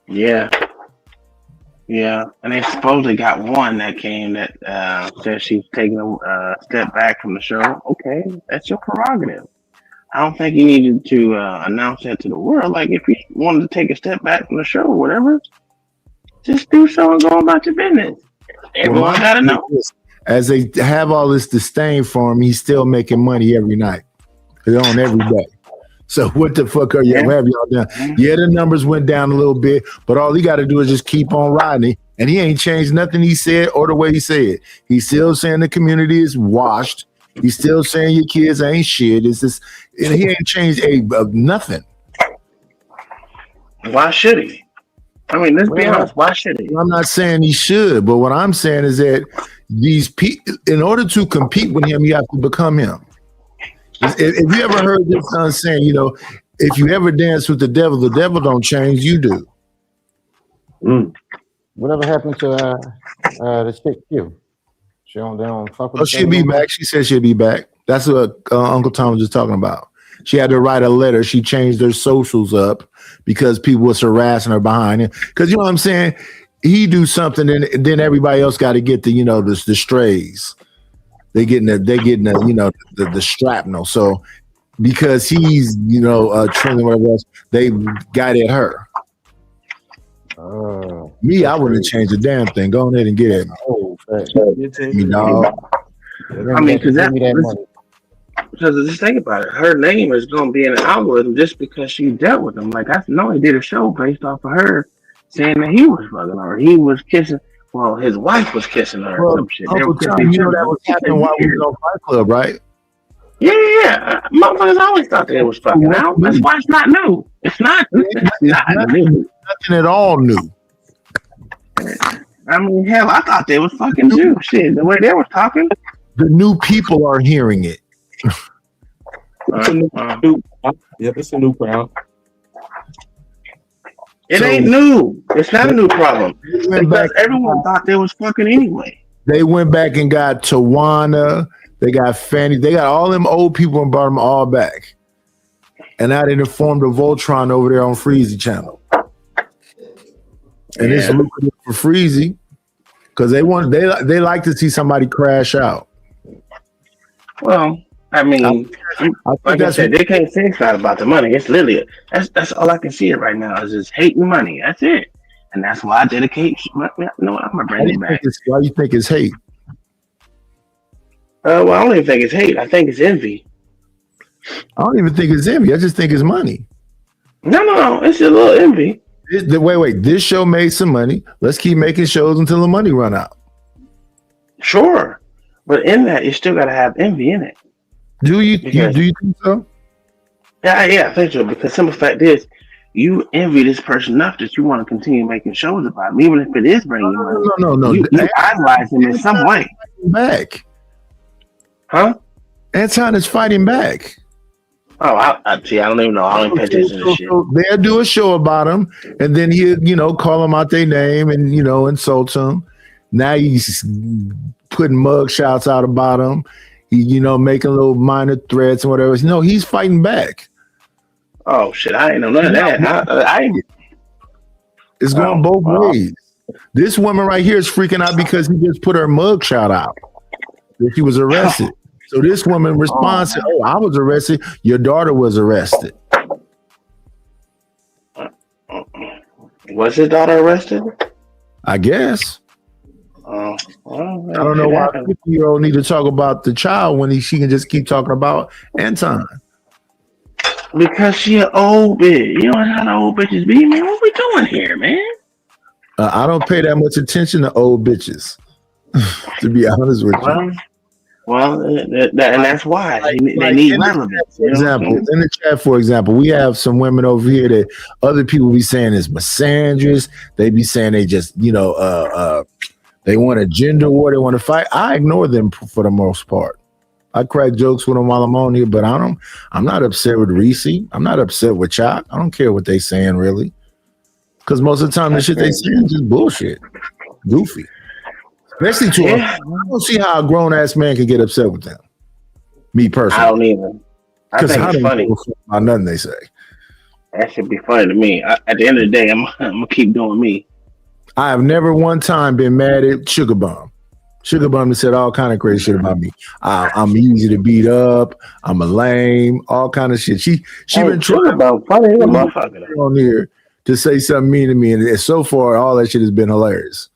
Yeah. Yeah, and they supposedly got one that came that said she's taking a step back from the show. Okay, that's your prerogative. I don't think you needed to announce that to the world. Like, if you wanted to take a step back from the show or whatever, just do so and go about your business. Everyone got to know. As they have all this disdain for him, he's still making money every night. He's on every day. So what the fuck are you have y'all done? Yeah, the numbers went down a little bit, but all he got to do is just keep on riding. And he ain't changed nothing he said or the way he said it. He's still saying the community is washed. He's still saying your kids ain't shit. It's just, and he ain't changed nothing. Why should he? I mean, let's be honest. Why should he? I'm not saying he should, but what I'm saying is that these people, in order to compete with him, you have to become him. If you ever heard this son saying, you know, if you ever dance with the devil don't change, you do. Whatever happened to the chick Q? She don't fuck with. Oh, she'll be back. She said she'll be back. That's what Uncle Tom was just talking about. She had to write a letter. She changed her socials up because people was harassing her behind it. Because you know what I'm saying? He do something, and then everybody else got to get the, you know, the strays. They getting the you know, the shrapnel. So because he's, you know, trending whatever else, they got at her. Me, I wouldn't change a damn thing. Go ahead and get it. Me, dog. I mean, because just think about it. Her name is going to be in the algorithm just because she dealt with him. Like, I know he did a show based off of her saying that he was fucking her. He was kissing. Well, his wife was kissing her. Or some shit. Uncle Tom, you know that was happening while we was on Fight Club, right? Yeah. Motherfuckers always thought that it was fucking out. That's why it's not new. It's not. It's not new. Nothing at all new. I mean, hell, I thought they was fucking new. Shit, the way they were talking. The new people are hearing it. It's a new crowd. It ain't new. It's not a new problem. Because everyone thought they was fucking anyway. They went back and got Tawana. They got Fanny. They got all them old people and brought them all back. And now they informed the Voltron over there on Freezy channel. And it's lucrative for Freezy because they like to see somebody crash out. Well, I mean, like I said, they can't say it's not about the money. It's literally that's all I can see it right now is just hating money. That's it, and that's why I dedicate. No, I'm gonna bring it back. Why you think it's hate? Well, I don't even think it's hate. I think it's envy. I don't even think it's envy. I just think it's money. No, it's a little envy. Wait. This show made some money. Let's keep making shows until the money run out. Sure, but in that, you still got to have envy in it. Do you think so? Yeah, I think so. Because simple fact is, you envy this person enough that you want to continue making shows about him, even if it is bringing money. No. You idolize him in some way. Back, huh? Anton is fighting back. Oh, I see. I don't even know. I don't pay attention to shit. They'll do a show about him, and then he'll, you know, call them out their name and, you know, insult them. Now he's putting mug shots out about him. He, you know, making little minor threats and whatever. No, he's fighting back. Oh shit! I ain't know none of that. It's going both ways. This woman right here is freaking out because he just put her mug shot out that she was arrested. So this woman responds, "Oh, I was arrested. Your daughter was arrested." Was his daughter arrested? I guess. Well, I don't know why a 50-year-old need to talk about the child when she can just keep talking about Anton. Because she an old bitch. You know how the old bitches be, man. What we doing here, man? I don't pay that much attention to old bitches, to be honest with you. Well, and that's why they need relevance. For example, in the chat, for example, we have some women over here that other people be saying is misandrous. They be saying they just, you know, they want a gender war. They want to fight. I ignore them for the most part. I crack jokes with them while I'm on here, but I'm not upset with Reese. I'm not upset with Chalk. I don't care what they saying really, because most of the time the shit they saying is just bullshit, goofy. Especially to I don't see how a grown ass man can get upset with them. Me personally, I don't either. I think it's funny about nothing they say. That should be funny to me. At the end of the day, I'm gonna keep doing me. I have never one time been mad at Sugar Bum. Sugar Bum has said all kind of crazy shit about me. I'm easy to beat up. I'm a lame. All kind of shit. She been trying about funny motherfucker on here to say something mean to me, and so far all that shit has been hilarious.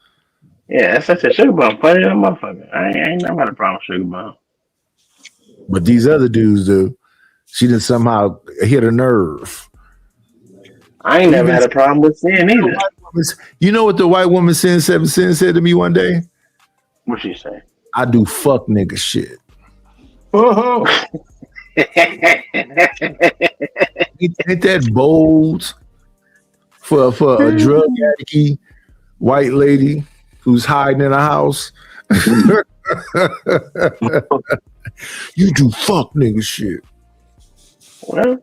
Yeah, that's such a Sugar Bum funny motherfucker. I ain't never had a problem with Sugar Bum. But these other dudes do. She done somehow hit a nerve. I ain't never had a problem with sin either. You know what the white woman said to me one day? What she say? I do fuck nigga shit. Oh. Ain't that bold for a drug addict white lady who's hiding in a house? You do fuck nigga shit. Well,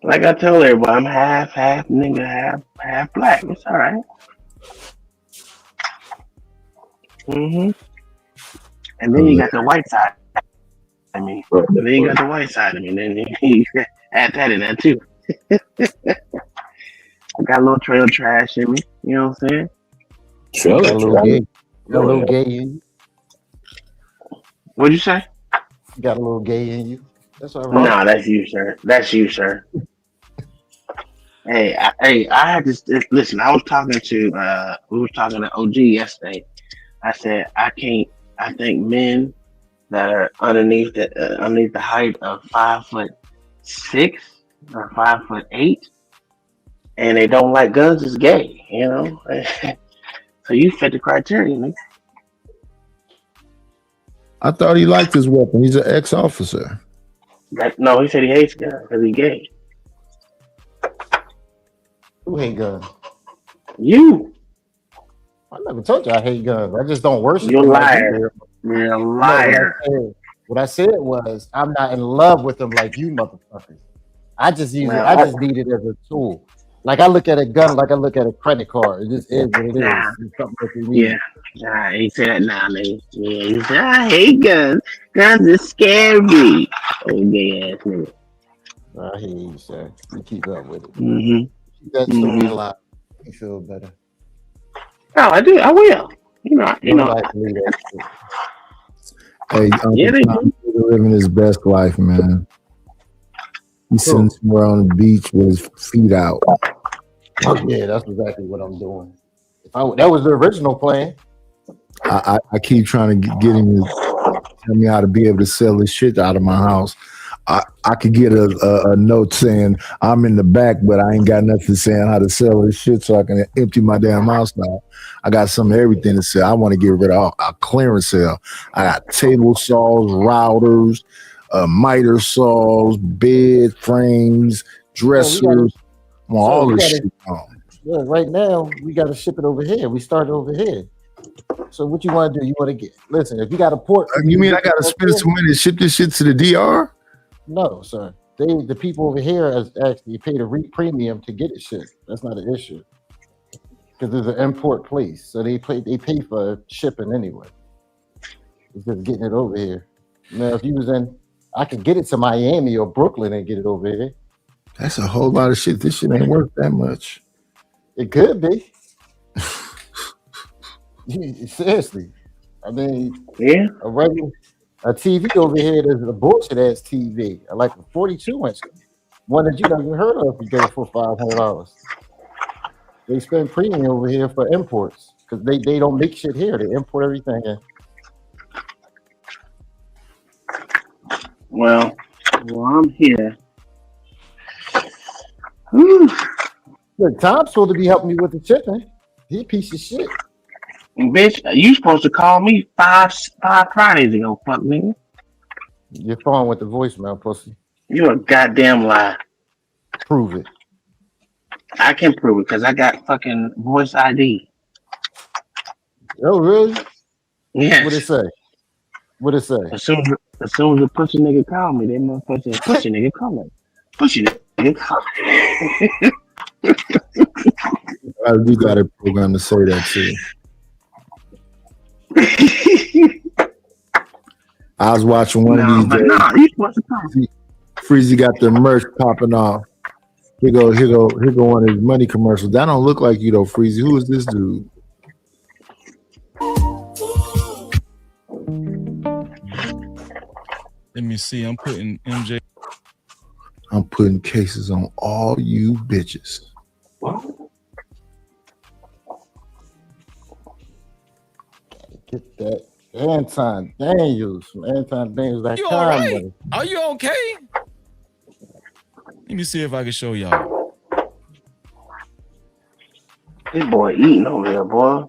like I told everybody, I'm half nigga, half black. It's all right. And then you got the white side. I mean, then you got the white side of me. Then you add that in there too. I got a little trail trash in me. You know what I'm saying? Got a little gay. Got a little gay in you. What'd you say? You got a little gay in you. That's all No, right. that's you, sir. That's you, sir. Hey, I had this. Listen, I was talking to we were talking to OG yesterday. I said I think men that are underneath the height of 5'6" or 5'8", and they don't like guns is gay. You know, so you fit the criteria, man. I thought he liked his weapon. He's an ex-officer. No, he said he hates guns because he's gay. Who hate guns? You. I never told you I hate guns. I just don't worship You're a them. liar. You're a liar. No, what I said was I'm not in love with them like you motherfuckers. I just use it. I just need it as a tool. Like I look at a gun like I look at a credit card. It just is what it is. It's something that you need. Yeah, he said that now, nigga. Yeah, he said I hate guns. Guns are scary. Oh, gay ass nigga. I hear you, sir. You keep up with it. Mm-hmm. That story a lot. You feel better. Oh, I do. I will. You know. Hey, Uncle Tom living his best life, man. He's sitting somewhere on the beach with his feet out. Oh, yeah, that's exactly what I'm doing. That was the original plan. I keep trying to get him to tell me how to be able to sell this shit out of my house. I could get a note saying I'm in the back, but I ain't got nothing saying how to sell this shit so I can empty my damn house now. I got some of everything to sell. I want to get rid of a clearance sale. I got table saws, routers, miter saws, bed frames, dressers. All this shit on. Yeah, right now we got to ship it over here. We started over here. So what you want to do? You want to get? Listen, if you got a port, you mean I got to spend some money to ship this shit to the DR? No, sir. The people over here actually paid a premium to get it shipped. That's not an issue because there's an import place, so they pay for shipping anyway. It's just getting it over here. Now, if you was I could get it to Miami or Brooklyn and get it over here. That's a whole lot of shit. This shit ain't worth that much. It could be. Seriously. I mean, a TV over here is a bullshit ass TV. I like a 42-inch one that you never even heard of. You get it for $500. They spend premium over here for imports because they don't make shit here. They import everything in. Well, I'm here. Look, Tom's supposed to be helping me with the shipping. He a piece of shit. Bitch, you supposed to call me five Fridays ago, fuck nigga. Your phone with the voicemail, pussy. You a goddamn lie. Prove it. I can prove it because I got fucking voice ID. Oh, really? Yes. What it say? As soon as a pussy nigga call me, they motherfucker say, pussy nigga call me. Pussy nigga call me. We got a program to say that too. I was watching one of these days. You supposed to call me. Freezy got the merch popping off. Here go one of his money commercials. That don't look like you though, Freezy. Who is this dude? Let me see. I'm putting MJ. I'm putting cases on all you bitches. Get that. Anton Daniels from AntonDaniels.com. You all right? Are you okay? Let me see if I can show y'all. This boy eating over there, boy.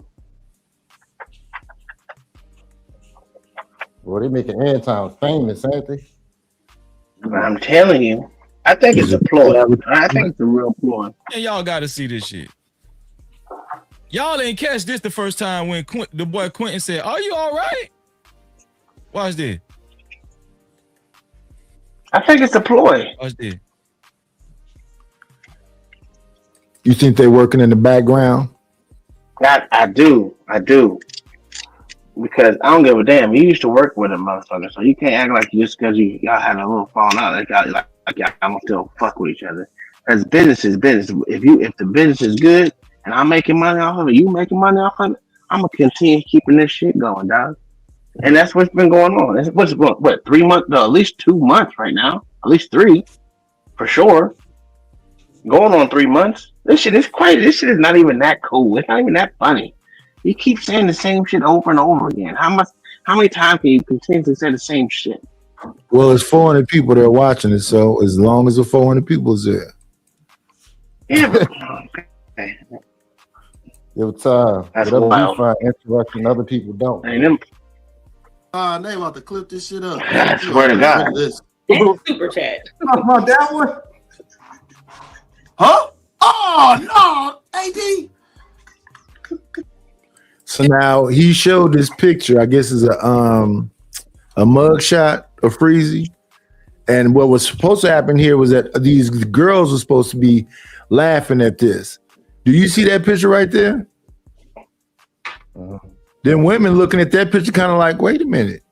Boy, they making Anton famous, ain't they? I'm telling you. I think it's a ploy. I think it's a real ploy. And y'all got to see this shit. Y'all ain't catch this the first time when the boy Quentin said, "Are you all right?" Watch this. I think it's a ploy. Watch this. You think they working in the background? I do. Because I don't give a damn. You used to work with a motherfucker, so you can't act like just because y'all had a little falling out, like y'all don't still fuck with each other. Because business is business. If the business is good and I'm making money off of it, you making money off of it, I'm gonna continue keeping this shit going, dog. And that's what's been going on. What 3 months? No, at least 2 months right now. At least 3, for sure. Going on 3 months. This shit is crazy. This shit is not even that cool. It's not even that funny. You keep saying the same shit over and over again. How many times can you continue to say the same shit? Well, it's 400 people that are watching it, so as long as the 400 people is there. Yeah, but okay. Yo, Tom, whatever you find interesting, other people don't. Hey, them. They about to clip this shit up. I swear to God. Super chat. Talk about that one? Huh? Oh, no, AD. So now he showed this picture. I guess is a mug shot of Freezy. And what was supposed to happen here was that these girls were supposed to be laughing at this. Do you see that picture right there? Then women looking at that picture kind of like, wait a minute.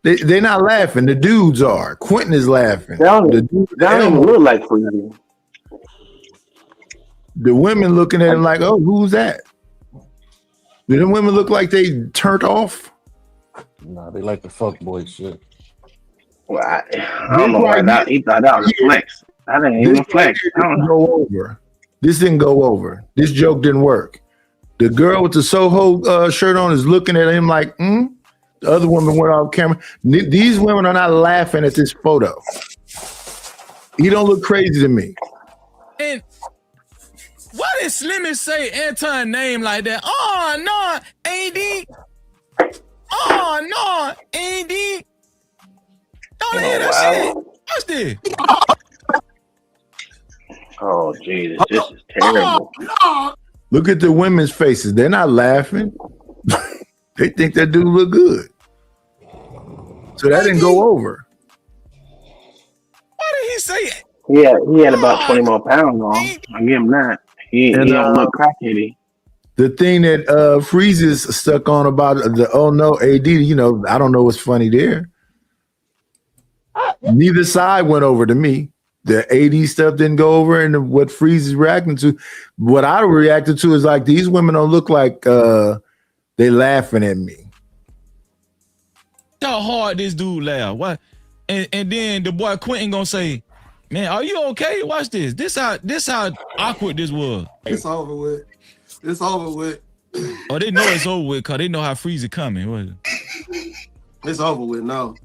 They're not laughing. The dudes are. Quentin is laughing. That don't even look like Freezy. The women looking at him like, oh, who's that? Do the women look like they turned off? Nah, they like the fuckboy shit. Well, I don't know why that he thought that was a flex. That ain't even flex. This didn't go over. This joke didn't work. The girl with the Soho shirt on is looking at him like, The other woman went off camera. These women are not laughing at this photo. He don't look crazy to me. And why did Slimmy say Anton name like that? Oh, no, AD. Oh, no, AD. Don't hear that shit. Watch this. Oh, Jesus, this is terrible. Look at the women's faces. They're not laughing. They think that dude look good. So that didn't go over. Why did he say it? Yeah, he had about 20 more pounds on. I give him that. He don't look crackheady. The thing that Freeze stuck on about the oh no AD, I don't know what's funny there. Neither side went over to me. The AD stuff didn't go over, and what Freeze is reacting to, what I reacted to is like these women don't look like they laughing at me. How hard this dude laugh? What? And then the boy Quentin gonna say, "Man, are you okay? Watch this. This how awkward this was." It's over with. It's over with. Oh, they know it's over with because they know how Freezy coming. What? It's over with now.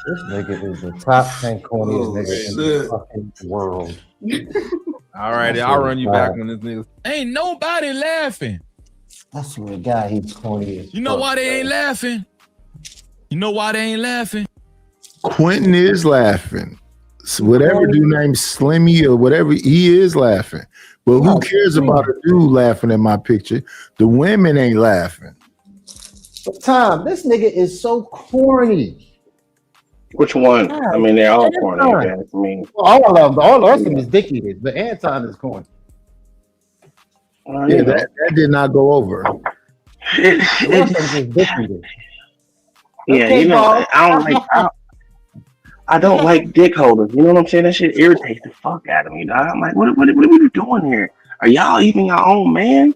This nigga is the top 10 corniest nigga in the fucking world. All right, I'll run you back on this nigga. Ain't nobody laughing. I swear to God, he's corny as You know why they ain't laughing? You know why they ain't laughing? Quentin is laughing. So whatever dude named Slimmy or whatever, he is laughing. But who cares about a dude laughing at my picture? The women ain't laughing. Tom, this nigga is so corny. Which one? God, I mean, they're all corny. I mean, all of them. All of them is dick eaters, but Anton is corny. Yeah, that did not go over. Yeah, I don't like dick holders. You know what I'm saying? That shit irritates the fuck out of me, dog. I'm like, what are we doing here? Are y'all even your own man?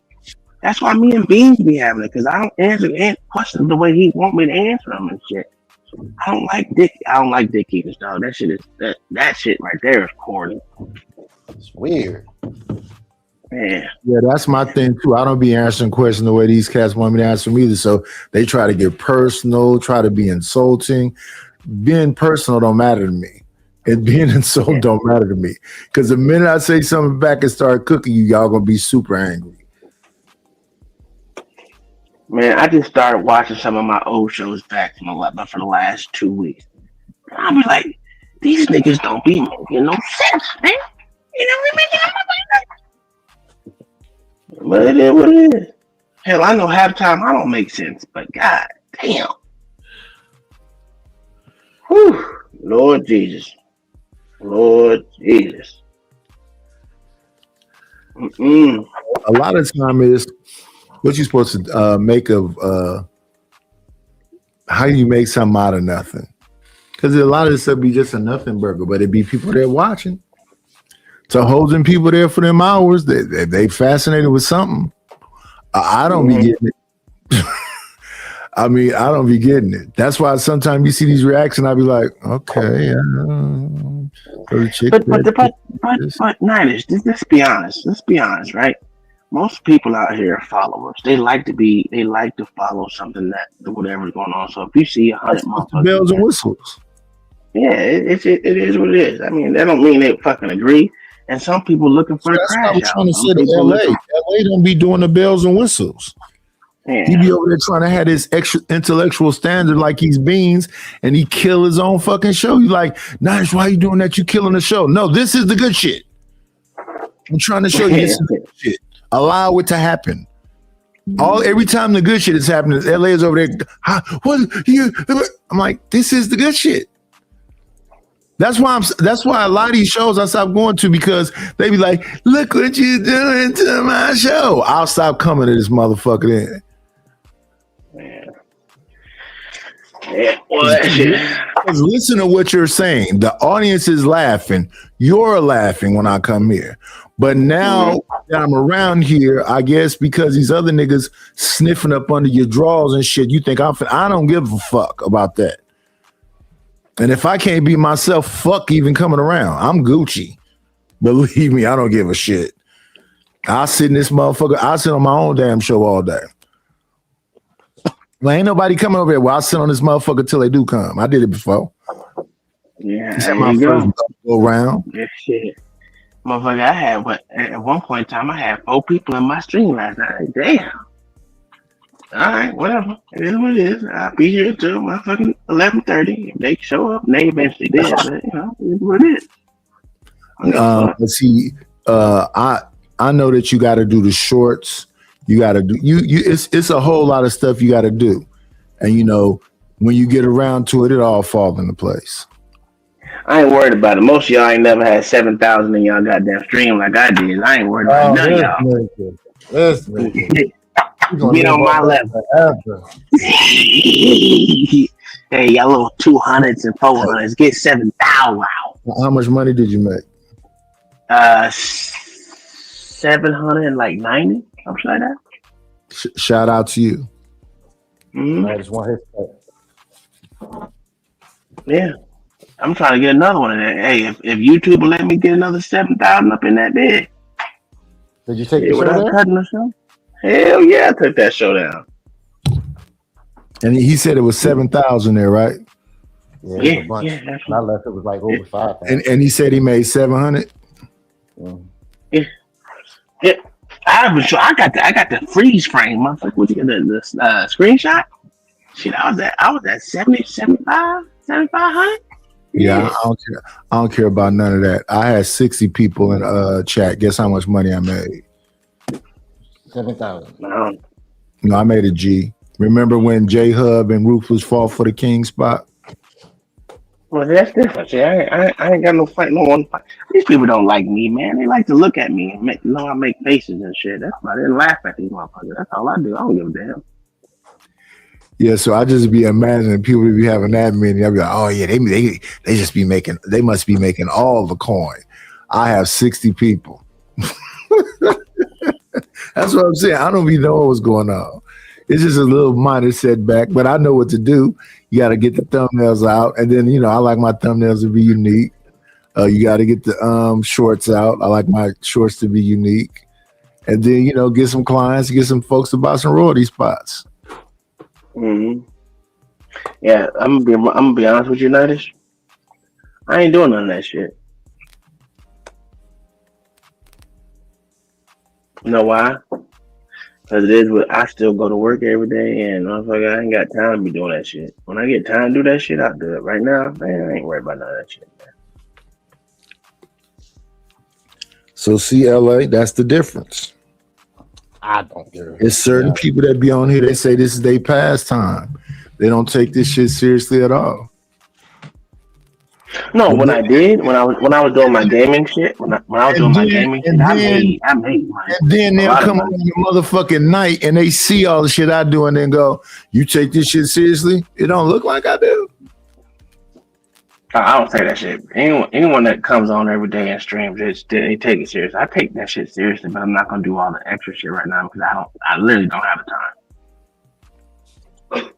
That's why me and Beans be having it, because I don't answer questions the way he want me to answer them and shit. I don't like dick eaters, dog. That shit is that shit right there is corny. It's weird. Yeah, that's my thing too. I don't be answering questions the way these cats want me to answer them either. So they try to get personal, try to be insulting. Being personal don't matter to me. And being insulting don't matter to me. Because the minute I say something back and start cooking you, y'all gonna be super angry. Man, I just started watching some of my old shows back for the last 2 weeks. I'll be like, these niggas don't be making no sense, man. You know what I mean? But it is what it is. Hell, I know half the time I don't make sense, but god damn. Whew. Lord Jesus. Lord Jesus. Mm-mm. A lot of time is what you supposed to make of how you make something out of nothing. Because a lot of this stuff be just a nothing burger, but it be people there watching. So holding people there for them hours, they fascinated with something. I don't be getting it. I mean, I don't be getting it. That's why sometimes you see these reactions, I be like, okay. But Niners, let's be honest. Let's be honest, right? Most people out here are followers. They like to follow something that whatever's going on. So if you see 100 motherfuckers, bells and whistles. Yeah, it is what it is. I mean, that don't mean they fucking agree. And some people looking for the crash out. That's what I'm trying to say to LA. LA don't be doing the bells and whistles. Yeah. He be over there trying to have this extra intellectual standard like he's Beans, and he kill his own fucking show. You like, Nice, why you doing that? You killing the show. No, this is the good shit. I'm trying to show you this is the good shit. Allow it to happen. Every time the good shit is happening, LA is over there. I'm like, this is the good shit. That's why a lot of these shows I stopped going to, because they be like, look what you doing to my show. I'll stop coming to this motherfucker then. Yeah. Well, listen to what you're saying. The audience is laughing. You're laughing when I come here. But now that I'm around here, I guess because these other niggas sniffing up under your drawers and shit, you think I don't give a fuck about that. And if I can't be myself, fuck even coming around. I'm Gucci. Believe me, I don't give a shit. I sit in this motherfucker. I sit on my own damn show all day. Well, ain't nobody coming over here. Well, I sit on this motherfucker till they do come. I did it before. Yeah, this is my first go around. Yeah, shit. Motherfucker, I had at one point in time, I had 4 people in my stream last night. Damn. All right, whatever. It is what it is. I'll be here till motherfucking 11:30. If they show up, they eventually did. But it is what it is. Let's see. I know that you got to do the shorts. You got to do it's a whole lot of stuff you got to do, and when you get around to it, it all falls into place. I ain't worried about it. Most of y'all ain't never had 7,000 in y'all goddamn stream like I did. I ain't worried about none of y'all. Get on my level. Hey, y'all little 200s and 400s. Get 7,000 out. How much money did you make? 790, something like that. Shout out to you. I just want Yeah. I'm trying to get another one in there. Hey, if YouTube will let me get another 7,000 up in that bed. Did you take the show down? Cutting the show? Hell yeah, I took that show down. And he said it was 7,000 there, right? Yeah, a bunch. When I left, it was like over 5,000. And he said he made 700. Yeah. I got the freeze frame, motherfucker. What you get the screenshot? Shit, I was at 70, 75, 7,500. Yeah, I don't care about none of that. I had 60 people in chat. Guess how much money I made? 7,000. No, I made a G. Remember when J Hub and Ruthless fought for the king spot? Well, that's different. See, I ain't got no fight. No one fight. These people don't like me, man. They like to look at me and I make faces and shit. That's why they laugh at these motherfuckers. That's all I do. I don't give a damn. Yeah, so I just be imagining people be having that many. I'll be like, oh yeah, they just be making. They must be making all the coin. I have 60 people. That's what I'm saying. I don't even know what's going on. It's just a little minor setback, but I know what to do. You got to get the thumbnails out, and then I like my thumbnails to be unique. You got to get the shorts out. I like my shorts to be unique, and then get some clients, get some folks to buy some royalty spots. Yeah, I'm gonna be honest with you, Nightish. I ain't doing none of that shit. You know why? Because it is what I still go to work every day, and motherfucker, I ain't got time to be doing that shit. When I get time to do that shit, I'll do it. Right now, man, I ain't worried about none of that shit, man. So see, LA, that's the difference. I don't care. It's certain people that be on here, they say this is their pastime. They don't take this shit seriously at all. No, when I was doing my gaming shit, I made money. And then they'll come on the motherfucking night and they see all the shit I do and then go, "You take this shit seriously?" It don't look like I do. I don't say that shit. Anyone that comes on every day and streams, they take it serious. I take that shit seriously, but I'm not gonna do all the extra shit right now because I literally don't have the time.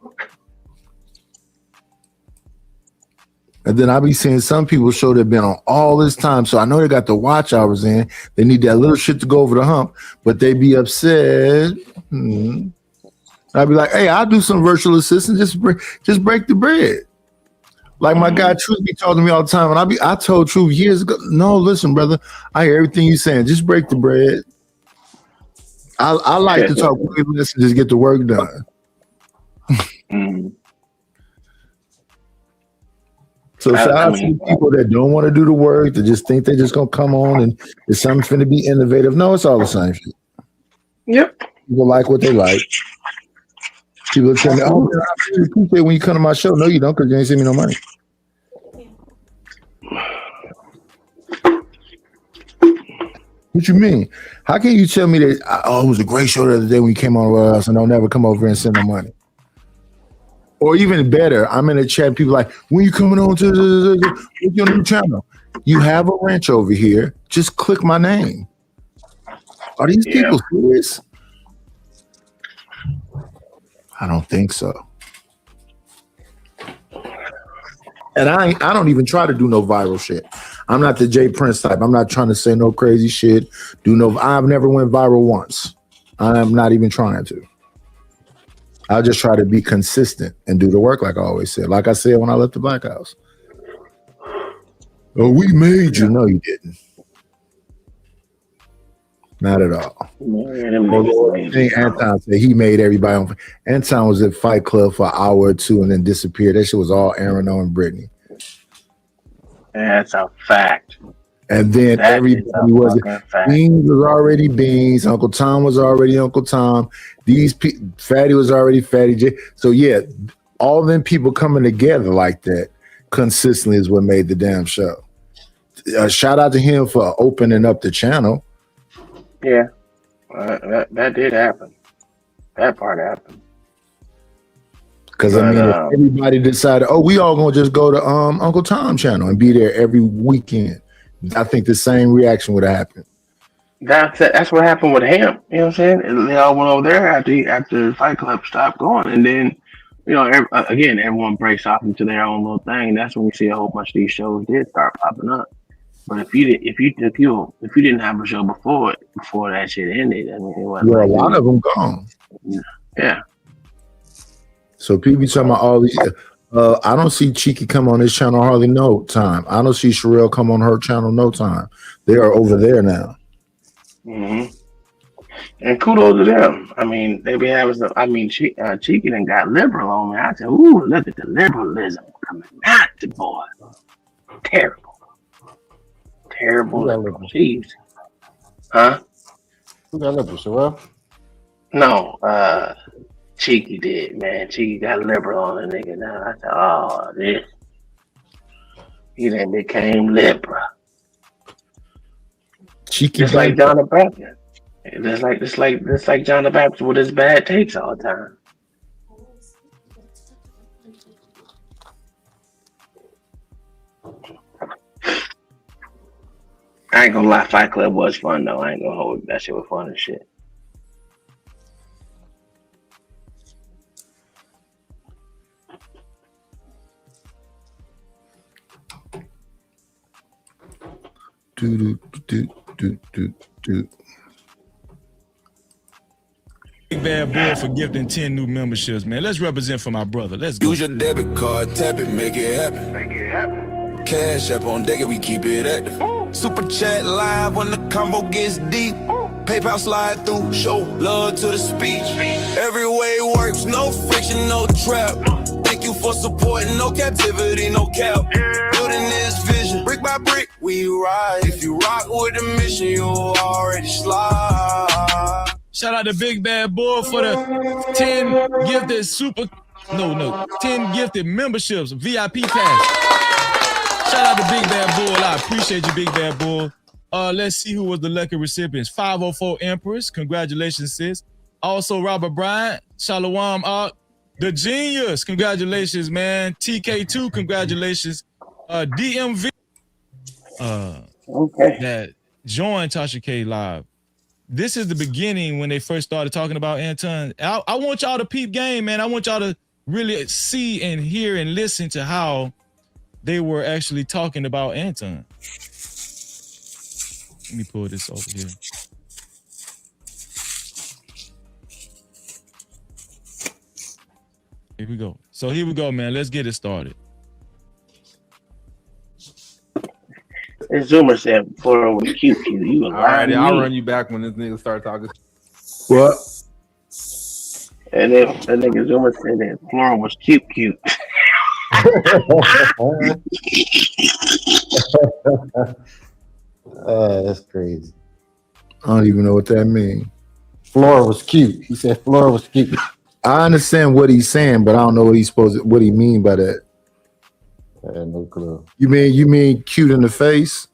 And then I be seeing some people show they've been on all this time. So I know they got the watch hours in. They need that little shit to go over the hump, but they be upset. I'd be like, hey, I'll do some virtual assistant. Just break the bread. Like my guy Truth be talking to me all the time. And I told Truth years ago, no, listen, brother, I hear everything you're saying. Just break the bread. I like to talk way less and just get the work done. So shout out to the people that don't want to do the work, that just think they're just gonna come on and it's something to be innovative. No, it's all the same shit. Yep. People like what they like. People tell me, "Oh, man, I really appreciate when you come to my show." No, you don't, because you ain't send me no money. What you mean? How can you tell me that? Oh, it was a great show the other day when you came on with us, and I'll never come over and send no money. Or even better, I'm in a chat. People like, when you coming on to your new channel? You have a ranch over here. Just click my name. Are these people serious? I don't think so. And I don't even try to do no viral shit. I'm not the Jay Prince type. I'm not trying to say no crazy shit. I've never went viral once. I'm not even trying to. I'll just try to be consistent and do the work like I always said. Like I said when I left the Black House. Oh, we made you. No, you didn't. Not at all. I think Anton said he made everybody on. Anton was at Fight Club for an hour or two and then disappeared. That shit was all Aaron and Brittany. That's a fact. And then everybody was Beans was already Beans. Uncle Tom was already Uncle Tom. Fatty was already Fatty J. So yeah, all them people coming together like that consistently is what made the damn show. Shout out to him for opening up the channel. Yeah, that did happen. That part happened. Because I mean, if everybody decided, oh, we all gonna just go to Uncle Tom channel and be there every weekend, I think the same reaction would have happened. That's what happened with him. You know what I'm saying? They all went over there after Fight Club stopped going, and then again, everyone breaks off into their own little thing. And that's when we see a whole bunch of these shows did start popping up. But if you didn't have a show before that shit ended, I mean, it wasn't a lot of them gone. Yeah. So people be talking about all these. I don't see Cheeky come on his channel hardly no time. I don't see Sherelle come on her channel no time. They are over there now. Mm-hmm. And kudos to them. I mean, they be having some. I mean, Cheeky done got liberal on me. I said, "Ooh, look at the liberalism coming out, the boy. Terrible. Jeez. Huh? Who got liberal, Sherelle? No, Cheeky did, man. Cheeky got liberal on the nigga now. I said, oh, this. He then became liberal. Cheeky just like John the Baptist. Just like John the Baptist with his bad takes all the time. I ain't gonna lie, Fight Club was fun though. I ain't gonna hold that shit was fun as shit. Do. Bad Boy for gifting 10 new memberships, man. Let's represent for my brother. Let's go. Use your debit card, tap it, make it happen. Make it happen. Cash up on deck and we keep it active. Super chat live when the combo gets deep. PayPal slide through, show love to the speech. Every way works, no friction, no trap. Thank you for supporting, no captivity, no cap. Building this vision, brick by brick, we ride. If you rock with the mission, you already slide. Shout out to Big Bad Boy for the 10 gifted 10 gifted memberships, VIP pass. Shout out to Big Bad Bull. I appreciate you, Big Bad Bull. Let's see who was the lucky recipients. 504 Empress, congratulations, sis. Also, Robert Bryant, Shalom, the Genius, congratulations, man. TK2, congratulations. DMV, that joined Tasha K live. This is the beginning when they first started talking about Anton. I want y'all to peep game, man. I want y'all to really see and hear and listen to how they were actually talking about Anton. Let me pull this over here. Here we go. So here we go, man. Let's get it started. Zoomer said Flora was cute. You all right, I'll run you back when this nigga start talking. What? And then that nigga Zoomer said that Flora was cute. That's crazy. I don't even know what that means. Flora was cute. He said Flora was cute. I understand what he's saying, but I don't know what he mean by that. I had no clue. You mean cute in the face?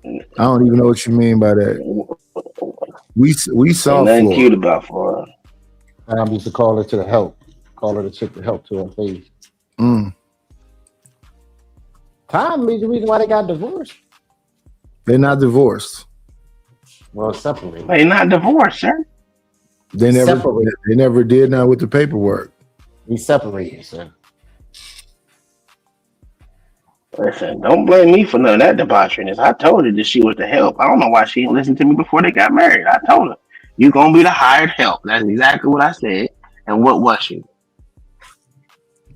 I don't even know what you mean by that. We saw nothing cute about Flora. I used to call her to the help. Call her the chick to help to her face. Time is the reason why they got divorced. They're not divorced. Well, separated. They're not divorced, sir. They never did now with the paperwork. We separated, sir. Listen, don't blame me for none of that debauchery. I told her that she was the help. I don't know why she didn't listen to me before they got married. I told her, you're going to be the hired help. That's exactly what I said. And what was she?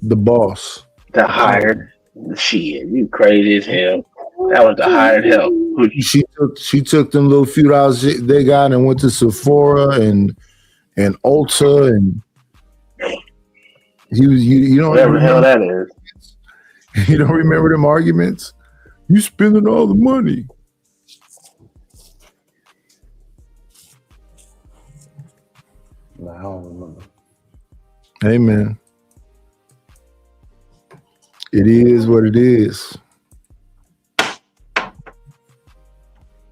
The boss. The hired shit. You crazy as hell. That was the hired help. She took them little few dollars they got and went to Sephora and Ulta and you don't whatever the hell that is. You don't remember them arguments? You spending all the money. No, I don't remember. Hey, man. It is what it is.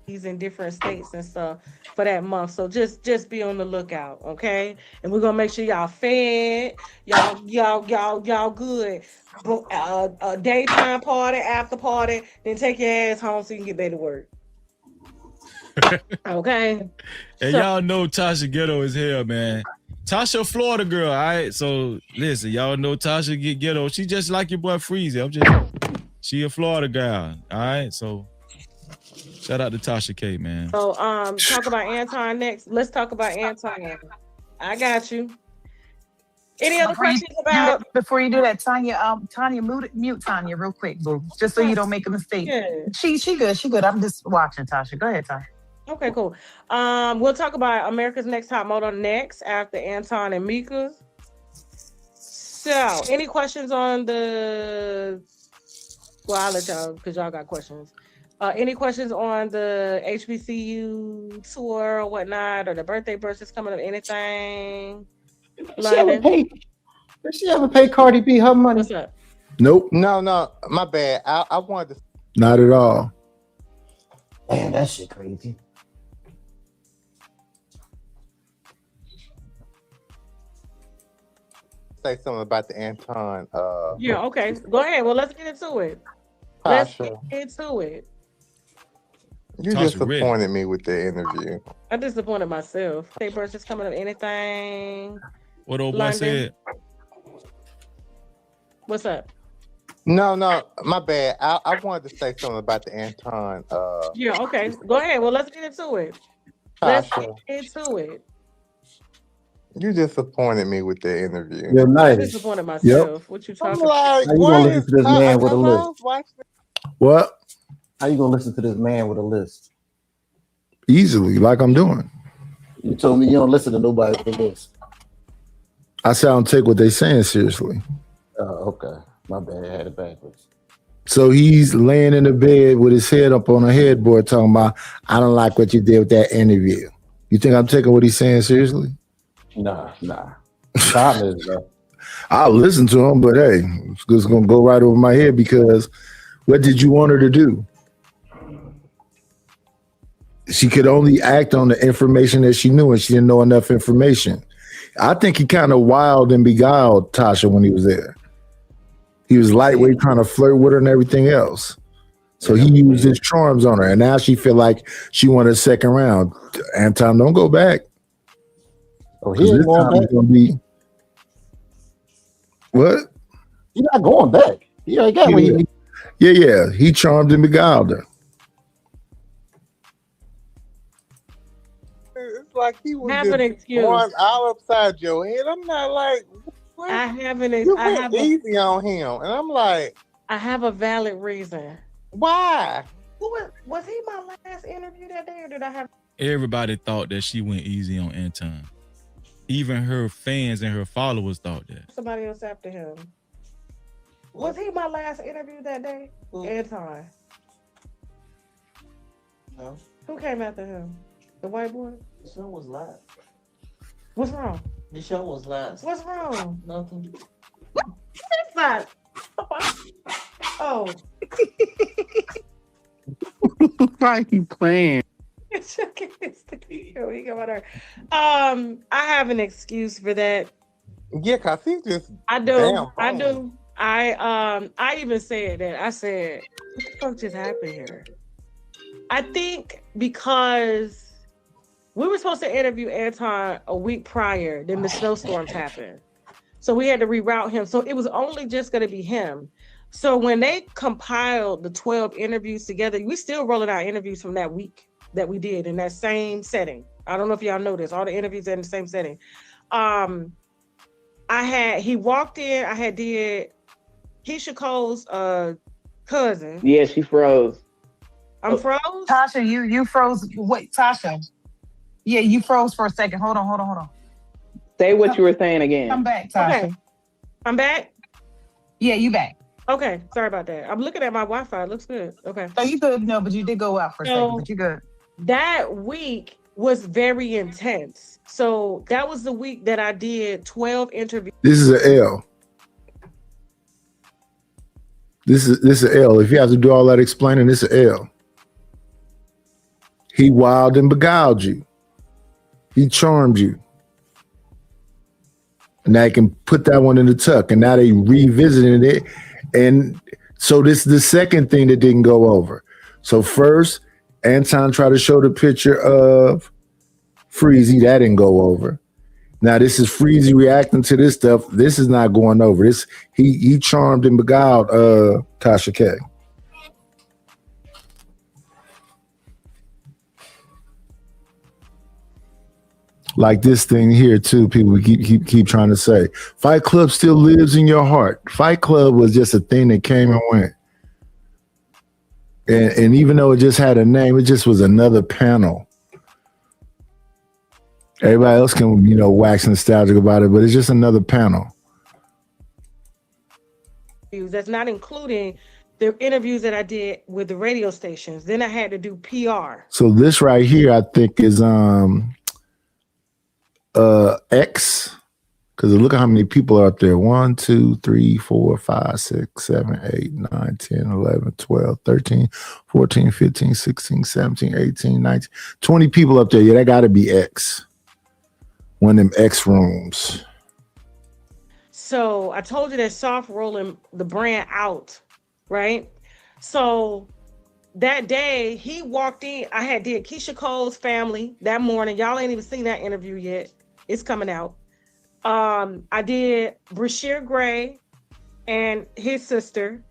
He's in different states and stuff for that month. So just be on the lookout, okay? And we're gonna make sure y'all fed, y'all good. Daytime party, after party, then take your ass home so you can get back to work. Okay. And y'all know Tasha ghetto as hell, man. Tasha, Florida girl, all right? So listen, y'all know Tasha get ghetto. She just like your boy Freezy. She a Florida girl, all right? So shout out to Tasha K, man. So talk about Anton next. Let's talk about Anton. I got you. Any other questions about before you do that, Tanya, mute Tanya real quick, boo. Just so you don't make a mistake. Yeah. She good. I'm just watching Tasha. Go ahead, Tasha. Okay, cool. We'll talk about America's Next Top Model next after Anton and Mika. So, any questions on the? Well, I'll let y'all because y'all got questions. Any questions on the HBCU tour or whatnot, or the birthday bursts coming up? Anything? Did she ever pay Cardi B her money? What's up? Nope. No, my bad. I wanted to. Not at all. Man, that shit crazy. Say something about the Anton. Yeah, okay. Go ahead. Well, let's get into it. Let's get into it. You disappointed me with the interview. I disappointed myself. Birthday bursts coming up. Anything? What old boy said? What's up? No, my bad. I wanted to say something about the Anton. Yeah, okay. Go ahead. Well, let's get into it. Let's get into it. You disappointed me with that interview. You're I nice. disappointed myself. What you I'm talking like, How you what gonna is listen to this man with a I list? was watching. What? How you gonna listen to this man with a list? Easily, like I'm doing. You told me you don't listen to nobody with a list. I say I don't take what they saying seriously. Oh, okay. My bad. I had it backwards. So he's laying in the bed with his head up on a headboard talking about, I don't like what you did with that interview. You think I'm taking what he's saying seriously? Nah. Time is though. I'll listen to him, but hey, it's just gonna go right over my head because what did you want her to do? She could only act on the information that she knew, and she didn't know enough information. I think he kind of wild and beguiled Tasha when he was there. He was lightweight, trying to flirt with her and everything else. So he used his charms on her, and now she feel like she wanted a second round. Anton, don't go back. Oh, he ain't going back. Gonna be what? He's not going back. He already got what he needs. Yeah. He charmed and beguiled her. It's like he was Have an just excuse. going all upside your head. I'm not like, what? I have an You went easy on him, and I'm like, I have a valid reason. why? Was he my last interview that day, or did I have? Everybody thought that she went easy on Anton. Even her fans and her followers thought that. Somebody else after him? Was he my last interview that day? Anton. No. Who came after him? The white boy? The show was last. What's wrong? The show was last. What's wrong? Nothing. It's not. Oh. Why you playing? I have an excuse for that. Yeah, cause he just. I do. I even said that. I said, what the fuck just happened here? I think because we were supposed to interview Anton a week prior, then the snowstorms happened. So we had to reroute him. So it was only just going to be him. So when they compiled the 12 interviews together, we still rolling out interviews from that week that we did in that same setting. I don't know if y'all know this, all the interviews are in the same setting. He walked in, I had did Keisha Cole's cousin. Yeah, she froze. I'm froze? Tasha, you froze. Wait, Tasha. Yeah, you froze for a second. Hold on. Say what you were saying again. Come back, Tasha. Okay. I'm back? Yeah, you back. Okay, sorry about that. I'm looking at my Wi-Fi. It looks good. Okay. No, you good. No, but you did go out for a second, but you good. That week was very intense. So that was the week that I did 12 interviews. This is an L. This is an L. If you have to do all that explaining, this is an L. He wild and beguiled you. He charmed you. And now I can put that one in the tuck. And now they revisited it. And so this is the second thing that didn't go over. So first, Anton tried to show the picture of Freezy. That didn't go over. Now this is Freezy reacting to this stuff. This is not going over. This he charmed and beguiled Tasha K. Like this thing here too, people keep trying to say, Fight Club still lives in your heart. Fight Club was just a thing that came and went. And even though it just had a name, it just was another panel. Everybody else can, wax nostalgic about it, but it's just another panel. That's not including the interviews that I did with the radio stations. Then I had to do PR. So this right here, I think is X, because look at how many people are up there. 1, 2, 3, 4, 5, 6, 7, 8, 9, 10, 11, 12, 13, 14, 15, 16, 17, 18, 19, 20 people up there. Yeah, that got to be X. One of them X rooms. So I told you that soft rolling the brand out, right? So that day he walked in, I did Keisha Cole's family that morning. Y'all ain't even seen that interview yet. It's coming out. I did Brashear Gray and his sister.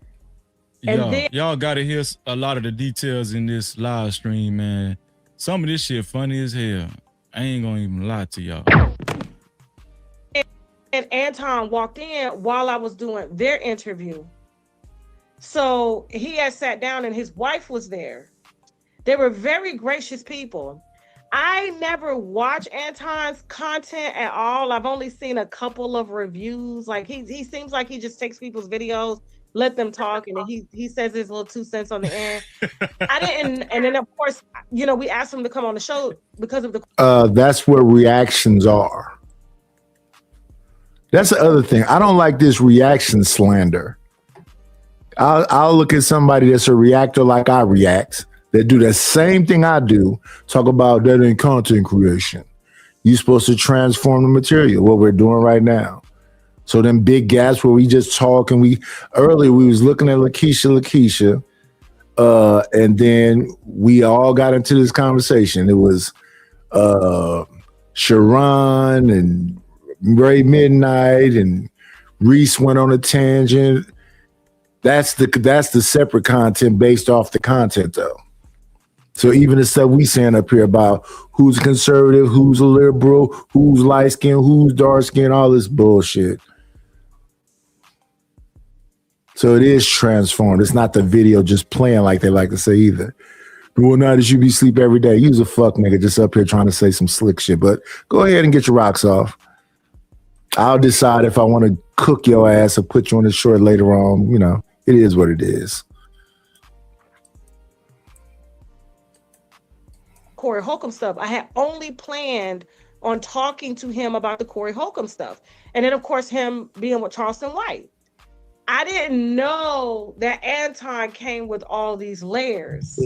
And y'all gotta hear a lot of the details in this live stream, man. Some of this shit funny as hell. I ain't gonna even lie to y'all. and Anton walked in while I was doing their interview. So he had sat down and his wife was there. They were very gracious people. I never watch Anton's content at all. I've only seen a couple of reviews. Like he seems like he just takes people's videos, let them talk, and then he says his little 2 cents on the end. I didn't, and then of course, you know, we asked him to come on the show because of the That's where reactions are. That's the other thing. I don't like this reaction slander. I'll look at somebody that's a reactor like I react, that do the same thing I do, talk about that in content creation. You're supposed to transform the material, what we're doing right now. So them big gaps where we just talk, and earlier we was looking at Lakeisha, and then we all got into this conversation. It was Sharon and Ray Midnight, and Reese went on a tangent. That's the separate content based off the content though. So even the stuff we saying up here about who's conservative, who's a liberal, who's light skinned, who's dark skinned, all this bullshit. So it is transformed. It's not the video just playing like they like to say either. Well, now that you be sleep every day, you's a fuck nigga just up here trying to say some slick shit. But go ahead and get your rocks off. I'll decide if I want to cook your ass or put you on the short later on. You know, it is what it is. Corey Holcomb stuff. I had only planned on talking to him about the Corey Holcomb stuff. And then, of course, him being with Charleston White. I didn't know that Anton came with all these layers.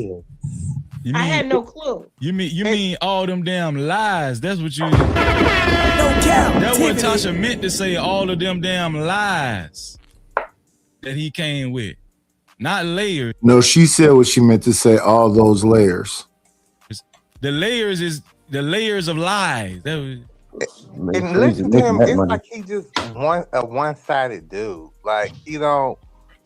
I had no clue. You mean all them damn lies? That's what you. No doubt. That's what Tasha meant to say. All of them damn lies that he came with, not layers. No, she said what she meant to say. All those layers. The layers is the layers of lies. That was, and listen to him, it's like he just a one-sided dude. Like, you know,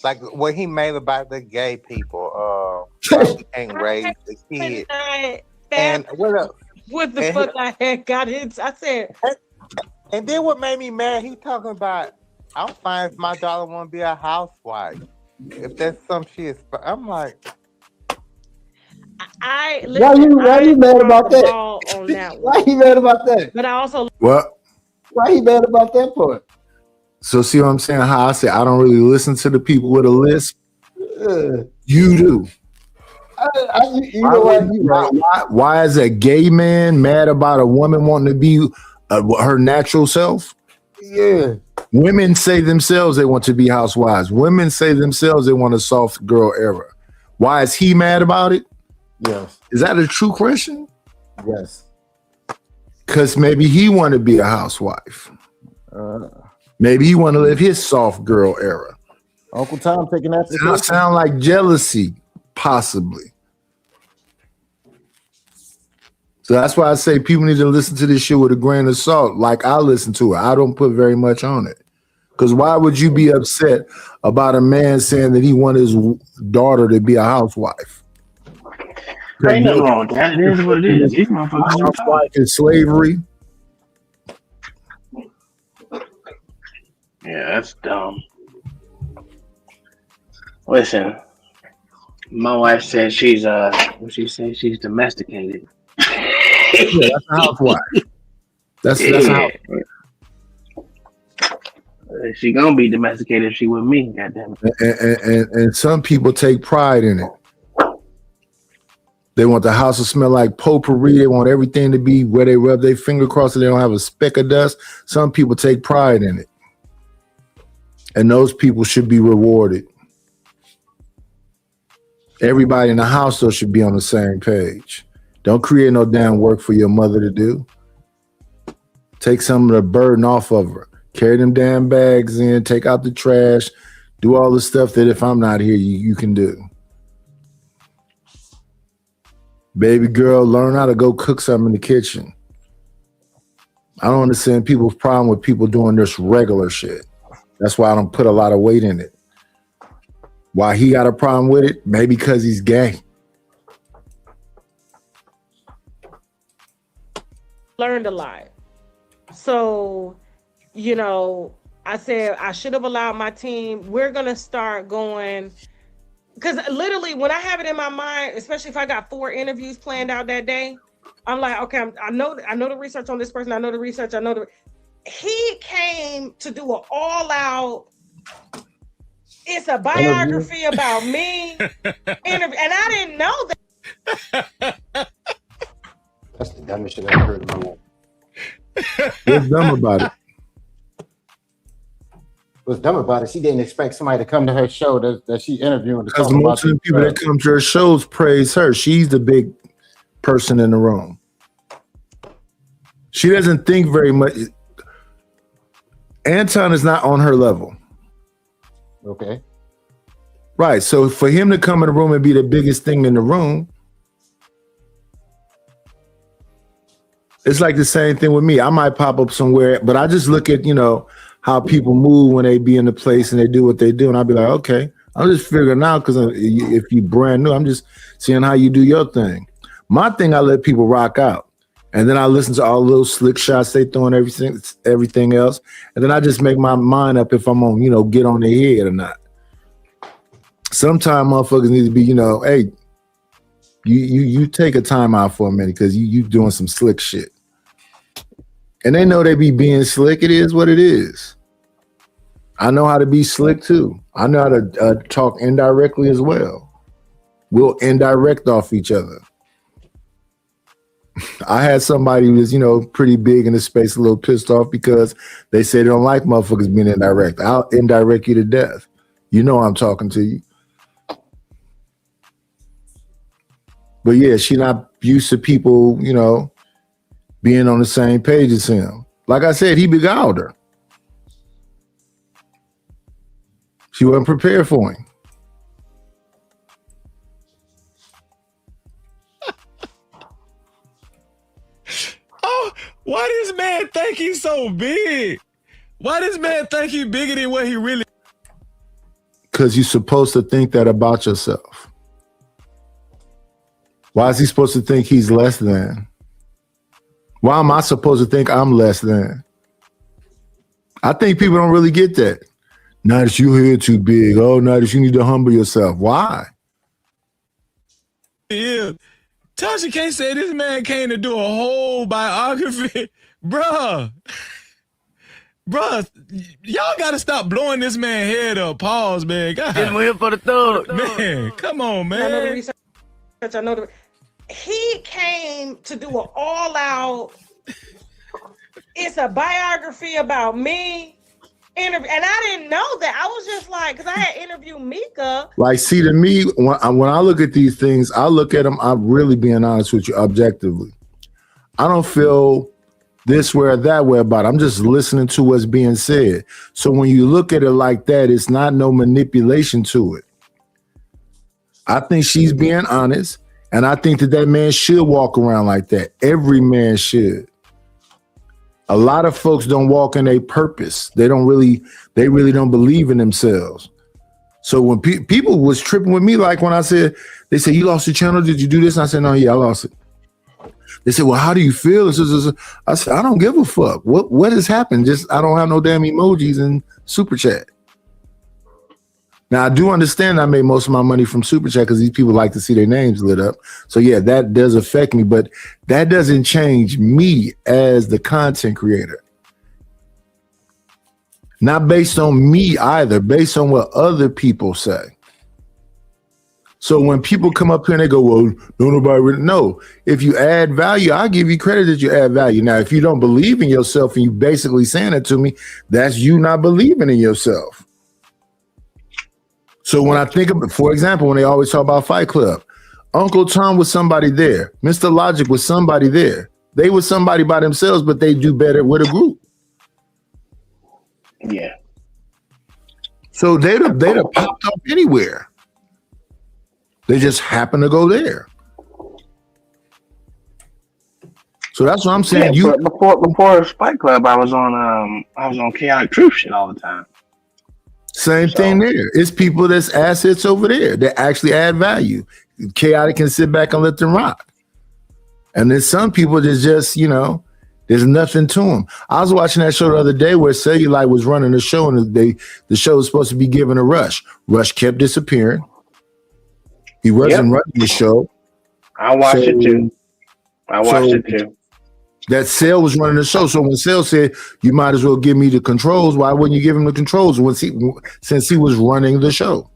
like what he made about the gay people. He ain't raised the kid. And what the fuck I had got it. I said. And then what made me mad, he talking about, I'm fine if my daughter want to be a housewife. If that's some shit, I'm like, why you mad about that? On that Why he mad about that? But I also what? Why he mad about that part? So see what I'm saying? How I say I don't really listen to the people with a lisp. You do. Why is a gay man mad about a woman wanting to be her natural self? Yeah. Women say themselves they want to be housewives. Women say themselves they want a soft girl era. Why is he mad about it? Yes. Is that a true question? Yes. Because maybe he want to be a housewife. Maybe he want to live his soft girl era. Uncle Tom taking that. Does that sound like jealousy? Possibly. So that's why I say people need to listen to this shit with a grain of salt. Like I listen to it. I don't put very much on it. Because why would you be upset about a man saying that he wanted his daughter to be a housewife? Ain't nothing wrong with that. It is what it is. These motherfuckers housewife is slavery. Yeah, that's dumb. Listen, my wife said she's what she say? She's domesticated. Yeah, that's a housewife. That's a housewife. She gonna be domesticated if she with me, goddamn it. And some people take pride in it. They want the house to smell like potpourri. They want everything to be where they rub their finger across it. They don't have a speck of dust. Some people take pride in it. And those people should be rewarded. Everybody in the house, though, should be on the same page. Don't create no damn work for your mother to do. Take some of the burden off of her. Carry them damn bags in, take out the trash, do all the stuff that if I'm not here, you can do. Baby girl, learn how to go cook something in the kitchen. I don't understand people's problem with people doing this regular shit. That's why I don't put a lot of weight in it. Why he got a problem with it? Maybe because he's gay. Learned a lot. So you know, I said I should have allowed my team. We're gonna start going, because literally when I have it in my mind, especially if I got 4 interviews planned out that day, I'm like, okay, I know the research on this person. I know the research. He came to do an all-out. It's a biography about me interview, and I didn't know that. That's the dumbest shit I ever heard in my life. What's dumb about it? What's dumb about it? She didn't expect somebody to come to her show that she interviewing. Because most of the people that come to her shows praise her. She's the big person in the room. She doesn't think very much. Anton is not on her level. Okay. Right. So for him to come in the room and be the biggest thing in the room, it's like the same thing with me. I might pop up somewhere, but I just look at, how people move when they be in the place and they do what they do. And I'll be like, okay, I'm just figuring out, because if you're brand new, I'm just seeing how you do your thing. My thing, I let people rock out. And then I listen to all those slick shots they throw and everything else. And then I just make my mind up if I'm on, get on their head or not. Sometimes motherfuckers need to be, hey, you take a time out for a minute because you doing some slick shit. And they know they be being slick. It is what it is. I know how to be slick too. I know how to talk indirectly as well. We'll indirect off each other. I had somebody who was, pretty big in the space, a little pissed off because they say they don't like motherfuckers being indirect. I'll indirect you to death. You know I'm talking to you. But yeah, she not used to people, being on the same page as him. Like I said, he beguiled her. She wasn't prepared for him. Oh, why this man think he's so big? Why this man think he's bigger than what he really? Because you're supposed to think that about yourself. Why is he supposed to think he's less than? Why am I supposed to think I'm less than? I think people don't really get that. Now that you hear too big. Oh, now that you need to humble yourself. Why? Yeah. Tasha can't say this man came to do a whole biography. Bruh, y'all gotta stop blowing this man head up. Pause, man. God. Just wait for the thug. Man, come on, man. I know the research. He came to do an all-out. It's a biography about me. Interview, and I didn't know that. I was just like, because I had interviewed Mika. Like, see, to me, when I look at these things, I look at them, I'm really being honest with you, objectively. I don't feel this way or that way about it. I'm just listening to what's being said. So when you look at it like that, it's not no manipulation to it. I think she's being honest, and I think that man should walk around like that. Every man should. A lot of folks don't walk in their purpose. They really don't believe in themselves. So when people was tripping with me, like when I said, they said, you lost your channel, did you do this? And I said, no, yeah, I lost it. They said, well, how do you feel? I said, I don't give a fuck. What has happened? Just, I don't have no damn emojis in Super Chat. Now, I do understand I made most of my money from Super Chat because these people like to see their names lit up. So, yeah, that does affect me, but that doesn't change me as the content creator. Not based on me either, based on what other people say. So when people come up here and they go, well, no, nobody really know. If you add value, I'll give you credit that you add value. Now, if you don't believe in yourself and you basically saying it to me, that's you not believing in yourself. So when I think of it, for example, when they always talk about Fight Club, Uncle Tom was somebody there. Mr. Logic was somebody there. They were somebody by themselves, but they do better with a group. Yeah. So they'd have popped up anywhere. They just happen to go there. So that's what I'm saying. Yeah, before Fight Club, I was on Chaotic Truth shit all the time. Same thing there. It's people that's assets over there that actually add value. Chaotic can sit back and let them rock. And then some people that just, There's nothing to him. I was watching that show the other day where Cellulite was running the show, and the show was supposed to be given a Rush. Rush kept disappearing. He wasn't running the show. I watched it too. That Cell was running the show. So when Cell said, "You might as well give me the controls," why wouldn't you give him the controls since he was running the show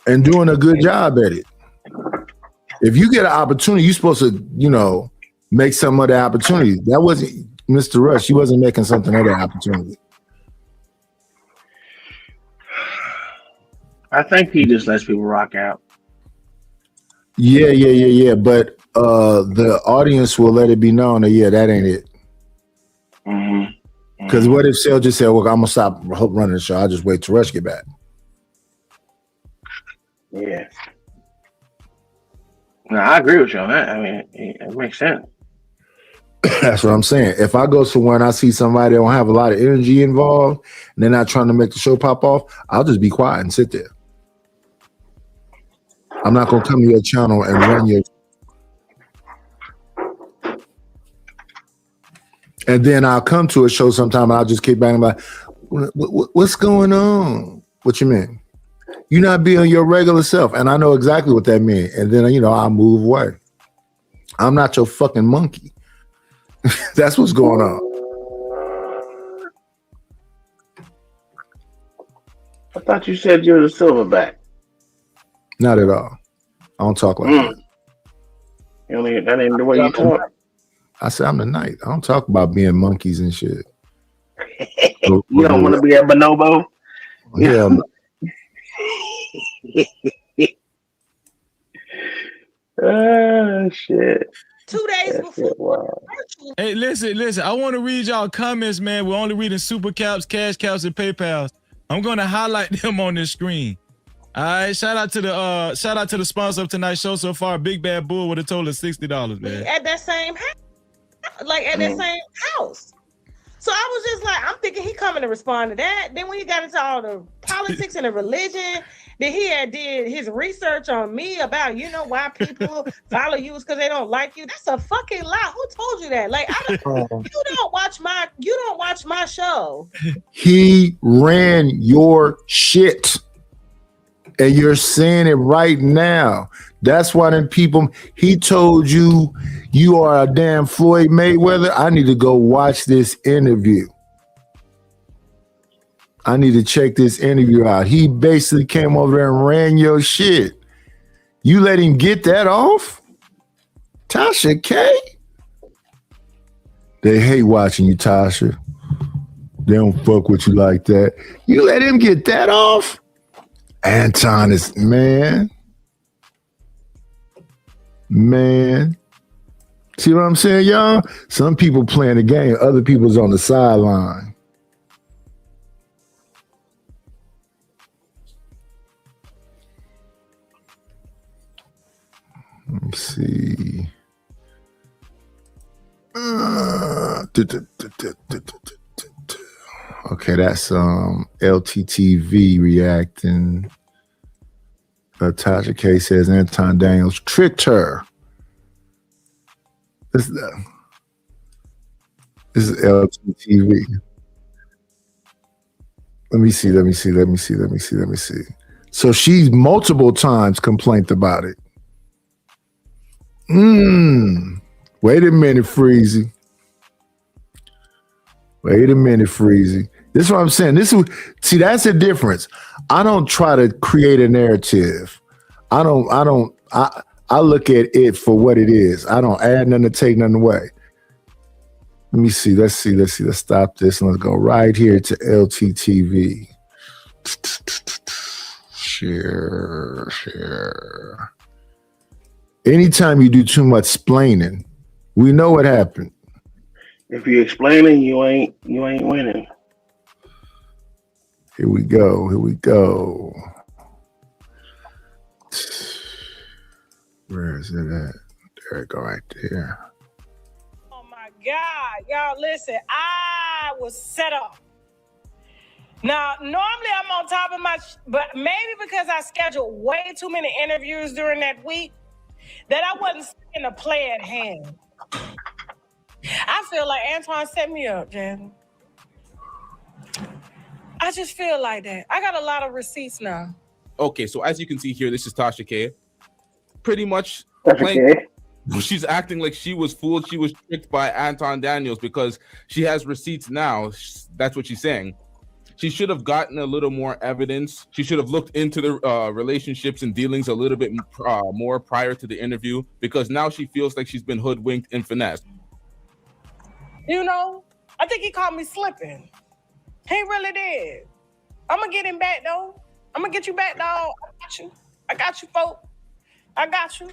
and doing a good job at it? If you get an opportunity, you're supposed to, make some of the opportunity. That wasn't Mr. Rush. He wasn't making something of that opportunity. I think he just lets people rock out. Yeah. But the audience will let it be known that that ain't it. Because what if Cell just said, "Well, I'm gonna stop running the show. I'll just wait till Rush get back." Yeah. No, I agree with you on that. I mean, it makes sense. That's what I'm saying. If I go somewhere and I see somebody that don't have a lot of energy involved and they're not trying to make the show pop off, I'll just be quiet and sit there. I'm not gonna come to your channel and run your. And then I'll come to a show sometime and I'll just keep banging like, "What's going on? What you mean? You not being your regular self?" And I know exactly what that means. And then I'll move away. I'm not your fucking monkey. That's what's going on. I thought you said you were the silverback. Not at all. I don't talk like that. That ain't the way you talk. I said I'm the knight. I don't talk about being monkeys and shit. You don't want to be a bonobo? Yeah. Oh shit. 2 days before. Hey, listen. I want to read y'all comments, man. We're only reading super caps, cash caps, and PayPals. I'm gonna highlight them on this screen. All right. Shout out to the sponsor of tonight's show so far, Big Bad Bull, with a total of $60, man. At that same house. That same house. So I was just like, I'm thinking he coming to respond to that. Then when he got into all the politics and the religion, then he had did his research on me about, why people follow you is because they don't like you. That's a fucking lie. Who told you that? You don't watch my show. He ran your shit. And you're saying it right now. That's why them people, he told you are a damn Floyd Mayweather. I need to go watch this interview. I need to check this interview out. He basically came over there and ran your shit. You let him get that off? Tasha K? They hate watching you, Tasha. They don't fuck with you like that. You let him get that off? Anton is, man. See what I'm saying, y'all? Some people playing the game, other people's on the sideline. Let me see. Okay, that's LTTV reacting. Tasha K says Anton Daniels tricked her. This is LTTV. Let me see. So she's multiple times complained about it. Wait a minute, Freezy. This is what I'm saying. See, that's the difference. I don't try to create a narrative. I look at it for what it is. I don't add nothing to take nothing away. Let me see. Let's stop this and let's go right here to LTTV. Share. Anytime you do too much splaining, we know what happened. If you explaining, you ain't winning. Here we go. Where is it at? There it go, right there. Oh my God, y'all listen, I was set up. Now, normally I'm on top of but maybe because I scheduled way too many interviews during that week, that I wasn't seeing a play at hand. I feel like Antoine set me up, Jasmine. I just feel like that. I got a lot of receipts now. Okay, so as you can see here, this is Tasha K. Pretty much she's acting like she was fooled. She was tricked by Anton Daniels because she has receipts now. That's what she's saying. She should have gotten a little more evidence. She should have looked into the relationships and dealings a little bit more prior to the interview, because now she feels like she's been hoodwinked and finessed. You know, I think he caught me slipping. He really did. I'm gonna get him back though. I'm gonna get you back, dog. I got you, folk. I got you.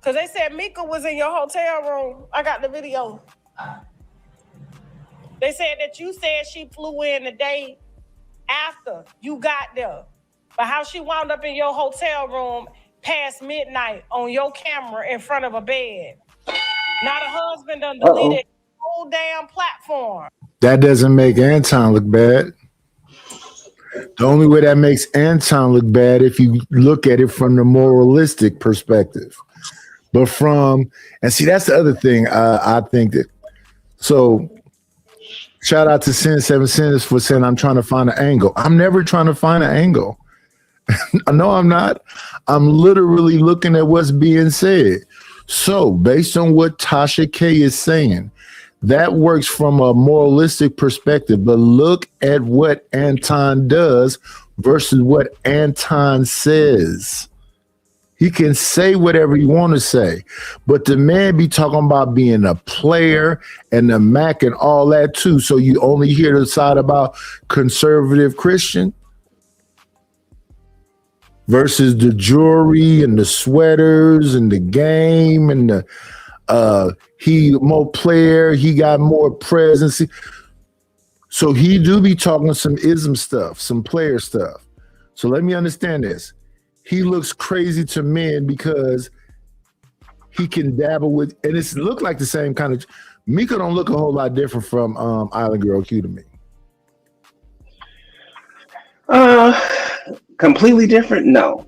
Cause they said Mika was in your hotel room. I got the video. They said that you said she flew in the day after you got there. But how she wound up in your hotel room past midnight on your camera in front of a bed. Now the husband done deleted the whole damn platform. That doesn't make Anton look bad. The only way that makes Anton look bad if you look at it from the moralistic perspective. But and see, that's the other thing. I think that, so shout out to Sin 7 Sins for saying I'm trying to find an angle. I'm never trying to find an angle. No, I'm not. I'm literally looking at what's being said. So based on what Tasha K is saying, that works from a moralistic perspective, but look at what Anton does versus what Anton says. He can say whatever he want to say, but the man be talking about being a player and the Mac and all that too. So you only hear the side about conservative Christian versus the jewelry and the sweaters and the game and the he more player, he got more presence. So he do be talking some ism stuff, some player stuff. So let me understand this. He looks crazy to men because he can dabble with, and it's look like the same kind of. Mika don't look a whole lot different from Island Girl Q to me. Completely different? No.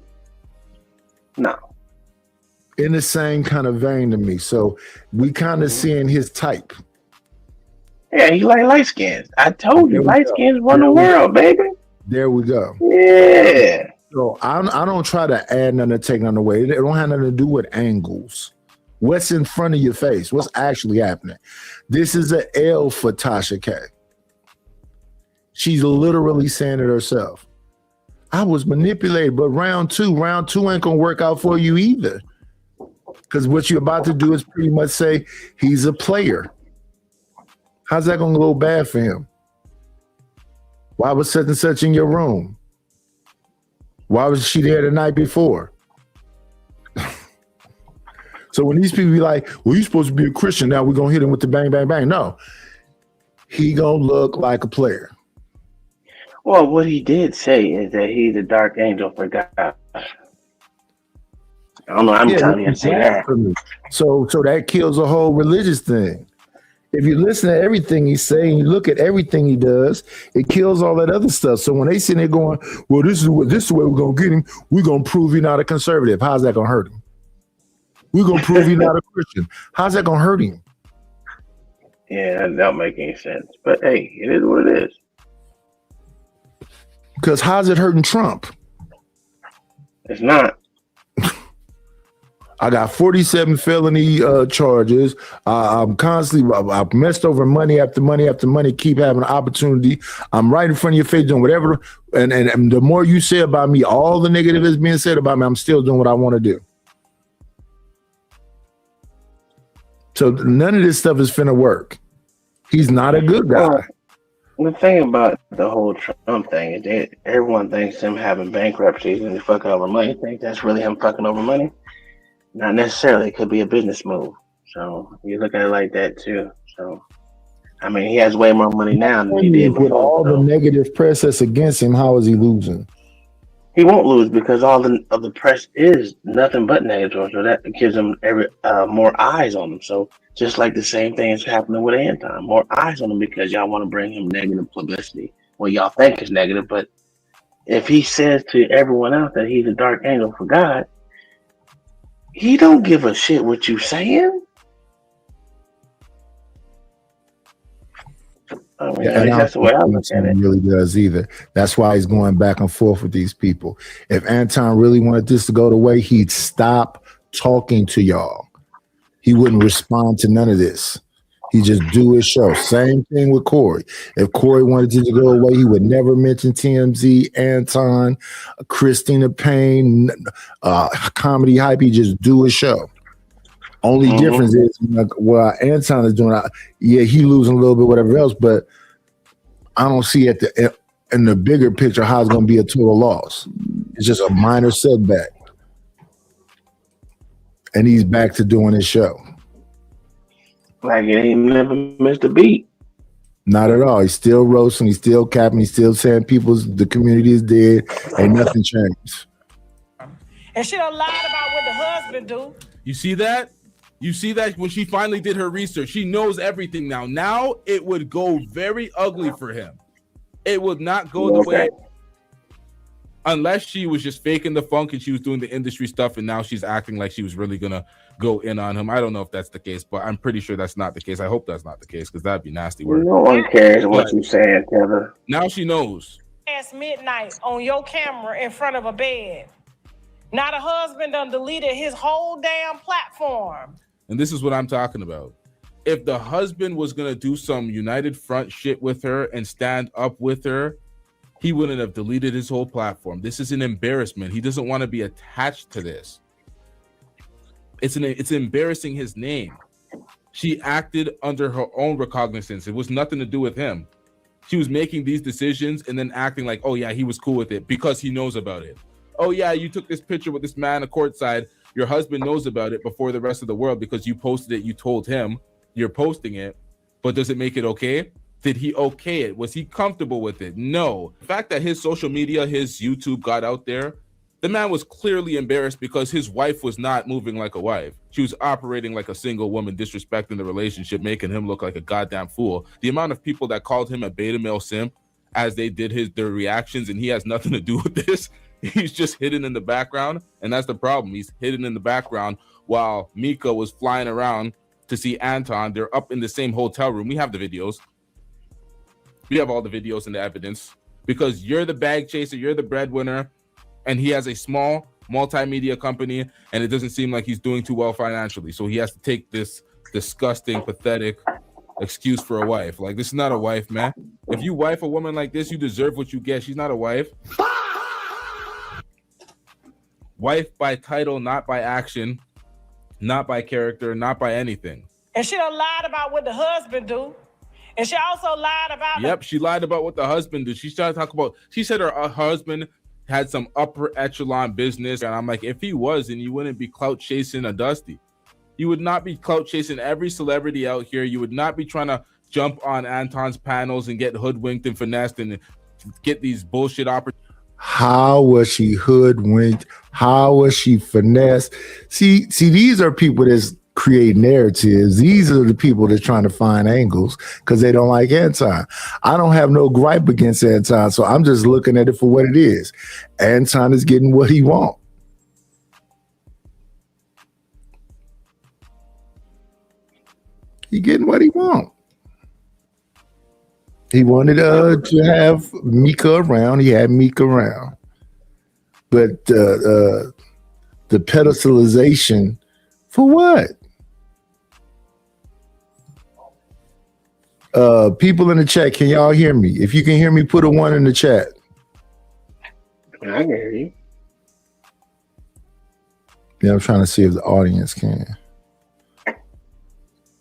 In the same kind of vein to me. So we kind of seeing his type. Yeah, he like light skins. I told you, light skins run the world, baby. There we go. Yeah. So I don't try to add nothing or take nothing away. It don't have nothing to do with angles. What's in front of your face? What's actually happening? This is an L for Tasha K. She's literally saying it herself. I was manipulated, but round two ain't gonna work out for you either. Because what you're about to do is pretty much say he's a player. How's that gonna go bad for him? Why was such and such in your room? Why was she there the night before? So when these people be like, well, you're supposed to be a Christian, now we're gonna hit him with the bang, bang, bang. No, he gonna look like a player. Well, what he did say is that he's a dark angel for God. I don't know how many times he had to say that. So that kills the whole religious thing. If you listen to everything he's saying, you look at everything he does, it kills all that other stuff. So when they sit there going, well, this is the way we're gonna get him, we're gonna prove he's not a conservative. How's that gonna hurt him? We're gonna prove he's not a Christian. How's that gonna hurt him? Yeah, that don't make any sense. But hey, it is what it is. Because how's it hurting Trump? It's not. I got 47 felony charges. I'm constantly, I've messed over money after money after money, keep having an opportunity. I'm right in front of your face doing whatever. And the more you say about me, all the negative is being said about me, I'm still doing what I want to do. So none of this stuff is finna work. He's not a good guy. The thing about the whole Trump thing is that everyone thinks him having bankruptcies and fucking over money. Think that's really him fucking over money? Not necessarily. It could be a business move. So you look at it like that too. So I mean, he has way more money now than he did before. With all the negative press that's against him, how is he losing? He won't lose because all of the press is nothing but negative. So that gives him more eyes on him. So just like the same thing is happening with Anton, more eyes on him because y'all want to bring him negative publicity. Well, y'all think it's negative, but if he says to everyone else that he's a dark angel for God, he don't give a shit what you saying. I mean, Yeah, at and least I that's don't the way I think look at Anton it. really does either. That's why he's going back and forth with these people. If Anton really wanted this to go the way, he'd stop talking to y'all. He wouldn't respond to none of this. He just do his show. Same thing with Corey. If Corey wanted it to go away, he would never mention TMZ, Anton, Christina Payne, Comedy Hype. He just do his show. Only difference is what Anton is doing. Yeah, he losing a little bit, whatever else, but I don't see in the bigger picture how it's going to be a total loss. It's just a minor setback, and he's back to doing his show. Like it ain't never missed a beat. Not at all. He's still roasting. He's still capping. He's still saying the community is dead. Ain't nothing changed. And she done lied about what the husband do. You see that? You see that when she finally did her research, she knows everything now. Now it would go very ugly for him. It would not go the way, unless she was just faking the funk and she was doing the industry stuff, and now she's acting like she was really gonna go in on him. I don't know if that's the case, but I'm pretty sure that's not the case. I hope that's not the case, because that'd be nasty work. No one cares what you say, Taylor. Now she knows. Past midnight on your camera in front of a bed. Now the husband done deleted his whole damn platform. And this is what I'm talking about. If the husband was going to do some United Front shit with her and stand up with her, he wouldn't have deleted his whole platform. This is an embarrassment. He doesn't want to be attached to this. It's embarrassing his name. She acted under her own recognizance. It was nothing to do with him. She was making these decisions and then acting like, oh yeah, he was cool with it because he knows about it. Oh yeah, you took this picture with this man courtside. Your husband knows about it before the rest of the world because you posted it. You told him you're posting it, but does it make it okay? Did he okay it? Was he comfortable with it? No. The fact that his social media, his YouTube got out there, the man was clearly embarrassed because his wife was not moving like a wife. She was operating like a single woman, disrespecting the relationship, making him look like a goddamn fool. The amount of people that called him a beta male simp as they did their reactions, and he has nothing to do with this. He's just hidden in the background, and that's the problem. He's hidden in the background while Mika was flying around to see Anton. They're up in the same hotel room. We have the videos. We have all the videos and the evidence because you're the bag chaser, you're the breadwinner, and he has a small multimedia company, and it doesn't seem like he's doing too well financially. So he has to take this disgusting, pathetic excuse for a wife. Like, this is not a wife, man. If you wife a woman like this, you deserve what you get. She's not a wife. Wife by title, not by action, not by character, not by anything. And she done lied about what the husband do. And she also lied about... Yep, she lied about what the husband did. She started talking about... She said her husband had some upper echelon business. And I'm like, if he was, then you wouldn't be clout chasing a Dusty. You would not be clout chasing every celebrity out here. You would not be trying to jump on Anton's panels and get hoodwinked and finessed and get these bullshit opportunities. How was she hoodwinked? How was she finessed? See, these are people that create narratives. These are the people that's trying to find angles because they don't like Anton. I don't have no gripe against Anton, so I'm just looking at it for what it is. Anton is getting what he wants. He getting what he wants. He wanted to have Mika around. He had Mika around. But the pedestalization, for what? People in the chat, can y'all hear me? If you can hear me, put a 1 in the chat. I can hear you. Yeah, I'm trying to see if the audience can.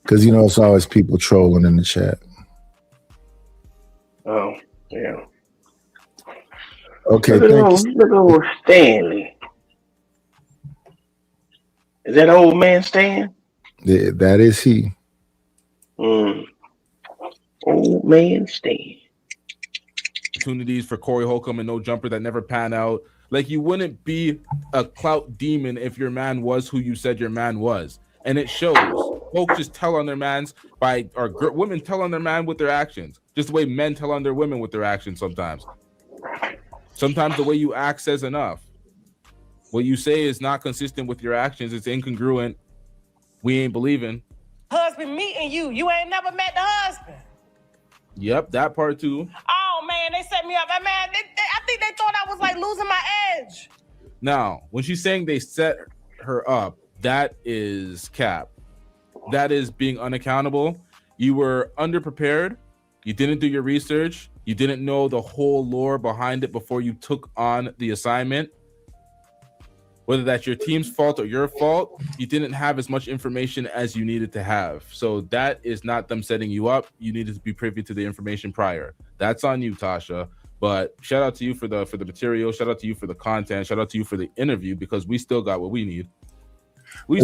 Because, you know, it's always people trolling in the chat. Oh, yeah. Okay, look thank you. Look over Stanley. Is that old man Stan? Yeah, that is he. Old man Stan. Opportunities for Corey Holcomb and No Jumper that never pan out. Like, you wouldn't be a clout demon if your man was who you said your man was. And it shows. Folks just tell on their mans women tell on their man with their actions. Just the way men tell on their women with their actions sometimes. Sometimes the way you act says enough. What you say is not consistent with your actions. It's incongruent. We ain't believing. Husband meeting you. You ain't never met the husband. Yep, that part too. Oh man, they set me up. Man, I think they thought I was like losing my edge. Now, when she's saying they set her up, that is cap. That is being unaccountable. You were underprepared. You didn't do your research. You didn't know the whole lore behind it before you took on the assignment. Whether that's your team's fault or your fault, you didn't have as much information as you needed to have. So that is not them setting you up. You needed to be privy to the information prior. That's on you, Tasha. But shout out to you for the material. Shout out to you for the content. Shout out to you for the interview, because we still got what we need.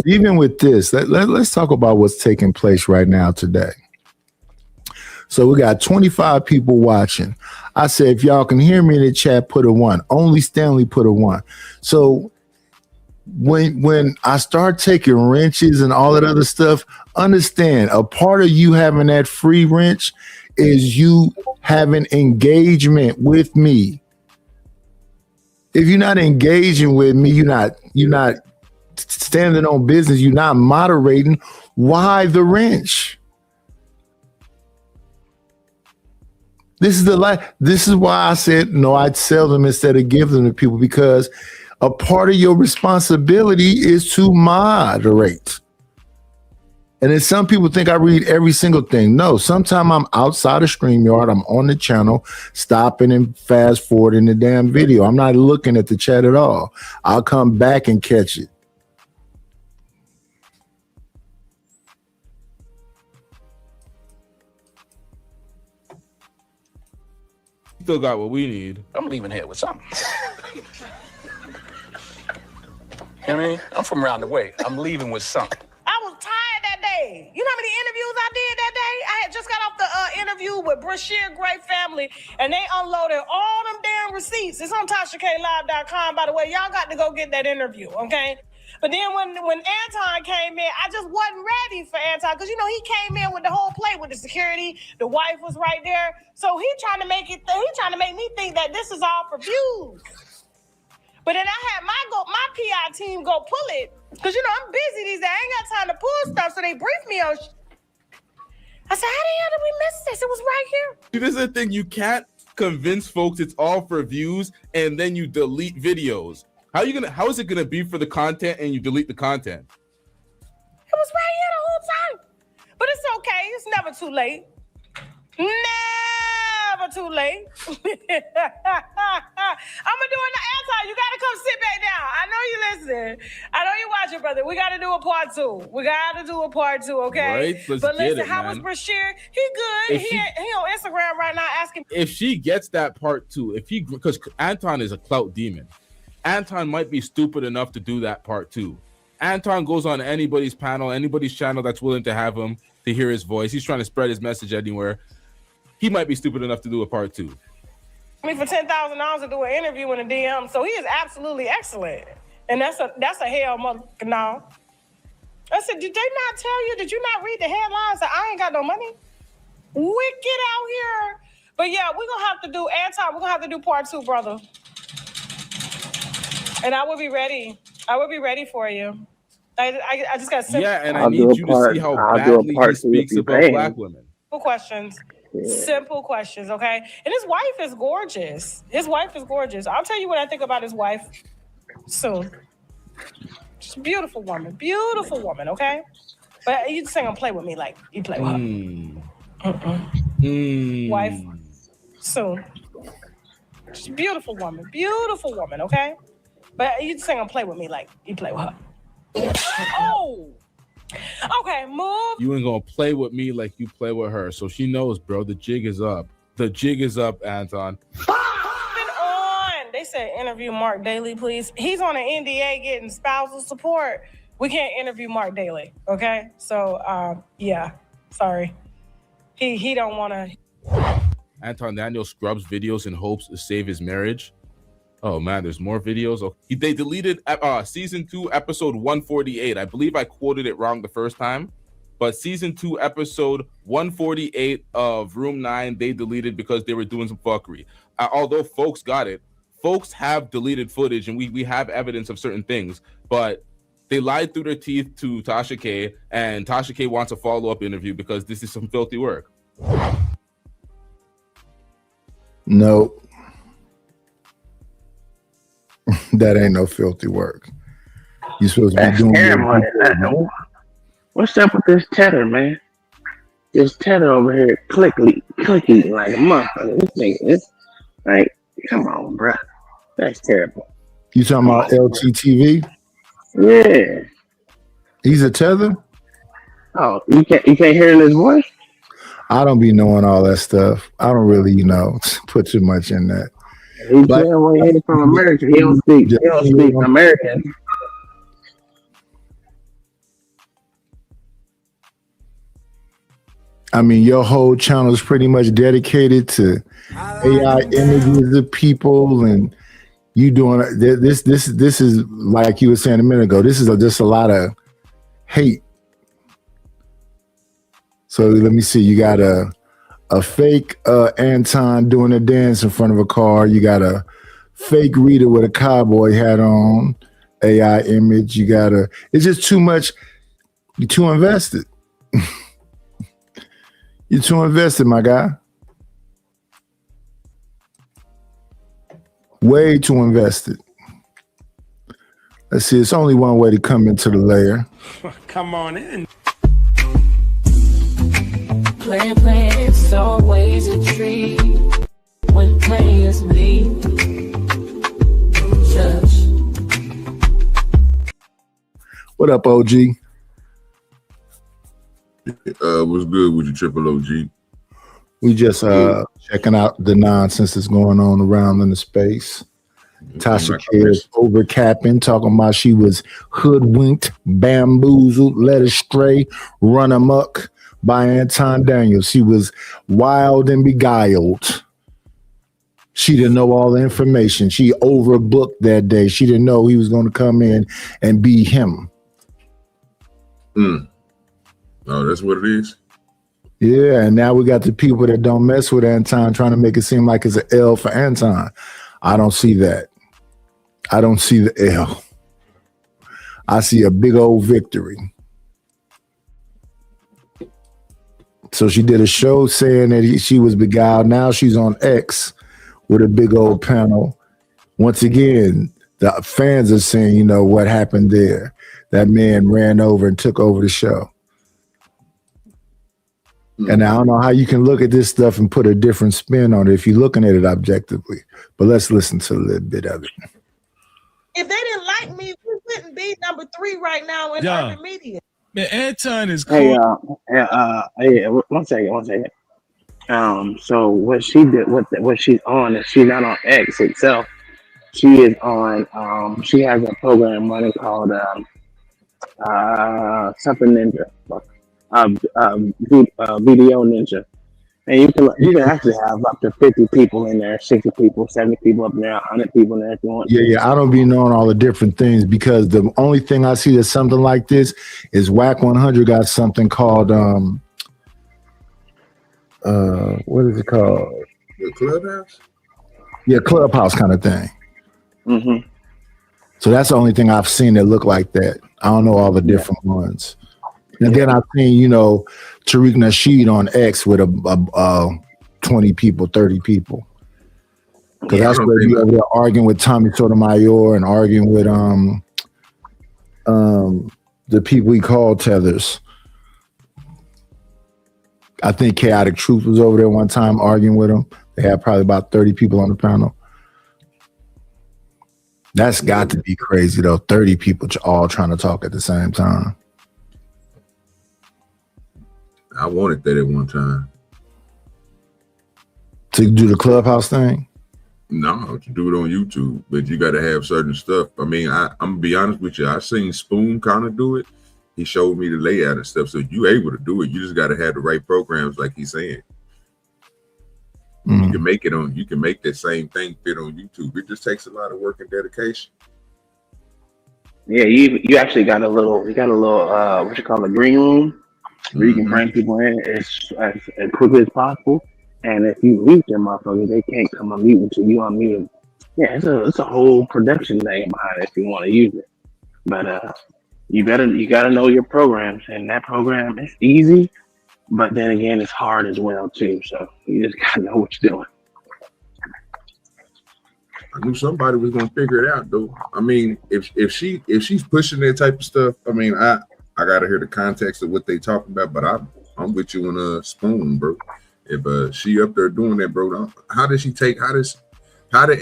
Even with this, let's talk about what's taking place right now today. So we got 25 people watching. I said, if y'all can hear me in the chat, put a 1. Only Stanley put a 1. So when I start taking wrenches and all that other stuff, understand a part of you having that free wrench is you having engagement with me. If you're not engaging with me, you're not standing on business, you're not moderating, why the wrench? This is why I said no, I'd sell them instead of give them to people, because a part of your responsibility is to moderate. And then some people think I read every single thing. No, sometimes I'm outside of StreamYard, I'm on the channel, stopping and fast forwarding the damn video. I'm not looking at the chat at all. I'll come back and catch it. Still got what we need. I'm leaving here with something. You know what I mean? I'm from around the way. I'm leaving with something. I was tired that day. You know how many interviews I did that day? I had just got off the interview with Brashear Gray family, and they unloaded all them damn receipts. It's on TashaKLive.com, by the way. Y'all got to go get that interview, okay? But then when Anton came in, I just wasn't ready for Anton, because, you know, he came in with the whole plate with the security. The wife was right there. So he trying to make me think that this is all for views. But then I had my PI team go pull it, because, you know, I'm busy these days. I ain't got time to pull stuff, so they briefed me on I said, how the hell did we miss this? It was right here. See, this is the thing. You can't convince folks it's all for views and then you delete videos. How is it gonna be for the content and you delete the content? It was right here the whole time. But it's okay. It's never too late. Never too late. I'm gonna do it Anton. You gotta come sit back down. I know you listening. I know you watching, brother. We gotta do a part 2. We gotta do a part 2, okay? Right? Let's but get listen, it, how man. was Brashear? He good. He on Instagram right now asking. If she gets that part 2, because Anton is a clout demon. Anton might be stupid enough to do that part 2. Anton goes on anybody's panel, anybody's channel that's willing to have him to hear his voice. He's trying to spread his message anywhere. He might be stupid enough to do a part 2. I mean, for $10,000 to do an interview in a DM, so he is absolutely excellent. And that's a hell mother. No. I said, did they not tell you? Did you not read the headlines that I ain't got no money? Wicked out here. But yeah, we're gonna have to do Anton. We're gonna have to do part 2, brother. And I will be ready. I will be ready for you. I just got simple. Yeah, and I need you to see how badly he speaks about black women. Simple questions. Simple questions, okay? And his wife is gorgeous. His wife is gorgeous. I'll tell you what I think about his wife soon. She's a beautiful woman. Beautiful woman, okay? But you just ain't gonna play with me like you play with her. Wife soon. She's a beautiful woman. Beautiful woman, okay? But you just ain't gonna play with me like you play with her. Oh! Okay, move. You ain't gonna play with me like you play with her. So she knows, bro, the jig is up. The jig is up, Anton. Moving on. They said interview Mark Daly, please. He's on an NDA getting spousal support. We can't interview Mark Daly, okay? So, yeah, sorry. He don't want to. Anton Daniel scrubs videos in hopes to save his marriage. Oh man, there's more videos. Oh, they deleted season 2, episode 148. I believe I quoted it wrong the first time, but season 2, episode 148 of Room 9, they deleted because they were doing some fuckery. Although folks got it, folks have deleted footage, and we have evidence of certain things, but they lied through their teeth to Tasha K, and Tasha K wants a follow-up interview because this is some filthy work. No. That ain't no filthy work. You're supposed to be That's doing terrible. What's up with this tether, man? This tether over here clicky like a motherfucker. This thing is like, come on, bro. That's terrible. You talking about LTTV? Yeah. He's a tether? Oh, you can't hear in his voice? I don't be knowing all that stuff. I don't really, put too much in that. He's from America. He don't speak American. I mean, your whole channel is pretty much dedicated to AI images of people, and you doing this. This is like you were saying a minute ago. This is just a lot of hate. So let me see. You got a fake Anton doing a dance in front of a car. You got a fake Rita with a cowboy hat on. AI image. You got it's just too much. You're too invested. You're too invested, my guy. Way too invested. Let's see. It's only one way to come into the layer. Come on in. Plan, it's always a treat when players meet. Just. What up, OG? What's good with you, Triple OG? We just checking out the nonsense that's going on around in the space. Tasha K is overcapping, talking about she was hoodwinked, bamboozled, led astray, run amok by Anton Daniels. She was wild and beguiled. She didn't know all the information. She overbooked that day. She didn't know he was going to come in and be him. Oh, that's what it is? Yeah, and now we got the people that don't mess with Anton trying to make it seem like it's an L for Anton. I don't see that. I don't see the L. I see a big old victory. So she did a show saying that she was beguiled. Now she's on X with a big old panel. Once again, the fans are saying, what happened there. That man ran over and took over the show. And I don't know how you can look at this stuff and put a different spin on it if you're looking at it objectively. But let's listen to a little bit of it. If they didn't like me, we wouldn't be number 3 right now in urban media. Man, Anton is cool. Hey, one second. So what she did, what she's on is she's not on X itself. She is on. She has a program running called something Ninja. Video Ninja, and you can actually have up to 50 people in there, 60 people, 70 people up there, 100 people in there if you want. Yeah. I don't be knowing all the different things because the only thing I see that's something like this is Whack 100 got something called what is it called? The Clubhouse? Yeah, Clubhouse kind of thing. Mm-hmm. So that's the only thing I've seen that look like that. I don't know all the different ones. And then I've seen, Tariq Nasheed on X with a 20 people, 30 people. Because that's where he over there arguing with Tommy Sotomayor and arguing with the people he called tethers. I think Chaotic Truth was over there one time arguing with him. They had probably about 30 people on the panel. That's got to be crazy, though. 30 people all trying to talk at the same time. I wanted that at one time. To do the Clubhouse thing? No, to do it on YouTube, but you got to have certain stuff. I mean, I'm gonna be honest with you. I seen Spoon kind of do it. He showed me the layout and stuff. So you able to do it. You just got to have the right programs, like he's saying. You can make it on. You can make that same thing fit on YouTube. It just takes a lot of work and dedication. Yeah, you actually got a little. You got a little. What you call a green room, where you can bring people in as quickly as possible. And if you mute them motherfuckers, they can't come unmute until you unmute them. Yeah, it's a whole production thing behind it if you want to use it. But you gotta know your programs, and that program is easy, but then again it's hard as well too. So you just gotta know what you're doing. I knew somebody was gonna figure it out, though. I mean, if she's pushing that type of stuff, I mean, I gotta hear the context of what they talking about. But I'm with you on a spoon, bro. If she up there doing that, bro, how did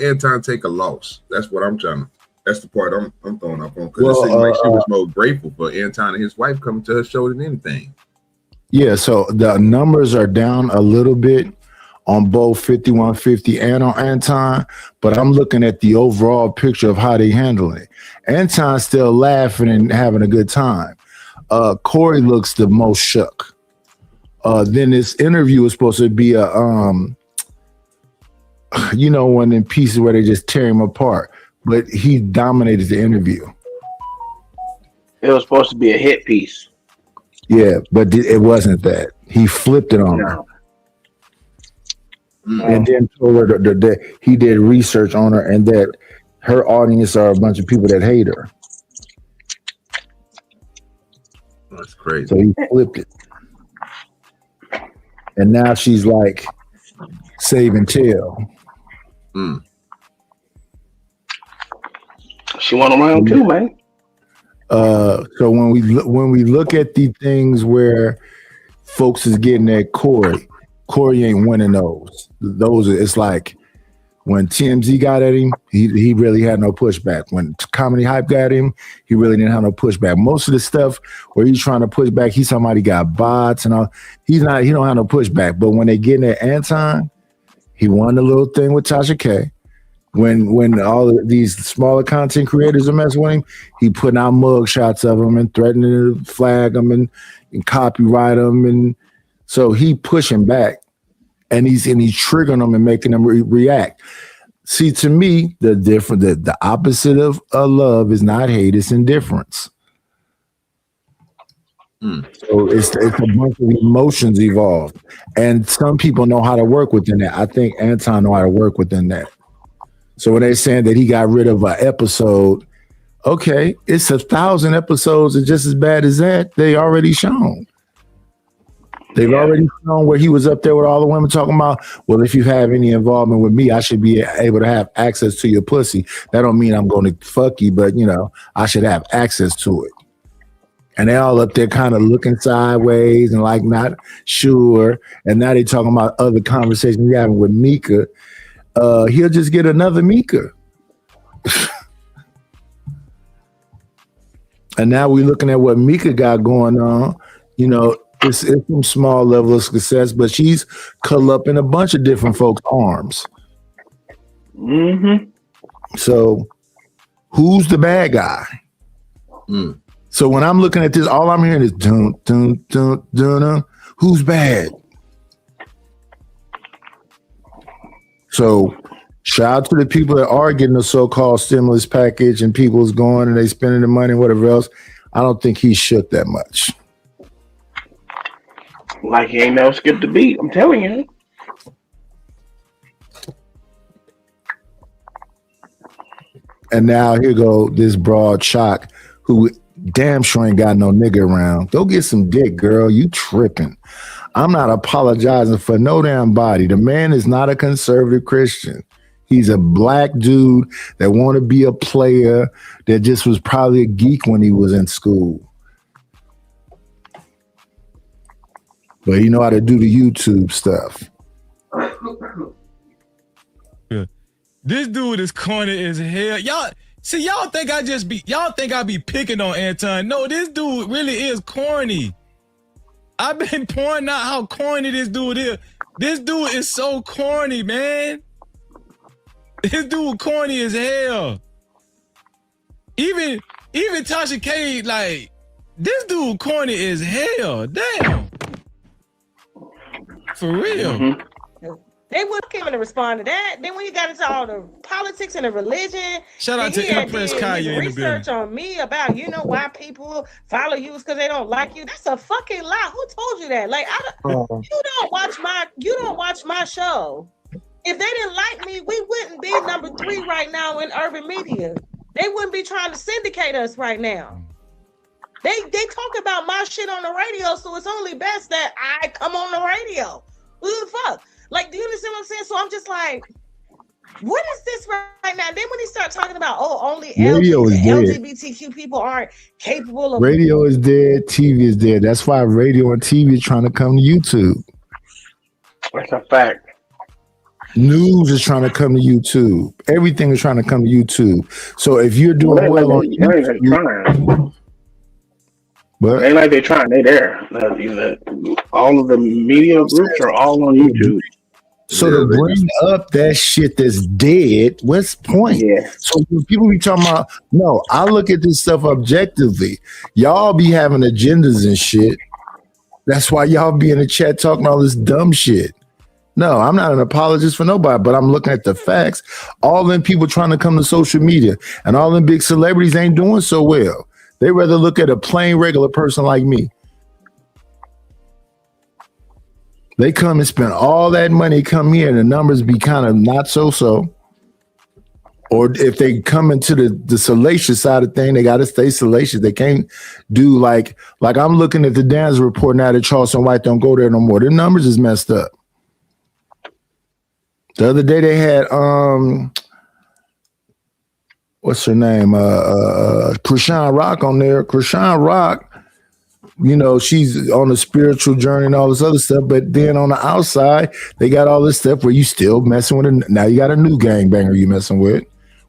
Anton take a loss? That's what I'm trying to. That's the part I'm throwing up on, because it seemed like she was more grateful for Anton and his wife coming to her show than anything. Yeah, so the numbers are down a little bit on both 5150 and on Anton, but I'm looking at the overall picture of how they handling it. Anton's still laughing and having a good time. Corey looks the most shook. Then this interview was supposed to be a one in pieces where they just tear him apart, but he dominated the interview. It was supposed to be a hit piece. Yeah, but it wasn't that. He flipped it on her. And then told her that he did research on her and that her audience are a bunch of people that hate her. That's crazy. So he flipped it. And now she's like saving tail. She went around too, man. So when we look at the things where folks is getting at Corey ain't winning those. It's like when TMZ got at him, he really had no pushback. When Comedy Hype got him, he really didn't have no pushback. Most of the stuff where he's trying to push back, he's somebody got bots and all. He don't have no pushback. But when they getting at Anton, he won the little thing with Tasha K. When all of these smaller content creators are messing with him, he putting out mug shots of them and threatening to flag them and copyright them, and so he pushing back, and he's triggering them and making them react. See, to me, the opposite of love is not hate; it's indifference. So it's a bunch of emotions evolved, and some people know how to work within that. I think Anton know how to work within that. So when they're saying that he got rid of an episode, okay, it's 1,000 episodes and just as bad as that. They already shown. They've already shown where he was up there with all the women talking about, well, if you have any involvement with me, I should be able to have access to your pussy. That don't mean I'm going to fuck you, but I should have access to it. And they all up there kind of looking sideways and like not sure. And now they talking about other conversations you're having with Mika. He'll just get another Mika. And now we're looking at what Mika got going on. It's some small level of success, but she's cuddled up in a bunch of different folks' arms. So who's the bad guy? So when I'm looking at this, all I'm hearing is dun dun dun dun dun. Who's bad? So shout out to the people that are getting the so-called stimulus package and people's going and they spending the money and whatever else. I don't think he shook that much. Like he ain't never skipped a beat. I'm telling you. And now here go this broad shock who damn sure ain't got no nigga around. Go get some dick, girl. You tripping. I'm not apologizing for no damn body. The man is not a conservative Christian. He's a black dude that want to be a player that just was probably a geek when he was in school. But he know how to do the YouTube stuff. This dude is corny as hell. Y'all think I be picking on Anton. No, this dude really is corny. I've been pointing out how corny this dude is. This dude is so corny, man. This dude corny as hell. Even Tasha K, like, this dude corny as hell. Damn. For real. They wouldn't even respond to that. Then when you got into all the politics and the religion, shout out to Empress Kaya in the research on me about why people follow you because they don't like you. That's a fucking lie. Who told you that? Like you don't watch my show. If they didn't like me, we wouldn't be number 3 right now in urban media. They wouldn't be trying to syndicate us right now. They talk about my shit on the radio, so it's only best that I come on the radio. Who the fuck? Like, do you understand what I'm saying? So I'm just like, What is this right now? Then when he start talking about only Radio is dead. LGBTQ people aren't capable of Radio is dead. TV is dead. That's why radio and TV is trying to come to YouTube. That's a fact. News is trying to come to YouTube. Everything is trying to come to YouTube. So if you're doing well on YouTube, but ain't like they're trying. They there. All of the media groups are all on YouTube. So to bring up that shit that's dead, what's the point? Yeah. So when people be talking about, no, I look at this stuff objectively. Y'all be having agendas and shit. That's why y'all be in the chat talking all this dumb shit. No, I'm not an apologist for nobody, but I'm looking at the facts. All them people trying to come to social media and all them big celebrities ain't doing so well. They rather look at a plain regular person like me. They come and spend all that money, come here, and the numbers be kind of not so. Or if they come into the salacious side of thing, they got to stay salacious. They can't do like I'm looking at the dance report now that Charleston White don't go there no more. Their numbers is messed up. The other day they had what's her name? Krishan Rock on there. Krishan Rock, you know, she's on a spiritual journey and all this other stuff, but then on the outside, they got all this stuff where you still messing with now you got a new gangbanger you messing with.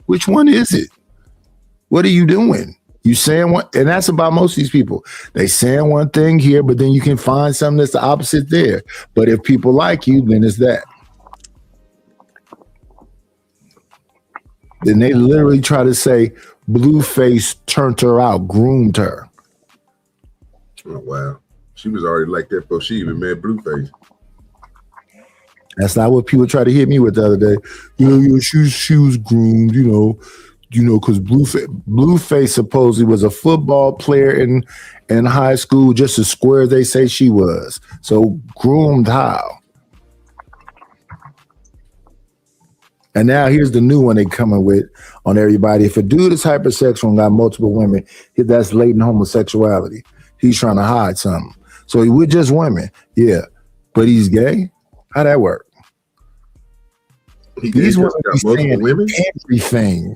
Which one is it? What are you doing? You saying one, and that's about most of these people. They saying one thing here, but then you can find something that's the opposite there. But if people like you, then it's that. Then they literally try to say Blueface turned her out, groomed her. Oh, wow. She was already like that before she even met Blueface. That's not what people try to hit me with the other day. She was groomed, you know, because Blueface supposedly was a football player in high school, just as square as they say she was. So groomed how? And now here's the new one they coming with on everybody. If a dude is hypersexual and got multiple women, that's latent homosexuality. He's trying to hide something. So he with just women, yeah, but he's gay. How that work? These women got multiple women. Everything.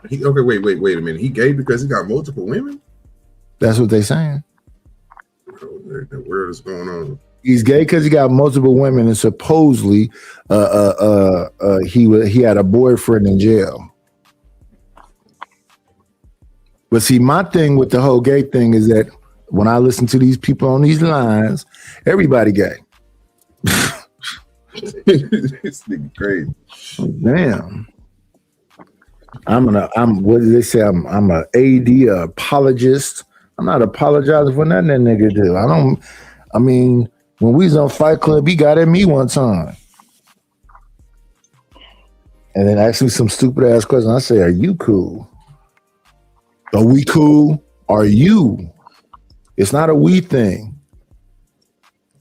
Okay, wait a minute. He gay because he got multiple women? That's what they saying. What the world is going on? He's gay because he got multiple women, and supposedly, he had a boyfriend in jail. But see, my thing with the whole gay thing is that when I listen to these people on these lines, everybody gay. This nigga crazy. Damn. What did they say? I'm a AD apologist. I'm not apologizing for nothing that nigga do. When we was on Fight Club, he got at me one time. And then asked me some stupid ass question. I say, are you cool? Are we cool? Are you? It's not a we thing.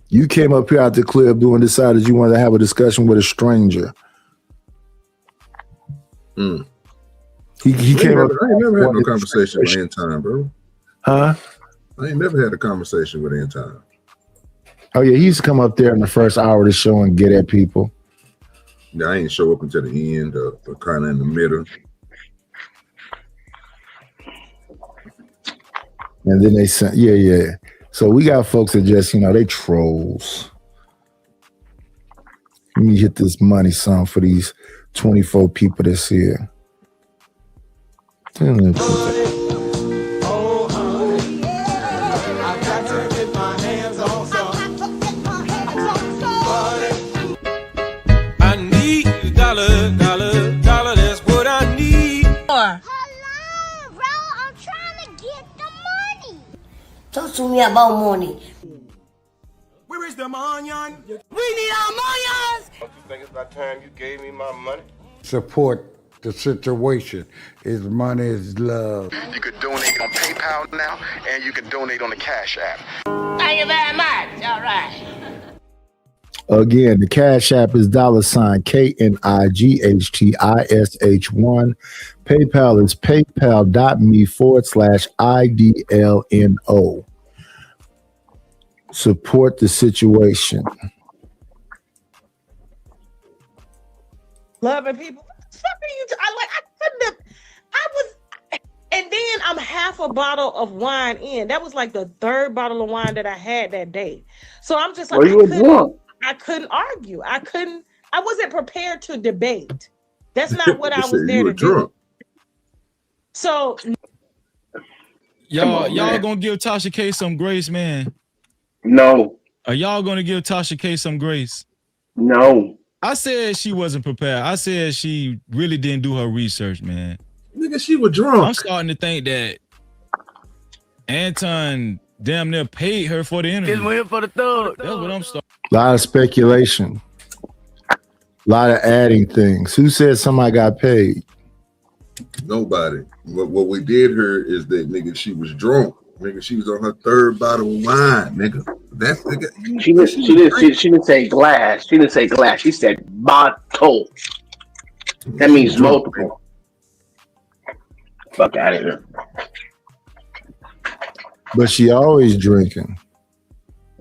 You came up here out the club and decided you wanted to have a discussion with a stranger. He came up. I ain't never had no conversation with Anton, bro. Huh? I ain't never had a conversation with Anton. Oh yeah, he used to come up there in the first hour of the show and get at people. Yeah, I ain't show up until the end or kind of in the middle. And then they sent, yeah. So we got folks that just, they trolls. Let me hit this money sum for these 24 people that's here. I need a dollar, that's what I need. Hello, bro. I'm trying to get the money. Talk to me about money. Where is the money? We need our money. Don't you think it's about time you gave me my money? Support the situation. Is money is love. You could donate on PayPal now, and you can donate on the Cash App. Thank you very much. All right. Again, the Cash App is $KNIGHTISH1. PayPal is paypal.me/IDLNO. Support the situation. loving people. What the fuck are you? I couldn't have. I was, and then I'm half a bottle of wine in. That was like the third bottle of wine that I had that day. So I'm just like, Well, you were drunk. I couldn't argue. I wasn't prepared to debate. That's not what I was there to do. So y'all gonna give Tasha K some grace, man? No. Are y'all gonna give Tasha K some grace? No. I said she wasn't prepared. I said she really didn't do her research, man. Nigga, she was drunk. I'm starting to think that Anton damn near paid her for the interview. Just went for the third. That's what I'm starting. A lot of speculation. A lot of adding things. Who said somebody got paid? Nobody. What we did hear is that nigga, she was drunk. Nigga, she was on her third bottle of wine, nigga. That's nigga. She didn't say glass. She didn't say glass. She said bottle. That means multiple. Fuck out of here. But she always drinking.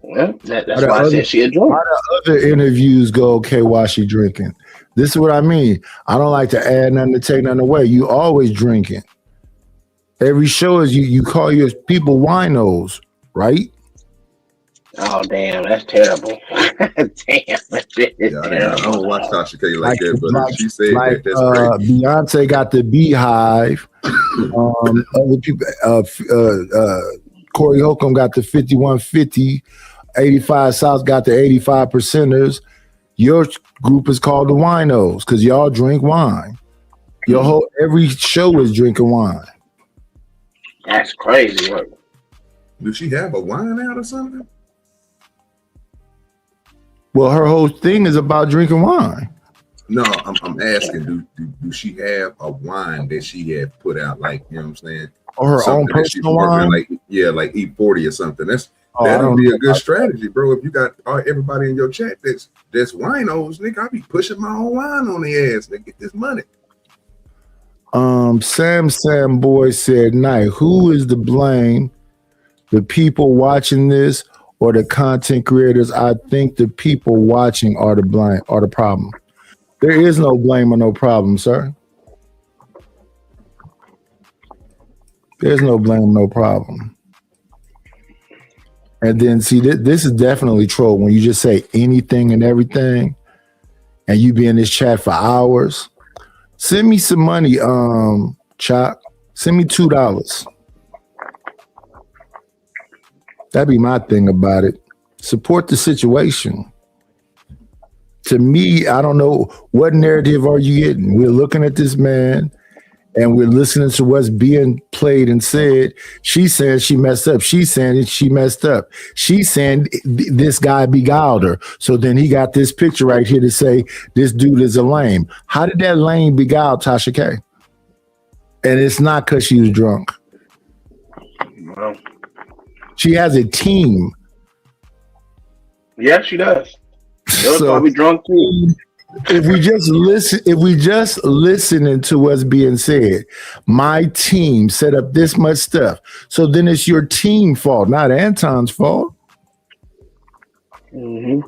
Yeah, that's why I said she a drunk. Why the other interviews go okay while she drinking? This is what I mean. I don't like to add nothing to take nothing away. You always drinking. Every show is you call your people winos, right? Oh damn, that's terrible. Damn, I don't watch Tasha K like that, but she said that that's great. Beyonce got the Beehive. Other people, Corey Holcomb got the 5150. 85 South got the 85 percenters. Your group is called the Winos because y'all drink wine. Your whole every show is drinking wine. That's crazy work. Does she have a wine out or something? Well, her whole thing is about drinking wine. No, I'm asking, do she have a wine that she had put out, like, you know what I'm saying? Or her own personal wine? Like E40 or something. That'll be a good strategy, bro. If you got everybody in your chat that's winos, nigga, I'll be pushing my own wine on the ass. Nigga, get this money. Sam Boy said, "Night, who is to blame? The people watching this or the content creators? I think the people watching are the problem. There is no blame or no problem, sir. There's no blame, no problem." And then see, this is definitely troll when you just say anything and everything, and you be in this chat for hours. Send me some money, Chop. Send me $2. That'd be my thing about it. Support the situation. To me, I don't know what narrative are you getting. We're looking at this man and we're listening to what's being played and said. She's saying she messed up. She's saying she messed up. She's saying this guy beguiled her. So then he got this picture right here to say this dude is a lame. How did that lame beguile Tasha K? And it's not because she was drunk. Well, she has a team. Yeah, she does. They'll probably drunk too. If we just listening to what's being said, my team set up this much stuff. So then it's your team fault, not Anton's fault. Mm-hmm.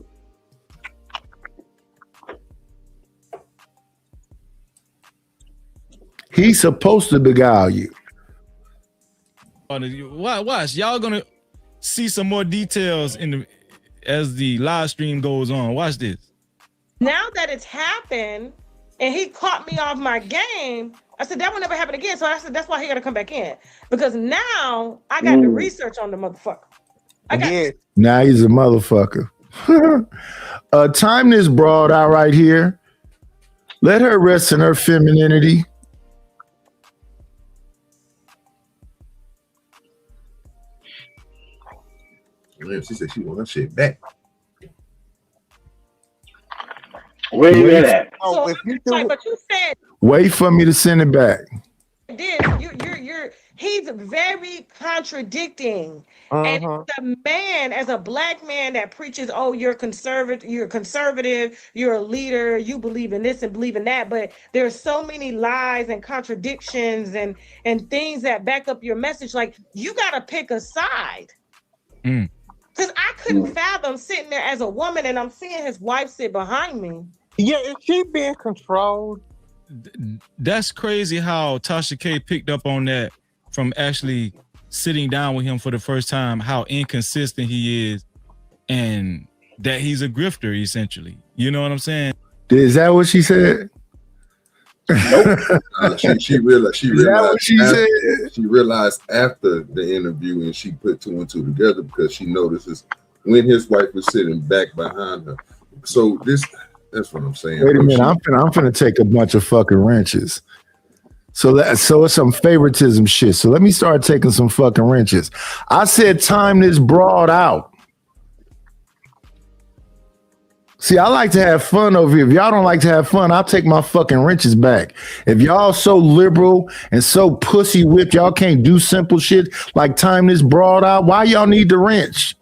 He's supposed to beguile you. Watch, y'all gonna see some more details as the live stream goes on. Watch this. Now that it's happened and he caught me off my game, I said that will never happen again. So I said that's why he got to come back in, because now I got the research on the motherfucker. Now he's a motherfucker. Time this broad out right here. Let her rest in her femininity. She said she want her shit back. Where you at? So, but you said wait for me to send it back. He's very contradicting. And the man, as a black man that preaches, oh, you're conservative, you're a leader, you believe in this and believe in that, but there's so many lies and contradictions and things that back up your message. Like, you gotta pick a side. Because I couldn't fathom sitting there as a woman and I'm seeing his wife sit behind me. Yeah, is she being controlled? That's crazy how Tasha K picked up on that from actually sitting down with him for the first time, how inconsistent he is and that he's a grifter, essentially. You know what I'm saying? Is that what she said? Nope. She realized. She Is that what she said? She realized after the interview, and she put two and two together because she notices when his wife was sitting back behind her. So that's what I'm saying. Wait a minute, I'm finna take a bunch of fucking wrenches. So it's some favoritism shit. So let me start taking some fucking wrenches. I said time this broad out. See, I like to have fun over here. If y'all don't like to have fun, I'll take my fucking wrenches back. If y'all so liberal and so pussy whipped, y'all can't do simple shit like time this broad out. Why y'all need the wrench?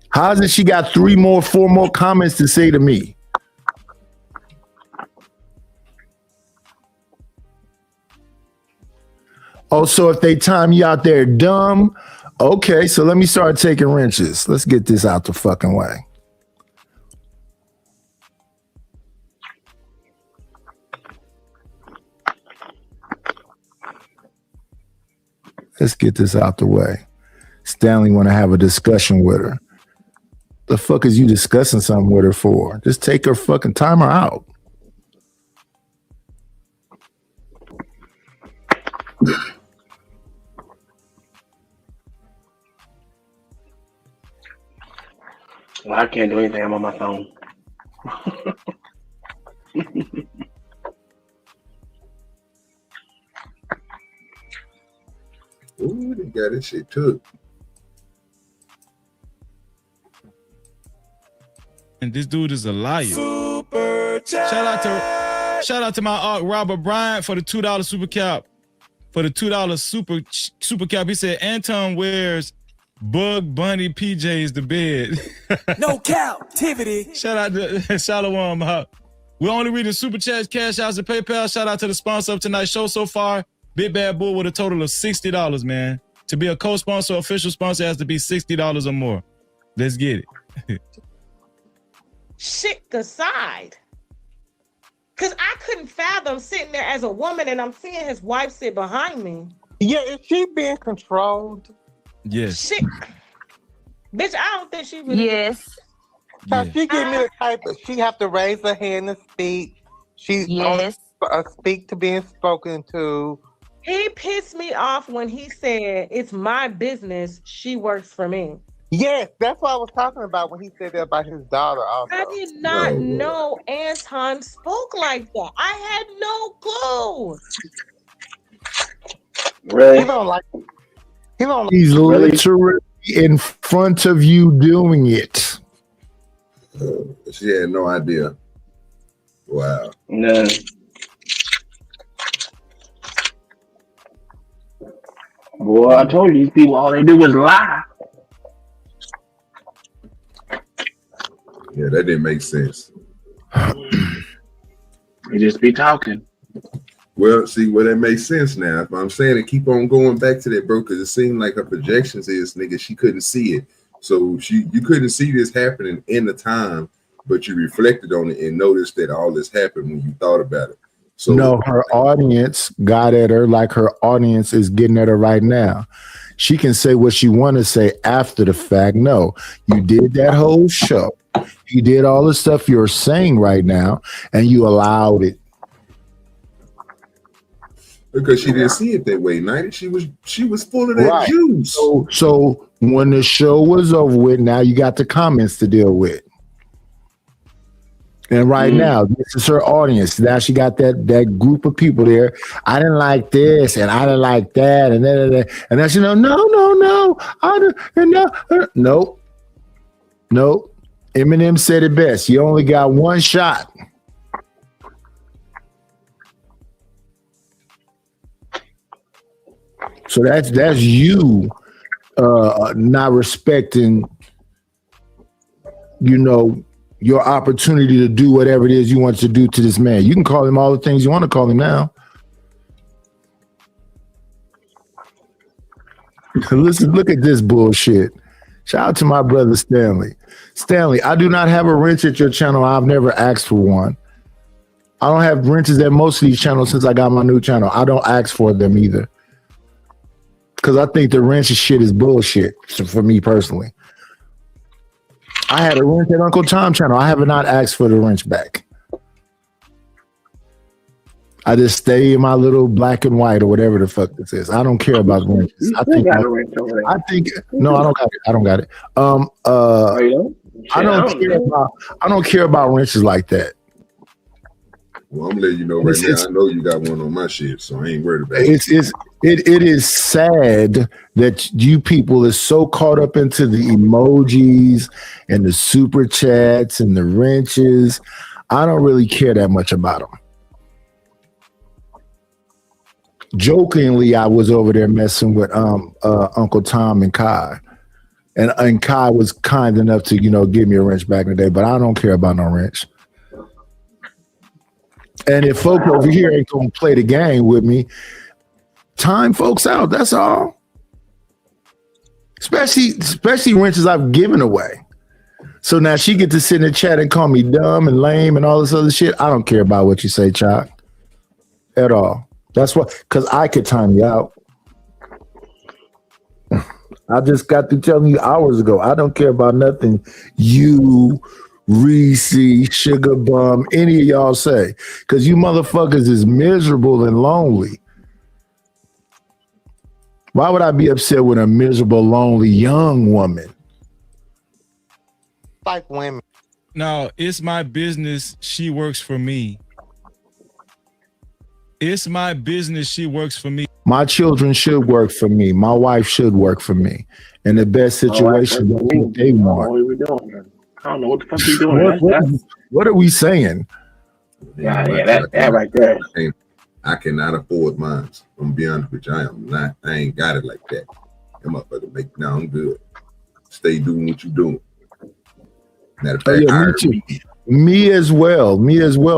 How's it she got 4 more comments to say to me? Oh, so if they time you out there dumb, okay, so let me start taking wrenches. Let's get this out the fucking way. Let's get this out the way. Stanley want to have a discussion with her. The fuck is you discussing something with her for? Just take her fucking timer out. Well, I can't do anything. I'm on my phone. Ooh, they got this shit took. And this dude is a liar. Super chat. Shout out to my Robert Bryant for the $2 super cap. For the $2 super cap, he said Anton wears Bug Bunny PJs to bed. No captivity. Shout out to Shalom. We're only reading super chats, cash outs, and PayPal. Shout out to the sponsor of tonight's show so far, Big Bad Bull, with a total of $60, man. To be a co-sponsor, official sponsor, has to be $60 or more. Let's get it. Shit aside. Because I couldn't fathom sitting there as a woman and I'm seeing his wife sit behind me. Yeah, is she being controlled? Yes. Shit. Bitch, I don't think she really. Yes. So she give me the type of, she have to raise her hand to speak. She Yes. speak to being spoken to. He pissed me off when he said, "It's my business. She works for me." Yes, that's what I was talking about when he said that about his daughter also. I did not know Anton spoke like that. I had no clue. Really? He don't like. He's literally in front of you doing it. She had no idea. Wow. No. Boy, I told you these people all they do is lie. Yeah, that didn't make sense. They just be talking. Well, see, that makes sense now. If I'm saying it, keep on going back to that, bro, because it seemed like her projections is, nigga, she couldn't see it. So you couldn't see this happening in the time, but you reflected on it and noticed that all this happened when you thought about it. So no, her audience got at her like her audience is getting at her right now. She can say what she want to say after the fact. No, you did that whole show. You did all the stuff you're saying right now, and you allowed it. Because she didn't see it that way, Nighty. She was full of that juice. So when the show was over with, now you got the comments to deal with. And right now, this is her audience. Now she got that group of people there. I didn't like this, and I didn't like that, and then and now she no, nope. Eminem said it best. You only got one shot. So that's you not respecting, your opportunity to do whatever it is you want to do to this man. You can call him all the things you want to call him now. Listen, look at this bullshit. Shout out to my brother Stanley. Stanley, I do not have a wrench at your channel. I've never asked for one. I don't have wrenches at most of these channels since I got my new channel. I don't ask for them either. Because I think the wrench shit is bullshit for me personally. I had a wrench at Uncle Tom channel. I have not asked for the wrench back. I just stay in my little black and white or whatever the fuck this is. I don't care about wrenches. I think no, I don't got it. I don't care about wrenches like that. Well, I'm letting you know right now. I know you got one on my shit, so I ain't worried about it. It is sad that you people is so caught up into the emojis and the super chats and the wrenches. I don't really care that much about them. Jokingly, I was over there messing with Uncle Tom and Kai, and Kai was kind enough to give me a wrench back in the day. But I don't care about no wrench. And if folk over here ain't gonna play the game with me, time folks out. That's all. Especially wrenches I've given away. So now she get to sit in the chat and call me dumb and lame and all this other shit. I don't care about what you say, Chuck, at all. That's what, because I could time you out. I just got to telling you hours ago. I don't care about nothing you, Reese, Sugar Bum, any of y'all say, because you motherfuckers is miserable and lonely. Why would I be upset with a miserable, lonely young woman? Like women. No, it's my business. She works for me. It's my business. She works for me. My children should work for me. My wife should work for me. In the best situation that they want. What are we doing? I don't know what the fuck we doing. What are we saying? That right there. I cannot afford mine. I'm gonna be honest with you. I ain't got it like that. That motherfucker I'm good. Stay doing what you doing. Matter of fact, me as well.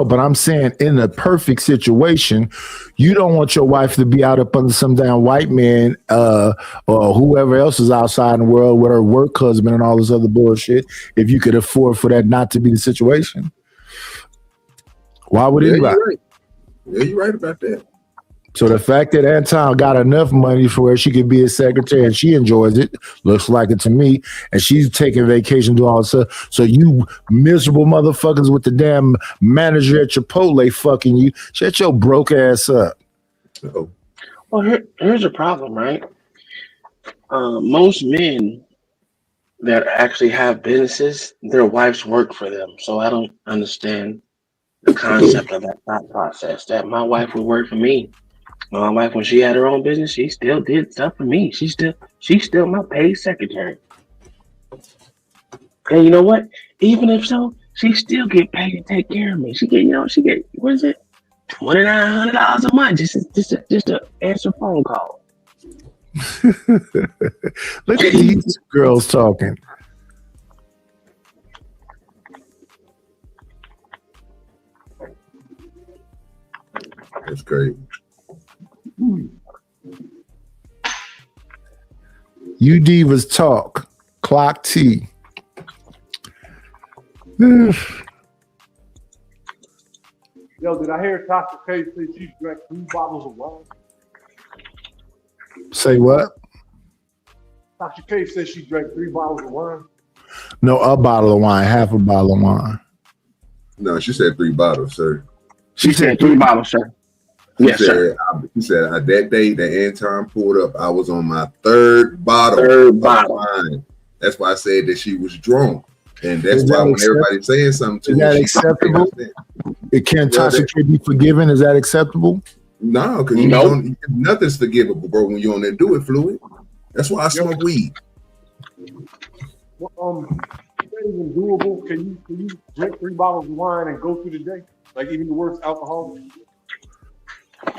But I'm saying in a perfect situation, you don't want your wife to be out up under some damn white man or whoever else is outside in the world with her work husband and all this other bullshit. If you could afford for that not to be the situation, why would anybody? Yeah, you're right about that. So the fact that Anton got enough money for where she could be a secretary and she enjoys it, looks like it to me, and she's taking vacation, doing all this stuff. So you miserable motherfuckers with the damn manager at Chipotle fucking you, shut your broke ass up. Uh-oh. Well, here's a problem, right? Most men that actually have businesses, their wives work for them. So I don't understand the concept of that thought process, that my wife would work for me. My wife, when she had her own business, she still did stuff for me. She's still my paid secretary. And you know what? Even if so, she still get paid to take care of me. She get what is it? $2,900 a month just to answer phone call. Look at these girls talking. That's crazy. You divas talk. Clock T. Yo, did I hear Tasha K say she drank 3 bottles of wine? Say what? Tasha K said she drank 3 bottles of wine. No, a bottle of wine, half a bottle of wine. No, she said 3 bottles, sir. She said 3 bottles, sir. Yes, sir. He said that day that Anton pulled up, I was on my 3rd bottle of wine. That's why I said that she was drunk. And that's why when everybody's saying something to her, is that acceptable? Can Tasha K be forgiven? Is that acceptable? No, because nothing's forgivable, bro, when you on there do it fluid. That's why I smoke weed. Well, is that even doable? Can you drink 3 bottles of wine and go through the day? Like even the worst alcohol?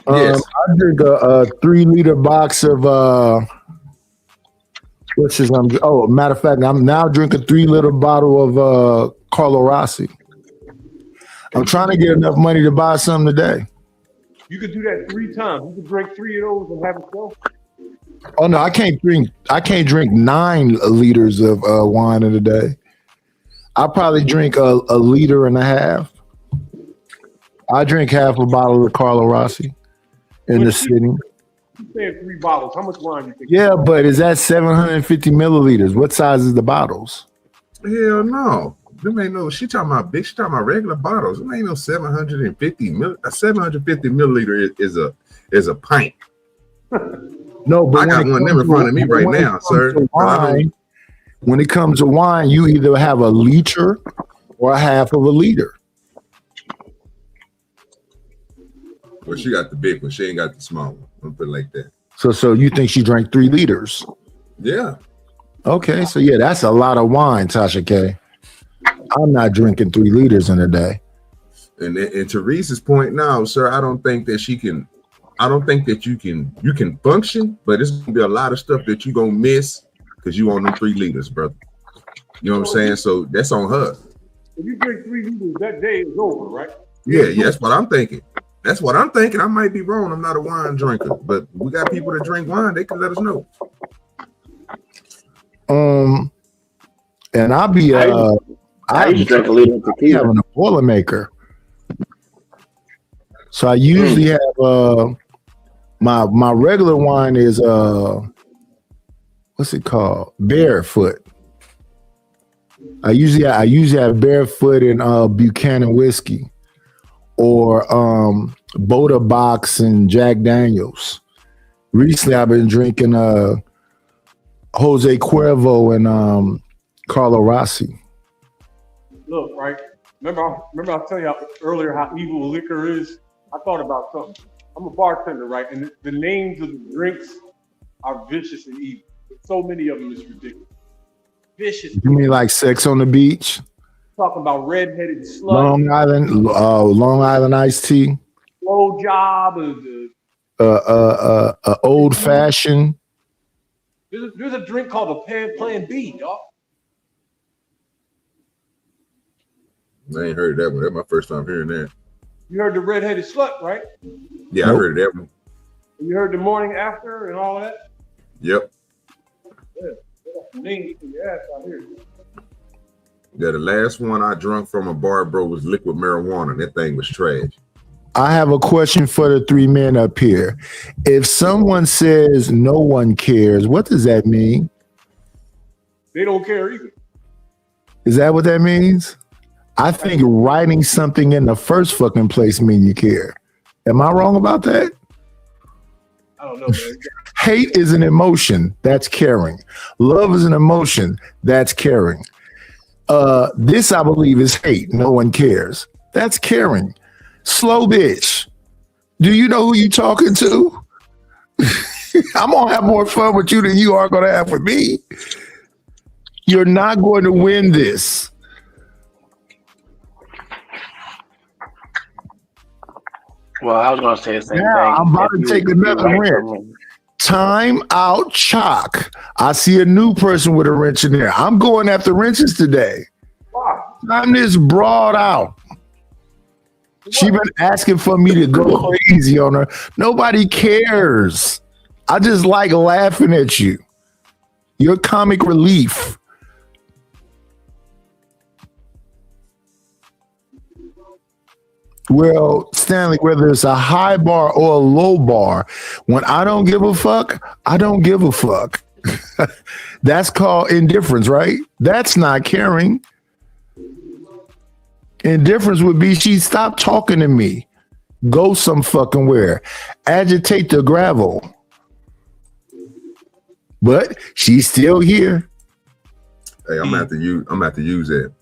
Yes. I drink a 3-liter box of matter of fact, I'm now drinking a 3-liter bottle of Carlo Rossi. I'm trying to get enough money to buy something today. You could do that 3 times. You could drink 3 of those and have it go. Oh no, I can't drink 9 liters of wine in a day. I probably drink a liter and a half. I drink half a bottle of Carlo Rossi in the sitting. You said 3 bottles. How much wine you think? Yeah, but is that 750 milliliters? What size is the bottles? Hell no. Them ain't no. She talking about big. She talking about regular bottles. Them ain't no 750 milliliter is a pint. No, but I got one of them in front of me right now, sir. When it comes to wine, you either have a liter or a half of a liter. Well, she got the big one. She ain't got the small one. I'm put it like that. So you think she drank 3 liters? Yeah. Okay, so yeah, that's a lot of wine, Tasha K. I'm not drinking 3 liters in a day. And Teresa's point now, sir, I don't think that you can function, but it's gonna be a lot of stuff that you gonna miss because you on them 3 liters, brother. You know what I'm saying? So that's on her. If you drink 3 liters, that day is over, right? Yeah, that's what I'm thinking. That's what I'm thinking. I might be wrong. I'm not a wine drinker, but we got people that drink wine. They can let us know. And I'll be I used to drink a liter of tequila. Having a Boilermaker. So I usually have my regular wine is what's it called? Barefoot. I usually have Barefoot and Buchanan whiskey, or Boda Box and Jack Daniels. Recently, I've been drinking Jose Cuervo and Carlo Rossi. Look, right? Remember I was telling you earlier how evil liquor is? I thought about something. I'm a bartender, right? And the names of the drinks are vicious and evil. So many of them is ridiculous. Vicious. You mean like Sex on the Beach? Talking about redheaded slut. Long Island iced tea. Slow job. Old fashioned. There's a drink called a Plan B, dog. I ain't heard that one. That's my first time hearing that. You heard the redheaded slut, right? Yeah, I heard that one. You heard the morning after and all that? Yep. Yeah. Names for your ass out here. Yeah, the last one I drunk from a bar, bro, was liquid marijuana. That thing was trash. I have a question for the 3 men up here. If someone says no one cares, what does that mean? They don't care either. Is that what that means? I think writing something in the first fucking place mean you care. Am I wrong about that? I don't know, man. Hate is an emotion. That's caring. Love is an emotion. That's caring. This, I believe, is hate. No one cares. That's caring. Slow bitch. Do you know who you talking to? I'm going to have more fun with you than you are going to have with me. You're not going to win this. Well, I was going to say the same thing. I'm about to take another wrench. Time out, chalk. I see a new person with a wrench in there. I'm going after wrenches today. Time this broad out. She been asking for me to go crazy on her. Nobody cares. I just like laughing at you. You're comic relief. Well, Stanley, whether it's a high bar or a low bar, when I don't give a fuck, I don't give a fuck. That's called indifference, right? That's not caring. Indifference would be she stopped talking to me. Go some fucking where. Agitate the gravel. But she's still here. Hey, I'm at to use that.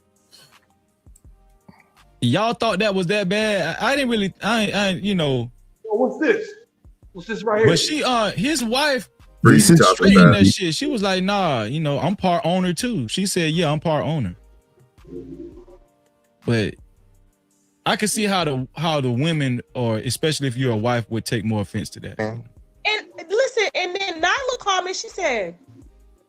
Y'all thought that was that bad? I didn't really. I you know. What's this? What's this right here? But she, his wife, straightened that shit. She was like, nah, you know, I'm part owner too. She said, yeah, I'm part owner. But I can see how the women, or especially if you're a wife, would take more offense to that. And listen, and then Nyla called me. She said,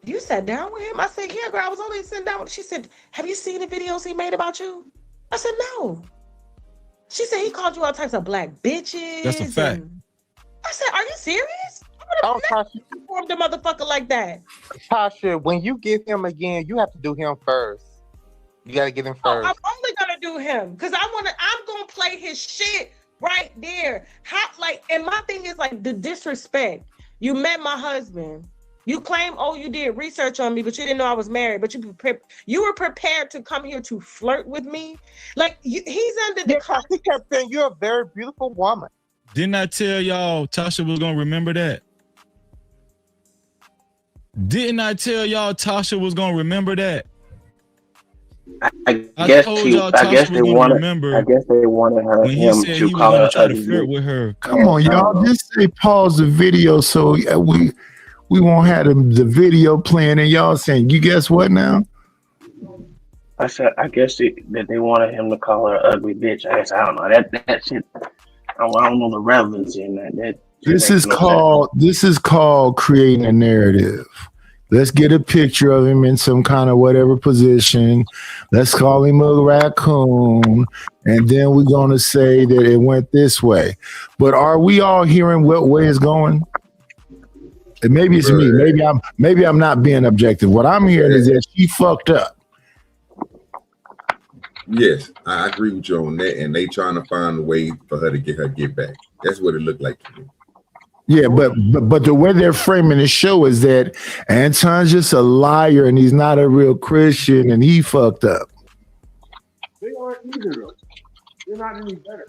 "You sat down with him?" I said, "Yeah, girl. I was only sitting down with." She said, "Have you seen the videos he made about you?" I said, "No." She said, "He called you all types of black bitches." That's a fact. I said, "Are you serious?" I Oh, Tasha, Formed a motherfucker like that. Tasha, when you get him again, you have to do him first. You gotta get him Oh, first. I'm only gonna do him because I'm gonna play his shit right there. And my thing is like the disrespect. You met my husband. You claim, oh, you did research on me, but you didn't know I was married. But you were prepared to come here to flirt with me. Like he's under the. He kept saying you're a very beautiful woman. Didn't I tell y'all Tasha was gonna remember that? Didn't I tell y'all Tasha was gonna remember that? I guess they wanted her when he him said to he was call gonna her try to ugly. flirt with her. Come on, y'all. Just say pause the video so we won't have the video playing and y'all saying, you guess what now? I said, I guess that they wanted him to call her ugly bitch. I guess I don't know that shit. I don't know the relevancy in that. This is called creating a narrative. Let's get a picture of him in some kind of whatever position. Let's call him a raccoon. And then we're going to say that it went this way. But are we all hearing what way it's going? And maybe it's me. Maybe I'm not being objective. What I'm hearing is that she fucked up. Yes, I agree with you on that. And they trying to find a way for her to get back. That's what it looked like to me. Yeah, but the way they're framing the show is that Anton's just a liar and he's not a real Christian and he fucked up. They aren't either, though. They're not any better.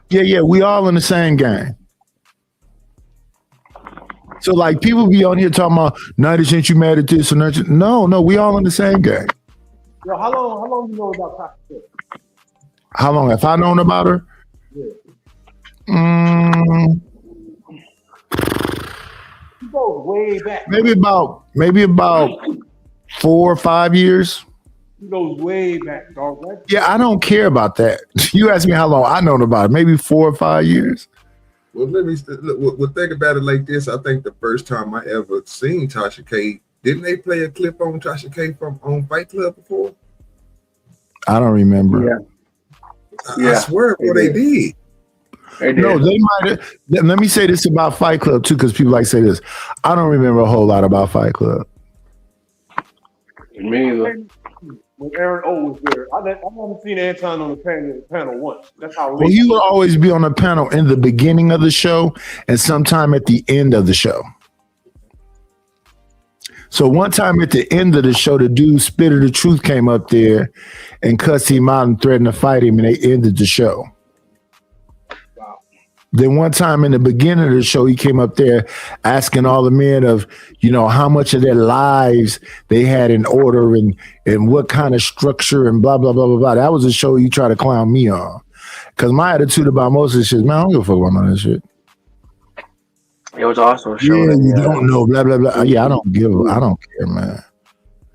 Yeah, we all in the same game. So like people be on here talking about, "Night since you mad at this and that." No, we all in the same game. Yo, how long you know about Tasha? How long have I known about her? Yeah. She goes way back. Maybe about 4 or 5 years. She goes way back, dog. Right? Yeah, I don't care about that. You asked me how long I known about it. Maybe 4 or 5 years. Well, well, think about it like this. I think the first time I ever seen Tasha K, didn't they play a clip on Tasha K on Fight Club before? I don't remember. I swear, they did. No, they might have. Let me say this about Fight Club too, because people like to say this. I don't remember a whole lot about Fight Club. Me either. When Aaron O was there, I haven't seen Anton on the panel once. That's how. Well, he would always be on the panel in the beginning of the show and sometime at the end of the show. So one time at the end of the show, the dude Spit of the Truth came up there and cussed him out and threatened to fight him, and they ended the show. Then one time in the beginning of the show, he came up there asking all the men of, how much of their lives they had in order and what kind of structure and blah, blah, blah, blah, blah. That was a show you try to clown me on. Because my attitude about most of this shit, man, I don't give a fuck about none of this shit. It was also a show. Yeah, you don't know, blah, blah, blah. Yeah, I don't care, man.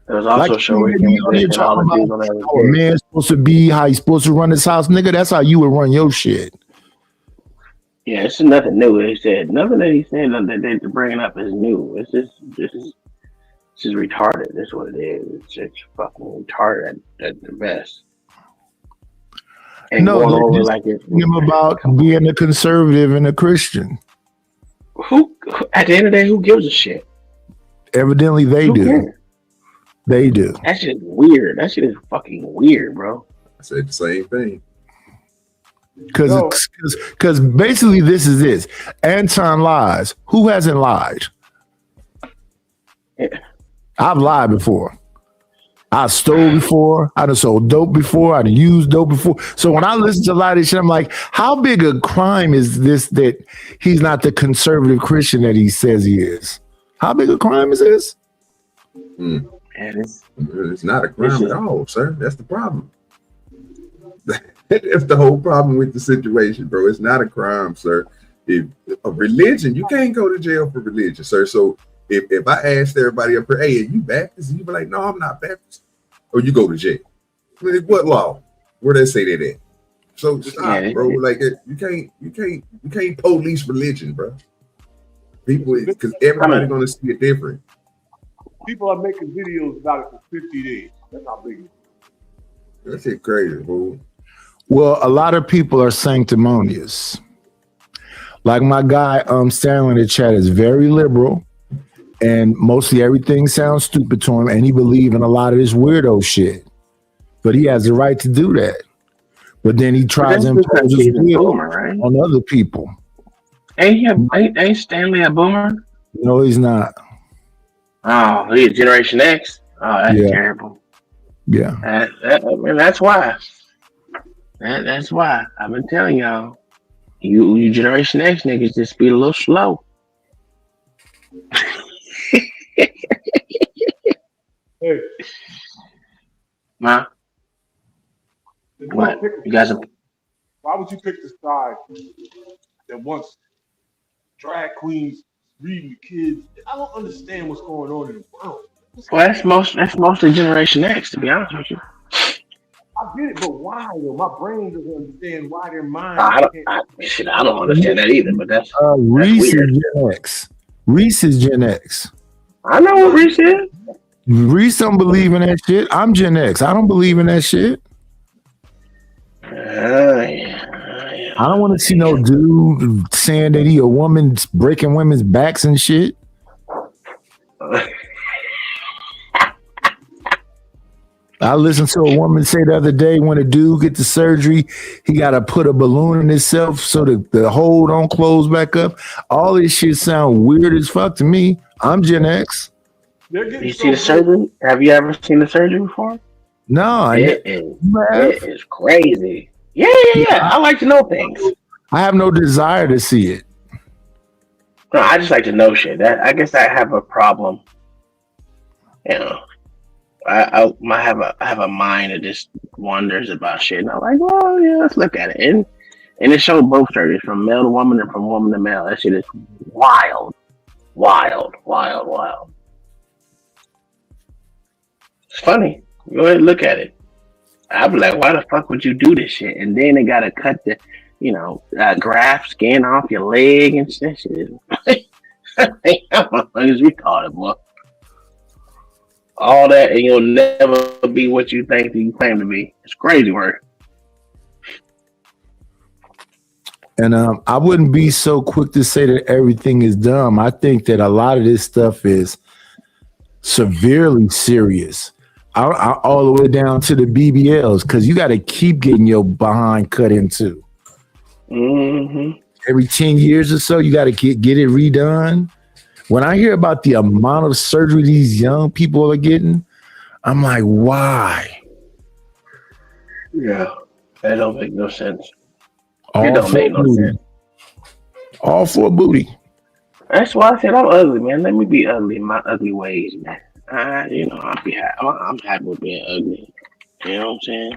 There was also a show where he talking about how a man's supposed to be, how he's supposed to run his house. Nigga, that's how you would run your shit. Yeah, it's nothing new. He said nothing that he's saying that they're bringing up is new. It's just retarded. That's what it is. It's just fucking retarded at the best. And going over like it's about being a conservative and a Christian. Who at the end of the day, who gives a shit? Evidently, they do. Cares? They do. That shit is weird. That shit is fucking weird, bro. I said the same thing. Because basically this. Anton lies. Who hasn't lied? Yeah. I've lied before. I stole before. I done sold dope before. I done used dope before. So when I listen to a lot of this shit, I'm like, how big a crime is this that he's not the conservative Christian that he says he is? How big a crime is this? It's not a crime at all, sir. That's the problem. That's the whole problem with the situation, bro. It's not a crime, sir. If a religion, you can't go to jail for religion, sir. So if I asked everybody up here, hey, are you Baptist? And you be like, no, I'm not Baptist. Or you go to jail. What law? Where they say that at? So stop, bro. Like you can't police religion, bro. People, because everybody's gonna see it different. People are making videos about it for 50 days. That's how big it is. That shit crazy, bro. Well, a lot of people are sanctimonious. Like my guy Stanley in the chat is very liberal, and mostly everything sounds stupid to him, and he believes in a lot of this weirdo shit. But he has the right to do that. But then he tries to impose his will right? on other people. Ain't Stanley a boomer? No, he's not. Oh, he's Generation X. Oh, that's terrible. Yeah. I mean, that's why. That's why. I've been telling y'all. You Generation X niggas just be a little slow. Hey. Huh? What? You guys are... Why would you pick the side that wants drag queens reading to kids? I don't understand what's going on in the world. Well, that's mostly Generation X, to be honest with you. I get it, but why though? My brain doesn't understand why their mind. I don't understand that either. But that's Reese weird. is Gen X. Reese is Gen X. I know what Reese is. Reese don't believe in that shit. I'm Gen X. I don't believe in that shit. I don't want to see no dude saying that he a woman breaking women's backs and shit. I listened to a woman say the other day when a dude get the surgery, he got to put a balloon in himself so the hole don't close back up. All this shit sound weird as fuck to me. I'm Gen X. You see the surgery? Have you ever seen the surgery before? No, it is crazy. Yeah. I like to know things. I have no desire to see it. No, I just like to know shit. I guess I have a problem. You know, I have a mind that just wonders about shit, and I'm like, well, yeah, let's look at it. And it showed both surgeries, from male to woman and from woman to male. That shit is wild. It's funny. Go ahead and look at it. I'd be like, why the fuck would you do this shit? And then they gotta cut the, graft skin off your leg and shit. It's retarded, boy. All that, and you'll never be what you think you claim to be. It's crazy work. And I wouldn't be so quick to say that everything is dumb. I think that a lot of this stuff is severely serious. All the way down to the BBLs, because you got to keep getting your behind cut into. Mm-hmm. Every 10 years or so, you got to get it redone. When I hear about the amount of surgery these young people are getting, I'm like, why? Yeah, that don't make no sense. All for booty. That's why I said I'm ugly, man. Let me be ugly in my ugly ways, man. I'm happy with being ugly. You know what I'm saying?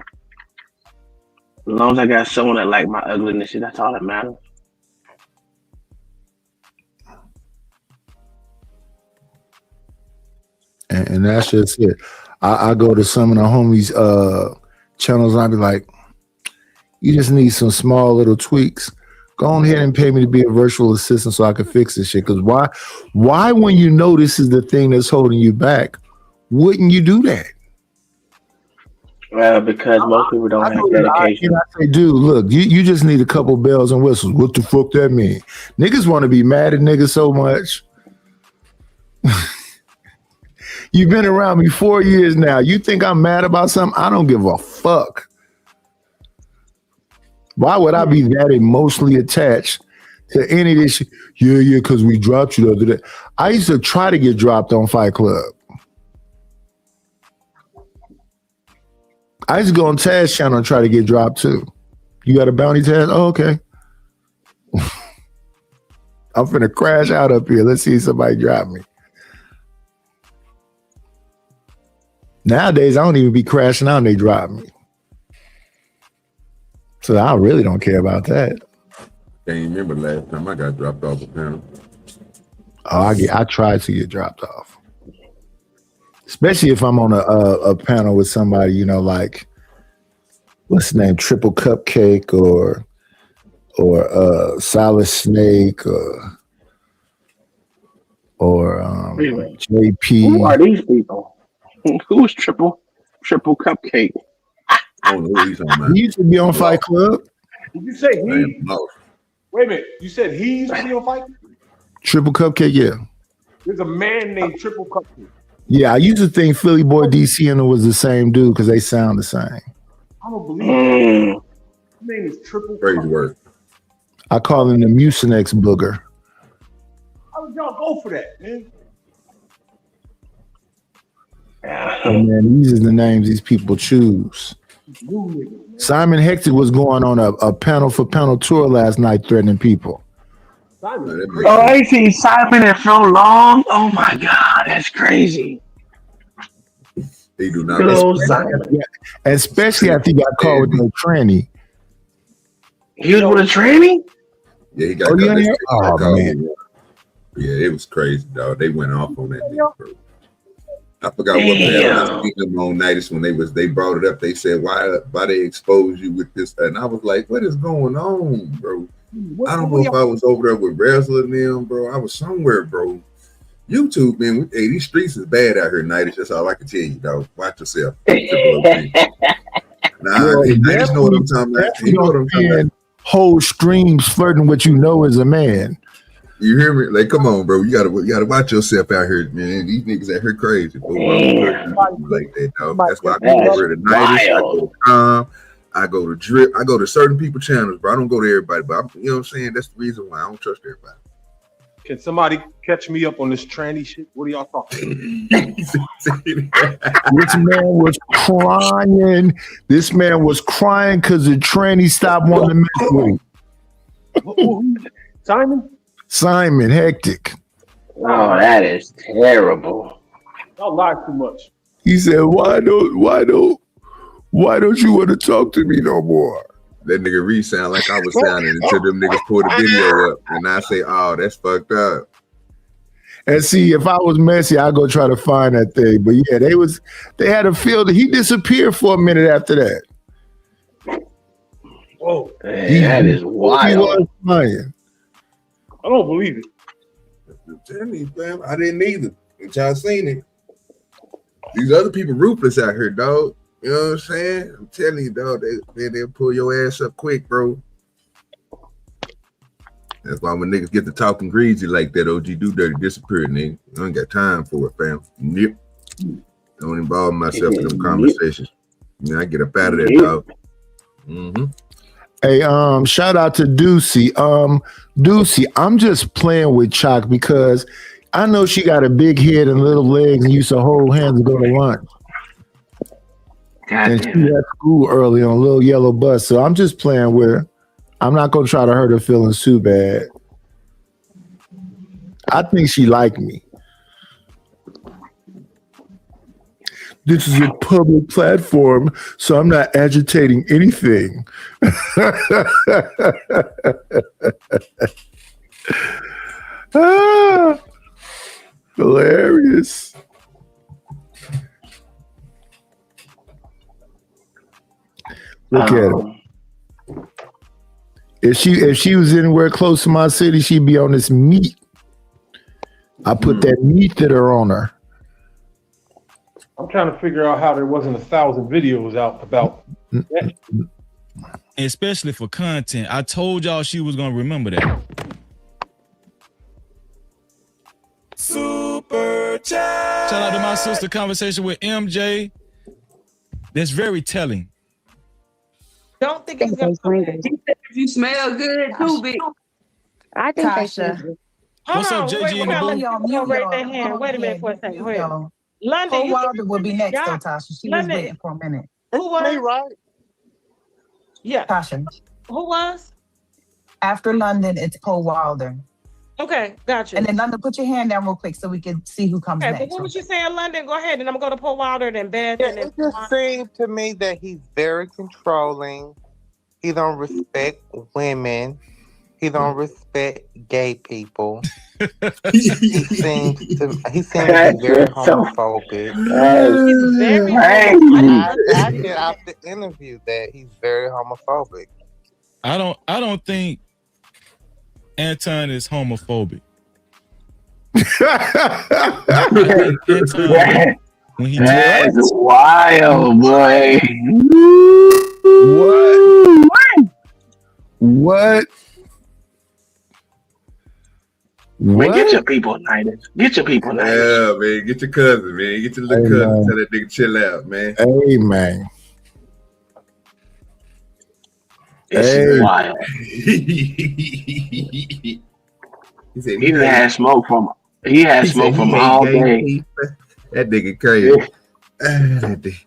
As long as I got someone that like my ugliness, that's all that matters. And that's just it. I go to some of the homies' channels and I be like, you just need some small little tweaks. Go on ahead and pay me to be a virtual assistant so I can fix this shit. Because why when you know this is the thing that's holding you back, wouldn't you do that? Well, because most people don't have dedication. I say, dude, look, you just need a couple bells and whistles. What the fuck that mean? Niggas want to be mad at niggas so much. You've been around me 4 years now. You think I'm mad about something? I don't give a fuck. Why would I be that emotionally attached to any of this shit? Yeah, because we dropped you the other day. I used to try to get dropped on Fight Club. I used to go on Taz channel and try to get dropped too. You got a bounty, Taz? Oh, okay. I'm finna crash out up here. Let's see if somebody drop me. Nowadays, I don't even be crashing out and they drop me. So I really don't care about that. Can't remember last time I got dropped off a panel. Oh, I tried to get dropped off. Especially if I'm on a panel with somebody, like, what's the name? Triple Cupcake or Solid Snake or JP. Who are these people? Who's Triple Cupcake? I don't know what he's talking about. He used to be on Fight Club. Did you say he? Wait a minute. You said he used to be on Fight? Triple Cupcake, yeah. There's a man named Triple Cupcake. Yeah, I used to think Philly Boy DC and it was the same dude because they sound the same. I don't believe it. His name is Triple Crazy Cupcake. word. I call him the Mucinex booger. How did y'all go for that, man? So, man, these are the names these people choose. Simon Hector was going on a panel for panel tour last night threatening people. Oh, I see Simon and so long. Oh my God, that's crazy. They do not. Good old Simon. Especially after he got caught with no tranny. He was with a tranny? Yeah, he got. Man. Yeah, it was crazy, dog. They went off on that nigga, bro. I forgot what panel them on Nights when they brought it up. They said why they expose you with this, and I was like, what is going on, bro? I don't know if I was over there with Razzle and them, bro. I was somewhere, bro. YouTube, man. Hey, these streets is bad out here, Nights. That's all I can tell you, dog. Watch yourself. Nah, I just know what I'm talking about. You know what I'm talking about. Whole streams flirting with you know as a man. You hear me? Like, come on, bro. You gotta watch yourself out here, man. These niggas out here crazy. Bro. Like that, dog. That's why I go over to Nights. I go to Calm. I go to Drip. I go to certain people channels, bro. I don't go to everybody, but you know what I'm saying? That's the reason why I don't trust everybody. Can somebody catch me up on this tranny shit? What are y'all talking about? This man was crying. This man was crying because the tranny stopped wanting to mess with him. Simon? Simon Hectic. Oh, that is terrible. Y'all lie too much. He said, why don't you want to talk to me no more? That nigga Reed sound like I was sounding until them niggas pulled the video up, and I say, "Oh, that's fucked up." And see, if I was messy, I'd go try to find that thing. But yeah, they had a feel that he disappeared for a minute after that. Whoa, that is wild. He was lying. I don't believe it. Tell me, fam, I didn't either. Until I seen it. These other people ruthless out here, dog. You know what I'm saying? I'm telling you, dog, they'll pull your ass up quick, bro. That's why when niggas get to talking greasy like that, OG do dirty disappear, nigga. I ain't got time for it, fam. Yep. Don't involve myself in them conversations. I get up out of there, dog. Mm-hmm. Hey, shout out to Deucey. Deucey, I'm just playing with Chalk because I know she got a big head and little legs and used to hold hands to go to lunch. And she at school early on a little yellow bus, so I'm just playing with her. I'm not gonna try to hurt her feelings too bad. I think she liked me. This is a public platform, so I'm not agitating anything. Hilarious. Look at her. If she was anywhere close to my city, she'd be on this meat. I put that meat that are on her. I'm trying to figure out how there wasn't 1,000 videos out about that. Especially for content. I told y'all she was gonna remember that. Super chat. Shout out to my sister conversation with MJ. That's very telling. Don't think he's gonna come back. You smell good too, big. I think they Tasha. should. What's up, Wait, JG in the booth? raise their hand. Wait a minute for a second. Wait. London, Paul you Wilder will be next, though, Tasha. She was London. waiting for a minute. Who was? right? Yeah. Tasha. Who was? After London, it's Paul Wilder. Okay, gotcha. And then London, put your hand down real quick so we can see who comes Okay, next. but what was you saying, London? Go ahead, and I'm gonna go to Paul Wilder, then Beth, Yeah, and then it just seems to me that he's very controlling. He don't respect women. He don't respect gay people. he seems to be very homophobic. He's very I get out the interview that he's very homophobic. I don't think Anton is homophobic. When he That's wild, boy. What? Man, get What? your people, Nidus. Get your people, Nidus. Yeah, man. Get your cousin, man. Get your little Hey, cousin. man. Tell that nigga chill out, man. Hey, man. This Hey. is wild. He said He done had smoke from. He had he smoke said from he all hate gay day. people. That nigga crazy. That nigga-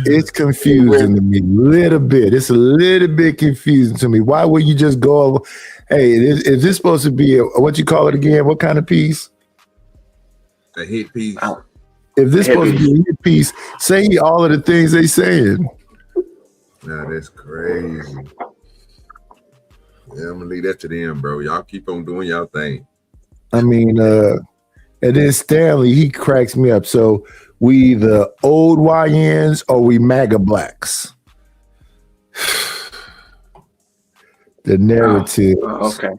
It's confusing to me a little bit. It's a little bit confusing to me. Why would you just go over? Hey, is this supposed to be what you call it again? What kind of piece? A hit piece. If this supposed to be a hit piece, say all of the things they saying. Nah, that's crazy. Yeah, I'm gonna leave that to them, bro. Y'all keep on doing y'all thing. I mean, and then Stanley, he cracks me up. So we the old YNs or we MAGA blacks? The narrative. Okay.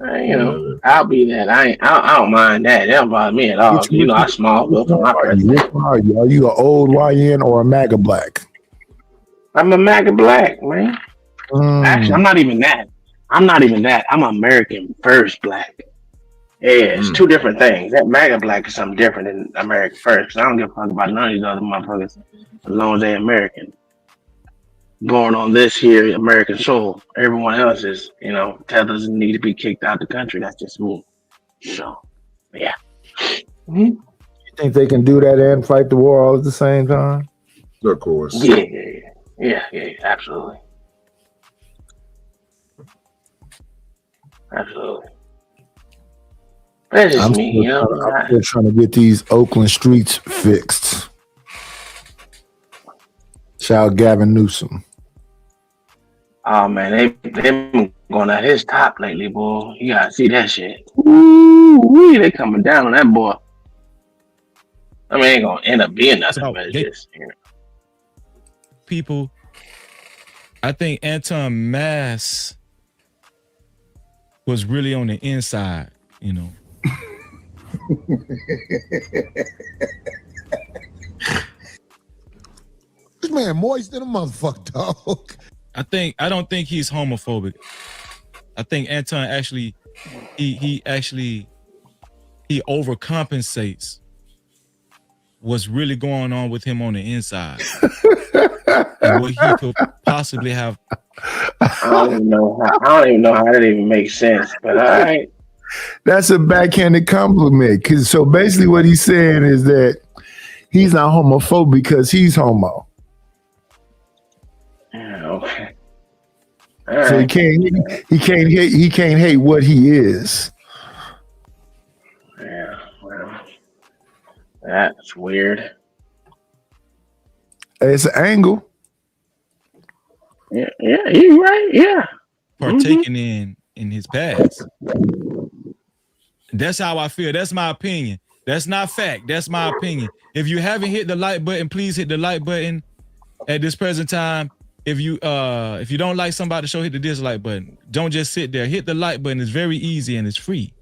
You know, I'll be that. I don't mind that. That don't bother me at all. You know, I small up for my president. Which one are you? Are you an old YN or a MAGA black? I'm a MAGA black, man. Actually, I'm not even that. I'm American first black. Yeah, it's two different things. That MAGA black is something different than American first. I don't give a fuck about none of these other motherfuckers as long as they're American. Born on this here American soil. Everyone else is, you know, tethers need to be kicked out the country. That's just me. So, yeah. You think they can do that and fight the war all at the same time? Of course. Yeah, absolutely. Absolutely. That's just I'm me, you know. I'm still trying to get these Oakland streets fixed. Shout out Gavin Newsom. Oh man, they've been going at his top lately, boy. You gotta see that shit. Ooh, they coming down on that boy. I mean, it ain't gonna end up being nothing, but it's just, you know. People, I think Anton Mass was really on the inside, you know. This man moist than a motherfucker, dog. I don't think he's homophobic. I think Anton actually he overcompensates what's really going on with him on the inside. And what he could possibly have. I don't even know how that even makes sense, but all right. That's a backhanded compliment. So basically what he's saying is that he's not homophobic because he's homo. Yeah, okay. So he can't hate what he is. Yeah, well, that's weird. It's an angle. Yeah, you're right. Yeah. Partaking in his past. That's how I feel. That's my opinion. That's not fact. That's my opinion. If you haven't hit the like button, please hit the like button at this present time. If you don't like somebody, hit the dislike button. Don't just sit there. Hit the like button. It's very easy and it's free.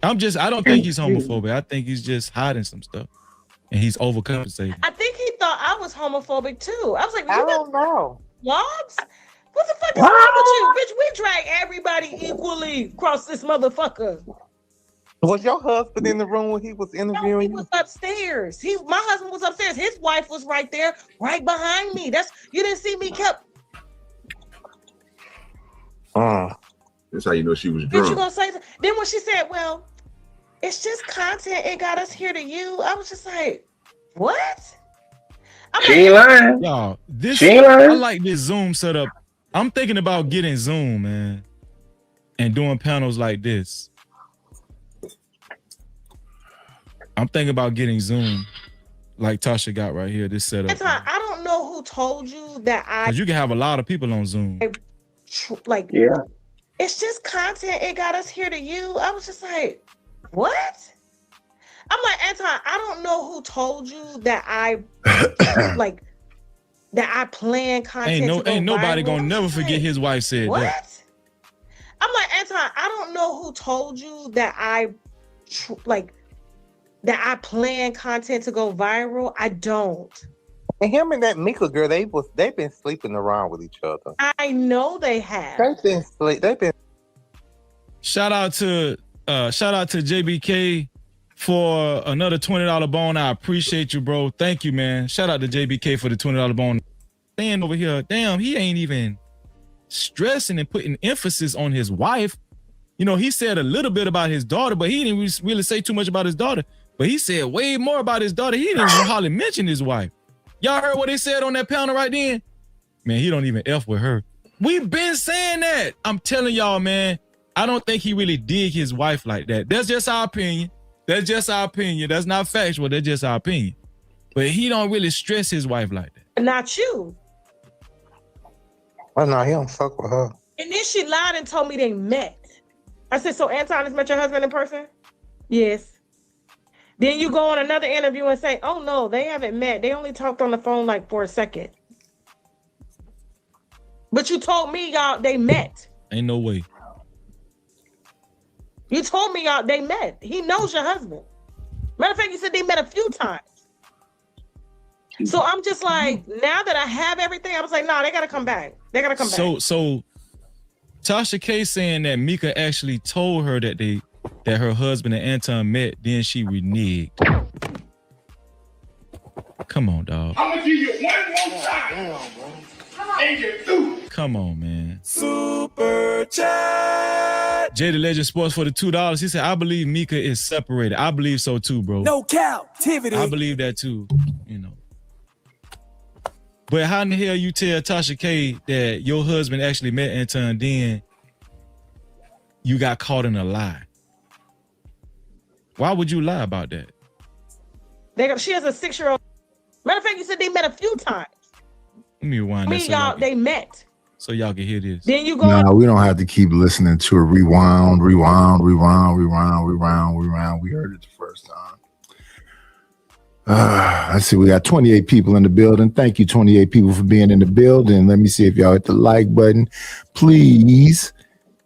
I don't think he's homophobic. I think he's just hiding some stuff. And he's overcompensating. I think he thought I was homophobic too. I was like, I don't know. Logs? What the fuck is wrong with you? Bitch, we drag everybody equally across this motherfucker. Was your husband in the room when he was interviewing No, he you? was upstairs. My husband was upstairs. His wife was right there, right behind me. You didn't see me kept. That's how you know she was Bitch, you drunk. gonna say something? Then when she said, well, it's just content, it got us here to you. I was just like, what? She ain't lying. Y'all, I like this Zoom setup. I'm thinking about getting Zoom, man, and doing panels like this. I'm thinking about getting Zoom, like Tasha got right here. This setup. I don't know who told you that Because you can have a lot of people on Zoom. Yeah. It's just content. It got us here to you. I was just like, what? I'm like, Anton, I don't know who told you that I that I plan content. Ain't nobody gonna never forget his wife said what? that. I'm like, Anton, I don't know who told you that that I plan content to go viral. I don't. And him and that Mika girl, they've been sleeping around with each other. I know they have. They've been Shout out to JBK for another $20 bone. I appreciate you, bro. Thank you, man. Shout out to JBK for the $20 bone. Stand over here. Damn, he ain't even stressing and putting emphasis on his wife. You know, he said a little bit about his daughter, but he didn't really say too much about his daughter. But he said way more about his daughter. He didn't even hardly mention his wife. Y'all heard what they said on that panel right then? Man, he don't even F with her. We've been saying that. I'm telling y'all, man, I don't think he really dig his wife like that. That's just our opinion. That's just our opinion. That's not factual. That's just our opinion. But he don't really stress his wife like that. Not you. Oh, no, he don't fuck with her. And then she lied and told me they met. I said, so Anton has met your husband in person? Yes. Then you go on another interview and say, oh no, they haven't met. They only talked on the phone like for a second. But you told me y'all they met. Ain't no way. You told me y'all they met. He knows your husband. Matter of fact, you said they met a few times. So I'm just like, now that I have everything, I was like, no, they gotta come back. They gotta come back. So Tasha K saying that Mika actually told her that her husband and Anton met, then she reneged. Come on, dog. I'm gonna give you one more time. And you're through. Come on, man. Super chat. Jay the Legend Sports for the $2. He said, I believe Mika is separated. I believe so too, bro. No captivity. I believe that too, you know. But how in the hell you tell Tasha K that your husband actually met Anton, then you got caught in a lie? Why would you lie about that? She has a 6-year-old. Matter of fact, you said they met a few times. Let me rewind that. They met. So y'all can hear this. Then you go. Nah, we don't have to keep listening to it. Rewind. We heard it the first time. Let's see. We got 28 people in the building. Thank you, 28 people, for being in the building. Let me see if y'all hit the like button. Please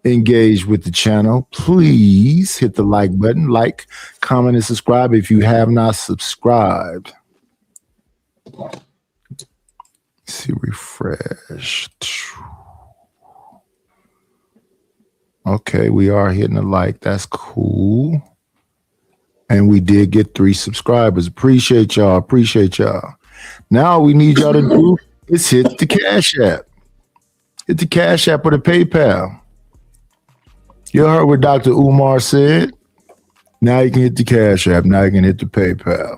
engage with the channel. Please hit the like button. Like, comment, and subscribe if you have not subscribed. Let's see, refresh. Okay, we are hitting a like. That's cool. And we did get 3 subscribers. Appreciate y'all. Now all we need y'all to do is hit the Cash App. Hit the Cash App or the PayPal. You heard what Dr. Umar said. Now you can hit the Cash App. Now you can hit the PayPal.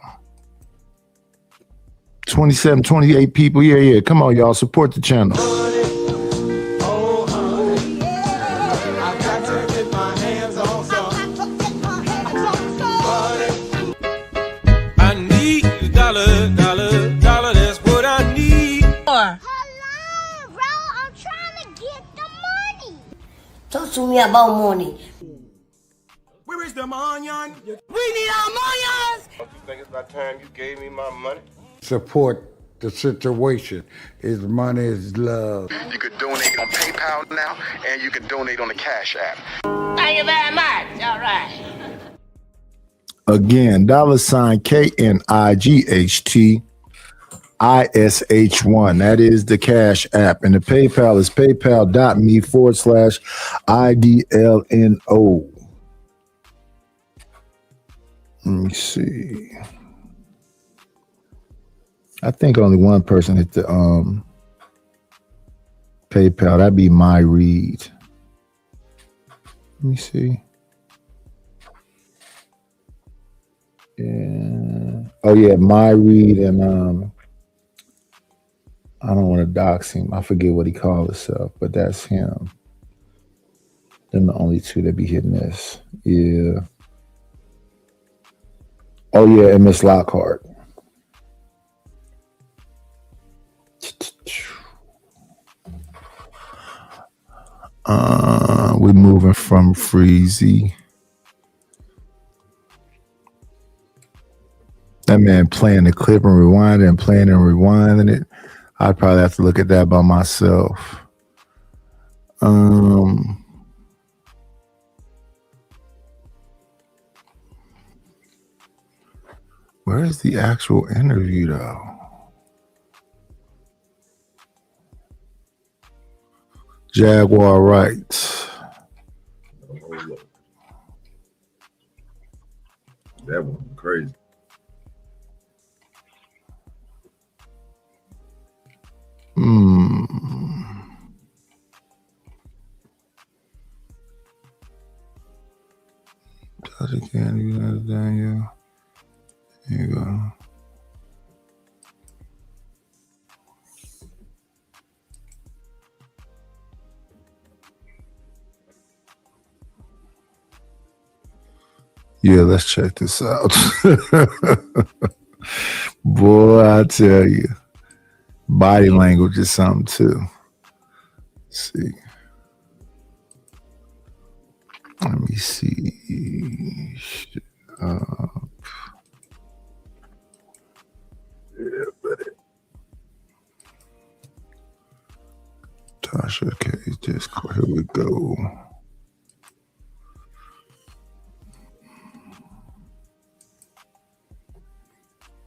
27, 28 people. Yeah. Come on, y'all. Support the channel. I need a dollar, that's what I need. Hello, bro. I'm trying to get the money. Talk to me about money. Where is the onion? We need our millions. Don't you think it's about time you gave me my money? Support the situation. Is money is love. You could donate on PayPal now, and you can donate on the Cash App. Thank you very much. All right. Again, $KNIGHTISH1. That is the Cash App. And the PayPal is paypal.me/IDLNO. Let me see. I think only one person hit the PayPal. That'd be my read. Let me see. Yeah. Oh yeah, my read and I don't want to dox him. I forget what he called himself, but that's him. Them the only 2 that be hitting this. Yeah. Oh yeah, and Miss Lockhart. We're moving from Freezy. That man playing the clip and rewinding it. I'd probably have to look at that by myself. Where is the actual interview though? Jaguar Wright. That one was crazy. Tasha can't even understand you. Here you go. Yeah, let's check this out. Boy, I tell you, body language is something too. Let's see. Let me see. Yeah, buddy. Tasha K. Discord. Here we go.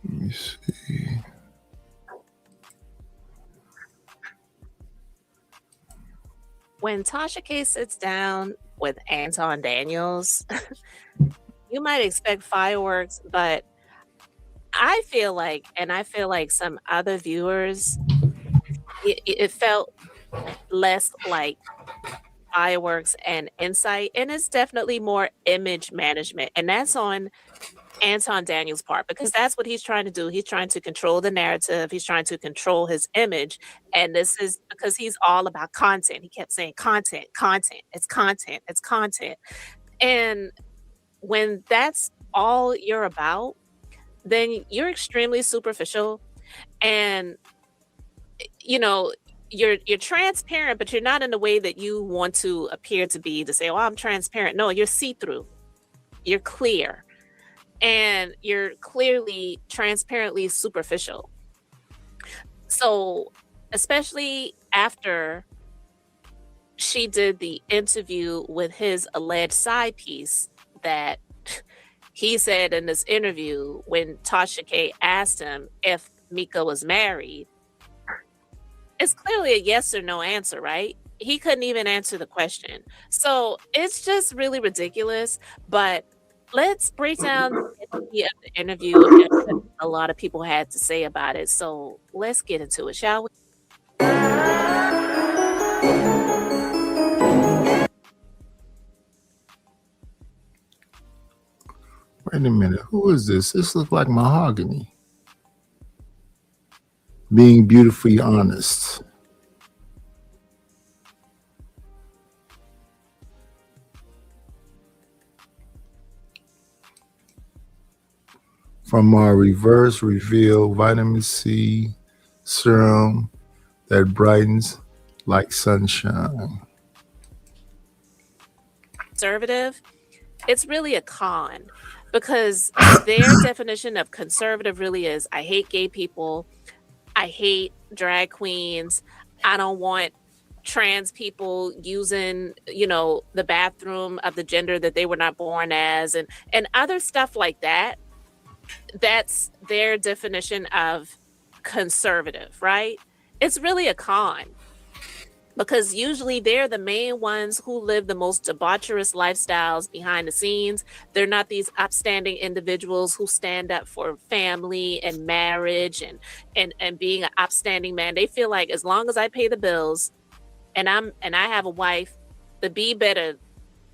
Let me see. When Tasha K sits down with Anton Daniels, you might expect fireworks, but I feel like, and I feel like some other viewers, it felt less like fireworks and insight, and it's definitely more image management, and that's on Anton Daniels' part, because that's what he's trying to do. He's trying to control the narrative. He's trying to control his image. And this is because he's all about content. He kept saying content, content, it's content, it's content. And when that's all you're about, then you're extremely superficial, and you know, you're transparent, but you're not in the way that you want to appear to be, to say, oh, I'm transparent. No, you're see-through. You're clear. And you're clearly transparently superficial. So, especially after she did the interview with his alleged side piece, that he said in this interview when Tasha K asked him if Mika was married, it's clearly a yes or no answer, right? He couldn't even answer the question. So it's just really ridiculous, but let's break down the entity of the interview and what a lot of people had to say about it. So let's get into it, shall we? Wait a minute. Who is this? This looks like mahogany. Being beautifully honest. From our reverse reveal vitamin C serum that brightens like sunshine. Conservative, it's really a con, because their definition of conservative really is, I hate gay people, I hate drag queens, I don't want trans people using, the bathroom of the gender that they were not born as, and other stuff like that. That's their definition of conservative, right? It's really a con, because usually they're the main ones who live the most debaucherous lifestyles behind the scenes. They're not these upstanding individuals who stand up for family and marriage and being an upstanding man. They feel like, as long as I pay the bills and I have a wife, the B better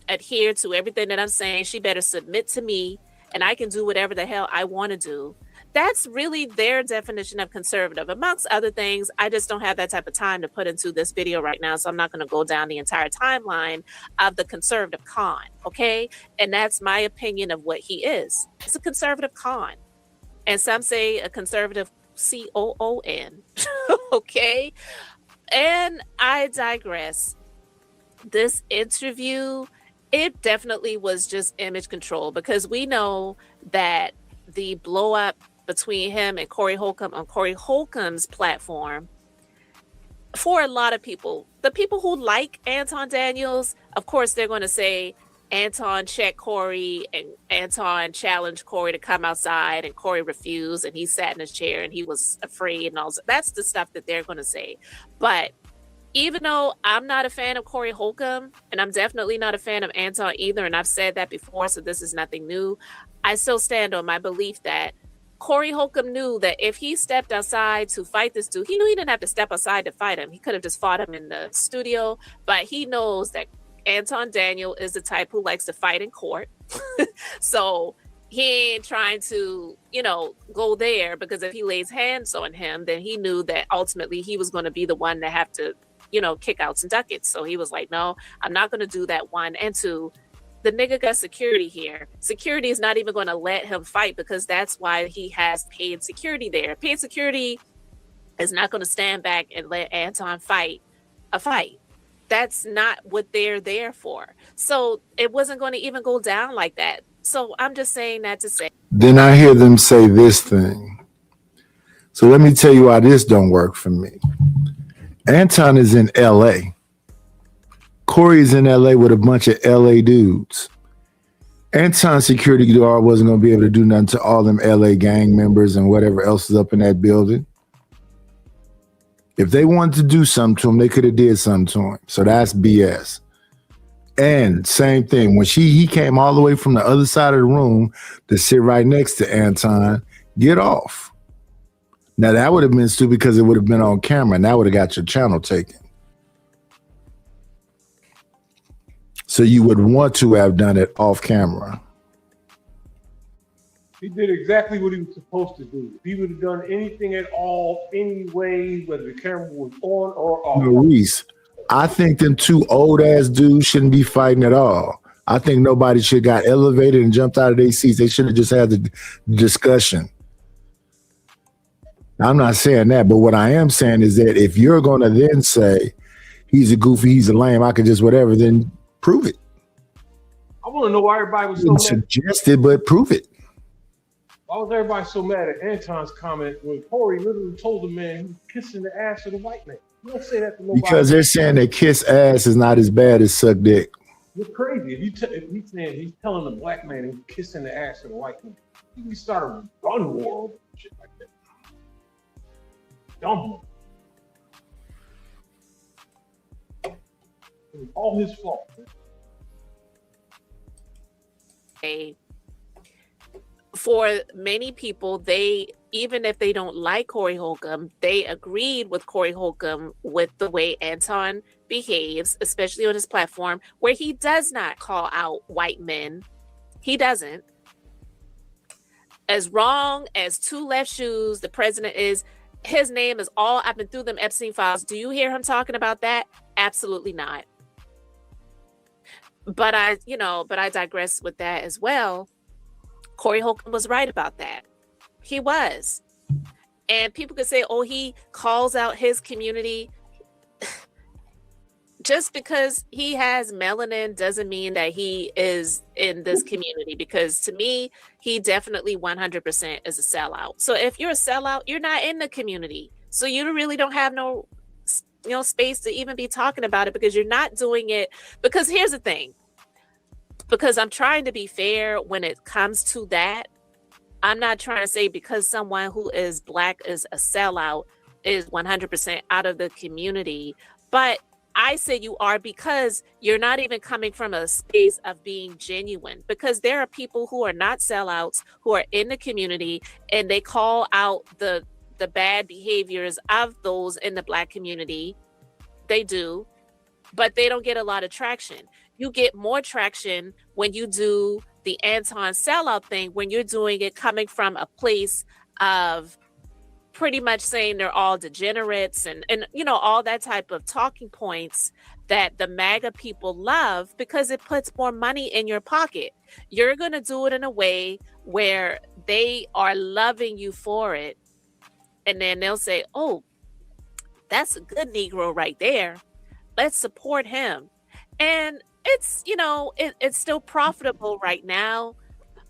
adhere to everything that I'm saying. She better submit to me, and I can do whatever the hell I want to do. That's really their definition of conservative, amongst other things. I just don't have that type of time to put into this video right now, so I'm not going to go down the entire timeline of the conservative con, okay? And that's my opinion of what he is. It's a conservative con. And some say a conservative COON, okay? And I digress. This interview, it definitely was just image control, because we know that the blow up between him and Corey Holcomb on Corey Holcomb's platform, for a lot of people, the people who like Anton Daniels, of course, they're going to say Anton checked Corey and Anton challenged Corey to come outside, and Corey refused, and he sat in his chair and he was afraid and all that. That's the stuff that they're going to say. But even though I'm not a fan of Corey Holcomb, and I'm definitely not a fan of Anton either, and I've said that before, so this is nothing new, I still stand on my belief that Corey Holcomb knew that if he stepped outside to fight this dude, he knew he didn't have to step outside to fight him. He could have just fought him in the studio, but he knows that Anton Daniel is the type who likes to fight in court. So he ain't trying to, go there, because if he lays hands on him, then he knew that ultimately he was going to be the one to have to, kick out some ducats. So he was like, no, I'm not going to do that, one. And two, the nigga got security here. Security is not even going to let him fight, because that's why he has paid security there. Paid security is not going to stand back and let Anton fight a fight. That's not what they're there for. So it wasn't going to even go down like that. So I'm just saying that to say. Then I hear them say this thing. So let me tell you why this don't work for me. Anton is in LA. Corey's in LA with a bunch of LA dudes. Anton's security guard wasn't going to be able to do nothing to all them LA gang members and whatever else is up in that building. If they wanted to do something to him, they could have did something to him. So that's BS. And same thing, when he came all the way from the other side of the room to sit right next to Anton, get off. Now that would have been stupid because it would have been on camera and that would have got your channel taken. So you would want to have done it off camera. He did exactly what he was supposed to do. If he would have done anything at all, anyway, whether the camera was on or off. Maurice, I think them two old ass dudes shouldn't be fighting at all. I think nobody should have got elevated and jumped out of their seats. They should have just had the discussion. I'm not saying that, but what I am saying is that if you're going to then say he's a goofy, he's a lame, I could just whatever, then prove it. I want to know why everybody was so mad. Suggest it, but prove it. Why was everybody so mad at Anton's comment when Corey literally told the man he was kissing the ass of the white man? You don't say that to nobody. Because they're saying that kiss ass is not as bad as suck dick. You're crazy. If he's saying he's telling the black man he's kissing the ass of the white man, he started a gun war over shit like that. Dumb. It was all his fault. Man. For many people, even if they don't like Corey Holcomb, they agreed with Corey Holcomb with the way Anton behaves, especially on his platform, where he does not call out white men. He doesn't. As wrong as two left shoes the president is, his name is all up and through them Epstein files. Do you hear him talking about that? Absolutely not. But I digress with that as well. Corey Holcomb was right about that. He was. And people could say, oh, he calls out his community. Just because he has melanin doesn't mean that he is in this community, because to me, he definitely 100% is a sellout. So if you're a sellout, you're not in the community. So you really don't have no space to even be talking about it, because you're not doing it. Because here's the thing. Because I'm trying to be fair when it comes to that. I'm not trying to say because someone who is black is a sellout is 100% out of the community. But I say you are, because you're not even coming from a space of being genuine. Because there are people who are not sellouts, who are in the community, and they call out the bad behaviors of those in the black community. They do, but they don't get a lot of traction. You get more traction when you do the Anton sellout thing, when you're doing it coming from a place of pretty much saying they're all degenerates and all that type of talking points that the MAGA people love, because it puts more money in your pocket. You're going to do it in a way where they are loving you for it. And then they'll say, oh, that's a good Negro right there. Let's support him. And it's, it's still profitable right now,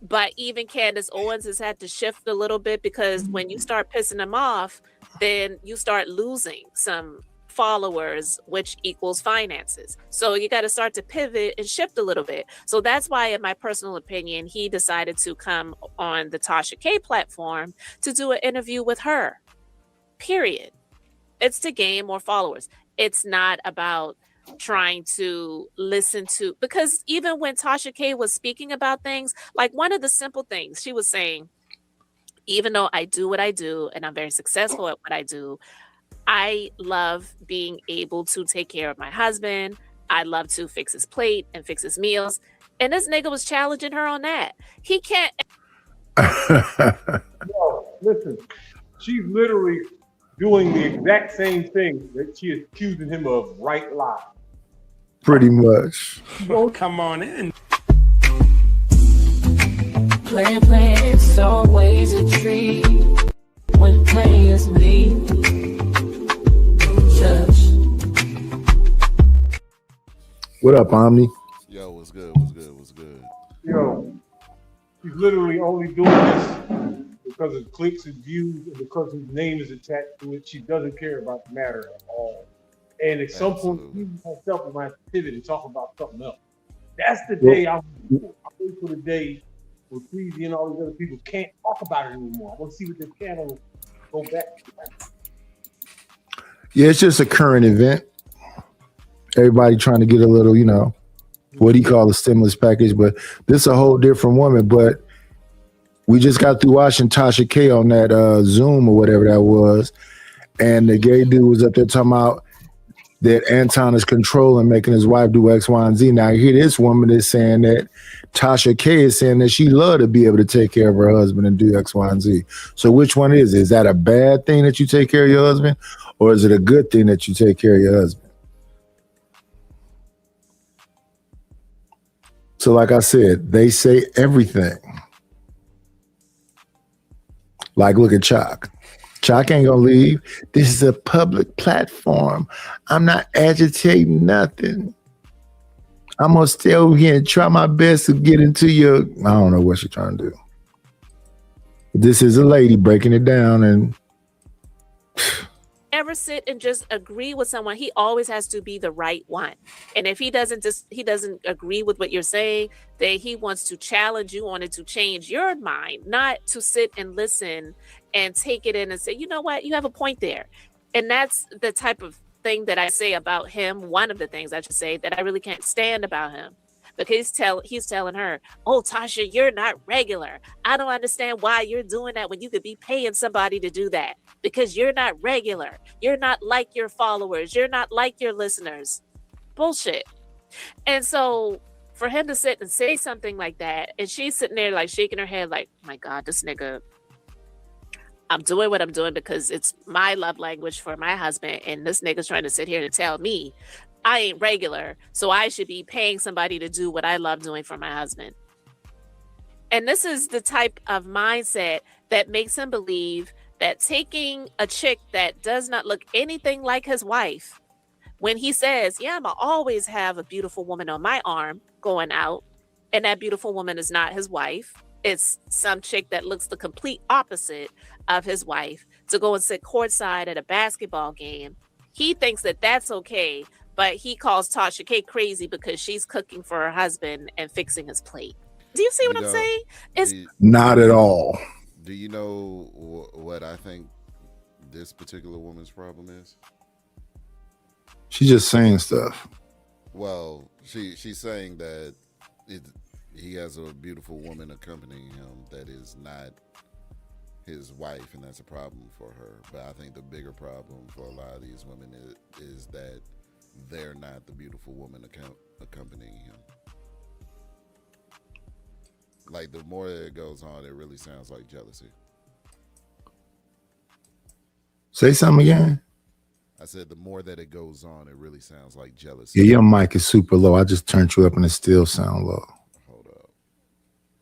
but even Candace Owens has had to shift a little bit, because when you start pissing them off, then you start losing some followers, which equals finances. So you got to start to pivot and shift a little bit. So that's why, in my personal opinion, he decided to come on the Tasha K platform to do an interview with her. Period. It's to gain more followers. It's not about trying to listen to, because even when Tasha K was speaking about things, like one of the simple things she was saying, even though I do what I do and I'm very successful at what I do, I love being able to take care of my husband. I love to fix his plate and fix his meals. And this nigga was challenging her on that. He can't. No, listen, she's literally doing the exact same thing that she is accusing him of right live. Pretty much. Oh, come on in. Plan, it's always a treat when players meet. What up, Omni? Yo, what's good? What's good? What's good? Yo, she's literally only doing this because of clicks and views and because his name is attached to it. She doesn't care about the matter at all. And at some point, she herself might pivot and talk about something else. That's the day I wait for the day where Freezy and all these other people can't talk about it anymore. I want to see what they can and go back to that. Yeah, it's just a current event. Everybody trying to get a little, what do you call a stimulus package? But this is a whole different woman. But we just got through watching Tasha K on that Zoom or whatever that was. And the gay dude was up there talking about that Anton is controlling, making his wife do X, Y, and Z. Now here this woman is saying that Tasha K is saying that she love to be able to take care of her husband and do X, Y, and Z. So which one is it? Is that a bad thing that you take care of your husband? Or is it a good thing that you take care of your husband? So like I said, they say everything. Like, look at Chalk. Chalk ain't gonna leave. This is a public platform. I'm not agitating nothing. I'm gonna stay over here and try my best to get into your, I don't know what she's trying to do. This is a lady breaking it down and Ever sit and just agree with someone. He always has to be the right one. And if he doesn't agree with what you're saying, then he wants to challenge you on it to change your mind, not to sit and listen and take it in and say, you know what, you have a point there. And that's the type of thing that I say about him. One of the things I should say that I really can't stand about him. Because he's telling her, oh, Tasha, you're not regular. I don't understand why you're doing that when you could be paying somebody to do that. Because you're not regular. You're not like your followers. You're not like your listeners. Bullshit. And so for him to sit and say something like that, and she's sitting there like shaking her head like, my God, this nigga, I'm doing what I'm doing because it's my love language for my husband. And this nigga's trying to sit here and tell me I ain't regular, so I should be paying somebody to do what I love doing for my husband. And this is the type of mindset that makes him believe that taking a chick that does not look anything like his wife, when he says, yeah, I'm gonna always have a beautiful woman on my arm going out, and that beautiful woman is not his wife, it's some chick that looks the complete opposite of his wife, to go and sit courtside at a basketball game. He thinks that that's okay, but he calls Tasha K crazy because she's cooking for her husband and fixing his plate. Do you see what I'm saying? It's not at all. Do you know what I think this particular woman's problem is? She's just saying stuff. Well, she's saying that he has a beautiful woman accompanying him that is not his wife, and that's a problem for her. But I think the bigger problem for a lot of these women is that they're not the beautiful woman accompanying him. Like, the more that it goes on, it really sounds like jealousy. Say something again. I said the more that it goes on, it really sounds like jealousy. Yeah, your mic is super low. I just turned you up and it still sound low. Hold up.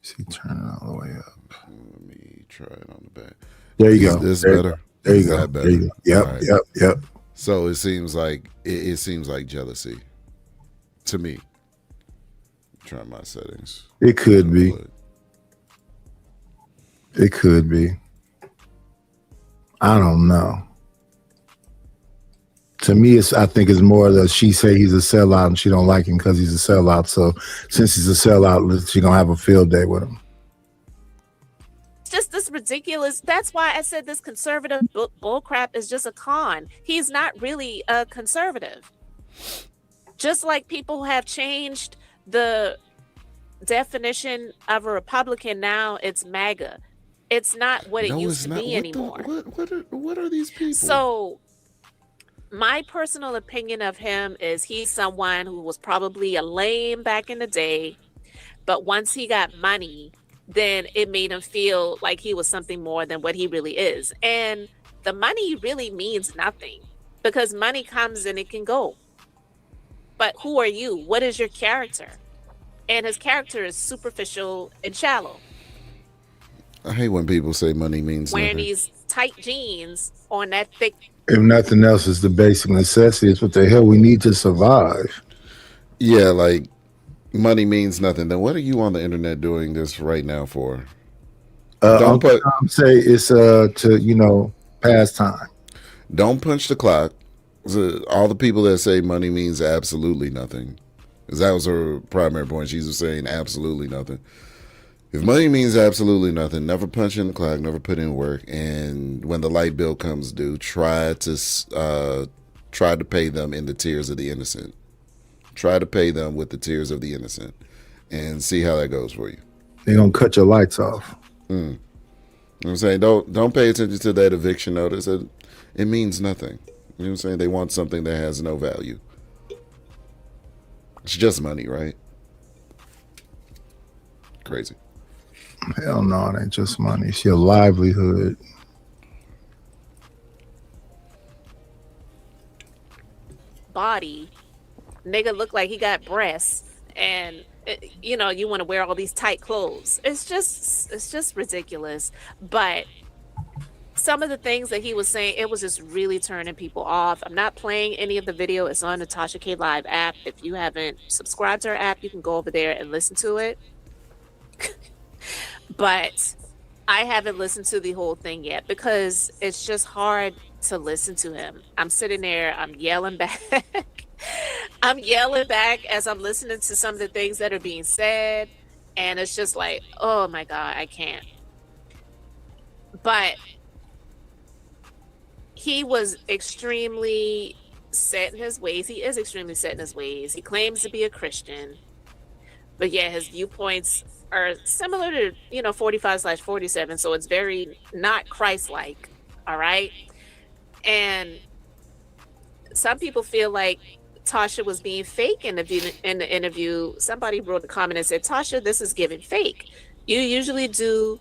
See, turn it all the way up. Let me try it on the back. There you go. This better? There you Is go. that better? There you go. Yep, Right. yep. So it seems like it seems like jealousy to me. Try my settings. It could be. It could be. I don't know. To me, I think it's more that she say he's a sellout and she don't like him because he's a sellout. So since he's a sellout, she gonna have a field day with him. just this ridiculous. That's why I said this conservative bull crap is just a con. He's not really a conservative. Just like people have changed the definition of a Republican now, it's MAGA. It's not what it No, used it's to not. be anymore. What are these people? So my personal opinion of him is he's someone who was probably a lame back in the day, but once he got money, then it made him feel like he was something more than what he really is. And the money really means nothing because money comes and it can go. But who are you? What is your character? And his character is superficial and shallow. I hate when people say money means Wearing nothing. these tight jeans on that thick. If nothing else, it's the basic necessity. It's what the hell we need to survive. Yeah, like money means nothing. Then what are you on the internet doing this right now for? Don't Uncle Tom say it's to pass time. Don't punch the clock. So all the people that say money means absolutely nothing, because that was her primary point. She was saying absolutely nothing. If money means absolutely nothing, never punch in the clock, never put in work, and when the light bill comes due, try to pay them in the tears of the innocent. Try to pay them with the tears of the innocent, and see how that goes for you. They're gonna cut your lights off. You know what I'm saying? Don't pay attention to that eviction notice. It means nothing. You know what I'm saying? They want something that has no value. It's just money, right? Crazy. Hell no, it ain't just money. It's your livelihood. Body, nigga look like he got breasts, and you want to wear all these tight clothes. It's just ridiculous. But some of the things that he was saying, it was just really turning people off. I'm not playing any of the video. It's on the Tasha K Live app. If you haven't subscribed to our app, you can go over there and listen to it. But I haven't listened to the whole thing yet because it's just hard to listen to him. I'm sitting there, I'm yelling back. I'm yelling back as I'm listening to some of the things that are being said. And it's just like, oh my God, I can't. But he was extremely set in his ways. He is extremely set in his ways. He claims to be a Christian. But yeah, his viewpoints are similar to, 45/47. So it's very not Christ-like. All right. And some people feel like Tasha was being fake in the interview. Somebody wrote a comment and said, Tasha, this is giving fake. You usually do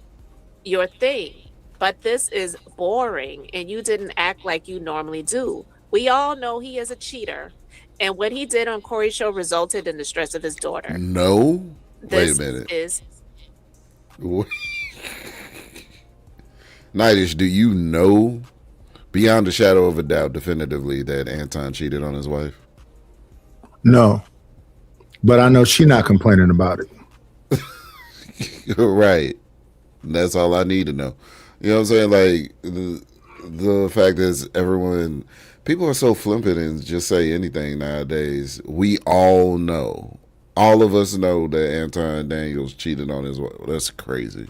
your thing, but this is boring and you didn't act like you normally do. We all know he is a cheater. And what he did on Corey's show resulted in the stress of his daughter. No. Wait a minute. Nightish, do you know beyond a shadow of a doubt definitively that Anton cheated on his wife? No. But I know she's not complaining about it. Right. That's all I need to know. You know what I'm saying? Like the fact is people are so flippant and just say anything nowadays. We all know. All of us know that Anton Daniels cheated on his wife. That's crazy.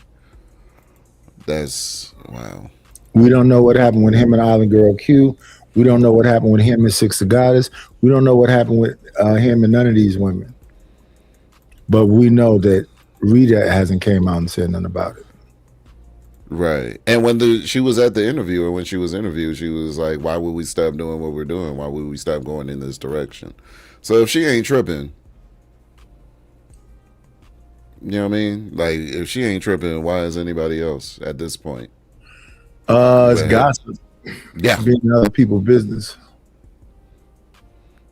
That's wow. We don't know what happened with him and Island Girl Q. We don't know what happened with him and Six the Goddess. We don't know what happened with him and none of these women. But we know that Rita hasn't came out and said nothing about it. Right. And when she was at the interview, and when she was interviewed, she was like, why would we stop doing what we're doing? Why would we stop going in this direction? So if she ain't tripping, you know what I mean? Like, if she ain't tripping, why is anybody else at this point? It's gossip. Yeah. Being other people's business.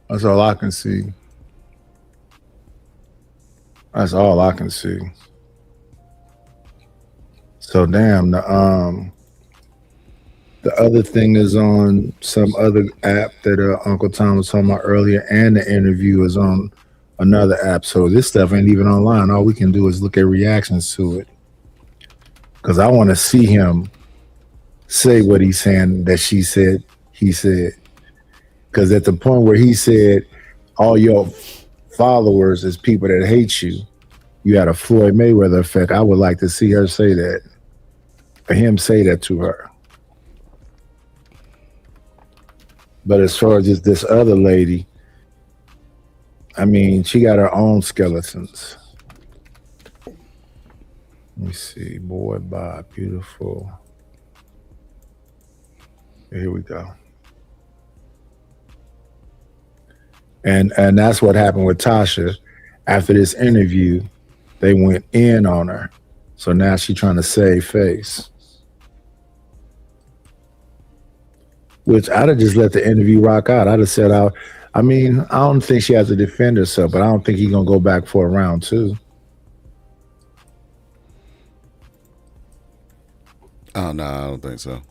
That's all I can see. That's all I can see. So damn, the other thing is on some other app that Uncle Tom was talking about earlier, and the interview is on another app. So this stuff ain't even online. All we can do is look at reactions to it. Because I want to see him say what he's saying that she said he said. Because at the point where he said all your followers is people that hate you, you had a Floyd Mayweather effect. I would like to see her say that. For him say that to her. But as far as just this other lady, I mean, she got her own skeletons. Let me see. Boy, bye. Beautiful. Here we go. And that's what happened with Tasha. After this interview, they went in on her. So now she's trying to save face. Which I'd have just let the interview rock out. I'd have said out. I mean, I don't think she has to defend herself, but I don't think he's gonna go back for a round two. Oh no, I don't think so.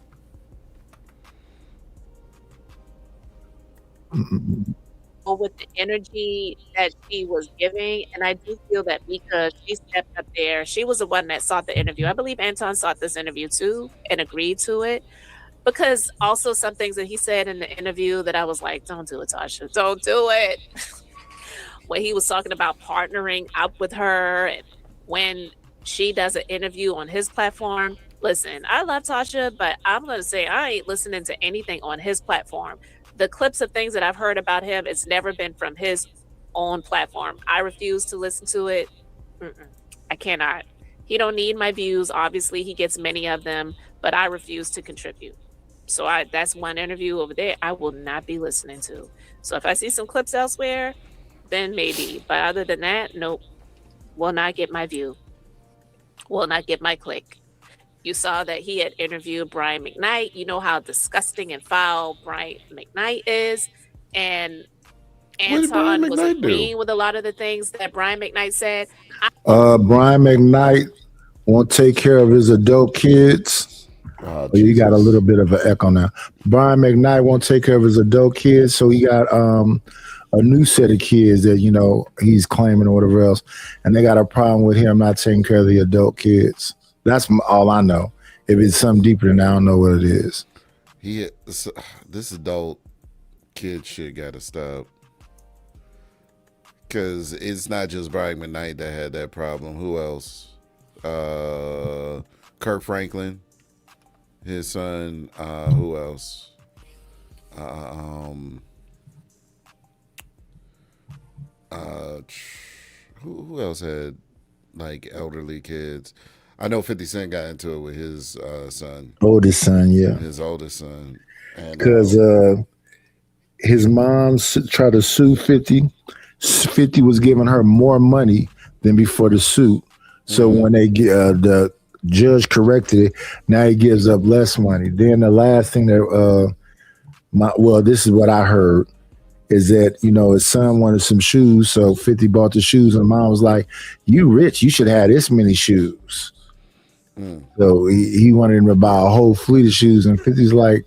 With the energy that she was giving, and I do feel that because she stepped up there, she was the one that sought the interview. I believe Anton sought this interview too and agreed to it, because also some things that he said in the interview that I was like, don't do it, Tasha, don't do it. When he was talking about partnering up with her, and when she does an interview on his platform, listen, I love Tasha, but I'm gonna say I ain't listening to anything on his platform. The clips of things that I've heard about him, it's never been from his own platform. I refuse to listen to it. I cannot. He don't need my views. Obviously, he gets many of them, but I refuse to contribute. So that's one interview over there I will not be listening to. So if I see some clips elsewhere, then maybe. But other than that, nope. Will not get my view. Will not get my click. You saw that he had interviewed Brian McKnight. You know how disgusting and foul Brian McKnight is. And Anton was agreeing with a lot of the things that Brian McKnight said. Brian McKnight won't take care of his adult kids. You got a little bit of an echo now. Brian McKnight won't take care of his adult kids, so he got a new set of kids that he's claiming or whatever else, and they got a problem with him not taking care of the adult kids. That's all I know. If it's something deeper than that, I don't know what it is. This adult kid shit got to stop. Because it's not just Brian McKnight that had that problem. Who else? Kirk Franklin, his son. Who else? Who else had like elderly kids? I know 50 Cent got into it with his son. Oldest son, yeah. His oldest son. Because his mom tried to sue 50. 50 was giving her more money than before the suit. So when the judge corrected it, now he gives up less money. Then the last thing that, this is what I heard, is that, his son wanted some shoes. So 50 bought the shoes and mom was like, you rich, you should have this many shoes. So he wanted him to buy a whole fleet of shoes, and 50's like,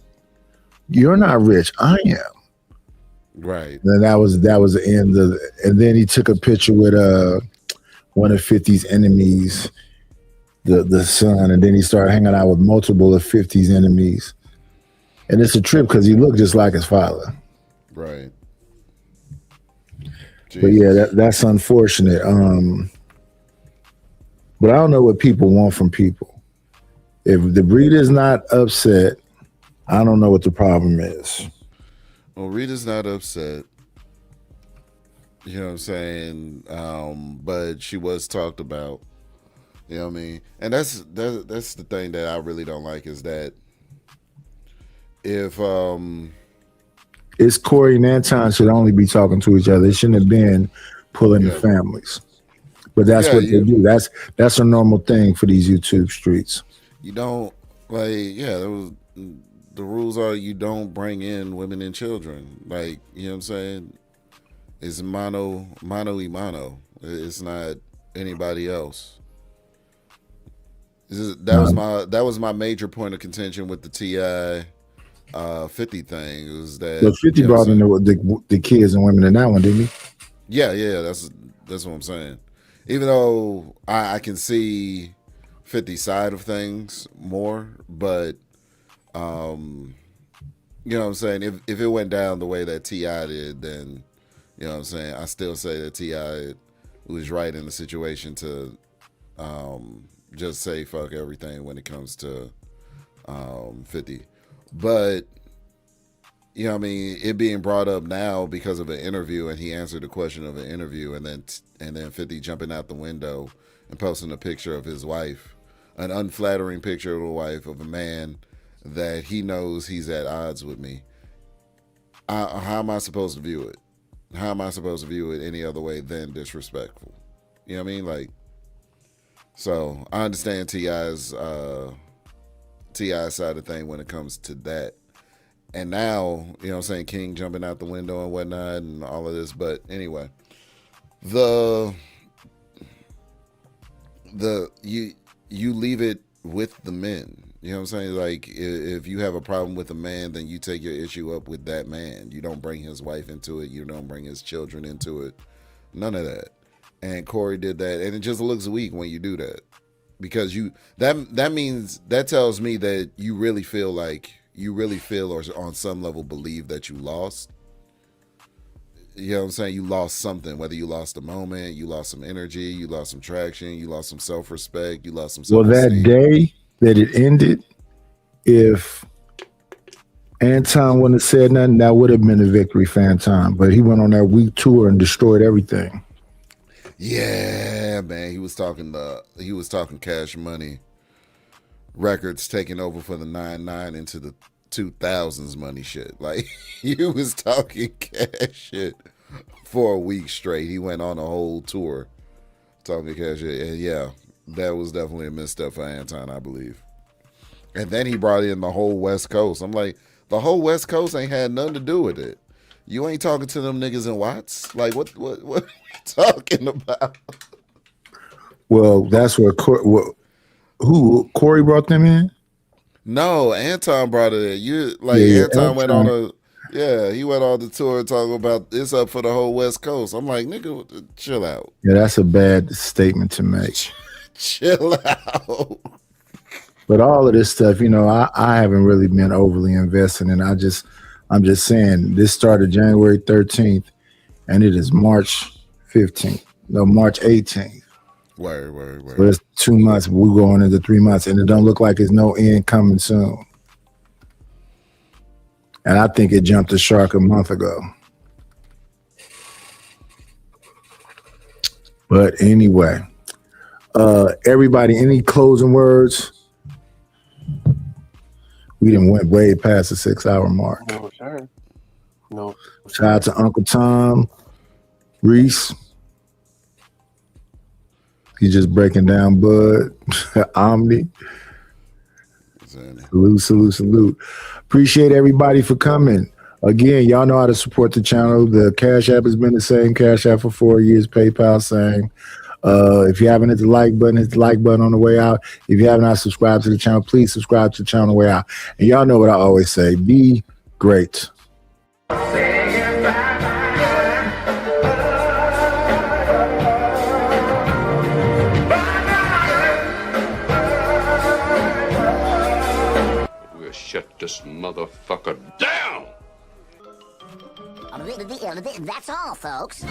"You're not rich, I am." Right. And that was the end of it. And then he took a picture with one of 50's enemies, the son, and then he started hanging out with multiple of 50's enemies. And it's a trip because he looked just like his father. Right. But yeah, that's unfortunate. But I don't know what people want from people. If the breeder's not upset, I don't know what the problem is. Well, Rita's not upset. You know what I'm saying? But she was talked about. You know what I mean? And that's the thing that I really don't like, is that if it's Corey and Anton should only be talking to each other. They shouldn't have been pulling the families. But that's what they do. That's a normal thing for these YouTube streets. You don't the rules are you don't bring in women and children. Like, you know what I'm saying? It's mano y mano. It's not anybody else. That was my major point of contention with the T.I. 50 thing. It was that 50 brought in the kids and women in that one, didn't he? Yeah, that's what I'm saying. Even though I can see 50's side of things more, but you know what I'm saying? If it went down the way that T.I. did, then you know what I'm saying, I still say that T.I. was right in the situation to just say fuck everything when it comes to 50. But you know what I mean, it being brought up now because of an interview, and he answered the question of an interview, and then 50 jumping out the window and posting a picture of his wife, an unflattering picture of the wife of a man that he knows he's at odds with me. How am I supposed to view it? How am I supposed to view it any other way than disrespectful? You know what I mean? Like, so I understand T.I.'s side of the thing when it comes to that. And now, you know what I'm saying, King jumping out the window and whatnot and all of this. But anyway, you leave it with the men. You know what I'm saying? Like, if you have a problem with a man, then you take your issue up with that man. You don't bring his wife into it. You don't bring his children into it. None of that. And Corey did that. And it just looks weak when you do that. Because that tells me that you really feel or on some level believe that you lost. You know what I'm saying? You lost something, whether you lost a moment, you lost some energy, you lost some traction, you lost some self-respect, you lost some self-esteem. Well, that day that it ended, if Anton wouldn't have said nothing, that would have been a victory for Anton. But he went on that week tour and destroyed everything. Yeah, man. He was talking Cash Money records taking over for the 9-9 into the 2000s money shit. Like, he was talking Cash shit for a week straight. He went on a whole tour talking Cash shit. And yeah, that was definitely a misstep for Anton, I believe. And then he brought in the whole West Coast. I'm like, the whole West Coast ain't had nothing to do with it. You ain't talking to them niggas in Watts? Like, what are you talking about? Well, that's where Corey brought them in? No, Anton brought it in. Anton went on he went on the tour talking about it's up for the whole West Coast. I'm like, nigga, chill out. Yeah, that's a bad statement to make. Chill out. But all of this stuff, you know, I haven't really been overly invested in. I'm just saying this started January 13th and it is March 15th. No, March 18th. Word. So it's 2 months. We're going into 3 months and it don't look like there's no end coming soon. And I think it jumped the shark a month ago. But anyway, everybody, any closing words? We done went way past the 6-hour mark. No, sir. No. Shout out to Uncle Tom, Reese. He's just breaking down Bud, Omni. Salute. Appreciate everybody for coming. Again, y'all know how to support the channel. The Cash App has been the same. Cash App for 4 years. PayPal same. If you haven't hit the like button on the way out. If you have not subscribed to the channel, please subscribe to the channel on the way out. And y'all know what I always say. Be great. We'll shut this motherfucker down! That's all, folks.